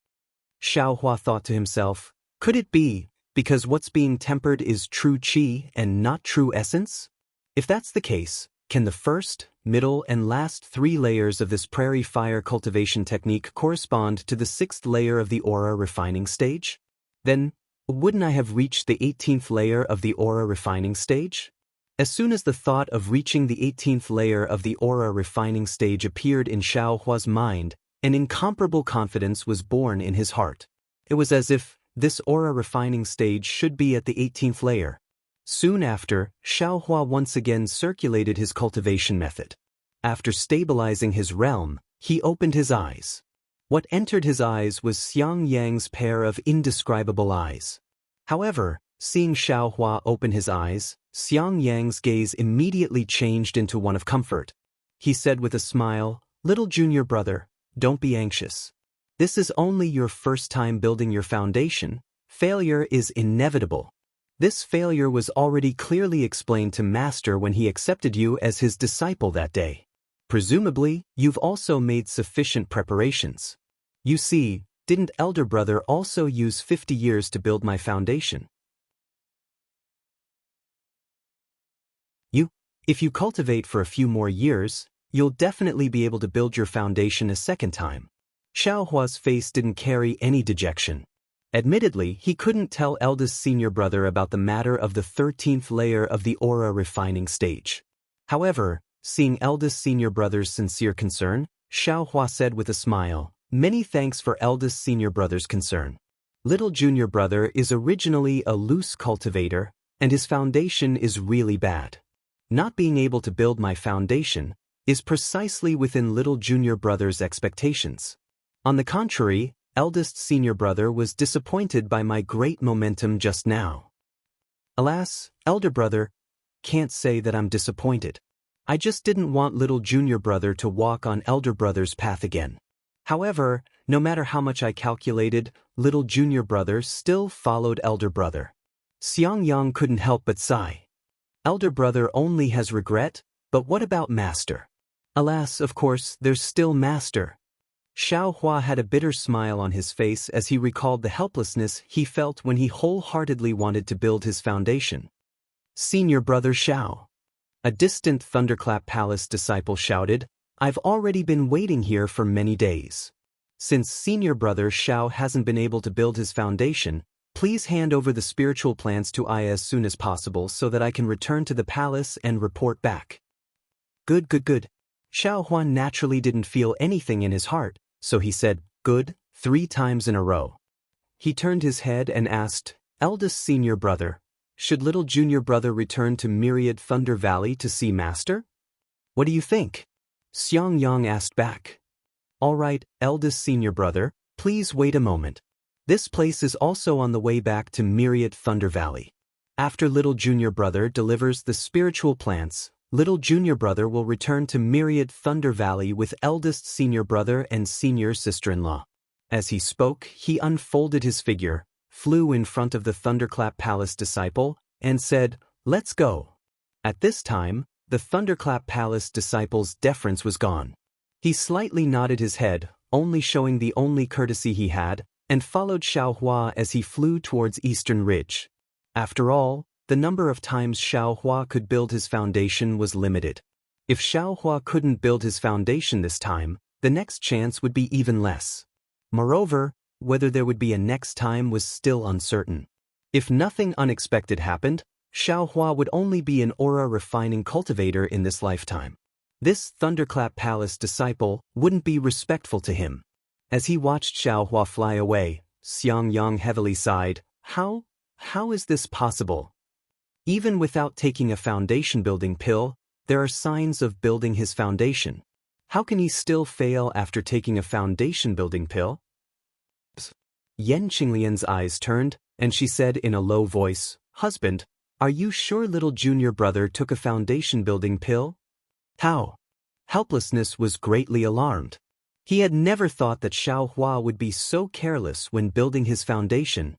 Xiaohua thought to himself, could it be because what's being tempered is true qi and not true essence? If that's the case, can the first, middle, and last 3 layers of this prairie fire cultivation technique correspond to the 6th layer of the aura refining stage? Then, wouldn't I have reached the 18th layer of the aura refining stage? As soon as the thought of reaching the 18th layer of the aura refining stage appeared in Xiao Hua's mind, an incomparable confidence was born in his heart. It was as if this aura refining stage should be at the 18th layer. Soon after, Xiao Hua once again circulated his cultivation method. After stabilizing his realm, he opened his eyes. What entered his eyes was Xiang Yang's pair of indescribable eyes. However, seeing Xiao Hua open his eyes, Xiang Yang's gaze immediately changed into one of comfort. He said with a smile, "Little junior brother, don't be anxious. This is only your first time building your foundation. Failure is inevitable." This failure was already clearly explained to Master when he accepted you as his disciple that day. Presumably, you've also made sufficient preparations. You see, didn't elder brother also use 50 years to build my foundation? If you cultivate for a few more years, you'll definitely be able to build your foundation a second time. Xiao Hua's face didn't carry any dejection. Admittedly, he couldn't tell eldest senior brother about the matter of the 13th layer of the aura refining stage. However, seeing eldest senior brother's sincere concern, Xiao Hua said with a smile, "Many thanks for eldest senior brother's concern. Little junior brother is originally a loose cultivator, and his foundation is really bad. Not being able to build my foundation is precisely within little junior brother's expectations. On the contrary, eldest senior brother was disappointed by my great momentum just now. Alas, elder brother, can't say that I'm disappointed. I just didn't want little junior brother to walk on elder brother's path again." However, no matter how much I calculated, little junior brother still followed elder brother. Xiang Yang couldn't help but sigh. Elder brother only has regret, but what about Master? Alas, of course, there's still Master. Xiao Hua had a bitter smile on his face as he recalled the helplessness he felt when he wholeheartedly wanted to build his foundation. "Senior brother Xiao." A distant Thunderclap Palace disciple shouted, "I've already been waiting here for many days. Since senior brother Xiao hasn't been able to build his foundation, please hand over the spiritual plants to I as soon as possible so that I can return to the palace and report back." Good. Xiao Huan naturally didn't feel anything in his heart, so he said, "Good," 3 times in a row. He turned his head and asked, "Eldest senior brother, should little junior brother return to Myriad Thunder Valley to see Master? What do you think?" Xiang Yang asked back. "All right, eldest senior brother, please wait a moment. This place is also on the way back to Myriad Thunder Valley. After little junior brother delivers the spiritual plants, little junior brother will return to Myriad Thunder Valley with eldest senior brother and senior sister-in-law." As he spoke, he unfolded his figure, flew in front of the Thunderclap Palace disciple, and said, "Let's go." At this time, the Thunderclap Palace disciple's deference was gone. He slightly nodded his head, only showing the only courtesy he had, and followed Xiao Hua as he flew towards Eastern Ridge. After all, the number of times Xiao Hua could build his foundation was limited. If Xiao Hua couldn't build his foundation this time, the next chance would be even less. Moreover, whether there would be a next time was still uncertain. If nothing unexpected happened, Xiao Hua would only be an aura-refining cultivator in this lifetime. This Thunderclap Palace disciple wouldn't be respectful to him. As he watched Xiao Hua fly away, Xiang Yang heavily sighed, How is this possible? Even without taking a foundation-building pill, there are signs of building his foundation. How can he still fail after taking a foundation-building pill? Yan Qinglian's eyes turned, and she said in a low voice, "Husband, are you sure little junior brother took a foundation-building pill?" How? Helplessness was greatly alarmed. He had never thought that Xiao Hua would be so careless when building his foundation.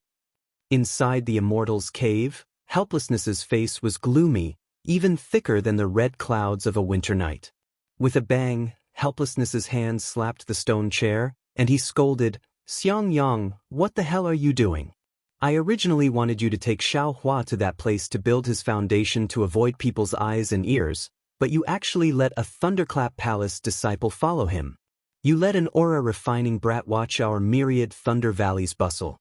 Inside the Immortal's cave, Helplessness's face was gloomy, even thicker than the red clouds of a winter night. With a bang, Helplessness's hand slapped the stone chair, and he scolded, "Xiang Yang, what the hell are you doing? I originally wanted you to take Xiao Hua to that place to build his foundation to avoid people's eyes and ears, but you actually let a Thunderclap Palace disciple follow him. You let an aura-refining brat watch our Myriad Thunder Valleys bustle.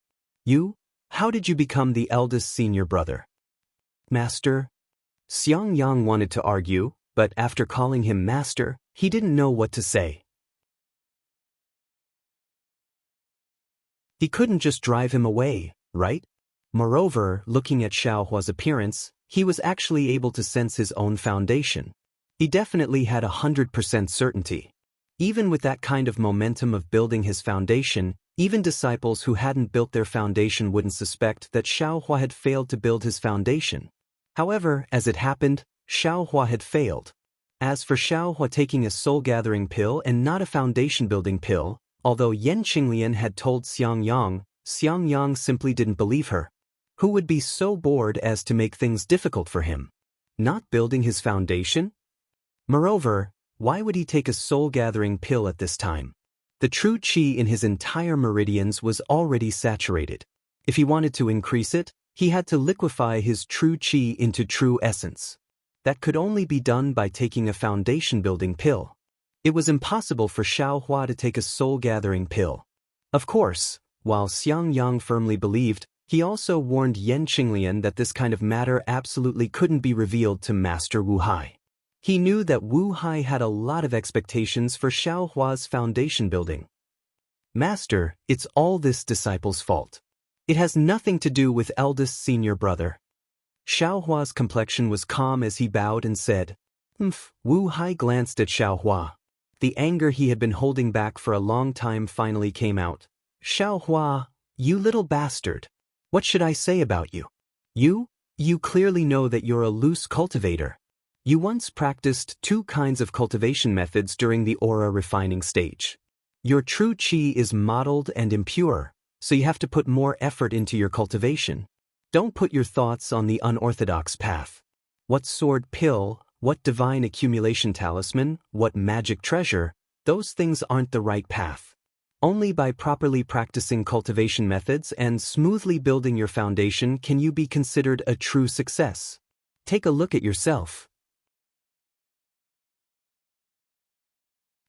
How did you become the eldest senior brother?" "Master, Xiangyang wanted to argue, but after calling him master, he didn't know what to say. He couldn't just drive him away, right? Moreover, looking at Xiaohua's appearance, he was actually able to sense his own foundation. He definitely had 100% certainty. Even with that kind of momentum of building his foundation, even disciples who hadn't built their foundation wouldn't suspect that Xiaohua had failed to build his foundation. However, as it happened, Xiaohua had failed. As for Xiaohua taking a soul-gathering pill and not a foundation-building pill, although Yan Qinglian had told Xiangyang, Xiangyang simply didn't believe her. Who would be so bored as to make things difficult for him? Not building his foundation? Moreover, why would he take a soul-gathering pill at this time? The true qi in his entire meridians was already saturated. If he wanted to increase it, he had to liquefy his true qi into true essence. That could only be done by taking a foundation-building pill. It was impossible for Xiaohua to take a soul-gathering pill. Of course, while Xiangyang firmly believed, he also warned Yan Qinglian that this kind of matter absolutely couldn't be revealed to Master Wu Hai. He knew that Wu Hai had a lot of expectations for Xiaohua's foundation building. Master, it's all this disciple's fault. It has nothing to do with eldest senior brother. Xiaohua's complexion was calm as he bowed and said, Wu Hai glanced at Xiaohua. The anger he had been holding back for a long time finally came out. Xiaohua, you little bastard. What should I say about you? You clearly know that you're a loose cultivator. You once practiced 2 kinds of cultivation methods during the aura refining stage. Your true qi is mottled and impure, so you have to put more effort into your cultivation. Don't put your thoughts on the unorthodox path. What sword pill, what divine accumulation talisman, what magic treasure, those things aren't the right path. Only by properly practicing cultivation methods and smoothly building your foundation can you be considered a true success. Take a look at yourself.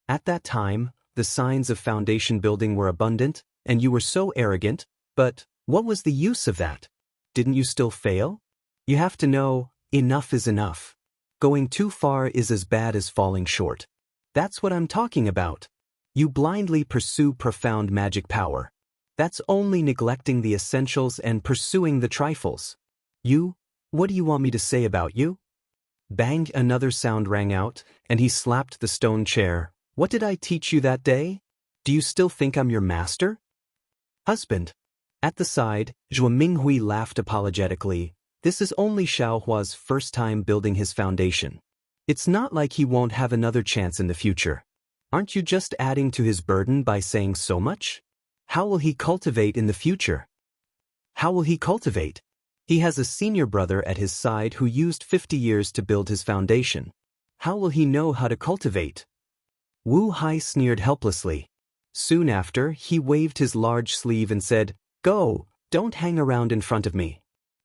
At that time, the signs of foundation building were abundant, and you were so arrogant, but what was the use of that? Didn't you still fail? You have to know, enough is enough. Going too far is as bad as falling short. That's what I'm talking about. You blindly pursue profound magic power. That's only neglecting the essentials and pursuing the trifles. What do you want me to say about you? Bang, another sound rang out, and he slapped the stone chair. What did I teach you that day? Do you still think I'm your master? Husband. At the side, Zhuo Minghui laughed apologetically. This is only Xiaohua's first time building his foundation. It's not like he won't have another chance in the future. Aren't you just adding to his burden by saying so much? How will he cultivate in the future? How will he cultivate? He has a senior brother at his side who used 50 years to build his foundation. How will he know how to cultivate? Wu Hai sneered helplessly. Soon after, he waved his large sleeve and said, Go, don't hang around in front of me.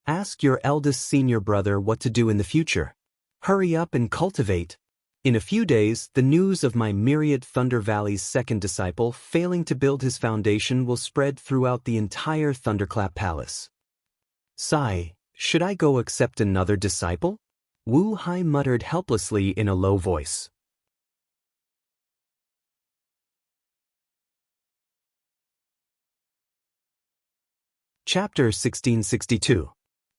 Ask your eldest senior brother what to do in the future. Hurry up and cultivate. In a few days, the news of my myriad Thunder Valley's second disciple failing to build his foundation will spread throughout the entire Thunderclap Palace. Sigh, should I go accept another disciple? Wu Hai muttered helplessly in a low voice. Chapter 1662.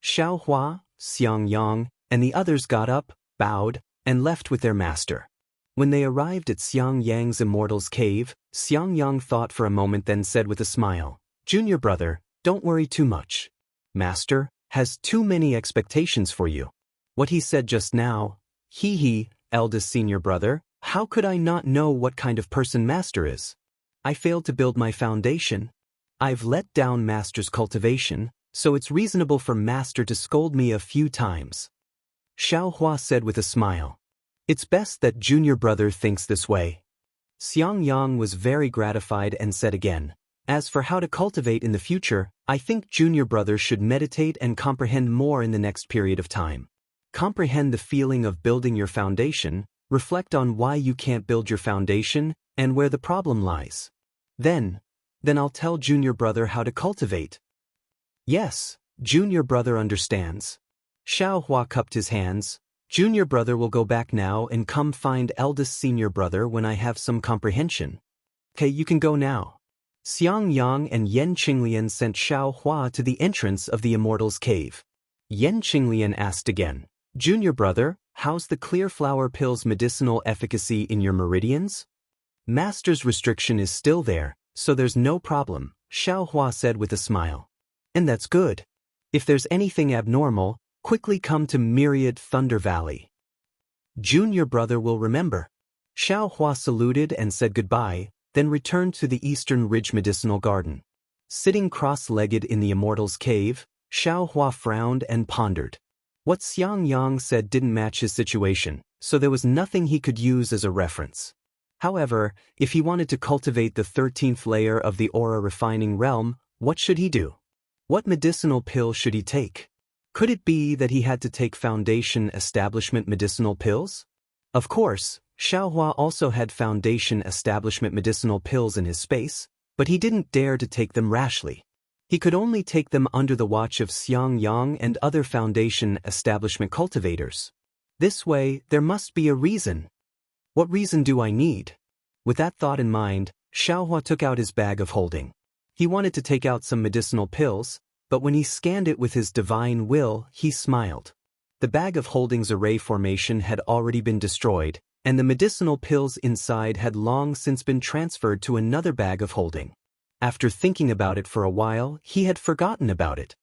Xiaohua, Xiangyang, and the others got up, bowed, and left with their master. When they arrived at Xiangyang's Immortal's cave, Xiangyang thought for a moment, then said with a smile, Junior brother, don't worry too much. Master has too many expectations for you. What he said just now, eldest senior brother, how could I not know what kind of person Master is? I failed to build my foundation. I've let down Master's cultivation, so it's reasonable for Master to scold me a few times. Xiaohua said with a smile. It's best that junior brother thinks this way. Xiangyang was very gratified and said again, As for how to cultivate in the future, I think junior brother should meditate and comprehend more in the next period of time. Comprehend the feeling of building your foundation, reflect on why you can't build your foundation, and where the problem lies. Then I'll tell junior brother how to cultivate. Yes, junior brother understands. Xiaohua cupped his hands. Junior brother will go back now and come find eldest senior brother when I have some comprehension. Okay, you can go now. Xiang Yang and Yan Qinglian sent Xiao Hua to the entrance of the Immortal's cave. Yan Qinglian asked again, Junior brother, how's the clear flower pill's medicinal efficacy in your meridians? Master's restriction is still there, so there's no problem, Xiao Hua said with a smile. And that's good. If there's anything abnormal, quickly come to Myriad Thunder Valley. Junior brother will remember. Xiao Hua saluted and said goodbye, then returned to the Eastern Ridge Medicinal Garden. Sitting cross-legged in the Immortal's cave, Xiao Hua frowned and pondered. What Xiang Yang said didn't match his situation, so there was nothing he could use as a reference. However, if he wanted to cultivate the 13th layer of the aura refining realm, what should he do? What medicinal pill should he take? Could it be that he had to take Foundation Establishment medicinal pills? Of course, Xiaohua also had Foundation Establishment medicinal pills in his space, but he didn't dare to take them rashly. He could only take them under the watch of Xiang Yang and other Foundation Establishment cultivators. This way, there must be a reason. What reason do I need? With that thought in mind, Xiaohua took out his bag of holding. He wanted to take out some medicinal pills, but when he scanned it with his divine will, he smiled. The bag of holding's array formation had already been destroyed, and the medicinal pills inside had long since been transferred to another bag of holding. After thinking about it for a while, he had forgotten about it.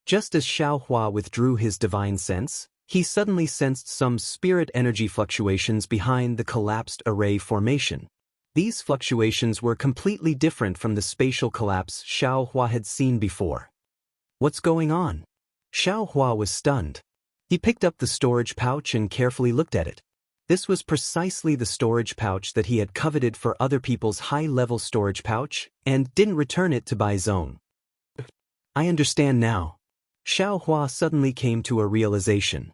Just as Xiao Hua withdrew his divine sense, he suddenly sensed some spirit energy fluctuations behind the collapsed array formation. These fluctuations were completely different from the spatial collapse Xiao Hua had seen before. What's going on? Xiao Hua was stunned. He picked up the storage pouch and carefully looked at it. This was precisely the storage pouch that he had coveted for other people's high-level storage pouch and didn't return it to buy zone. I understand now. Xiao Hua suddenly came to a realization.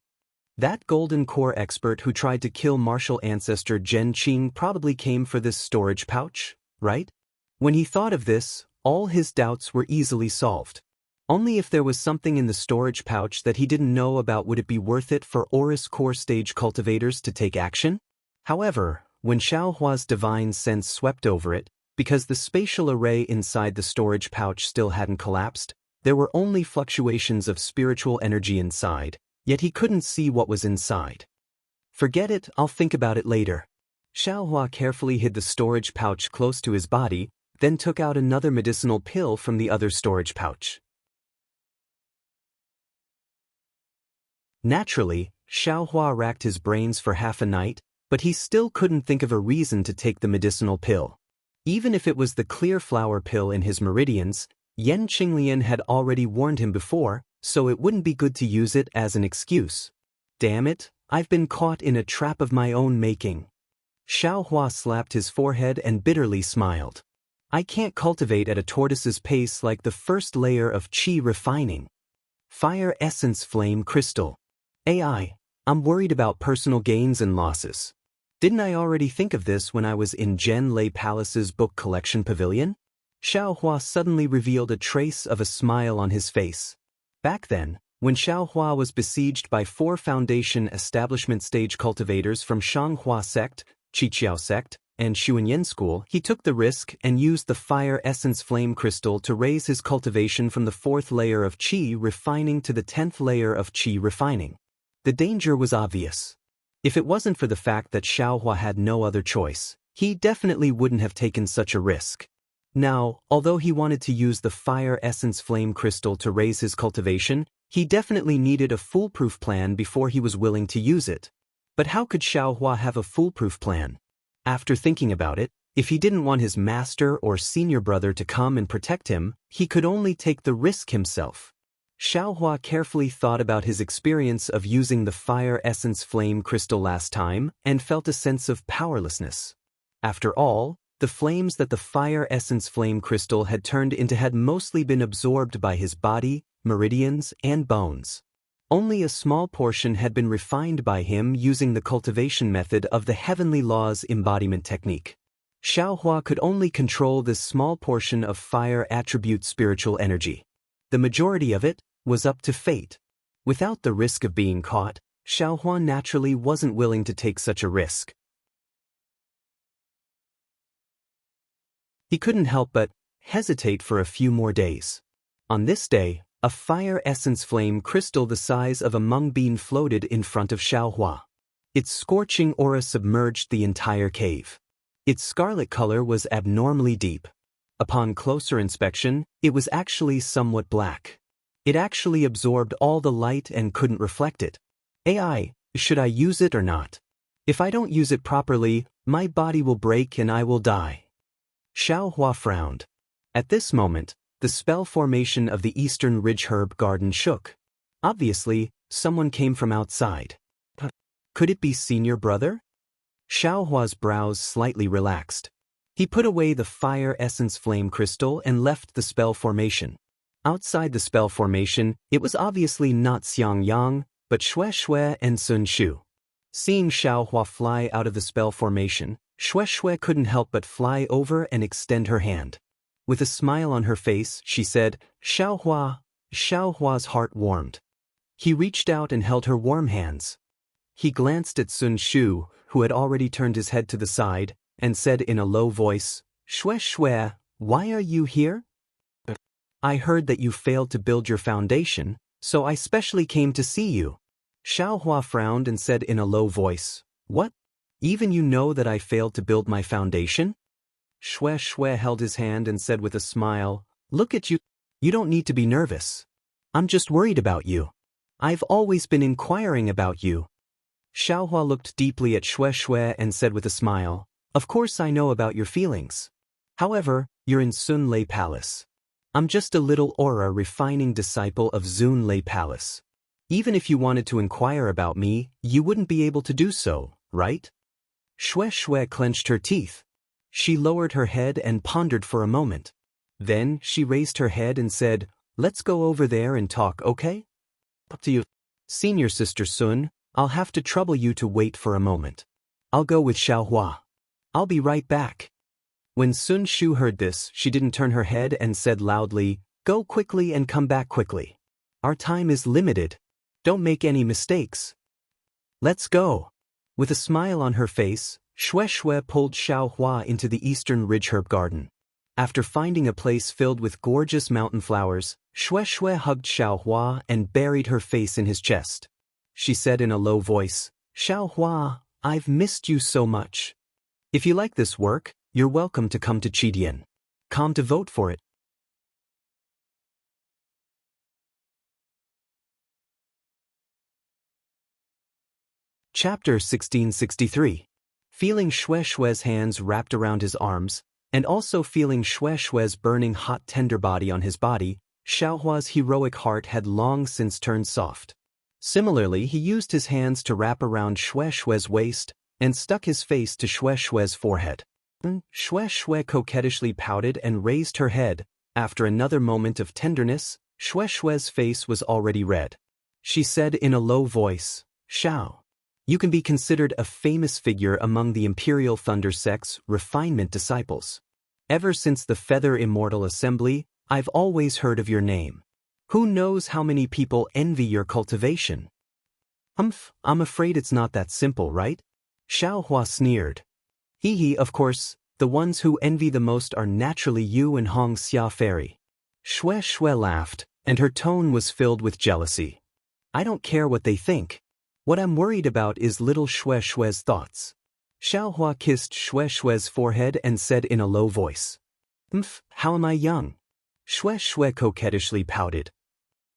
That golden core expert who tried to kill martial ancestor Zhen Qing probably came for this storage pouch, right? When he thought of this, all his doubts were easily solved. Only if there was something in the storage pouch that he didn't know about would it be worth it for Aurus core stage cultivators to take action? However, when Xiao Hua's divine sense swept over it, because the spatial array inside the storage pouch still hadn't collapsed, there were only fluctuations of spiritual energy inside. Yet he couldn't see what was inside. Forget it, I'll think about it later. Xiao Hua carefully hid the storage pouch close to his body, then took out another medicinal pill from the other storage pouch. Naturally, Xiao Hua racked his brains for half a night, but he still couldn't think of a reason to take the medicinal pill. Even if it was the clear flower pill in his meridians, Yan Qinglian had already warned him before, so it wouldn't be good to use it as an excuse. Damn it, I've been caught in a trap of my own making. Xiao Hua slapped his forehead and bitterly smiled. I can't cultivate at a tortoise's pace like the first layer of qi refining. Fire Essence Flame Crystal. I'm worried about personal gains and losses. Didn't I already think of this when I was in Zhen Lei Palace's book collection pavilion? Xiao Hua suddenly revealed a trace of a smile on his face. Back then, when Xiao Hua was besieged by 4 Foundation Establishment stage cultivators from Shanghua sect, Qiqiao sect, and Xuanyan school, he took the risk and used the Fire Essence Flame Crystal to raise his cultivation from the 4th layer of Qi refining to the 10th layer of Qi refining. The danger was obvious. If it wasn't for the fact that Xiao Hua had no other choice, he definitely wouldn't have taken such a risk. Now, although he wanted to use the Fire Essence Flame Crystal to raise his cultivation, he definitely needed a foolproof plan before he was willing to use it. But how could Xiao Hua have a foolproof plan? After thinking about it, if he didn't want his master or senior brother to come and protect him, he could only take the risk himself. Xiao Hua carefully thought about his experience of using the Fire Essence Flame Crystal last time and felt a sense of powerlessness. After all, the flames that the Fire Essence Flame Crystal had turned into had mostly been absorbed by his body, meridians, and bones. Only a small portion had been refined by him using the cultivation method of the Heavenly Laws embodiment technique. Xiao Hua could only control this small portion of fire attribute spiritual energy. The majority of it was up to fate. Without the risk of being caught, Xiaohua naturally wasn't willing to take such a risk. He couldn't help but hesitate for a few more days. On this day, a fire essence flame crystal the size of a mung bean floated in front of Xiaohua. Its scorching aura submerged the entire cave. Its scarlet color was abnormally deep. Upon closer inspection, it was actually somewhat black. It actually absorbed all the light and couldn't reflect it. AI, should I use it or not? If I don't use it properly, my body will break and I will die. Xiaohua frowned. At this moment, the spell formation of the Eastern Ridge Herb Garden shook. Obviously, someone came from outside. Could it be senior brother? Xiaohua's brows slightly relaxed. He put away the fire essence flame crystal and left the spell formation. Outside the spell formation, it was obviously not Xiangyang, but Shui and Sun Shu. Seeing Xiaohua fly out of the spell formation, Shui couldn't help but fly over and extend her hand. With a smile on her face, she said, Xiaohua. Xiaohua's heart warmed. He reached out and held her warm hands. He glanced at Sun Shu, who had already turned his head to the side, and said in a low voice, Shui, why are you here? I heard that you failed to build your foundation, so I specially came to see you. Xiaohua frowned and said in a low voice, What? Even you know that I failed to build my foundation? Shui held his hand and said with a smile, Look at you. You don't need to be nervous. I'm just worried about you. I've always been inquiring about you. Xiaohua looked deeply at Shui and said with a smile, Of course I know about your feelings. However, you're in Sun Lei Palace. I'm just a little aura refining disciple of Zun Lei Palace. Even if you wanted to inquire about me, you wouldn't be able to do so, right? Shui clenched her teeth. She lowered her head and pondered for a moment. Then she raised her head and said, Let's go over there and talk, okay? Up to you. Senior Sister Sun, I'll have to trouble you to wait for a moment. I'll go with Xiaohua. I'll be right back. When Sun Shu heard this, she didn't turn her head and said loudly, Go quickly and come back quickly. Our time is limited. Don't make any mistakes. Let's go. With a smile on her face, Shui pulled Xiaohua into the Eastern Ridge Herb Garden. After finding a place filled with gorgeous mountain flowers, Shui hugged Xiaohua and buried her face in his chest. She said in a low voice, Xiaohua, I've missed you so much. If you like this work, you're welcome to come to Qidian. Come to vote for it. Chapter 1663. Feeling Shui's hands wrapped around his arms, and also feeling Shui's burning hot tender body on his body, Xiaohua's heroic heart had long since turned soft. Similarly, he used his hands to wrap around Shui's waist, and stuck his face to Shui's forehead. Shui coquettishly pouted and raised her head. After another moment of tenderness, Shui's face was already red. She said in a low voice, Xiao. You can be considered a famous figure among the Imperial Thunder Sect's refinement disciples. Ever since the Feather Immortal Assembly, I've always heard of your name. Who knows how many people envy your cultivation? I'm afraid it's not that simple, right? Xiaohua sneered. Of course, the ones who envy the most are naturally you and Hong Xia Fairy. Shui laughed, and her tone was filled with jealousy. I don't care what they think. What I'm worried about is little Shui's thoughts. Xiaohua kissed Shui's forehead and said in a low voice. How am I young? Shui coquettishly pouted.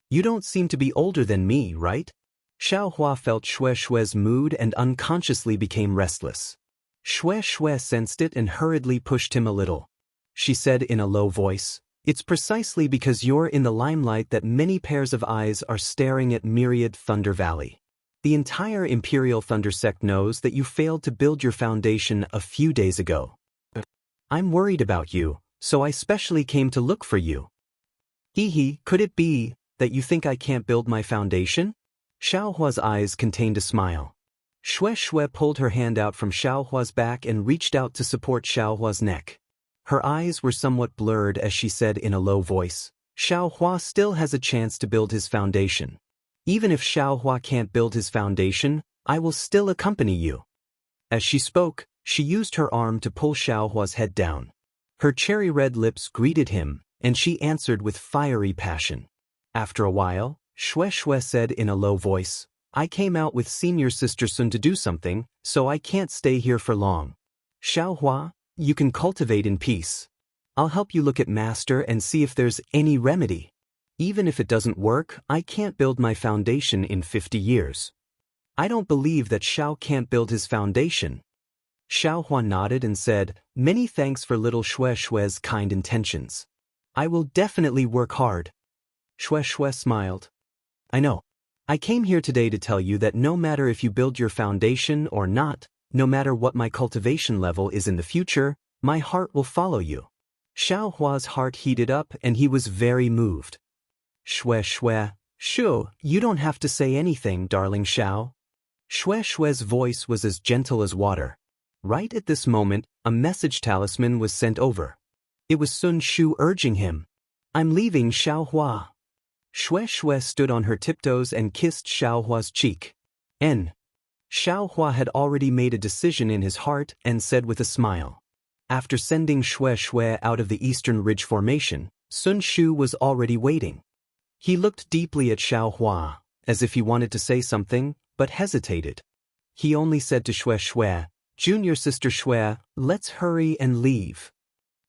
You don't seem to be older than me, right? Xiaohua felt Shui's mood and unconsciously became restless. Shui sensed it and hurriedly pushed him a little. She said in a low voice, It's precisely because you're in the limelight that many pairs of eyes are staring at myriad Thunder Valley. The entire Imperial Thunder Sect knows that you failed to build your foundation a few days ago. I'm worried about you, so I specially came to look for you. Could it be that you think I can't build my foundation? Xiaohua's eyes contained a smile. Shui pulled her hand out from Xiaohua's back and reached out to support Xiaohua's neck. Her eyes were somewhat blurred as she said in a low voice, Xiaohua still has a chance to build his foundation. Even if Xiaohua can't build his foundation, I will still accompany you." As she spoke, she used her arm to pull Xiaohua's head down. Her cherry-red lips greeted him, and she answered with fiery passion. After a while, Shui said in a low voice, "I came out with senior sister Sun to do something, so I can't stay here for long. Xiaohua, you can cultivate in peace. I'll help you look at master and see if there's any remedy. Even if it doesn't work, I can't build my foundation in 50 years. I don't believe that Xiao can't build his foundation." Xiaohua nodded and said, "Many thanks for little Shui's kind intentions. I will definitely work hard." Shui smiled. "I know. I came here today to tell you that no matter if you build your foundation or not, no matter what my cultivation level is in the future, my heart will follow you." Xiaohua's heart heated up and he was very moved. Shui, "Shu, you don't have to say anything, darling Xiao." Shui's voice was as gentle as water. Right at this moment, a message talisman was sent over. It was Sun Shu urging him. "I'm leaving Xiaohua." Shui stood on her tiptoes and kissed Xiaohua's cheek. Xiaohua had already made a decision in his heart and said with a smile. After sending Shui out of the Eastern Ridge Formation, Sun Shu was already waiting. He looked deeply at Xiaohua, as if he wanted to say something, but hesitated. He only said to Shui, "Junior sister Shui, let's hurry and leave.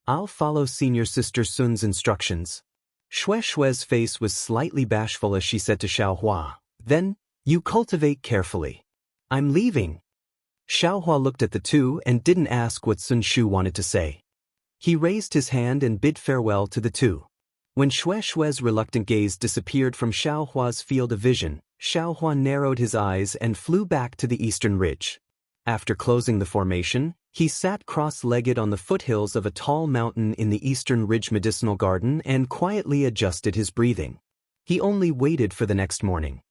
I'll follow senior sister Sun's instructions." Shui's face was slightly bashful as she said to Xiaohua, "Then, you cultivate carefully. I'm leaving." Xiaohua looked at the two and didn't ask what Sun Shu wanted to say. He raised his hand and bid farewell to the two. When Shui's reluctant gaze disappeared from Xiaohua's field of vision, Xiaohua narrowed his eyes and flew back to the Eastern Ridge. After closing the formation, he sat cross-legged on the foothills of a tall mountain in the Eastern Ridge Medicinal Garden and quietly adjusted his breathing. He only waited for the next morning.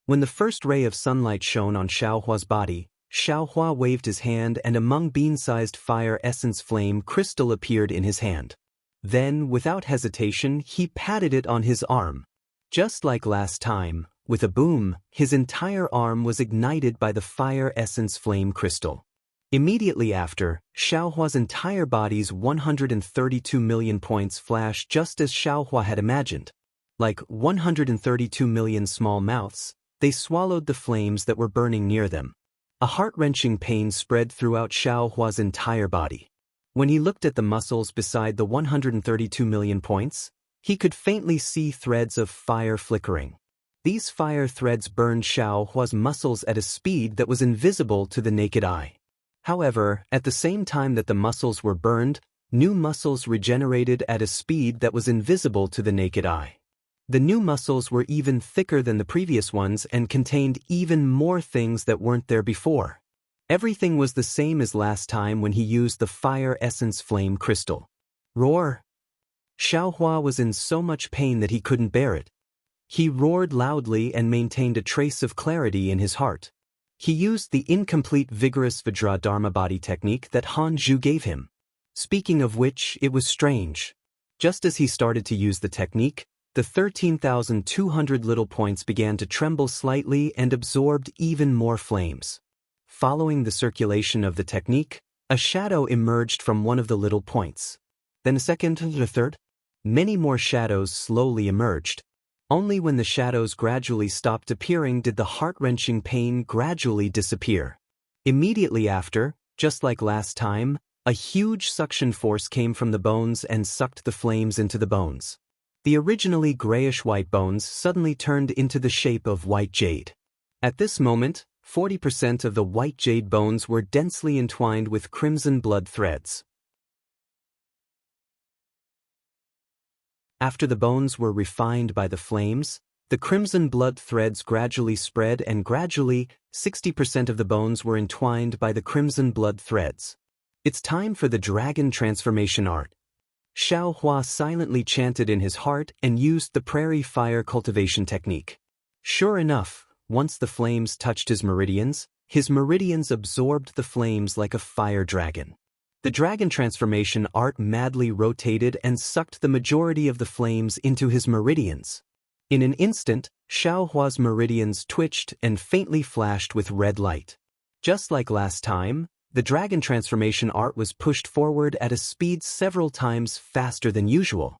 When the first ray of sunlight shone on Xiaohua's body, Xiaohua waved his hand and a mung bean-sized fire essence flame crystal appeared in his hand. Then, without hesitation, he patted it on his arm. Just like last time, with a boom, his entire arm was ignited by the fire essence flame crystal. Immediately after, Xiaohua's entire body's 132 million points flashed just as Xiaohua had imagined. Like 132 million small mouths, they swallowed the flames that were burning near them. A heart-wrenching pain spread throughout Xiaohua's entire body. When he looked at the muscles beside the 132 million points, he could faintly see threads of fire flickering. These fire threads burned Xiaohua's muscles at a speed that was invisible to the naked eye. However, at the same time that the muscles were burned, new muscles regenerated at a speed that was invisible to the naked eye. The new muscles were even thicker than the previous ones and contained even more things that weren't there before. Everything was the same as last time when he used the fire essence flame crystal. Roar! Xiaohua was in so much pain that he couldn't bear it. He roared loudly and maintained a trace of clarity in his heart. He used the incomplete vigorous Vajra Dharma body technique that Han Zhu gave him. Speaking of which, it was strange. Just as he started to use the technique, the 13,200 little points began to tremble slightly and absorbed even more flames. Following the circulation of the technique, a shadow emerged from one of the little points. Then a second and a third. Many more shadows slowly emerged. Only when the shadows gradually stopped appearing did the heart-wrenching pain gradually disappear. Immediately after, just like last time, a huge suction force came from the bones and sucked the flames into the bones. The originally grayish-white bones suddenly turned into the shape of white jade. At this moment, 40% of the white jade bones were densely entwined with crimson blood threads. After the bones were refined by the flames, the crimson blood threads gradually spread and gradually, 60% of the bones were entwined by the crimson blood threads. It's time for the dragon transformation art. Xiaohua silently chanted in his heart and used the prairie fire cultivation technique. Sure enough, once the flames touched his meridians absorbed the flames like a fire dragon. The dragon transformation art madly rotated and sucked the majority of the flames into his meridians. In an instant, Xiaohua's meridians twitched and faintly flashed with red light. Just like last time, the dragon transformation art was pushed forward at a speed several times faster than usual.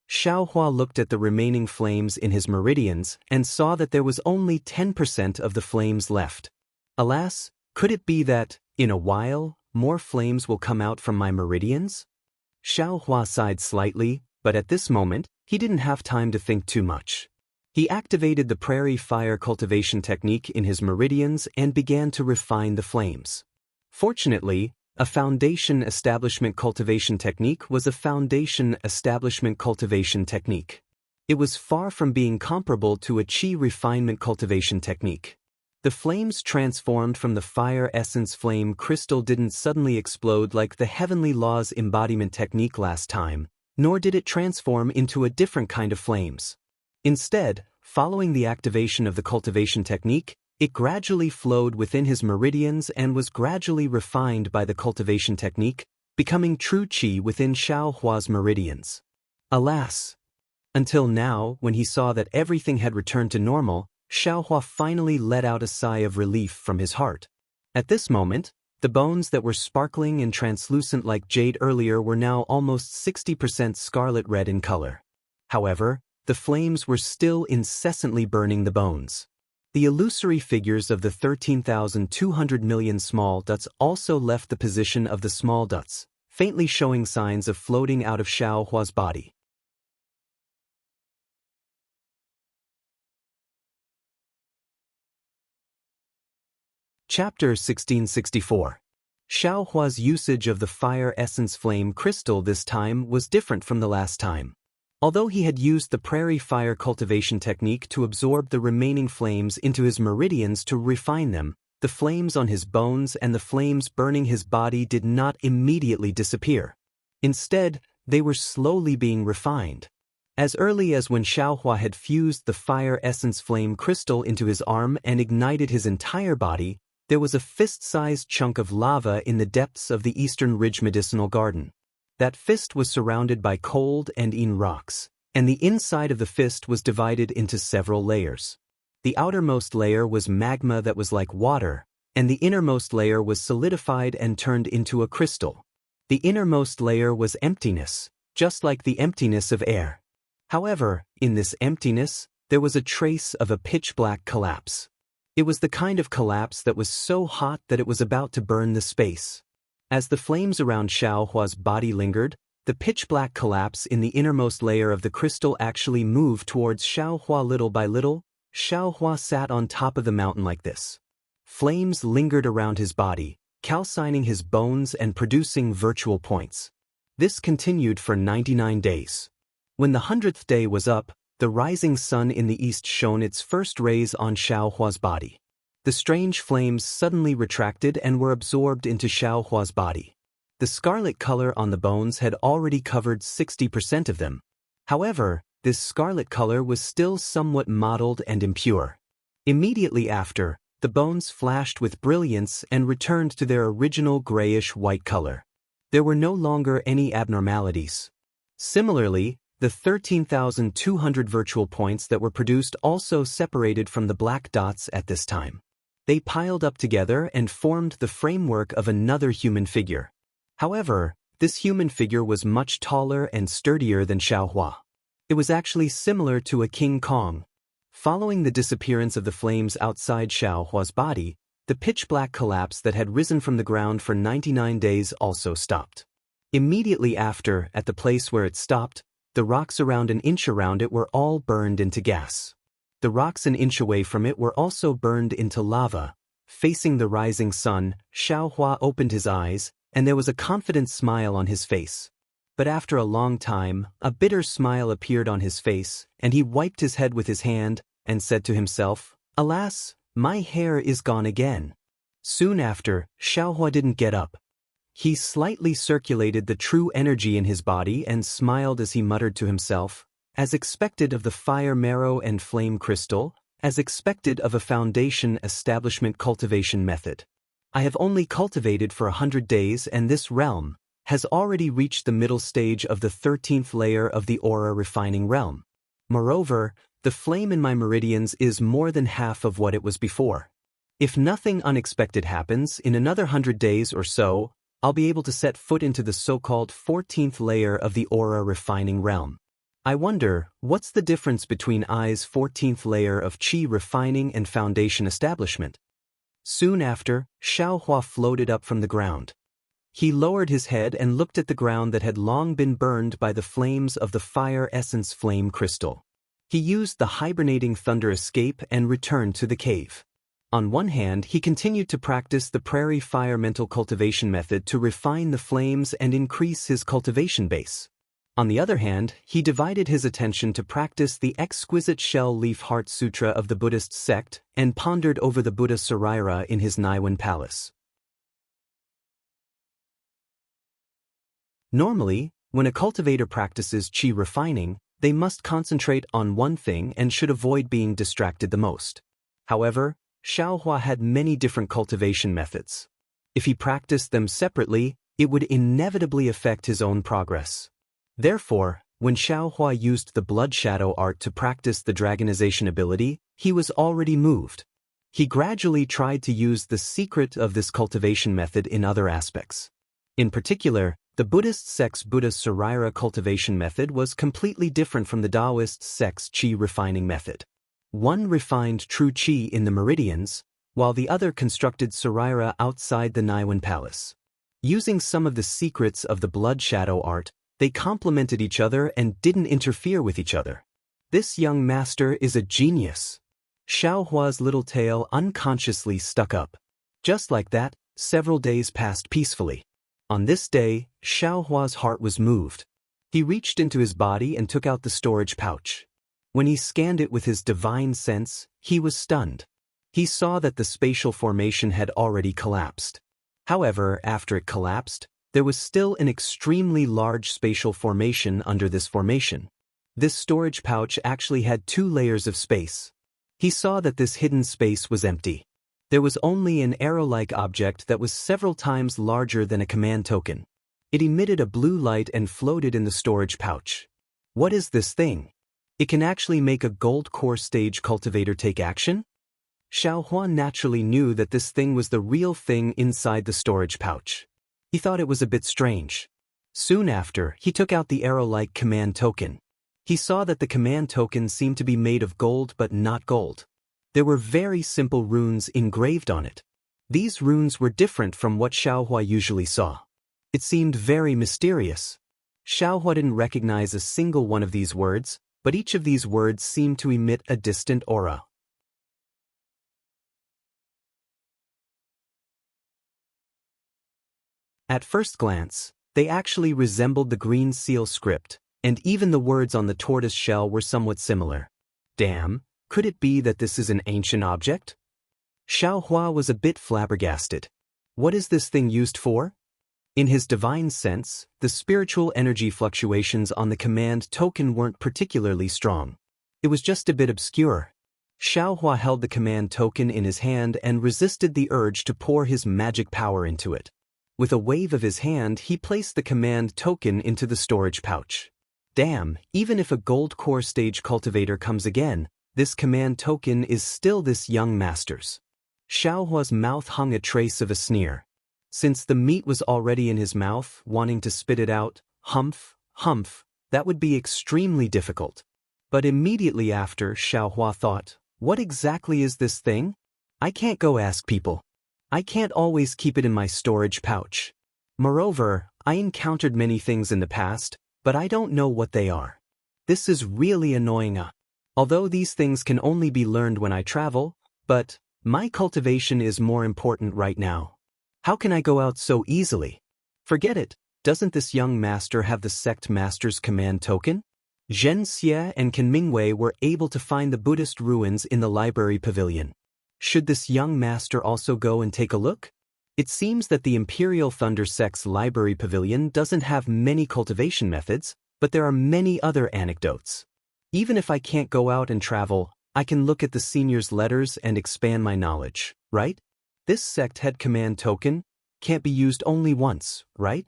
Xiaohua looked at the remaining flames in his meridians and saw that there was only 10% of the flames left. Alas, could it be that, in a while, more flames will come out from my meridians? Xiaohua sighed slightly, but at this moment, he didn't have time to think too much. He activated the prairie fire cultivation technique in his meridians and began to refine the flames. Fortunately, a foundation establishment cultivation technique was a foundation establishment cultivation technique. It was far from being comparable to a qi refinement cultivation technique. The flames transformed from the fire essence flame crystal didn't suddenly explode like the heavenly laws embodiment technique last time, nor did it transform into a different kind of flames. Instead, following the activation of the cultivation technique, it gradually flowed within his meridians and was gradually refined by the cultivation technique, becoming true qi within Xiaohua's meridians. Alas! Until now, when he saw that everything had returned to normal, Xiaohua finally let out a sigh of relief from his heart. At this moment, the bones that were sparkling and translucent like jade earlier were now almost 60% scarlet red in color. However, the flames were still incessantly burning the bones. The illusory figures of the 13,200 million small dots also left the position of the small dots, faintly showing signs of floating out of Xiaohua's body. Chapter 1664. Xiaohua's usage of the fire essence flame crystal this time was different from the last time. Although he had used the prairie fire cultivation technique to absorb the remaining flames into his meridians to refine them, the flames on his bones and the flames burning his body did not immediately disappear. Instead, they were slowly being refined. As early as when Xiaohua had fused the fire essence flame crystal into his arm and ignited his entire body, there was a fist-sized chunk of lava in the depths of the Eastern Ridge Medicinal Garden. That fist was surrounded by cold and in rocks, and the inside of the fist was divided into several layers. The outermost layer was magma that was like water, and the innermost layer was solidified and turned into a crystal. The innermost layer was emptiness, just like the emptiness of air. However, in this emptiness, there was a trace of a pitch-black collapse. It was the kind of collapse that was so hot that it was about to burn the space. As the flames around Xiaohua's body lingered, the pitch-black collapse in the innermost layer of the crystal actually moved towards Xiaohua little by little. Xiaohua sat on top of the mountain like this. Flames lingered around his body, calcining his bones and producing virtual points. This continued for 99 days. When the 100th day was up, the rising sun in the east shone its first rays on Xiaohua's body. The strange flames suddenly retracted and were absorbed into Xiaohua's body. The scarlet color on the bones had already covered 60% of them. However, this scarlet color was still somewhat mottled and impure. Immediately after, the bones flashed with brilliance and returned to their original grayish-white color. There were no longer any abnormalities. Similarly, the 13,200 virtual points that were produced also separated from the black dots at this time. They piled up together and formed the framework of another human figure. However, this human figure was much taller and sturdier than Xiaohua. It was actually similar to a King Kong. Following the disappearance of the flames outside Xiaohua's body, the pitch-black collapse that had risen from the ground for 99 days also stopped. Immediately after, at the place where it stopped, the rocks around an inch around it were all burned into gas. The rocks an inch away from it were also burned into lava. Facing the rising sun, Xiaohua opened his eyes, and there was a confident smile on his face. But after a long time, a bitter smile appeared on his face, and he wiped his head with his hand, and said to himself, "Alas, my hair is gone again." Soon after, Xiaohua didn't get up. He slightly circulated the true energy in his body and smiled as he muttered to himself, as expected of the fire marrow and flame crystal, as expected of a foundation establishment cultivation method. I have only cultivated for 100 days and this realm, has already reached the middle stage of the 13th layer of the aura refining realm. Moreover, the flame in my meridians is more than half of what it was before. If nothing unexpected happens, in another 100 days or so, I'll be able to set foot into the so-called 14th layer of the aura refining realm. I wonder, what's the difference between I's 14th layer of qi refining and foundation establishment? Soon after, Xiaohua floated up from the ground. He lowered his head and looked at the ground that had long been burned by the flames of the fire essence flame crystal. He used the hibernating thunder escape and returned to the cave. On one hand, he continued to practice the prairie fire mental cultivation method to refine the flames and increase his cultivation base. On the other hand, he divided his attention to practice the exquisite shell leaf heart sutra of the Buddhist sect and pondered over the Buddha Saraira in his Naiwan palace. Normally, when a cultivator practices qi refining, they must concentrate on one thing and should avoid being distracted the most. However, Xiaohua had many different cultivation methods. If he practiced them separately, it would inevitably affect his own progress. Therefore, when Xiaohua used the blood shadow art to practice the dragonization ability, he was already moved. He gradually tried to use the secret of this cultivation method in other aspects. In particular, the Buddhist sect's Buddha Saraira cultivation method was completely different from the Daoist sect's qi refining method. One refined true qi in the meridians, while the other constructed Saraira outside the Naiwan palace. Using some of the secrets of the blood shadow art, they complemented each other and didn't interfere with each other. This young master is a genius. Xiaohua's little tail unconsciously stuck up. Just like that, several days passed peacefully. On this day, Xiaohua's heart was moved. He reached into his body and took out the storage pouch. When he scanned it with his divine sense, he was stunned. He saw that the spatial formation had already collapsed. However, after it collapsed, there was still an extremely large spatial formation under this formation. This storage pouch actually had 2 layers of space. He saw that this hidden space was empty. There was only an arrow-like object that was several times larger than a command token. It emitted a blue light and floated in the storage pouch. What is this thing? It can actually make a gold core stage cultivator take action? Xiaohua naturally knew that this thing was the real thing inside the storage pouch. He thought it was a bit strange. Soon after, he took out the arrow-like command token. He saw that the command token seemed to be made of gold but not gold. There were very simple runes engraved on it. These runes were different from what Xiaohua usually saw. It seemed very mysterious. Xiaohua didn't recognize a single one of these words, but each of these words seemed to emit a distant aura. At first glance, they actually resembled the green seal script, and even the words on the tortoise shell were somewhat similar. Damn, could it be that this is an ancient object? Xiaohua was a bit flabbergasted. What is this thing used for? In his divine sense, the spiritual energy fluctuations on the command token weren't particularly strong. It was just a bit obscure. Xiaohua held the command token in his hand and resisted the urge to pour his magic power into it. With a wave of his hand, he placed the command token into the storage pouch. Damn, even if a gold core stage cultivator comes again, this command token is still this young master's. Xiaohua's mouth hung a trace of a sneer. Since the meat was already in his mouth, wanting to spit it out, humph, that would be extremely difficult. But immediately after, Xiaohua thought, what exactly is this thing? I can't go ask people. I can't always keep it in my storage pouch. Moreover, I encountered many things in the past, but I don't know what they are. This is really annoying. Although these things can only be learned when I travel, but my cultivation is more important right now. How can I go out so easily? Forget it, doesn't this young master have the sect master's command token? Xianxia and Mingwei were able to find the Buddhist ruins in the library pavilion. Should this young master also go and take a look? It seems that the Imperial Thunder Sect's library pavilion doesn't have many cultivation methods, but there are many other anecdotes. Even if I can't go out and travel, I can look at the senior's letters and expand my knowledge, right? This sect head command token can't be used only once, right?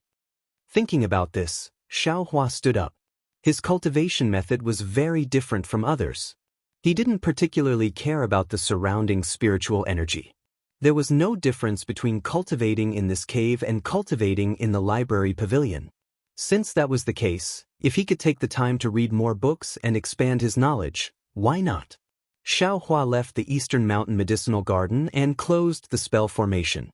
Thinking about this, Xiaohua stood up. His cultivation method was very different from others. He didn't particularly care about the surrounding spiritual energy. There was no difference between cultivating in this cave and cultivating in the library pavilion. Since that was the case, if he could take the time to read more books and expand his knowledge, why not? Xiaohua left the Eastern Mountain Medicinal Garden and closed the spell formation.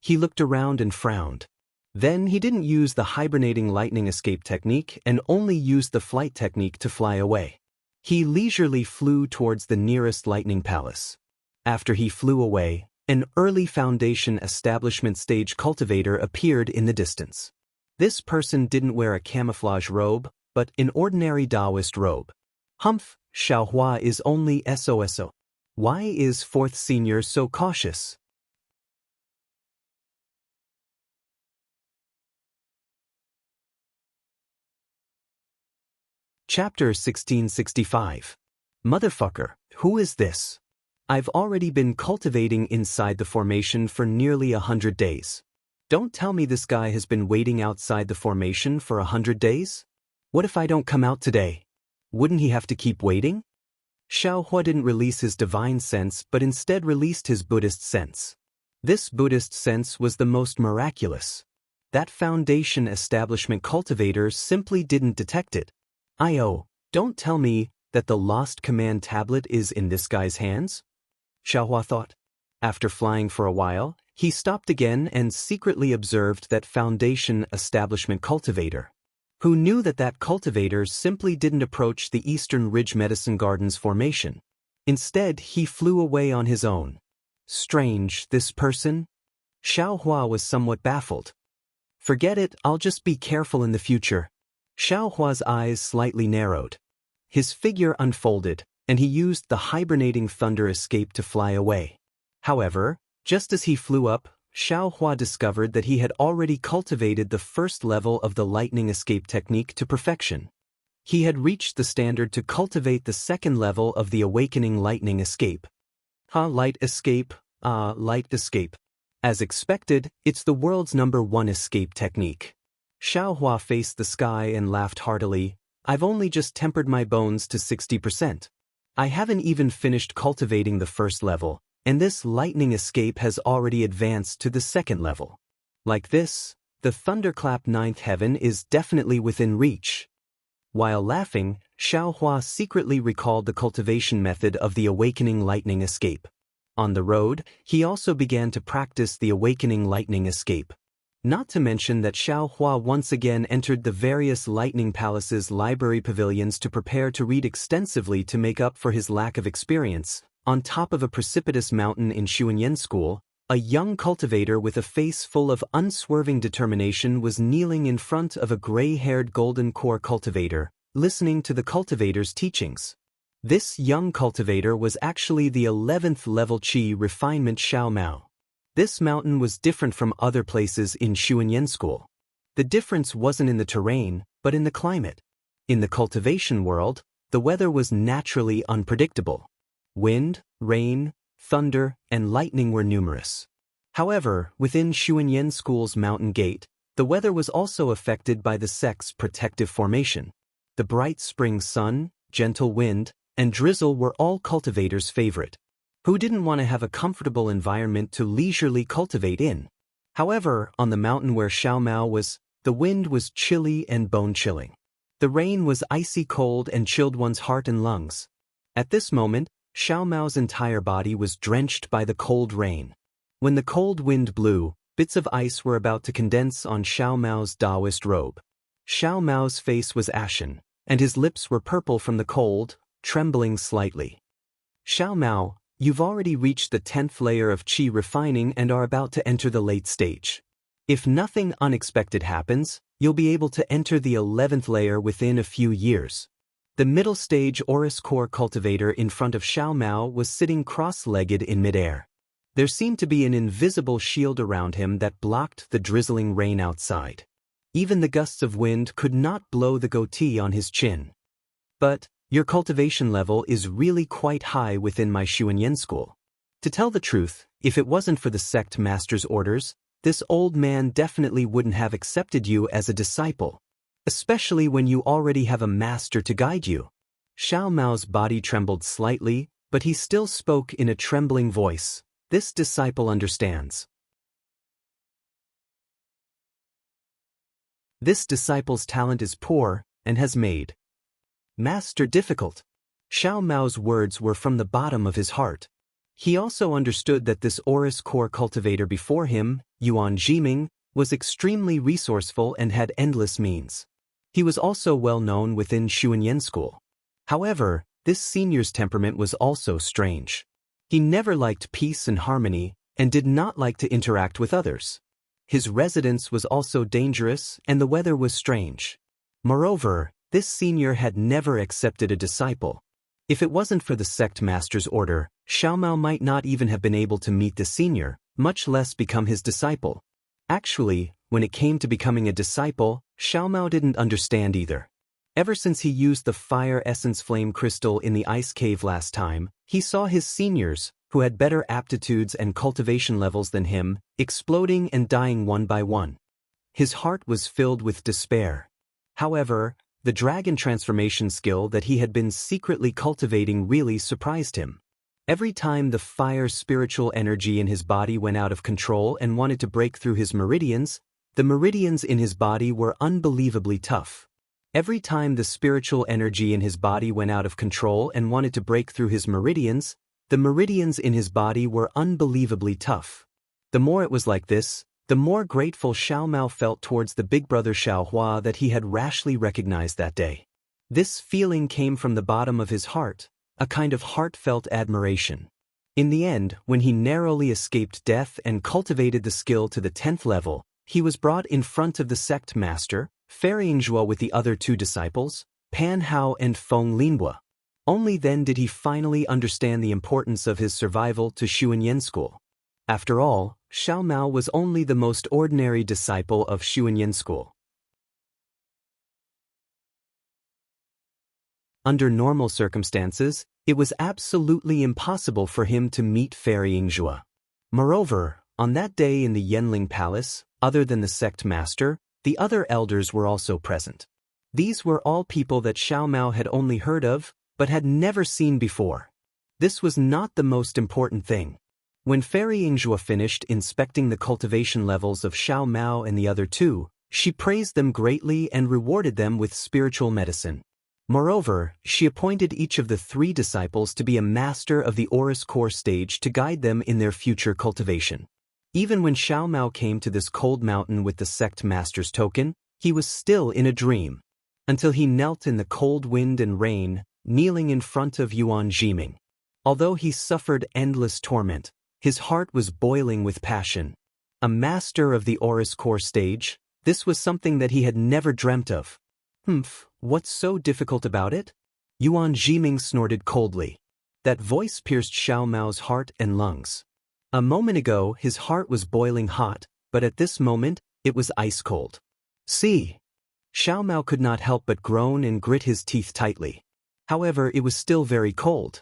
He looked around and frowned. Then he didn't use the hibernating lightning escape technique and only used the flight technique to fly away. He leisurely flew towards the nearest lightning palace. After he flew away, an early Foundation establishment stage cultivator appeared in the distance. This person didn't wear a camouflage robe, but an ordinary Daoist robe. Humph, Xiaohua is only SOSO. Why is 4th senior so cautious? Chapter 1665. Motherfucker, who is this? I've already been cultivating inside the formation for nearly 100 days. Don't tell me this guy has been waiting outside the formation for 100 days? What if I don't come out today? Wouldn't he have to keep waiting? Xiaohua didn't release his divine sense but instead released his Buddhist sense. This Buddhist sense was the most miraculous. That Foundation establishment cultivator simply didn't detect it. Don't tell me that the lost command tablet is in this guy's hands? Xiaohua thought. After flying for a while, he stopped again and secretly observed that Foundation establishment cultivator. Who knew that cultivator simply didn't approach the Eastern Ridge Medicine Garden's formation. Instead, he flew away on his own. Strange, this person? Xiaohua was somewhat baffled. Forget it, I'll just be careful in the future. Xiaohua's eyes slightly narrowed. His figure unfolded, and he used the hibernating thunder escape to fly away. However, just as he flew up, Xiaohua discovered that he had already cultivated the first level of the lightning escape technique to perfection. He had reached the standard to cultivate the second level of the awakening lightning escape. Light escape. As expected, it's the world's #1 escape technique. Xiaohua faced the sky and laughed heartily. I've only just tempered my bones to 60%. I haven't even finished cultivating the first level, and this lightning escape has already advanced to the second level. Like this, the thunderclap 9th heaven is definitely within reach. While laughing, Xiaohua secretly recalled the cultivation method of the awakening lightning escape. On the road, he also began to practice the awakening lightning escape. Not to mention that Xiaohua once again entered the various Lightning Palace's library pavilions to prepare to read extensively to make up for his lack of experience. On top of a precipitous mountain in Xianxia School, a young cultivator with a face full of unswerving determination was kneeling in front of a gray-haired golden core cultivator, listening to the cultivator's teachings. This young cultivator was actually the 11th level Qi refinement Xiao Mao. This mountain was different from other places in Xianxia School. The difference wasn't in the terrain, but in the climate. In the cultivation world, the weather was naturally unpredictable. Wind, rain, thunder, and lightning were numerous. However, within Xianxia School's mountain gate, the weather was also affected by the sect's protective formation. The bright spring sun, gentle wind, and drizzle were all cultivators' favorite. Who didn't want to have a comfortable environment to leisurely cultivate in? However, on the mountain where Xiao Mao was, the wind was chilly and bone-chilling. The rain was icy cold and chilled one's heart and lungs. At this moment, Xiao Mao's entire body was drenched by the cold rain. When the cold wind blew, bits of ice were about to condense on Xiao Mao's Daoist robe. Xiao Mao's face was ashen, and his lips were purple from the cold, trembling slightly. Xiao Mao, you've already reached the 10th layer of Qi refining and are about to enter the late stage. If nothing unexpected happens, you'll be able to enter the 11th layer within a few years. The middle stage Aurus core cultivator in front of Xiao Mao was sitting cross-legged in midair. There seemed to be an invisible shield around him that blocked the drizzling rain outside. Even the gusts of wind could not blow the goatee on his chin. But your cultivation level is really quite high within my Xianxia School. To tell the truth, if it wasn't for the sect master's orders, this old man definitely wouldn't have accepted you as a disciple, especially when you already have a master to guide you. Xiao Mao's body trembled slightly, but he still spoke in a trembling voice. This disciple understands. This disciple's talent is poor and has made master difficult. Xiao Mao's words were from the bottom of his heart. He also understood that this Aurus core cultivator before him, Yuan Jiming, was extremely resourceful and had endless means. He was also well known within Xuanyan school. However, this senior's temperament was also strange. He never liked peace and harmony, and did not like to interact with others. His residence was also dangerous, and the weather was strange. Moreover, this senior had never accepted a disciple. If it wasn't for the sect master's order, Xiao Mao might not even have been able to meet the senior, much less become his disciple. Actually, when it came to becoming a disciple, Xiao Mao didn't understand either. Ever since he used the fire essence flame crystal in the ice cave last time, he saw his seniors, who had better aptitudes and cultivation levels than him, exploding and dying one by one. His heart was filled with despair. However, the dragon transformation skill that he had been secretly cultivating really surprised him. Every time the fire spiritual energy in his body went out of control and wanted to break through his meridians, the meridians in his body were unbelievably tough. Every time the spiritual energy in his body went out of control and wanted to break through his meridians, the meridians in his body were unbelievably tough. The more it was like this, the more grateful Xiao Mao felt towards the big brother Xiao Hua that he had rashly recognized that day. This feeling came from the bottom of his heart, a kind of heartfelt admiration. In the end, when he narrowly escaped death and cultivated the skill to the 10th level, he was brought in front of the sect master, ferrying Zhuo with the other two disciples, Pan Hao and Feng Linhua. Only then did he finally understand the importance of his survival to Xuanyan school. After all, Xiao Mao was only the most ordinary disciple of Xuanyan school. Under normal circumstances, it was absolutely impossible for him to meet ferrying Zhuo. Moreover, on that day in the Yanling Palace, other than the sect master, the other elders were also present. These were all people that Xiao Mao had only heard of, but had never seen before. This was not the most important thing. When ferrying Zhuo finished inspecting the cultivation levels of Xiao Mao and the other two, she praised them greatly and rewarded them with spiritual medicine. Moreover, she appointed each of the 3 disciples to be a master of the Aurus core stage to guide them in their future cultivation. Even when Xiao Mao came to this cold mountain with the sect master's token, he was still in a dream. Until he knelt in the cold wind and rain, kneeling in front of Yuan Jiming. Although he suffered endless torment, his heart was boiling with passion. A master of the Aurus core stage, this was something that he had never dreamt of. What's so difficult about it? Yuan Jiming snorted coldly. That voice pierced Xiao Mao's heart and lungs. A moment ago his heart was boiling hot, but at this moment, it was ice cold. See? Xiao Mao could not help but groan and grit his teeth tightly. However, it was still very cold.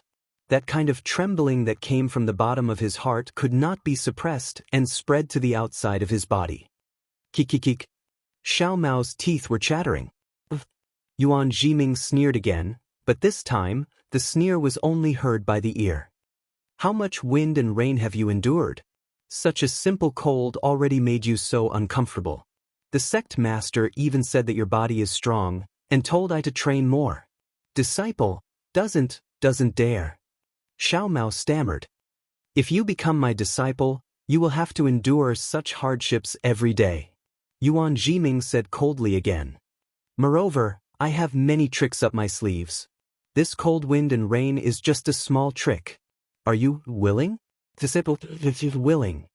That kind of trembling that came from the bottom of his heart could not be suppressed and spread to the outside of his body. Kikikik. Xiao Mao's teeth were chattering. Yuan Jiming sneered again, but this time, the sneer was only heard by the ear. How much wind and rain have you endured? Such a simple cold already made you so uncomfortable. The sect master even said that your body is strong, and told I to train more. Disciple, doesn't dare. Xiao Mao stammered. If you become my disciple, you will have to endure such hardships every day. Yuan Jiming said coldly again. Moreover, I have many tricks up my sleeves. This cold wind and rain is just a small trick. Are you willing? Disciple, willing.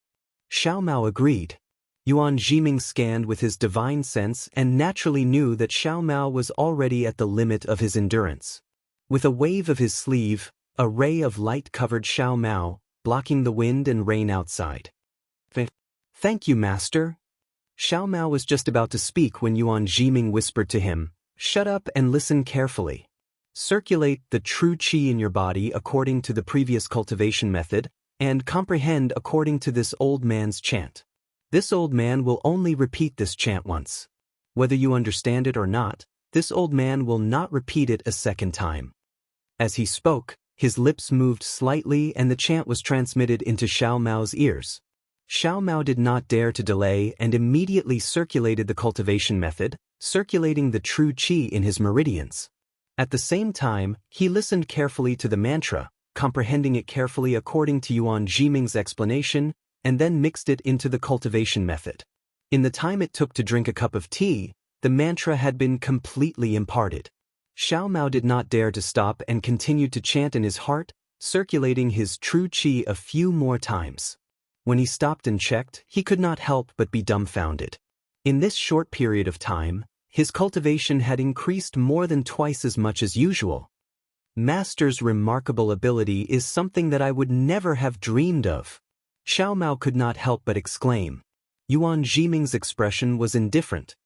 Xiao Mao agreed. Yuan Jiming scanned with his divine sense and naturally knew that Xiao Mao was already at the limit of his endurance. With a wave of his sleeve, a ray of light covered Xiao Mao, blocking the wind and rain outside. Thank you, master. Xiao Mao was just about to speak when Yuan Jiming whispered to him, shut up and listen carefully. Circulate the true qi in your body according to the previous cultivation method, and comprehend according to this old man's chant. This old man will only repeat this chant once. Whether you understand it or not, this old man will not repeat it a second time. As he spoke, his lips moved slightly and the chant was transmitted into Xiao Mao's ears. Xiao Mao did not dare to delay and immediately circulated the cultivation method, circulating the true qi in his meridians. At the same time, he listened carefully to the mantra, comprehending it carefully according to Yuan Jiming's explanation, and then mixed it into the cultivation method. In the time it took to drink a cup of tea, the mantra had been completely imparted. Xiao Mao did not dare to stop and continued to chant in his heart, circulating his true qi a few more times. When he stopped and checked, he could not help but be dumbfounded. In this short period of time, his cultivation had increased more than twice as much as usual. Master's remarkable ability is something that I would never have dreamed of. Xiao Mao could not help but exclaim. Yuan Jiming's expression was indifferent.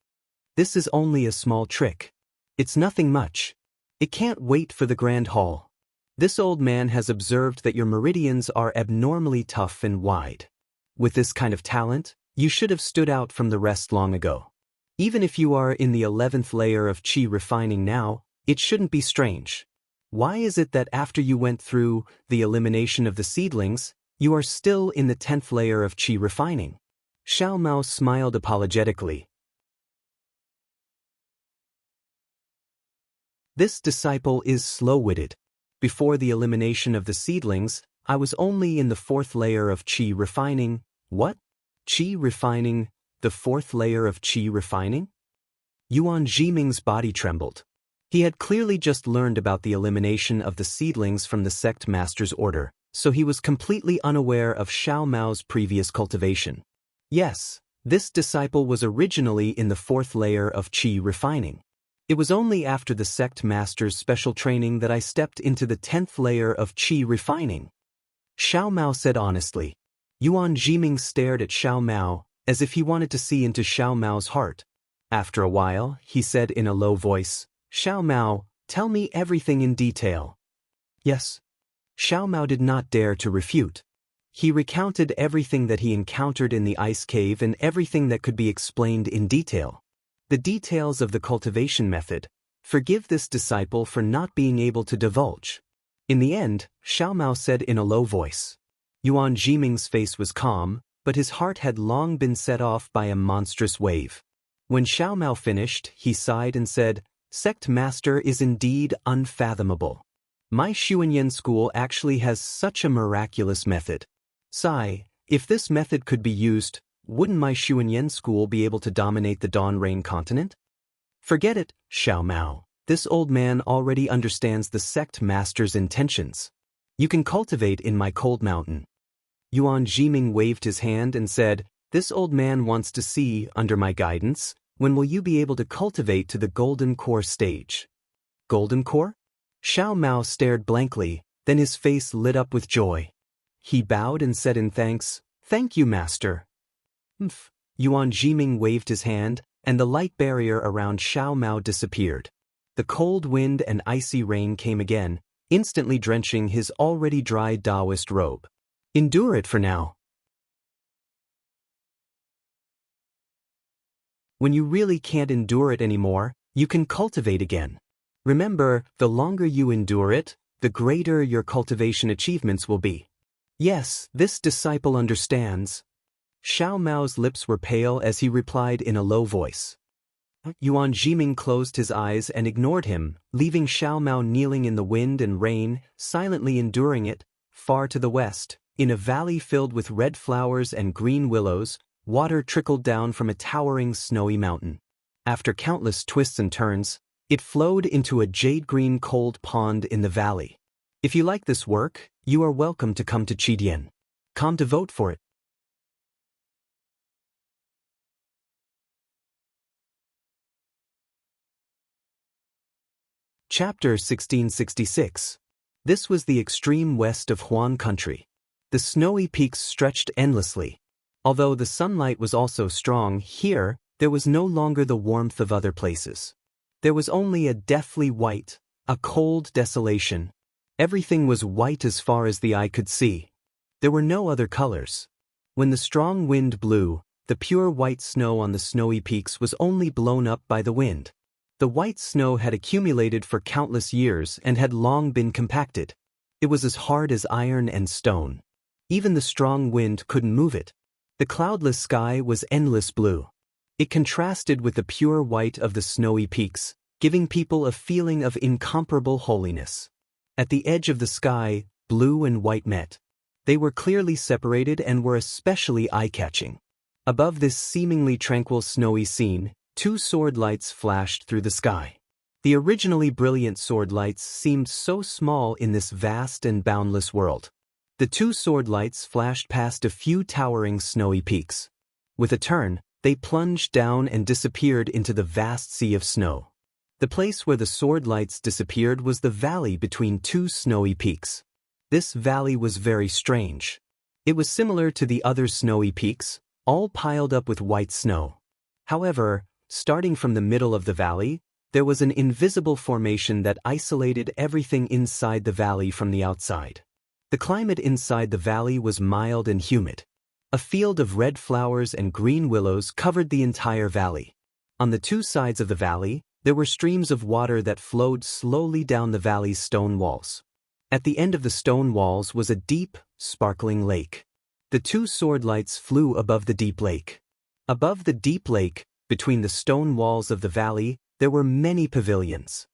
This is only a small trick. It's nothing much. It can't wait for the grand hall. This old man has observed that your meridians are abnormally tough and wide. With this kind of talent, you should have stood out from the rest long ago. Even if you are in the 11th layer of qi refining now, it shouldn't be strange. Why is it that after you went through the elimination of the seedlings, you are still in the 10th layer of qi refining? Xiao Mao smiled apologetically. This disciple is slow-witted. Before the elimination of the seedlings, I was only in the 4th layer of qi refining. What? Qi refining, the 4th layer of qi refining? Yuan Jiming's body trembled. He had clearly just learned about the elimination of the seedlings from the sect master's order, so he was completely unaware of Xiao Mao's previous cultivation. Yes, this disciple was originally in the 4th layer of qi refining. It was only after the sect master's special training that I stepped into the 10th layer of qi refining. Xiao Mao said honestly. Yuan Jiming stared at Xiao Mao, as if he wanted to see into Xiao Mao's heart. After a while, he said in a low voice, Xiao Mao, tell me everything in detail. Yes. Xiao Mao did not dare to refute. He recounted everything that he encountered in the ice cave and everything that could be explained in detail. The details of the cultivation method. Forgive this disciple for not being able to divulge. In the end, Xiao Mao said in a low voice. Yuan Jiming's face was calm, but his heart had long been set off by a monstrous wave. When Xiao Mao finished, he sighed and said, Sect Master is indeed unfathomable. My Xuanyan school actually has such a miraculous method. Sigh, if this method could be used, wouldn't my Xuanyan school be able to dominate the Dawn Rain continent? Forget it, Xiao Mao. This old man already understands the sect master's intentions. You can cultivate in my cold mountain. Yuan Jiming waved his hand and said, This old man wants to see, under my guidance, when will you be able to cultivate to the Golden Core stage? Golden Core? Xiao Mao stared blankly, then his face lit up with joy. He bowed and said in thanks, Thank you, Master. Yuan Jiming waved his hand, and the light barrier around Xiao Mao disappeared. The cold wind and icy rain came again, instantly drenching his already dry Daoist robe. Endure it for now. When you really can't endure it anymore, you can cultivate again. Remember, the longer you endure it, the greater your cultivation achievements will be. Yes, this disciple understands. Xiao Mao's lips were pale as he replied in a low voice. Yuan Jiming closed his eyes and ignored him, leaving Xiao Mao kneeling in the wind and rain, silently enduring it. Far to the west, in a valley filled with red flowers and green willows, water trickled down from a towering snowy mountain. After countless twists and turns, it flowed into a jade-green cold pond in the valley. If you like this work, you are welcome to come to Qidian. Come to vote for it. Chapter 1666. This was the extreme west of Huan country. The snowy peaks stretched endlessly. Although the sunlight was also strong, here, there was no longer the warmth of other places. There was only a deathly white, a cold desolation. Everything was white as far as the eye could see. There were no other colors. When the strong wind blew, the pure white snow on the snowy peaks was only blown up by the wind. The white snow had accumulated for countless years and had long been compacted. It was as hard as iron and stone. Even the strong wind couldn't move it. The cloudless sky was endless blue. It contrasted with the pure white of the snowy peaks, giving people a feeling of incomparable holiness. At the edge of the sky, blue and white met. They were clearly separated and were especially eye-catching. Above this seemingly tranquil snowy scene, two sword lights flashed through the sky. The originally brilliant sword lights seemed so small in this vast and boundless world. The two sword lights flashed past a few towering snowy peaks. With a turn, they plunged down and disappeared into the vast sea of snow. The place where the sword lights disappeared was the valley between two snowy peaks. This valley was very strange. It was similar to the other snowy peaks, all piled up with white snow. However, starting from the middle of the valley, there was an invisible formation that isolated everything inside the valley from the outside. The climate inside the valley was mild and humid. A field of red flowers and green willows covered the entire valley. On the two sides of the valley, there were streams of water that flowed slowly down the valley's stone walls. At the end of the stone walls was a deep, sparkling lake. The two sword lights flew above the deep lake. Above the deep lake, between the stone walls of the valley, there were many pavilions.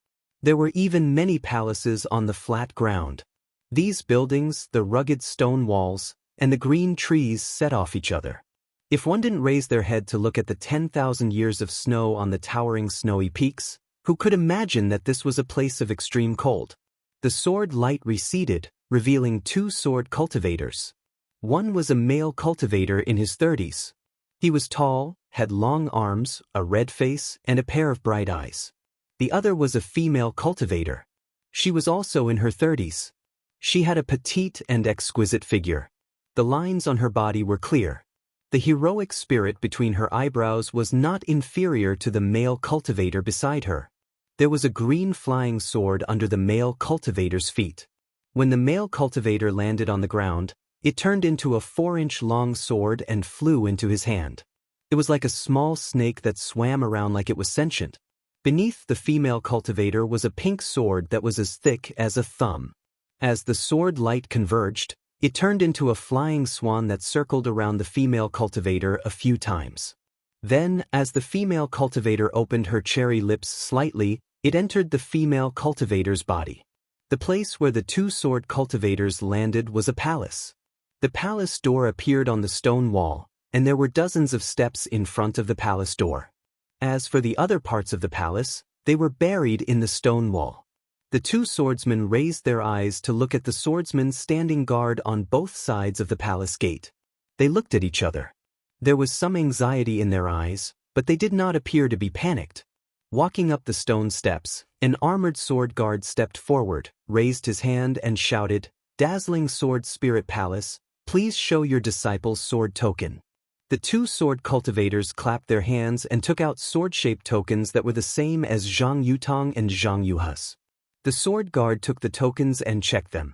There were even many palaces on the flat ground. These buildings, the rugged stone walls, and the green trees set off each other. If one didn't raise their head to look at the 10,000 years of snow on the towering snowy peaks, who could imagine that this was a place of extreme cold? The sword light receded, revealing two sword cultivators. One was a male cultivator in his 30s. He was tall, had long arms, a red face, and a pair of bright eyes. The other was a female cultivator. She was also in her 30s. She had a petite and exquisite figure. The lines on her body were clear. The heroic spirit between her eyebrows was not inferior to the male cultivator beside her. There was a green flying sword under the male cultivator's feet. When the male cultivator landed on the ground, it turned into a 4-inch long sword and flew into his hand. It was like a small snake that swam around like it was sentient. Beneath the female cultivator was a pink sword that was as thick as a thumb. As the sword light converged, it turned into a flying swan that circled around the female cultivator a few times. Then, as the female cultivator opened her cherry lips slightly, it entered the female cultivator's body. The place where the two sword cultivators landed was a palace. The palace door appeared on the stone wall, and there were dozens of steps in front of the palace door. As for the other parts of the palace, they were buried in the stone wall. The two swordsmen raised their eyes to look at the swordsmen standing guard on both sides of the palace gate. They looked at each other. There was some anxiety in their eyes, but they did not appear to be panicked. Walking up the stone steps, an armored sword guard stepped forward, raised his hand and shouted, "Dazzling Sword Spirit Palace, please show your disciples sword token." The two sword cultivators clapped their hands and took out sword-shaped tokens that were the same as Zhang Yutong and Zhang Yuha's. The sword guard took the tokens and checked them.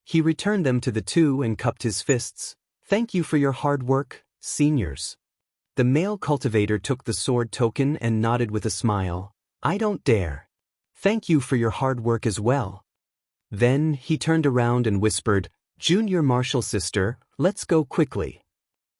He returned them to the two and cupped his fists. "Thank you for your hard work, seniors." The male cultivator took the sword token and nodded with a smile. "I don't dare. Thank you for your hard work as well." Then he turned around and whispered, "Junior martial sister, let's go quickly."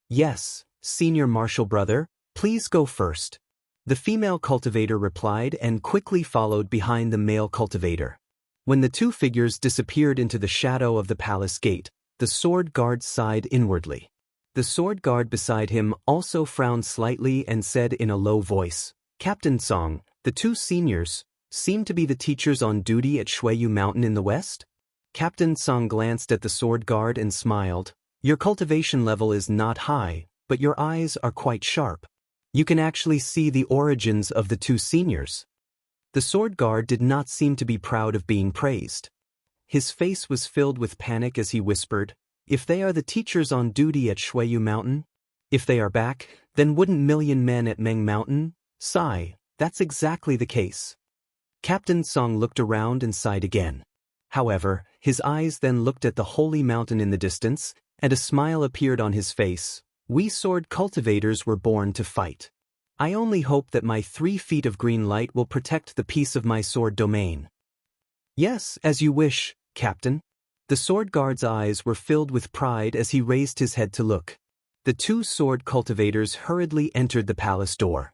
"Yes, senior martial brother, please go first." The female cultivator replied and quickly followed behind the male cultivator. When the two figures disappeared into the shadow of the palace gate, the sword guard sighed inwardly. The sword guard beside him also frowned slightly and said in a low voice, "Captain Song, the two seniors seem to be the teachers on duty at Shuiyu Mountain in the west?" Captain Song glanced at the sword guard and smiled. "Your cultivation level is not high, but your eyes are quite sharp. You can actually see the origins of the two seniors." The sword guard did not seem to be proud of being praised. His face was filled with panic as he whispered, "If they are the teachers on duty at Shuiyu Mountain? If they are back, then wouldn't million men at Meng Mountain? Sigh, that's exactly the case." Captain Song looked around and sighed again. However, his eyes then looked at the holy mountain in the distance, and a smile appeared on his face. We sword cultivators were born to fight. I only hope that my 3 feet of green light will protect the peace of my sword domain. Yes, as you wish, Captain. The sword guard's eyes were filled with pride as he raised his head to look. The 2 sword cultivators hurriedly entered the palace door.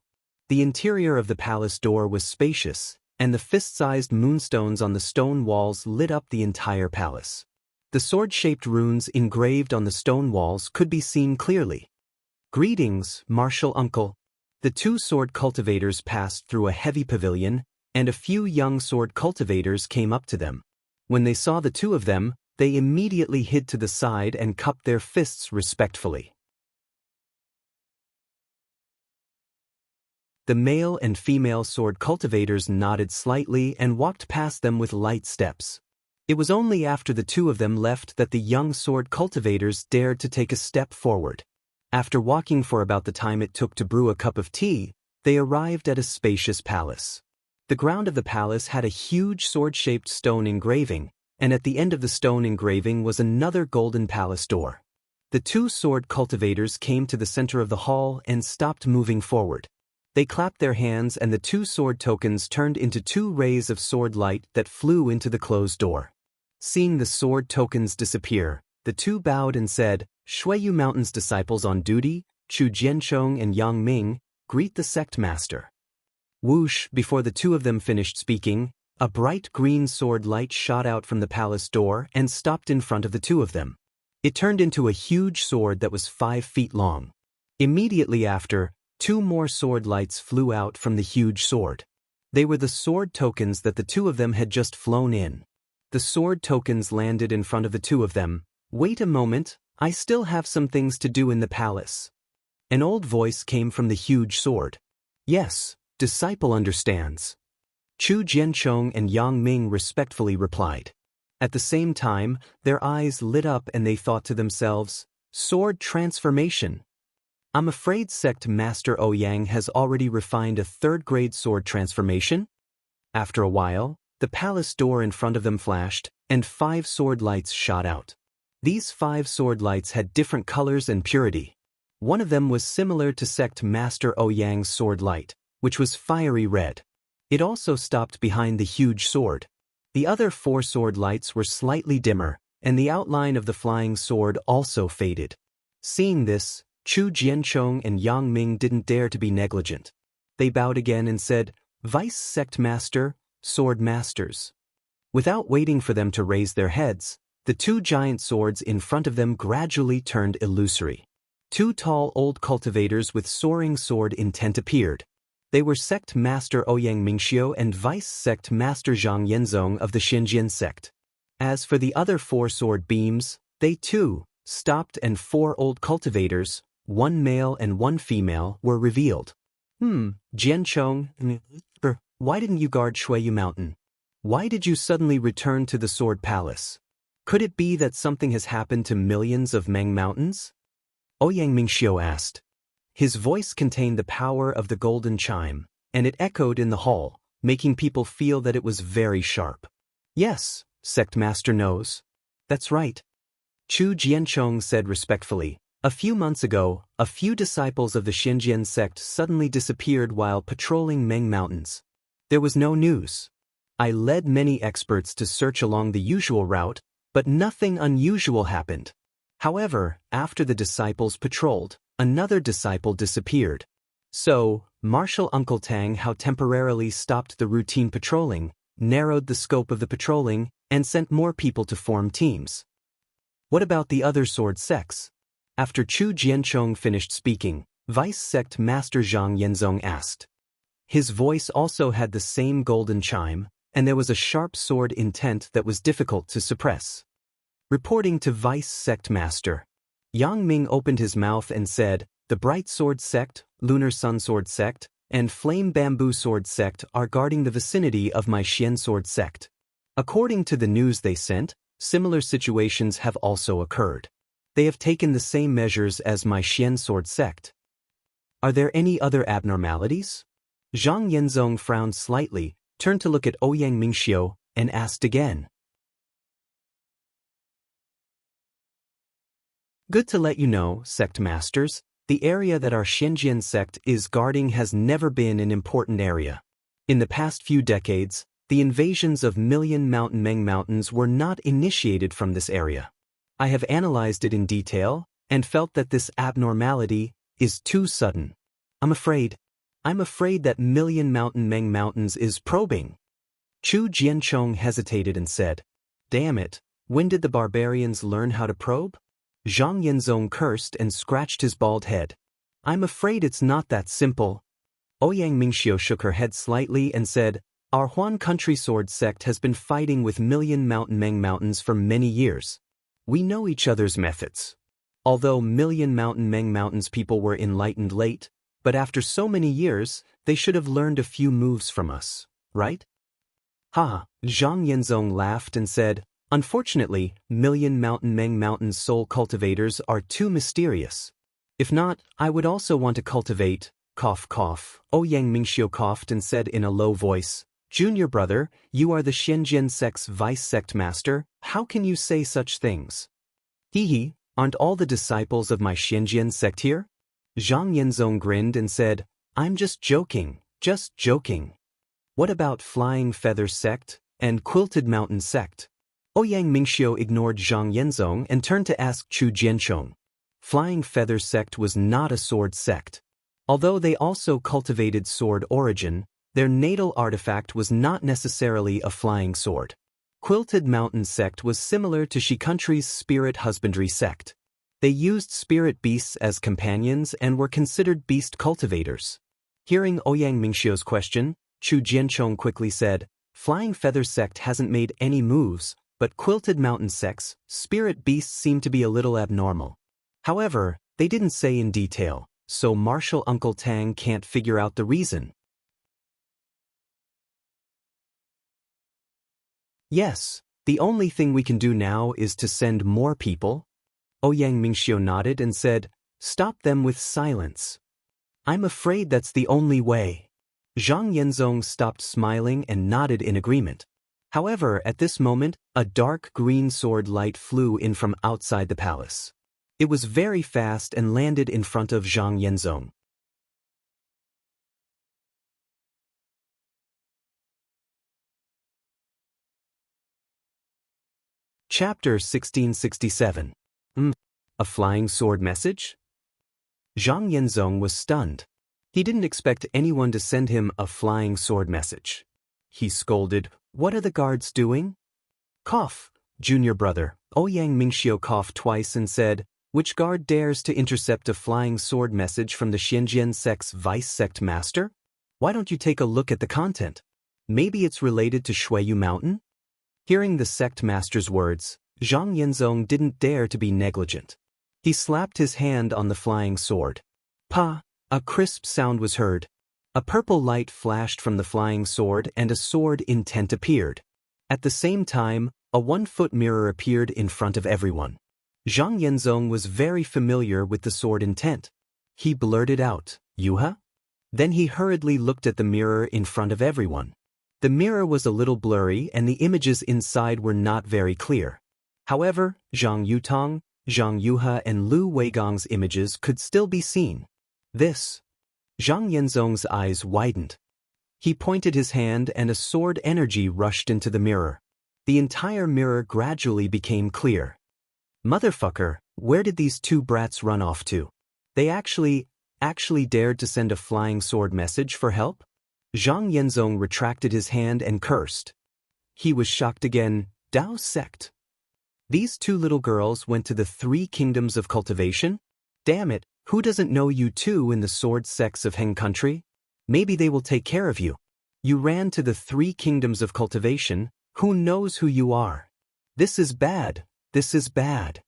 The interior of the palace door was spacious, and the fist-sized moonstones on the stone walls lit up the entire palace. The sword-shaped runes engraved on the stone walls could be seen clearly. Greetings, martial uncle. The 2 sword cultivators passed through a heavy pavilion, and a few young sword cultivators came up to them. When they saw the 2 of them, they immediately hid to the side and cupped their fists respectfully. The male and female sword cultivators nodded slightly and walked past them with light steps. It was only after the 2 of them left that the young sword cultivators dared to take a step forward. After walking for about the time it took to brew a cup of tea, they arrived at a spacious palace. The ground of the palace had a huge sword-shaped stone engraving, and at the end of the stone engraving was another golden palace door. The 2 sword cultivators came to the center of the hall and stopped moving forward. They clapped their hands and the 2 sword tokens turned into 2 rays of sword light that flew into the closed door. Seeing the sword tokens disappear, the 2 bowed and said, Shuiyu Mountain's disciples on duty, Chu Jianchong and Yang Ming, greet the sect master. Whoosh, before the 2 of them finished speaking, a bright green sword light shot out from the palace door and stopped in front of the 2 of them. It turned into a huge sword that was 5 feet long. Immediately after, 2 more sword lights flew out from the huge sword. They were the sword tokens that the 2 of them had just flown in. The sword tokens landed in front of the 2 of them. Wait a moment, I still have some things to do in the palace. An old voice came from the huge sword. Yes, disciple understands. Chu Jianchong and Yang Ming respectfully replied. At the same time, their eyes lit up and they thought to themselves, sword transformation. I'm afraid Sect Master Ouyang has already refined a 3rd-grade sword transformation. After a while, the palace door in front of them flashed, and 5 sword lights shot out. These 5 sword lights had different colors and purity. One of them was similar to Sect Master Ouyang's sword light, which was fiery red. It also stopped behind the huge sword. The other 4 sword lights were slightly dimmer, and the outline of the flying sword also faded. Seeing this, Chu Jianchong and Yang Ming didn't dare to be negligent. They bowed again and said, Vice Sect Master, Sword Masters. Without waiting for them to raise their heads, the 2 giant swords in front of them gradually turned illusory. 2 tall old cultivators with soaring sword intent appeared. They were Sect Master Ouyang Mingxiu and Vice Sect Master Zhang Yenzong of the Xinjian sect. As for the other 4 sword beams, they too stopped and 4 old cultivators, 1 male and 1 female, were revealed. Jianchong, why didn't you guard Shuiyu Mountain? Why did you suddenly return to the Sword Palace? Could it be that something has happened to millions of Meng Mountains? Ouyang Mingxiu asked. His voice contained the power of the golden chime, and it echoed in the hall, making people feel that it was very sharp. Yes, Sect Master knows. That's right. Chu Jianchong said respectfully. A few months ago, a few disciples of the Xinjian sect suddenly disappeared while patrolling Meng Mountains. There was no news. I led many experts to search along the usual route, but nothing unusual happened. However, after the disciples patrolled, another disciple disappeared. So, Marshal Uncle Tang Hao temporarily stopped the routine patrolling, narrowed the scope of the patrolling, and sent more people to form teams. What about the other sword sects? After Chu Jianchong finished speaking, Vice Sect Master Zhang Yenzong asked. His voice also had the same golden chime, and there was a sharp sword intent that was difficult to suppress. Reporting to Vice Sect Master, Yang Ming opened his mouth and said, the Bright Sword Sect, Lunar Sun Sword Sect, and Flame Bamboo Sword Sect are guarding the vicinity of my Xian Sword Sect. According to the news they sent, similar situations have also occurred. They have taken the same measures as my Xian Sword Sect. Are there any other abnormalities? Zhang Yenzong frowned slightly, turned to look at Ouyang Mingxiu, and asked again. Good to let you know, sect masters, the area that our Xianxia sect is guarding has never been an important area. In the past few decades, the invasions of Million Mountain Meng Mountains were not initiated from this area. I have analyzed it in detail and felt that this abnormality is too sudden. I'm afraid that Million Mountain Meng Mountains is probing. Chu Jianchong hesitated and said, "Damn it, when did the barbarians learn how to probe?" Zhang Yanzong cursed and scratched his bald head. "I'm afraid it's not that simple." Ouyang Mingxiu shook her head slightly and said, "Our Huan Country Sword sect has been fighting with Million Mountain Meng Mountains for many years. We know each other's methods. Although Million Mountain Meng Mountains people were enlightened late, but after so many years, they should have learned a few moves from us, right?" Ha! Zhang Yanzong laughed and said, "Unfortunately, Million Mountain Meng Mountain's soul cultivators are too mysterious. If not, I would also want to cultivate." Cough cough. Ouyang Mingxiu coughed and said in a low voice, "Junior brother, you are the Xianxia sect's vice sect master, how can you say such things?" "Hee, aren't all the disciples of my Xianxia sect here?" Zhang Yanzong grinned and said, "I'm just joking, just joking." "What about Flying Feather sect and Quilted Mountain sect?" Ouyang Mingxiu ignored Zhang Yanzong and turned to ask Chu Jianchong. Flying Feather sect was not a sword sect. Although they also cultivated sword origin, their natal artifact was not necessarily a flying sword. Quilted Mountain sect was similar to Shi Country's spirit husbandry sect. They used spirit beasts as companions and were considered beast cultivators. Hearing Ouyang Mingxiu's question, Chu Jianchong quickly said, "Flying Feather sect hasn't made any moves, but Quilted Mountain sect's spirit beasts seem to be a little abnormal. However, they didn't say in detail, so Marshal Uncle Tang can't figure out the reason." "Yes, the only thing we can do now is to send more people." Ouyang Mingxiu nodded and said, "Stop them with silence." "I'm afraid that's the only way." Zhang Yanzong stopped smiling and nodded in agreement. However, at this moment, a dark green sword light flew in from outside the palace. It was very fast and landed in front of Zhang Yanzong. Chapter 1667. A flying sword message? Zhang Yanzong was stunned. He didn't expect anyone to send him a flying sword message. He scolded, "What are the guards doing?" Cough, junior brother. Ouyang Mingxiu coughed twice and said, "Which guard dares to intercept a flying sword message from the Xianxia sect's vice sect master? Why don't you take a look at the content? Maybe it's related to Shuiyu Mountain?" Hearing the sect master's words, Zhang Yanzong didn't dare to be negligent. He slapped his hand on the flying sword. Pa! A crisp sound was heard. A purple light flashed from the flying sword and a sword intent appeared. At the same time, a 1-foot mirror appeared in front of everyone. Zhang Yanzong was very familiar with the sword intent. He blurted out, "Yuha?" Then he hurriedly looked at the mirror in front of everyone. The mirror was a little blurry and the images inside were not very clear. However, Zhang Yutong, Zhang Yuha and Lu Weigong's images could still be seen. This. Zhang Yanzong's eyes widened. He pointed his hand and a sword energy rushed into the mirror. The entire mirror gradually became clear. Motherfucker, where did these two brats run off to? They actually dared to send a flying sword message for help? Zhang Yanzong retracted his hand and cursed. He was shocked again. Dao sect. These two little girls went to the 3 kingdoms of cultivation? Damn it, who doesn't know you two in the sword sects of Heng Country? Maybe they will take care of you. You ran to the 3 kingdoms of cultivation, who knows who you are? This is bad. This is bad.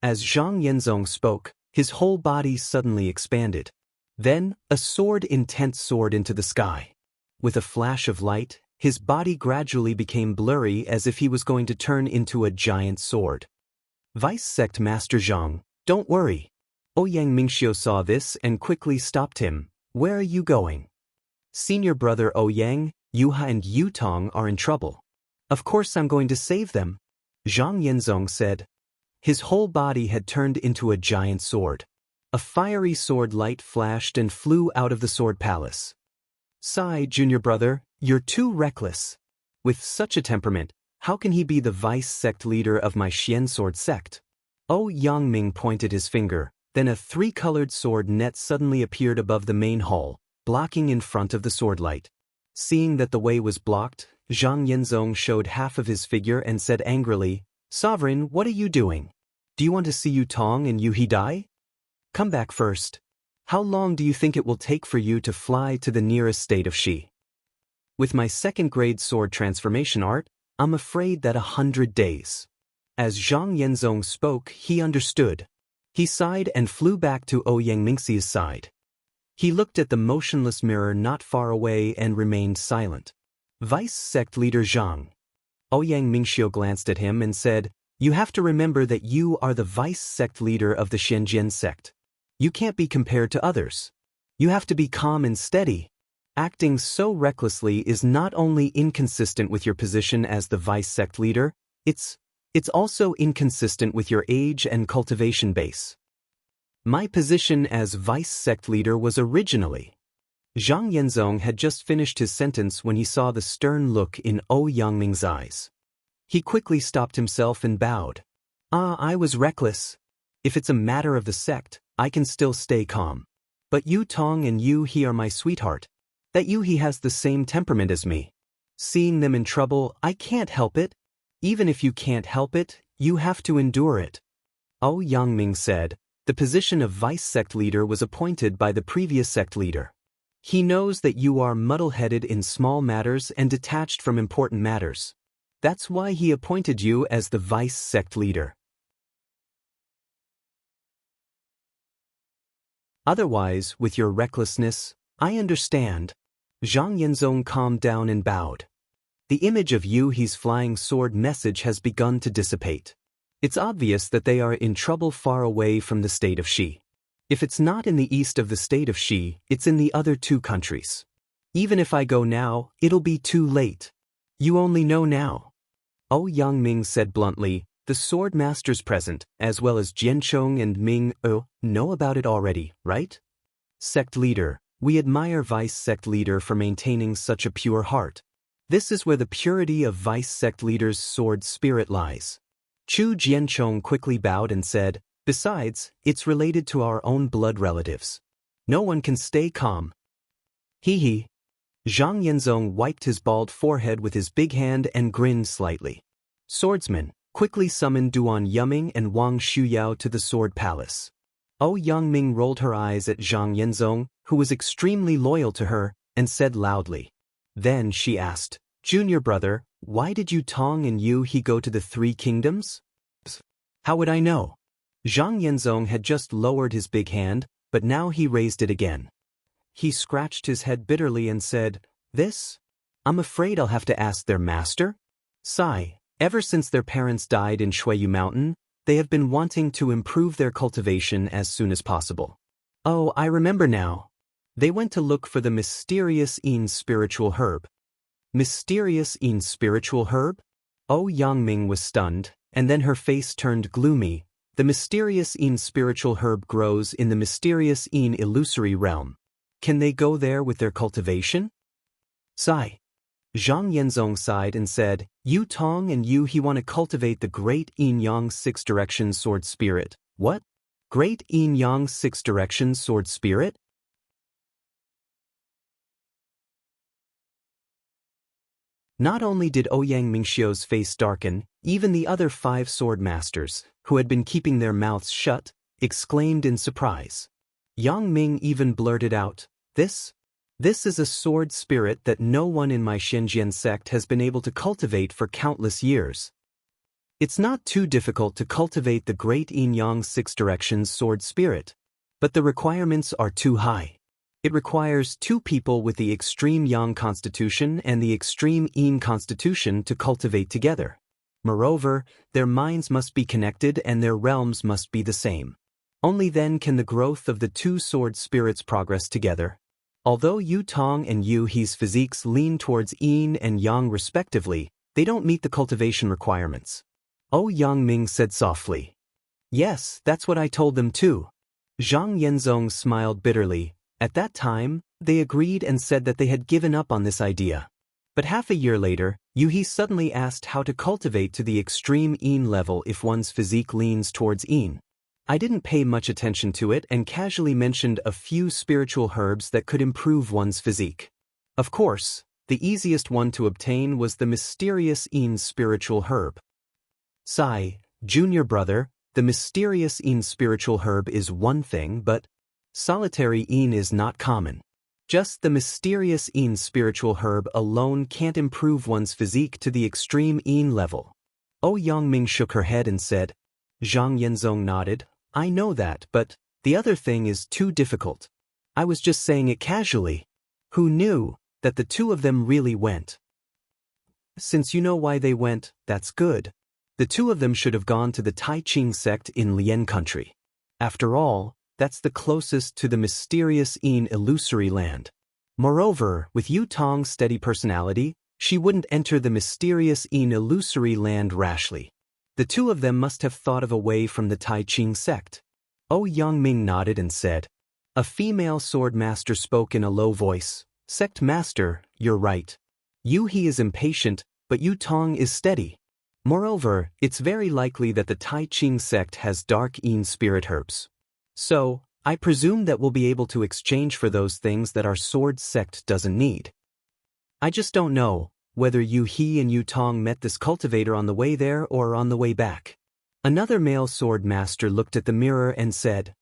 As Zhang Yanzong spoke, his whole body suddenly expanded. Then, a sword intent soared into the sky. With a flash of light, his body gradually became blurry as if he was going to turn into a giant sword. Vice Sect Master Zhang, don't worry. Ouyang Mingxiu saw this and quickly stopped him. Where are you going? Senior brother Ouyang, Yuha and Yutong are in trouble. Of course I'm going to save them. Zhang Yanzong said. His whole body had turned into a giant sword. A fiery sword light flashed and flew out of the sword palace. "Sai, junior brother, you're too reckless. With such a temperament, how can he be the vice sect leader of my Xian sword sect?" Yang Ming pointed his finger, then a three-colored sword net suddenly appeared above the main hall, blocking in front of the sword light. Seeing that the way was blocked, Zhang Yanzong showed half of his figure and said angrily, "Sovereign, what are you doing? Do you want to see Yu Tong and Yu He die? Come back first. How long do you think it will take for you to fly to the nearest state of Xi? With my second-grade sword transformation art, I'm afraid that 100 days." As Zhang Yanzong spoke, he understood. He sighed and flew back to Yang Mingxi's side. He looked at the motionless mirror not far away and remained silent. "Vice sect leader Zhang." Yang Mingxiu glanced at him and said, "You have to remember that you are the vice sect leader of the Shenzhen sect. You can't be compared to others. You have to be calm and steady. Acting so recklessly is not only inconsistent with your position as the vice sect leader, it's also inconsistent with your age and cultivation base. My position as vice sect leader was originally..." Zhang Yanzong had just finished his sentence when he saw the stern look in Yang Ming's eyes. He quickly stopped himself and bowed. "I was reckless. If it's a matter of the sect, I can still stay calm. But Yu Tong and Yu He are my sweetheart. That Yu He has the same temperament as me. Seeing them in trouble, I can't help it. Even if you can't help it, you have to endure it." Yang Ming said, "The position of vice sect leader was appointed by the previous sect leader. He knows that you are muddle-headed in small matters and detached from important matters. That's why he appointed you as the vice sect leader. Otherwise, with your recklessness, I understand." Zhang Yanzong calmed down and bowed. The image of Yu He's flying sword message has begun to dissipate. It's obvious that they are in trouble far away from the state of Xi. If it's not in the east of the state of Xi, it's in the other two countries. Even if I go now, it'll be too late. You only know now. Yang Ming said bluntly, "The sword masters present, as well as Jianchong and Ming, know about it already, right? Sect leader, we admire vice sect leader for maintaining such a pure heart. This is where the purity of vice sect leader's sword spirit lies." Chu Jianchong quickly bowed and said, "Besides, it's related to our own blood relatives. No one can stay calm." He. Zhang Yanzong wiped his bald forehead with his big hand and grinned slightly. "Swordsman, quickly summon Duan Yuming and Wang Shuyao to the sword palace." Yang Ming rolled her eyes at Zhang Yanzong, who was extremely loyal to her, and said loudly. Then she asked, "Junior brother, why did Yu Tong and Yu He go to the Three Kingdoms?" "How would I know?" Zhang Yanzong had just lowered his big hand, but now he raised it again. He scratched his head bitterly and said, "This? I'm afraid I'll have to ask their master." Sigh, ever since their parents died in Shuiyu Mountain, they have been wanting to improve their cultivation as soon as possible. "Oh, I remember now. They went to look for the mysterious Yin spiritual herb." "Mysterious Yin spiritual herb?" Yang Ming was stunned, and then her face turned gloomy. "The mysterious Yin spiritual herb grows in the mysterious Yin illusory realm. Can they go there with their cultivation?" Sigh. Zhang Yanzong sighed and said, "Yu Tong and Yu He want to cultivate the great Yin Yang six-direction sword spirit." "What? Great Yin Yang six-direction sword spirit?" Not only did Yang Mingxiu's face darken, even the other 5 sword masters, who had been keeping their mouths shut, exclaimed in surprise. Yang Ming even blurted out, This is a sword spirit that no one in my Shenzhen sect has been able to cultivate for countless years. It's not too difficult to cultivate the great Yin Yang Six Directions sword spirit, but the requirements are too high. It requires 2 people with the extreme Yang constitution and the extreme Yin constitution to cultivate together. Moreover, their minds must be connected and their realms must be the same. Only then can the growth of the 2 sword spirits progress together. Although Yu Tong and Yu He's physiques lean towards Yin and Yang respectively, they don't meet the cultivation requirements. Yang Ming said softly. Yes, that's what I told them too. Zhang Yanzong smiled bitterly. At that time, they agreed and said that they had given up on this idea. But half a year later, Yuhi suddenly asked how to cultivate to the extreme Yin level if one's physique leans towards Yin. I didn't pay much attention to it and casually mentioned a few spiritual herbs that could improve one's physique. Of course, the easiest one to obtain was the mysterious Yin spiritual herb. Sai, junior brother, the mysterious Yin spiritual herb is one thing, but solitary Yin is not common. Just the mysterious Yin spiritual herb alone can't improve one's physique to the extreme Yin level. Yangming shook her head and said. Zhang Yanzong nodded. I know that, but the other thing is too difficult. I was just saying it casually. Who knew that the two of them really went? Since you know why they went, that's good. The two of them should have gone to the Tai Ching sect in Lian country. After all, that's the closest to the mysterious Yin illusory land. Moreover, with Yu Tong's steady personality, she wouldn't enter the mysterious Yin illusory land rashly. The two of them must have thought of a way from the Tai Ching sect. Yangming nodded and said. A female sword master spoke in a low voice. Sect master, you're right. Yu He is impatient, but Yu Tong is steady. Moreover, it's very likely that the Tai Ching sect has dark Yin spirit herbs. So, I presume that we'll be able to exchange for those things that our sword sect doesn't need. I just don't know whether Yu He and Yu Tong met this cultivator on the way there or on the way back. Another male sword master looked at the mirror and said,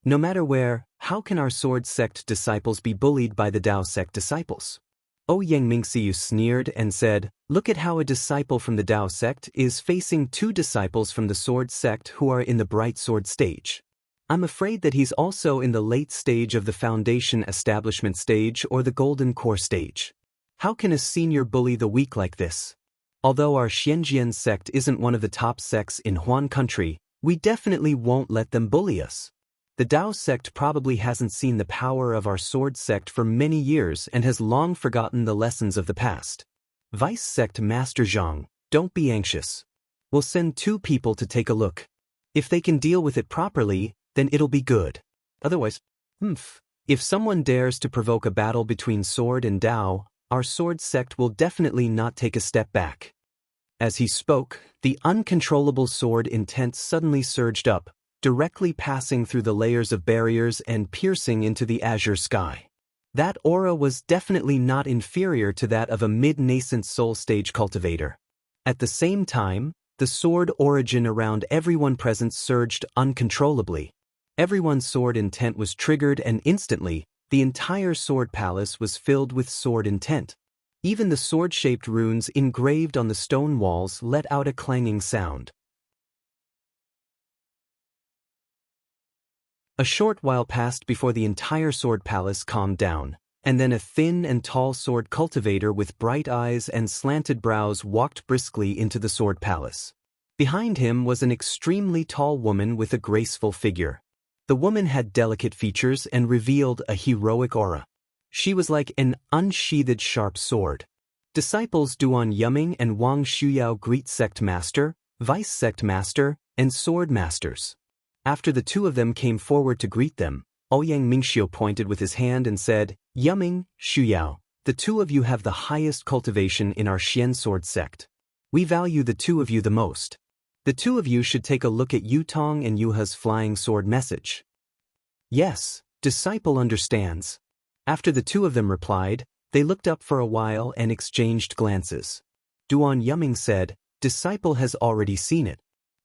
no matter where, how can our sword sect disciples be bullied by the Dao sect disciples? Yang Mingxiu sneered and said, look at how a disciple from the Dao sect is facing two disciples from the sword sect who are in the bright sword stage. I'm afraid that he's also in the late stage of the foundation establishment stage or the golden core stage. How can a senior bully the weak like this? Although our Xianxian sect isn't one of the top sects in Huan country, we definitely won't let them bully us. The Dao sect probably hasn't seen the power of our sword sect for many years and has long forgotten the lessons of the past. Vice sect Master Zhang, don't be anxious. We'll send 2 people to take a look. If they can deal with it properly, then it'll be good. Otherwise, if someone dares to provoke a battle between sword and Dao, our sword sect will definitely not take a step back. As he spoke, the uncontrollable sword intent suddenly surged up, directly passing through the layers of barriers and piercing into the azure sky. That aura was definitely not inferior to that of a mid-nascent soul stage cultivator. At the same time, the sword origin around everyone present surged uncontrollably. Everyone's sword intent was triggered and instantly, the entire sword palace was filled with sword intent. Even the sword-shaped runes engraved on the stone walls let out a clanging sound. A short while passed before the entire sword palace calmed down, and then a thin and tall sword cultivator with bright eyes and slanted brows walked briskly into the sword palace. Behind him was an extremely tall woman with a graceful figure. The woman had delicate features and revealed a heroic aura. She was like an unsheathed sharp sword. Disciples Duan Yuming and Wang Shuyao greet sect master, vice sect master, and sword masters. After the 2 of them came forward to greet them, Yang Mingxiu pointed with his hand and said, Yuming, Shuyao, the 2 of you have the highest cultivation in our Xian sword sect. We value the 2 of you the most. The 2 of you should take a look at Yu Tong and Yuha's flying sword message. Yes, disciple understands. After the 2 of them replied, they looked up for a while and exchanged glances. Duan Yuming said, disciple has already seen it.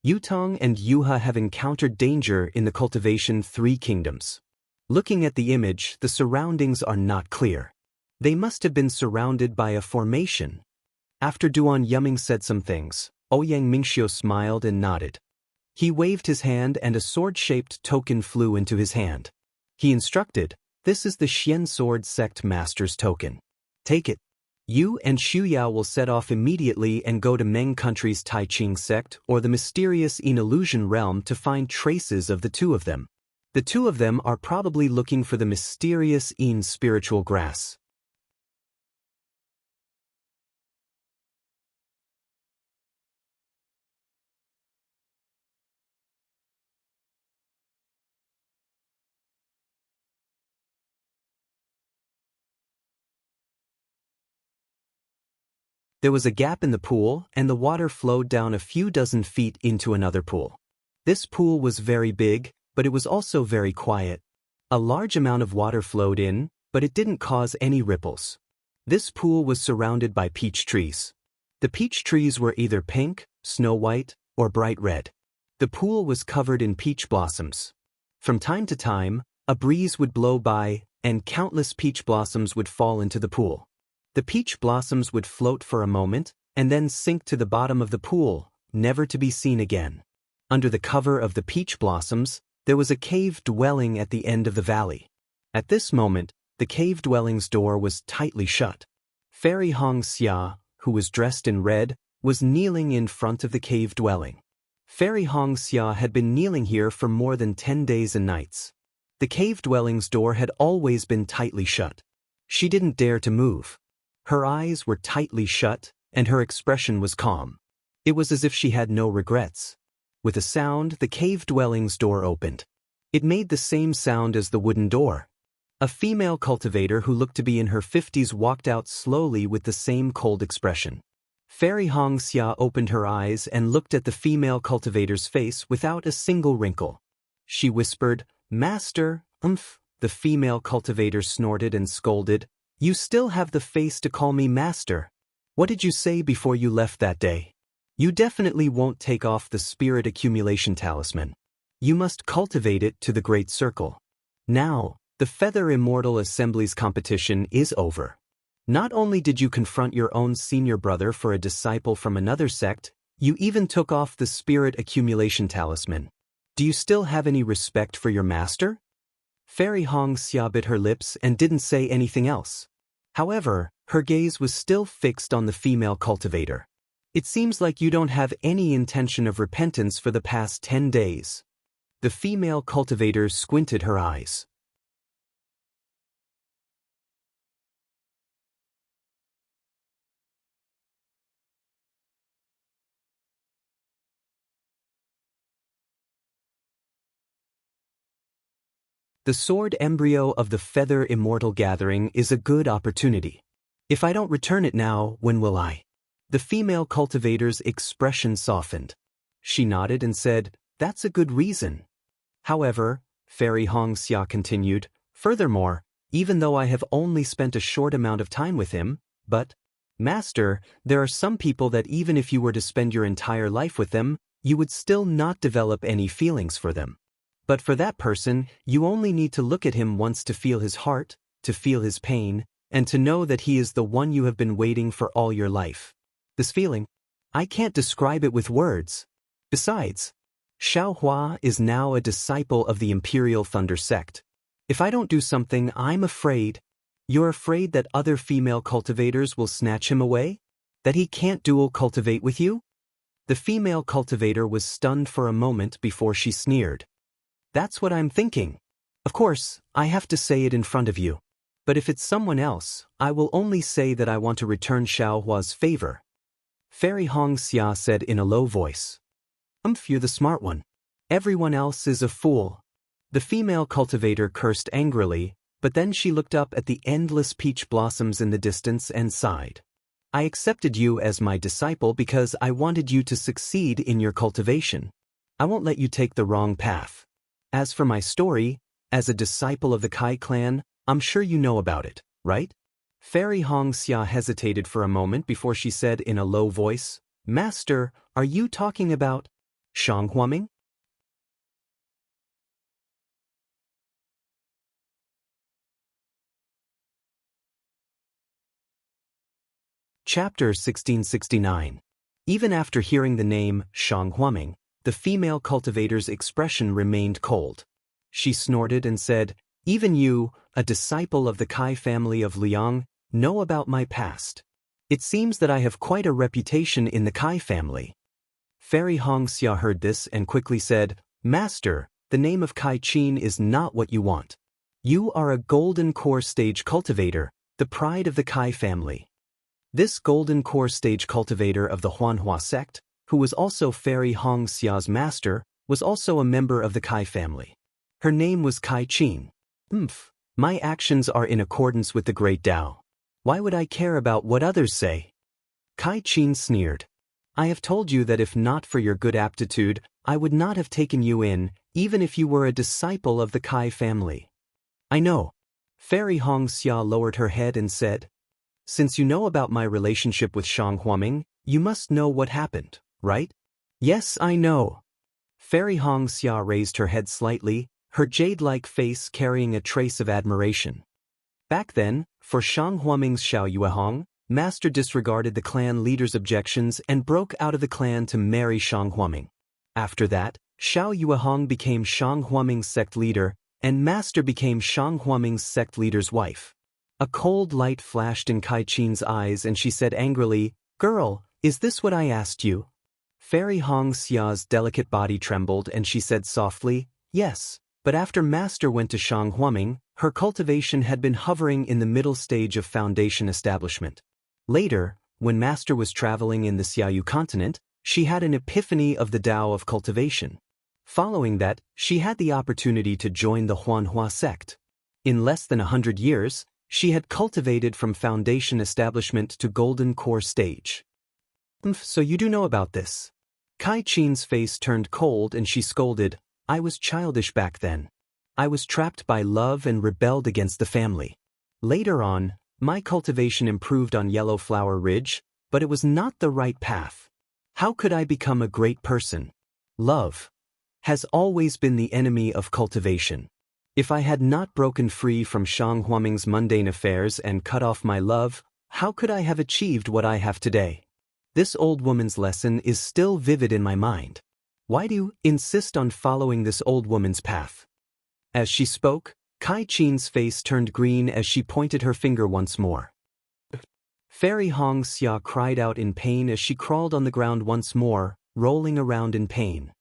Yu Tong and Yuha have encountered danger in the cultivation 3 kingdoms. Looking at the image, the surroundings are not clear. They must have been surrounded by a formation. After Duan Yuming said some things, Yang Mingxiu smiled and nodded. He waved his hand and a sword-shaped token flew into his hand. He instructed, this is the Xian Sword Sect Master's token. Take it. You and Shuyao will set off immediately and go to Meng Country's Tai Ching sect or the mysterious Yin Illusion realm to find traces of the 2 of them. The 2 of them are probably looking for the mysterious Yin spiritual grass. There was a gap in the pool, and the water flowed down a few dozen feet into another pool. This pool was very big, but it was also very quiet. A large amount of water flowed in, but it didn't cause any ripples. This pool was surrounded by peach trees. The peach trees were either pink, snow white, or bright red. The pool was covered in peach blossoms. From time to time, a breeze would blow by, and countless peach blossoms would fall into the pool. The peach blossoms would float for a moment, and then sink to the bottom of the pool, never to be seen again. Under the cover of the peach blossoms, there was a cave dwelling at the end of the valley. At this moment, the cave dwelling's door was tightly shut. Fairy Xianxia, who was dressed in red, was kneeling in front of the cave dwelling. Fairy Xianxia had been kneeling here for more than 10 days and nights. The cave dwelling's door had always been tightly shut. She didn't dare to move. Her eyes were tightly shut, and her expression was calm. It was as if she had no regrets. With a sound, the cave dwelling's door opened. It made the same sound as the wooden door. A female cultivator who looked to be in her 50s walked out slowly with the same cold expression. Fairy Xianxia opened her eyes and looked at the female cultivator's face without a single wrinkle. She whispered, "Master, The female cultivator snorted and scolded, "You still have the face to call me master. What did you say before you left that day? You definitely won't take off the spirit accumulation talisman. You must cultivate it to the great circle. Now, the Feather Immortal Assembly's competition is over. Not only did you confront your own senior brother for a disciple from another sect, you even took off the spirit accumulation talisman. Do you still have any respect for your master?" Fairy Xianxia bit her lips and didn't say anything else. However, her gaze was still fixed on the female cultivator. "It seems like you don't have any intention of repentance for the past 10 days. The female cultivator squinted her eyes. The sword embryo of the Feather Immortal gathering is a good opportunity. If I don't return it now, when will I?" The female cultivator's expression softened. She nodded and said, "That's a good reason." However, Fairy Xianxia continued, "Furthermore, even though I have only spent a short amount of time with him, but, Master, there are some people that even if you were to spend your entire life with them, you would still not develop any feelings for them. But for that person, you only need to look at him once to feel his heart, to feel his pain, and to know that he is the one you have been waiting for all your life. This feeling, I can't describe it with words. Besides, Xiaohua is now a disciple of the Imperial Thunder sect. If I don't do something, I'm afraid. You're afraid that other female cultivators will snatch him away? That he can't dual cultivate with you?" The female cultivator was stunned for a moment before she sneered. "That's what I'm thinking. Of course, I have to say it in front of you. But if it's someone else, I will only say that I want to return Xiaohua's favor." Fairy Xianxia said in a low voice. You're the smart one. Everyone else is a fool." The female cultivator cursed angrily, but then she looked up at the endless peach blossoms in the distance and sighed. "I accepted you as my disciple because I wanted you to succeed in your cultivation. I won't let you take the wrong path. As for my story, as a disciple of the Kai clan, I'm sure you know about it, right?" Fairy Xianxia hesitated for a moment before she said in a low voice, "Master, are you talking about Shanghuaming?" Chapter 1669. Even after hearing the name Shanghuaming, the female cultivator's expression remained cold. She snorted and said, "Even you, a disciple of the Kai family of Liang, know about my past. It seems that I have quite a reputation in the Kai family." Fairy Xianxia heard this and quickly said, "Master, the name of Kai Qin is not what you want. You are a golden core stage cultivator, the pride of the Kai family." This golden core stage cultivator of the Huanhua sect, who was also Fairy Xia's master, was also a member of the Kai family. Her name was Kai Qin. My actions are in accordance with the Great Tao. Why would I care about what others say?" Kai Qin sneered. I have told you that if not for your good aptitude, I would not have taken you in, even if you were a disciple of the Kai family. I know. Fairy Xianxia lowered her head and said, Since you know about my relationship with Shang Huaming, you must know what happened, right? Yes, I know. Fairy Xianxia raised her head slightly, her jade-like face carrying a trace of admiration. Back then, for Shang Huaming's Xiao Yuehong, Master disregarded the clan leader's objections and broke out of the clan to marry Shang Huaming. After that, Xiao Yuehong became Shang Huaming's sect leader, and Master became Shang Huaming's sect leader's wife. A cold light flashed in Kai Qin's eyes and she said angrily, Girl, is this what I asked you? Fairy Xia's delicate body trembled and she said softly, Yes, but after Master went to Shang Huaming, her cultivation had been hovering in the middle stage of foundation establishment. Later, when Master was traveling in the Xiaoyu continent, she had an epiphany of the Tao of cultivation. Following that, she had the opportunity to join the Huanhua sect. In less than 100 years, she had cultivated from foundation establishment to golden core stage. So you do know about this. Kai Qin's face turned cold and she scolded, I was childish back then. I was trapped by love and rebelled against the family. Later on, my cultivation improved on Yellow Flower Ridge, but it was not the right path. How could I become a great person? Love has always been the enemy of cultivation. If I had not broken free from Shang Huaming's mundane affairs and cut off my love, how could I have achieved what I have today? This old woman's lesson is still vivid in my mind. Why do you insist on following this old woman's path? As she spoke, Kai Qin's face turned green as she pointed her finger once more. Fairy Xianxia cried out in pain as she crawled on the ground once more, rolling around in pain.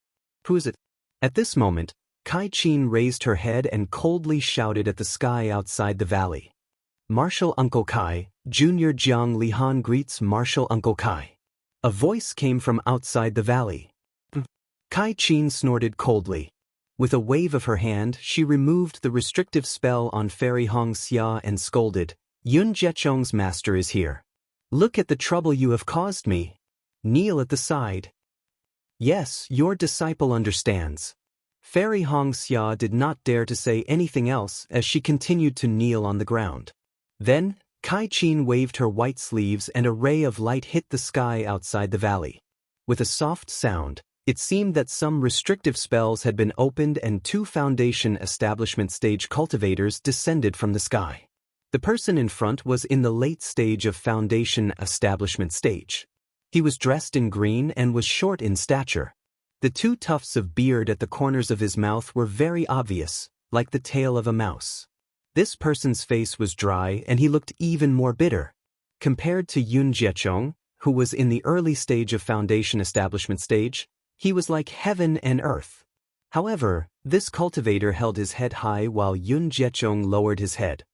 Who is it? At this moment, Kai Qin raised her head and coldly shouted at the sky outside the valley. Martial Uncle Kai, Junior Jiang Lihan greets Martial Uncle Kai. A voice came from outside the valley. Kai Qin snorted coldly. With a wave of her hand, she removed the restrictive spell on Fairy Xianxia and scolded, Yun Jiechong's master is here. Look at the trouble you have caused me. Kneel at the side. Yes, your disciple understands. Fairy Xianxia did not dare to say anything else as she continued to kneel on the ground. Then, Kai Qin waved her white sleeves and a ray of light hit the sky outside the valley. With a soft sound, it seemed that some restrictive spells had been opened and 2 foundation establishment stage cultivators descended from the sky. The person in front was in the late stage of foundation establishment stage. He was dressed in green and was short in stature. The 2 tufts of beard at the corners of his mouth were very obvious, like the tail of a mouse. This person's face was dry and he looked even more bitter. Compared to Yun Jiechong, who was in the early stage of foundation establishment stage, he was like heaven and earth. However, this cultivator held his head high while Yun Jiechong lowered his head.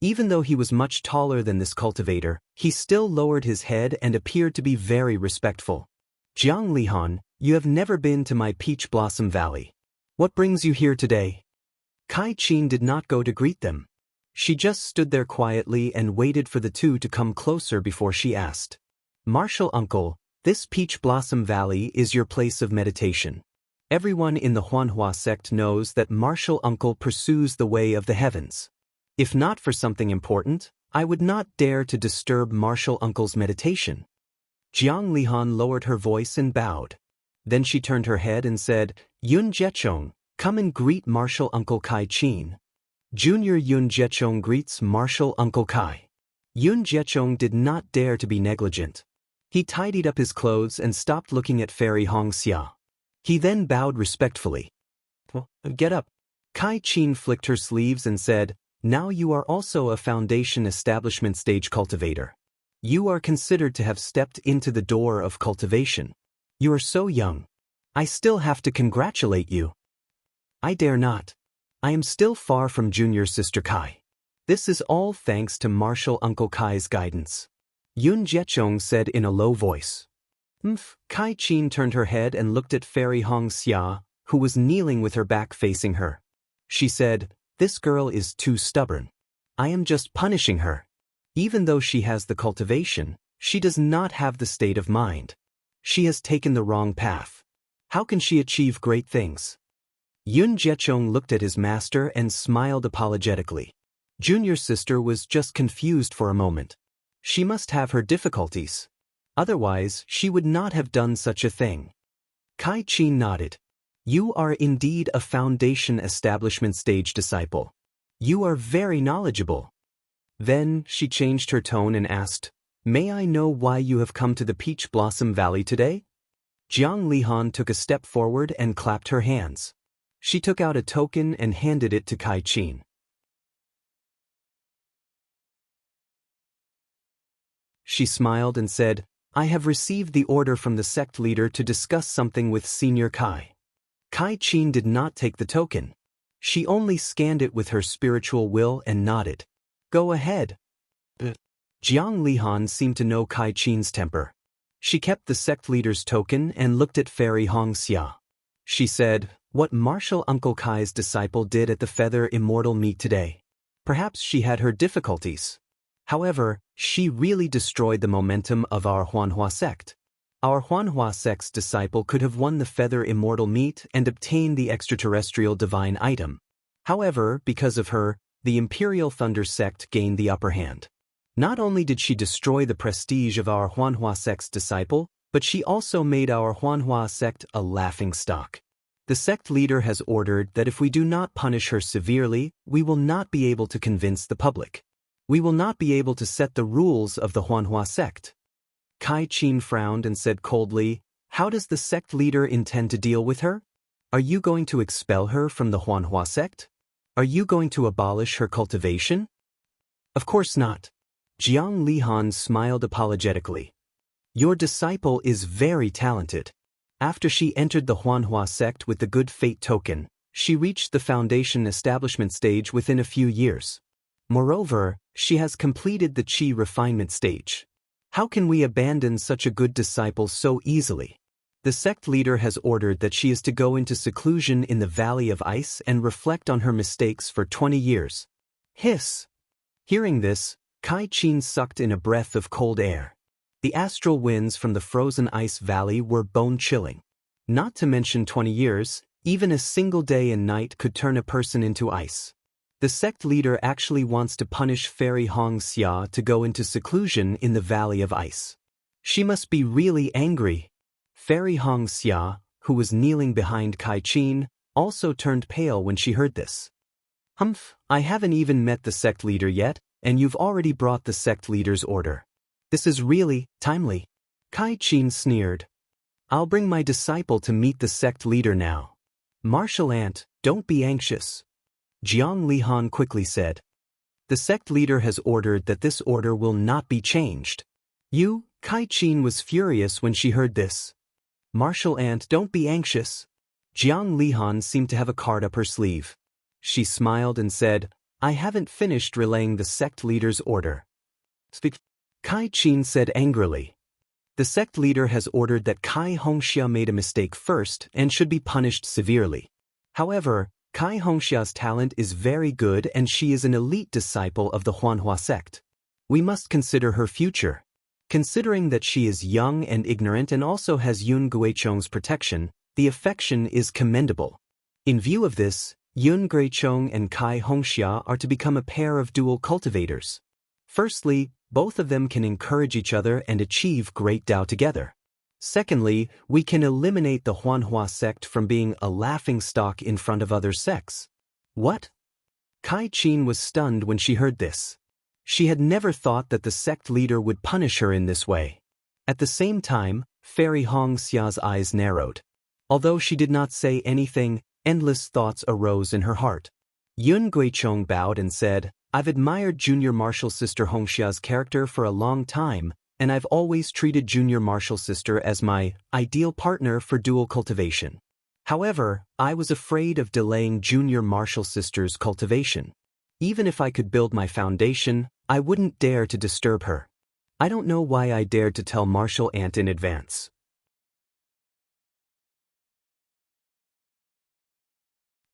Even though he was much taller than this cultivator, he still lowered his head and appeared to be very respectful. Jiang Lihan, you have never been to my Peach Blossom Valley. What brings you here today? Kai Qin did not go to greet them. She just stood there quietly and waited for the 2 to come closer before she asked. Martial Uncle, this Peach Blossom Valley is your place of meditation. Everyone in the Huanhua sect knows that Martial Uncle pursues the way of the heavens. If not for something important, I would not dare to disturb Martial Uncle's meditation. Jiang Lihan lowered her voice and bowed. Then she turned her head and said, Yun Jiechong, come and greet Martial Uncle Kai Qin. Junior Yun Jiechong greets Martial Uncle Kai. Yun Jiechong did not dare to be negligent. He tidied up his clothes and stopped looking at Fairy Xianxia. He then bowed respectfully. Get up. Kai Qin flicked her sleeves and said, Now you are also a foundation establishment stage cultivator. You are considered to have stepped into the door of cultivation. You are so young. I still have to congratulate you. I dare not. I am still far from junior sister Kai. This is all thanks to Martial Uncle Kai's guidance. Yun Jiechong said in a low voice. Kai Qin turned her head and looked at Fairy Xianxia, who was kneeling with her back facing her. She said, This girl is too stubborn. I am just punishing her. Even though she has the cultivation, she does not have the state of mind. She has taken the wrong path. How can she achieve great things? Yun Jiechong looked at his master and smiled apologetically. Junior sister was just confused for a moment. She must have her difficulties. Otherwise, she would not have done such a thing. Kai Qin nodded. You are indeed a foundation establishment stage disciple. You are very knowledgeable. Then she changed her tone and asked, May I know why you have come to the Peach Blossom Valley today? Jiang Lihan took a step forward and clapped her hands. She took out a token and handed it to Kai Qin. She smiled and said, I have received the order from the sect leader to discuss something with Senior Kai. Kai Qin did not take the token. She only scanned it with her spiritual will and nodded. Go ahead. Jiang Lihan seemed to know Kai Qin's temper. She kept the sect leader's token and looked at Fairy Xianxia. She said, What Martial Uncle Kai's disciple did at the Feather Immortal meet today. Perhaps she had her difficulties. However, she really destroyed the momentum of our Huanhua sect. Our Huanhua sect's disciple could have won the Feather Immortal meet and obtained the extraterrestrial divine item. However, because of her, the Imperial Thunder sect gained the upper hand. Not only did she destroy the prestige of our Huanhua sect's disciple, but she also made our Huanhua sect a laughingstock. The sect leader has ordered that if we do not punish her severely, we will not be able to convince the public. We will not be able to set the rules of the Huanhua sect. Kai Qin frowned and said coldly, How does the sect leader intend to deal with her? Are you going to expel her from the Huanhua sect? Are you going to abolish her cultivation? Of course not. Jiang Lihan smiled apologetically. Your disciple is very talented. After she entered the Huanhua sect with the good fate token, she reached the foundation establishment stage within a few years. Moreover, she has completed the Qi refinement stage. How can we abandon such a good disciple so easily? The sect leader has ordered that she is to go into seclusion in the Valley of Ice and reflect on her mistakes for 20 years. Hiss! Hearing this, Kai Qin sucked in a breath of cold air. The astral winds from the frozen ice valley were bone-chilling. Not to mention 20 years, even a single day and night could turn a person into ice. The sect leader actually wants to punish Fairy Xianxia to go into seclusion in the Valley of Ice. She must be really angry. Fairy Xianxia, who was kneeling behind Kai Qin, also turned pale when she heard this. Humph, I haven't even met the sect leader yet, and you've already brought the sect leader's order. This is really timely. Kai Qin sneered. I'll bring my disciple to meet the sect leader now. Martial Ant, don't be anxious. Jiang Lihan quickly said. The sect leader has ordered that this order will not be changed. Kai Qin was furious when she heard this. Martial Ant, don't be anxious. Jiang Lihan seemed to have a card up her sleeve. She smiled and said, I haven't finished relaying the sect leader's order. Speak. Kai Qin said angrily. The sect leader has ordered that Kai Hongxia made a mistake first and should be punished severely. However, Kai Hongxia's talent is very good and she is an elite disciple of the Huanhua sect. We must consider her future. Considering that she is young and ignorant and also has Yun Guichong's protection, the affection is commendable. In view of this, Yun Guichong and Kai Hongxia are to become a pair of dual cultivators. Firstly, both of them can encourage each other and achieve great Dao together. Secondly, we can eliminate the Huanhua sect from being a laughingstock in front of other sects. What? Kai Qin was stunned when she heard this. She had never thought that the sect leader would punish her in this way. At the same time, Fairy Hongxia's eyes narrowed. Although she did not say anything, endless thoughts arose in her heart. Yun Guichong bowed and said, I've admired Junior Martial Sister Hongxia's character for a long time, and I've always treated Junior Martial Sister as my ideal partner for dual cultivation. However, I was afraid of delaying Junior Martial Sister's cultivation. Even if I could build my foundation, I wouldn't dare to disturb her. I don't know why I dared to tell Martial Ant in advance.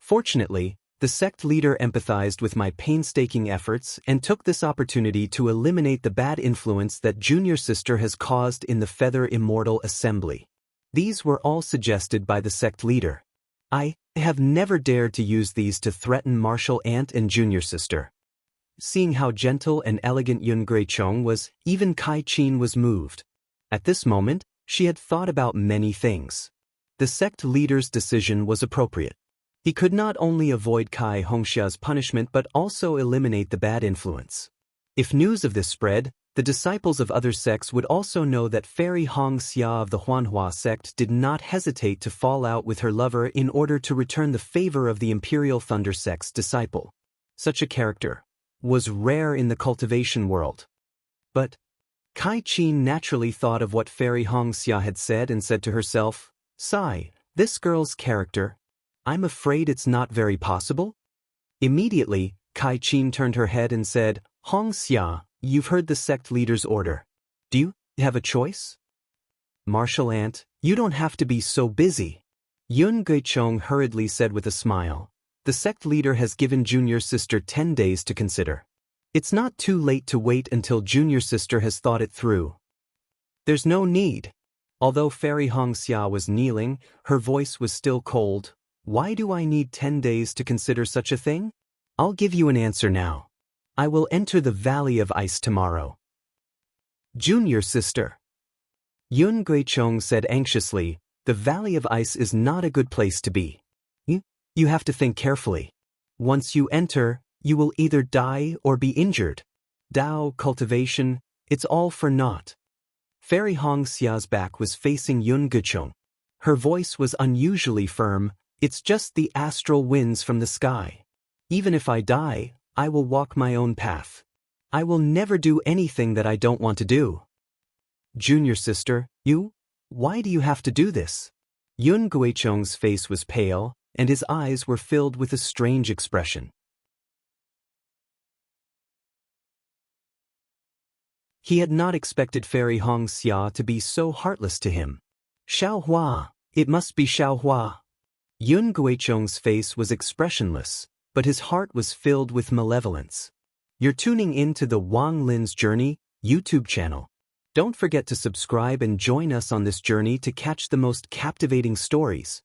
Fortunately, The sect leader empathized with my painstaking efforts and took this opportunity to eliminate the bad influence that junior sister has caused in the Feather Immortal Assembly. These were all suggested by the sect leader. I have never dared to use these to threaten martial aunt and junior sister. Seeing how gentle and elegant Yun Guichong was, even Kai Qin was moved. At this moment, she had thought about many things. The sect leader's decision was appropriate. He could not only avoid Kai Hongxia's punishment but also eliminate the bad influence. If news of this spread, the disciples of other sects would also know that Fairy Hong Xia of the Huanhua sect did not hesitate to fall out with her lover in order to return the favor of the Imperial Thunder sect's disciple. Such a character was rare in the cultivation world. But Kai Qin naturally thought of what Fairy Hong Xia had said and said to herself, "Sigh, this girl's character. I'm afraid it's not very possible." Immediately, Kai Qin turned her head and said, "Hong Xia, you've heard the sect leader's order. Do you have a choice?" "Martial aunt, you don't have to be so busy," Yun Guichong hurriedly said with a smile. "The sect leader has given junior sister 10 days to consider. It's not too late to wait until junior sister has thought it through." "There's no need." Although Fairy Hong Xia was kneeling, her voice was still cold. "Why do I need 10 days to consider such a thing? I'll give you an answer now. I will enter the Valley of Ice tomorrow." "Junior sister," Yun Guichong said anxiously, "the Valley of Ice is not a good place to be. You have to think carefully. Once you enter, you will either die or be injured. Dao, cultivation, it's all for naught." Fairy Hong Xia's back was facing Yun Guichong. Her voice was unusually firm. "It's just the astral winds from the sky. Even if I die, I will walk my own path. I will never do anything that I don't want to do." "Junior sister, why do you have to do this?" Yun Guichong's face was pale, and his eyes were filled with a strange expression. He had not expected Fairy Hong Xia to be so heartless to him. "Xiaohua, it must be Xiaohua." Yun Guichong's face was expressionless, but his heart was filled with malevolence. You're tuning in to the Wang Lin's Journey YouTube channel. Don't forget to subscribe and join us on this journey to catch the most captivating stories.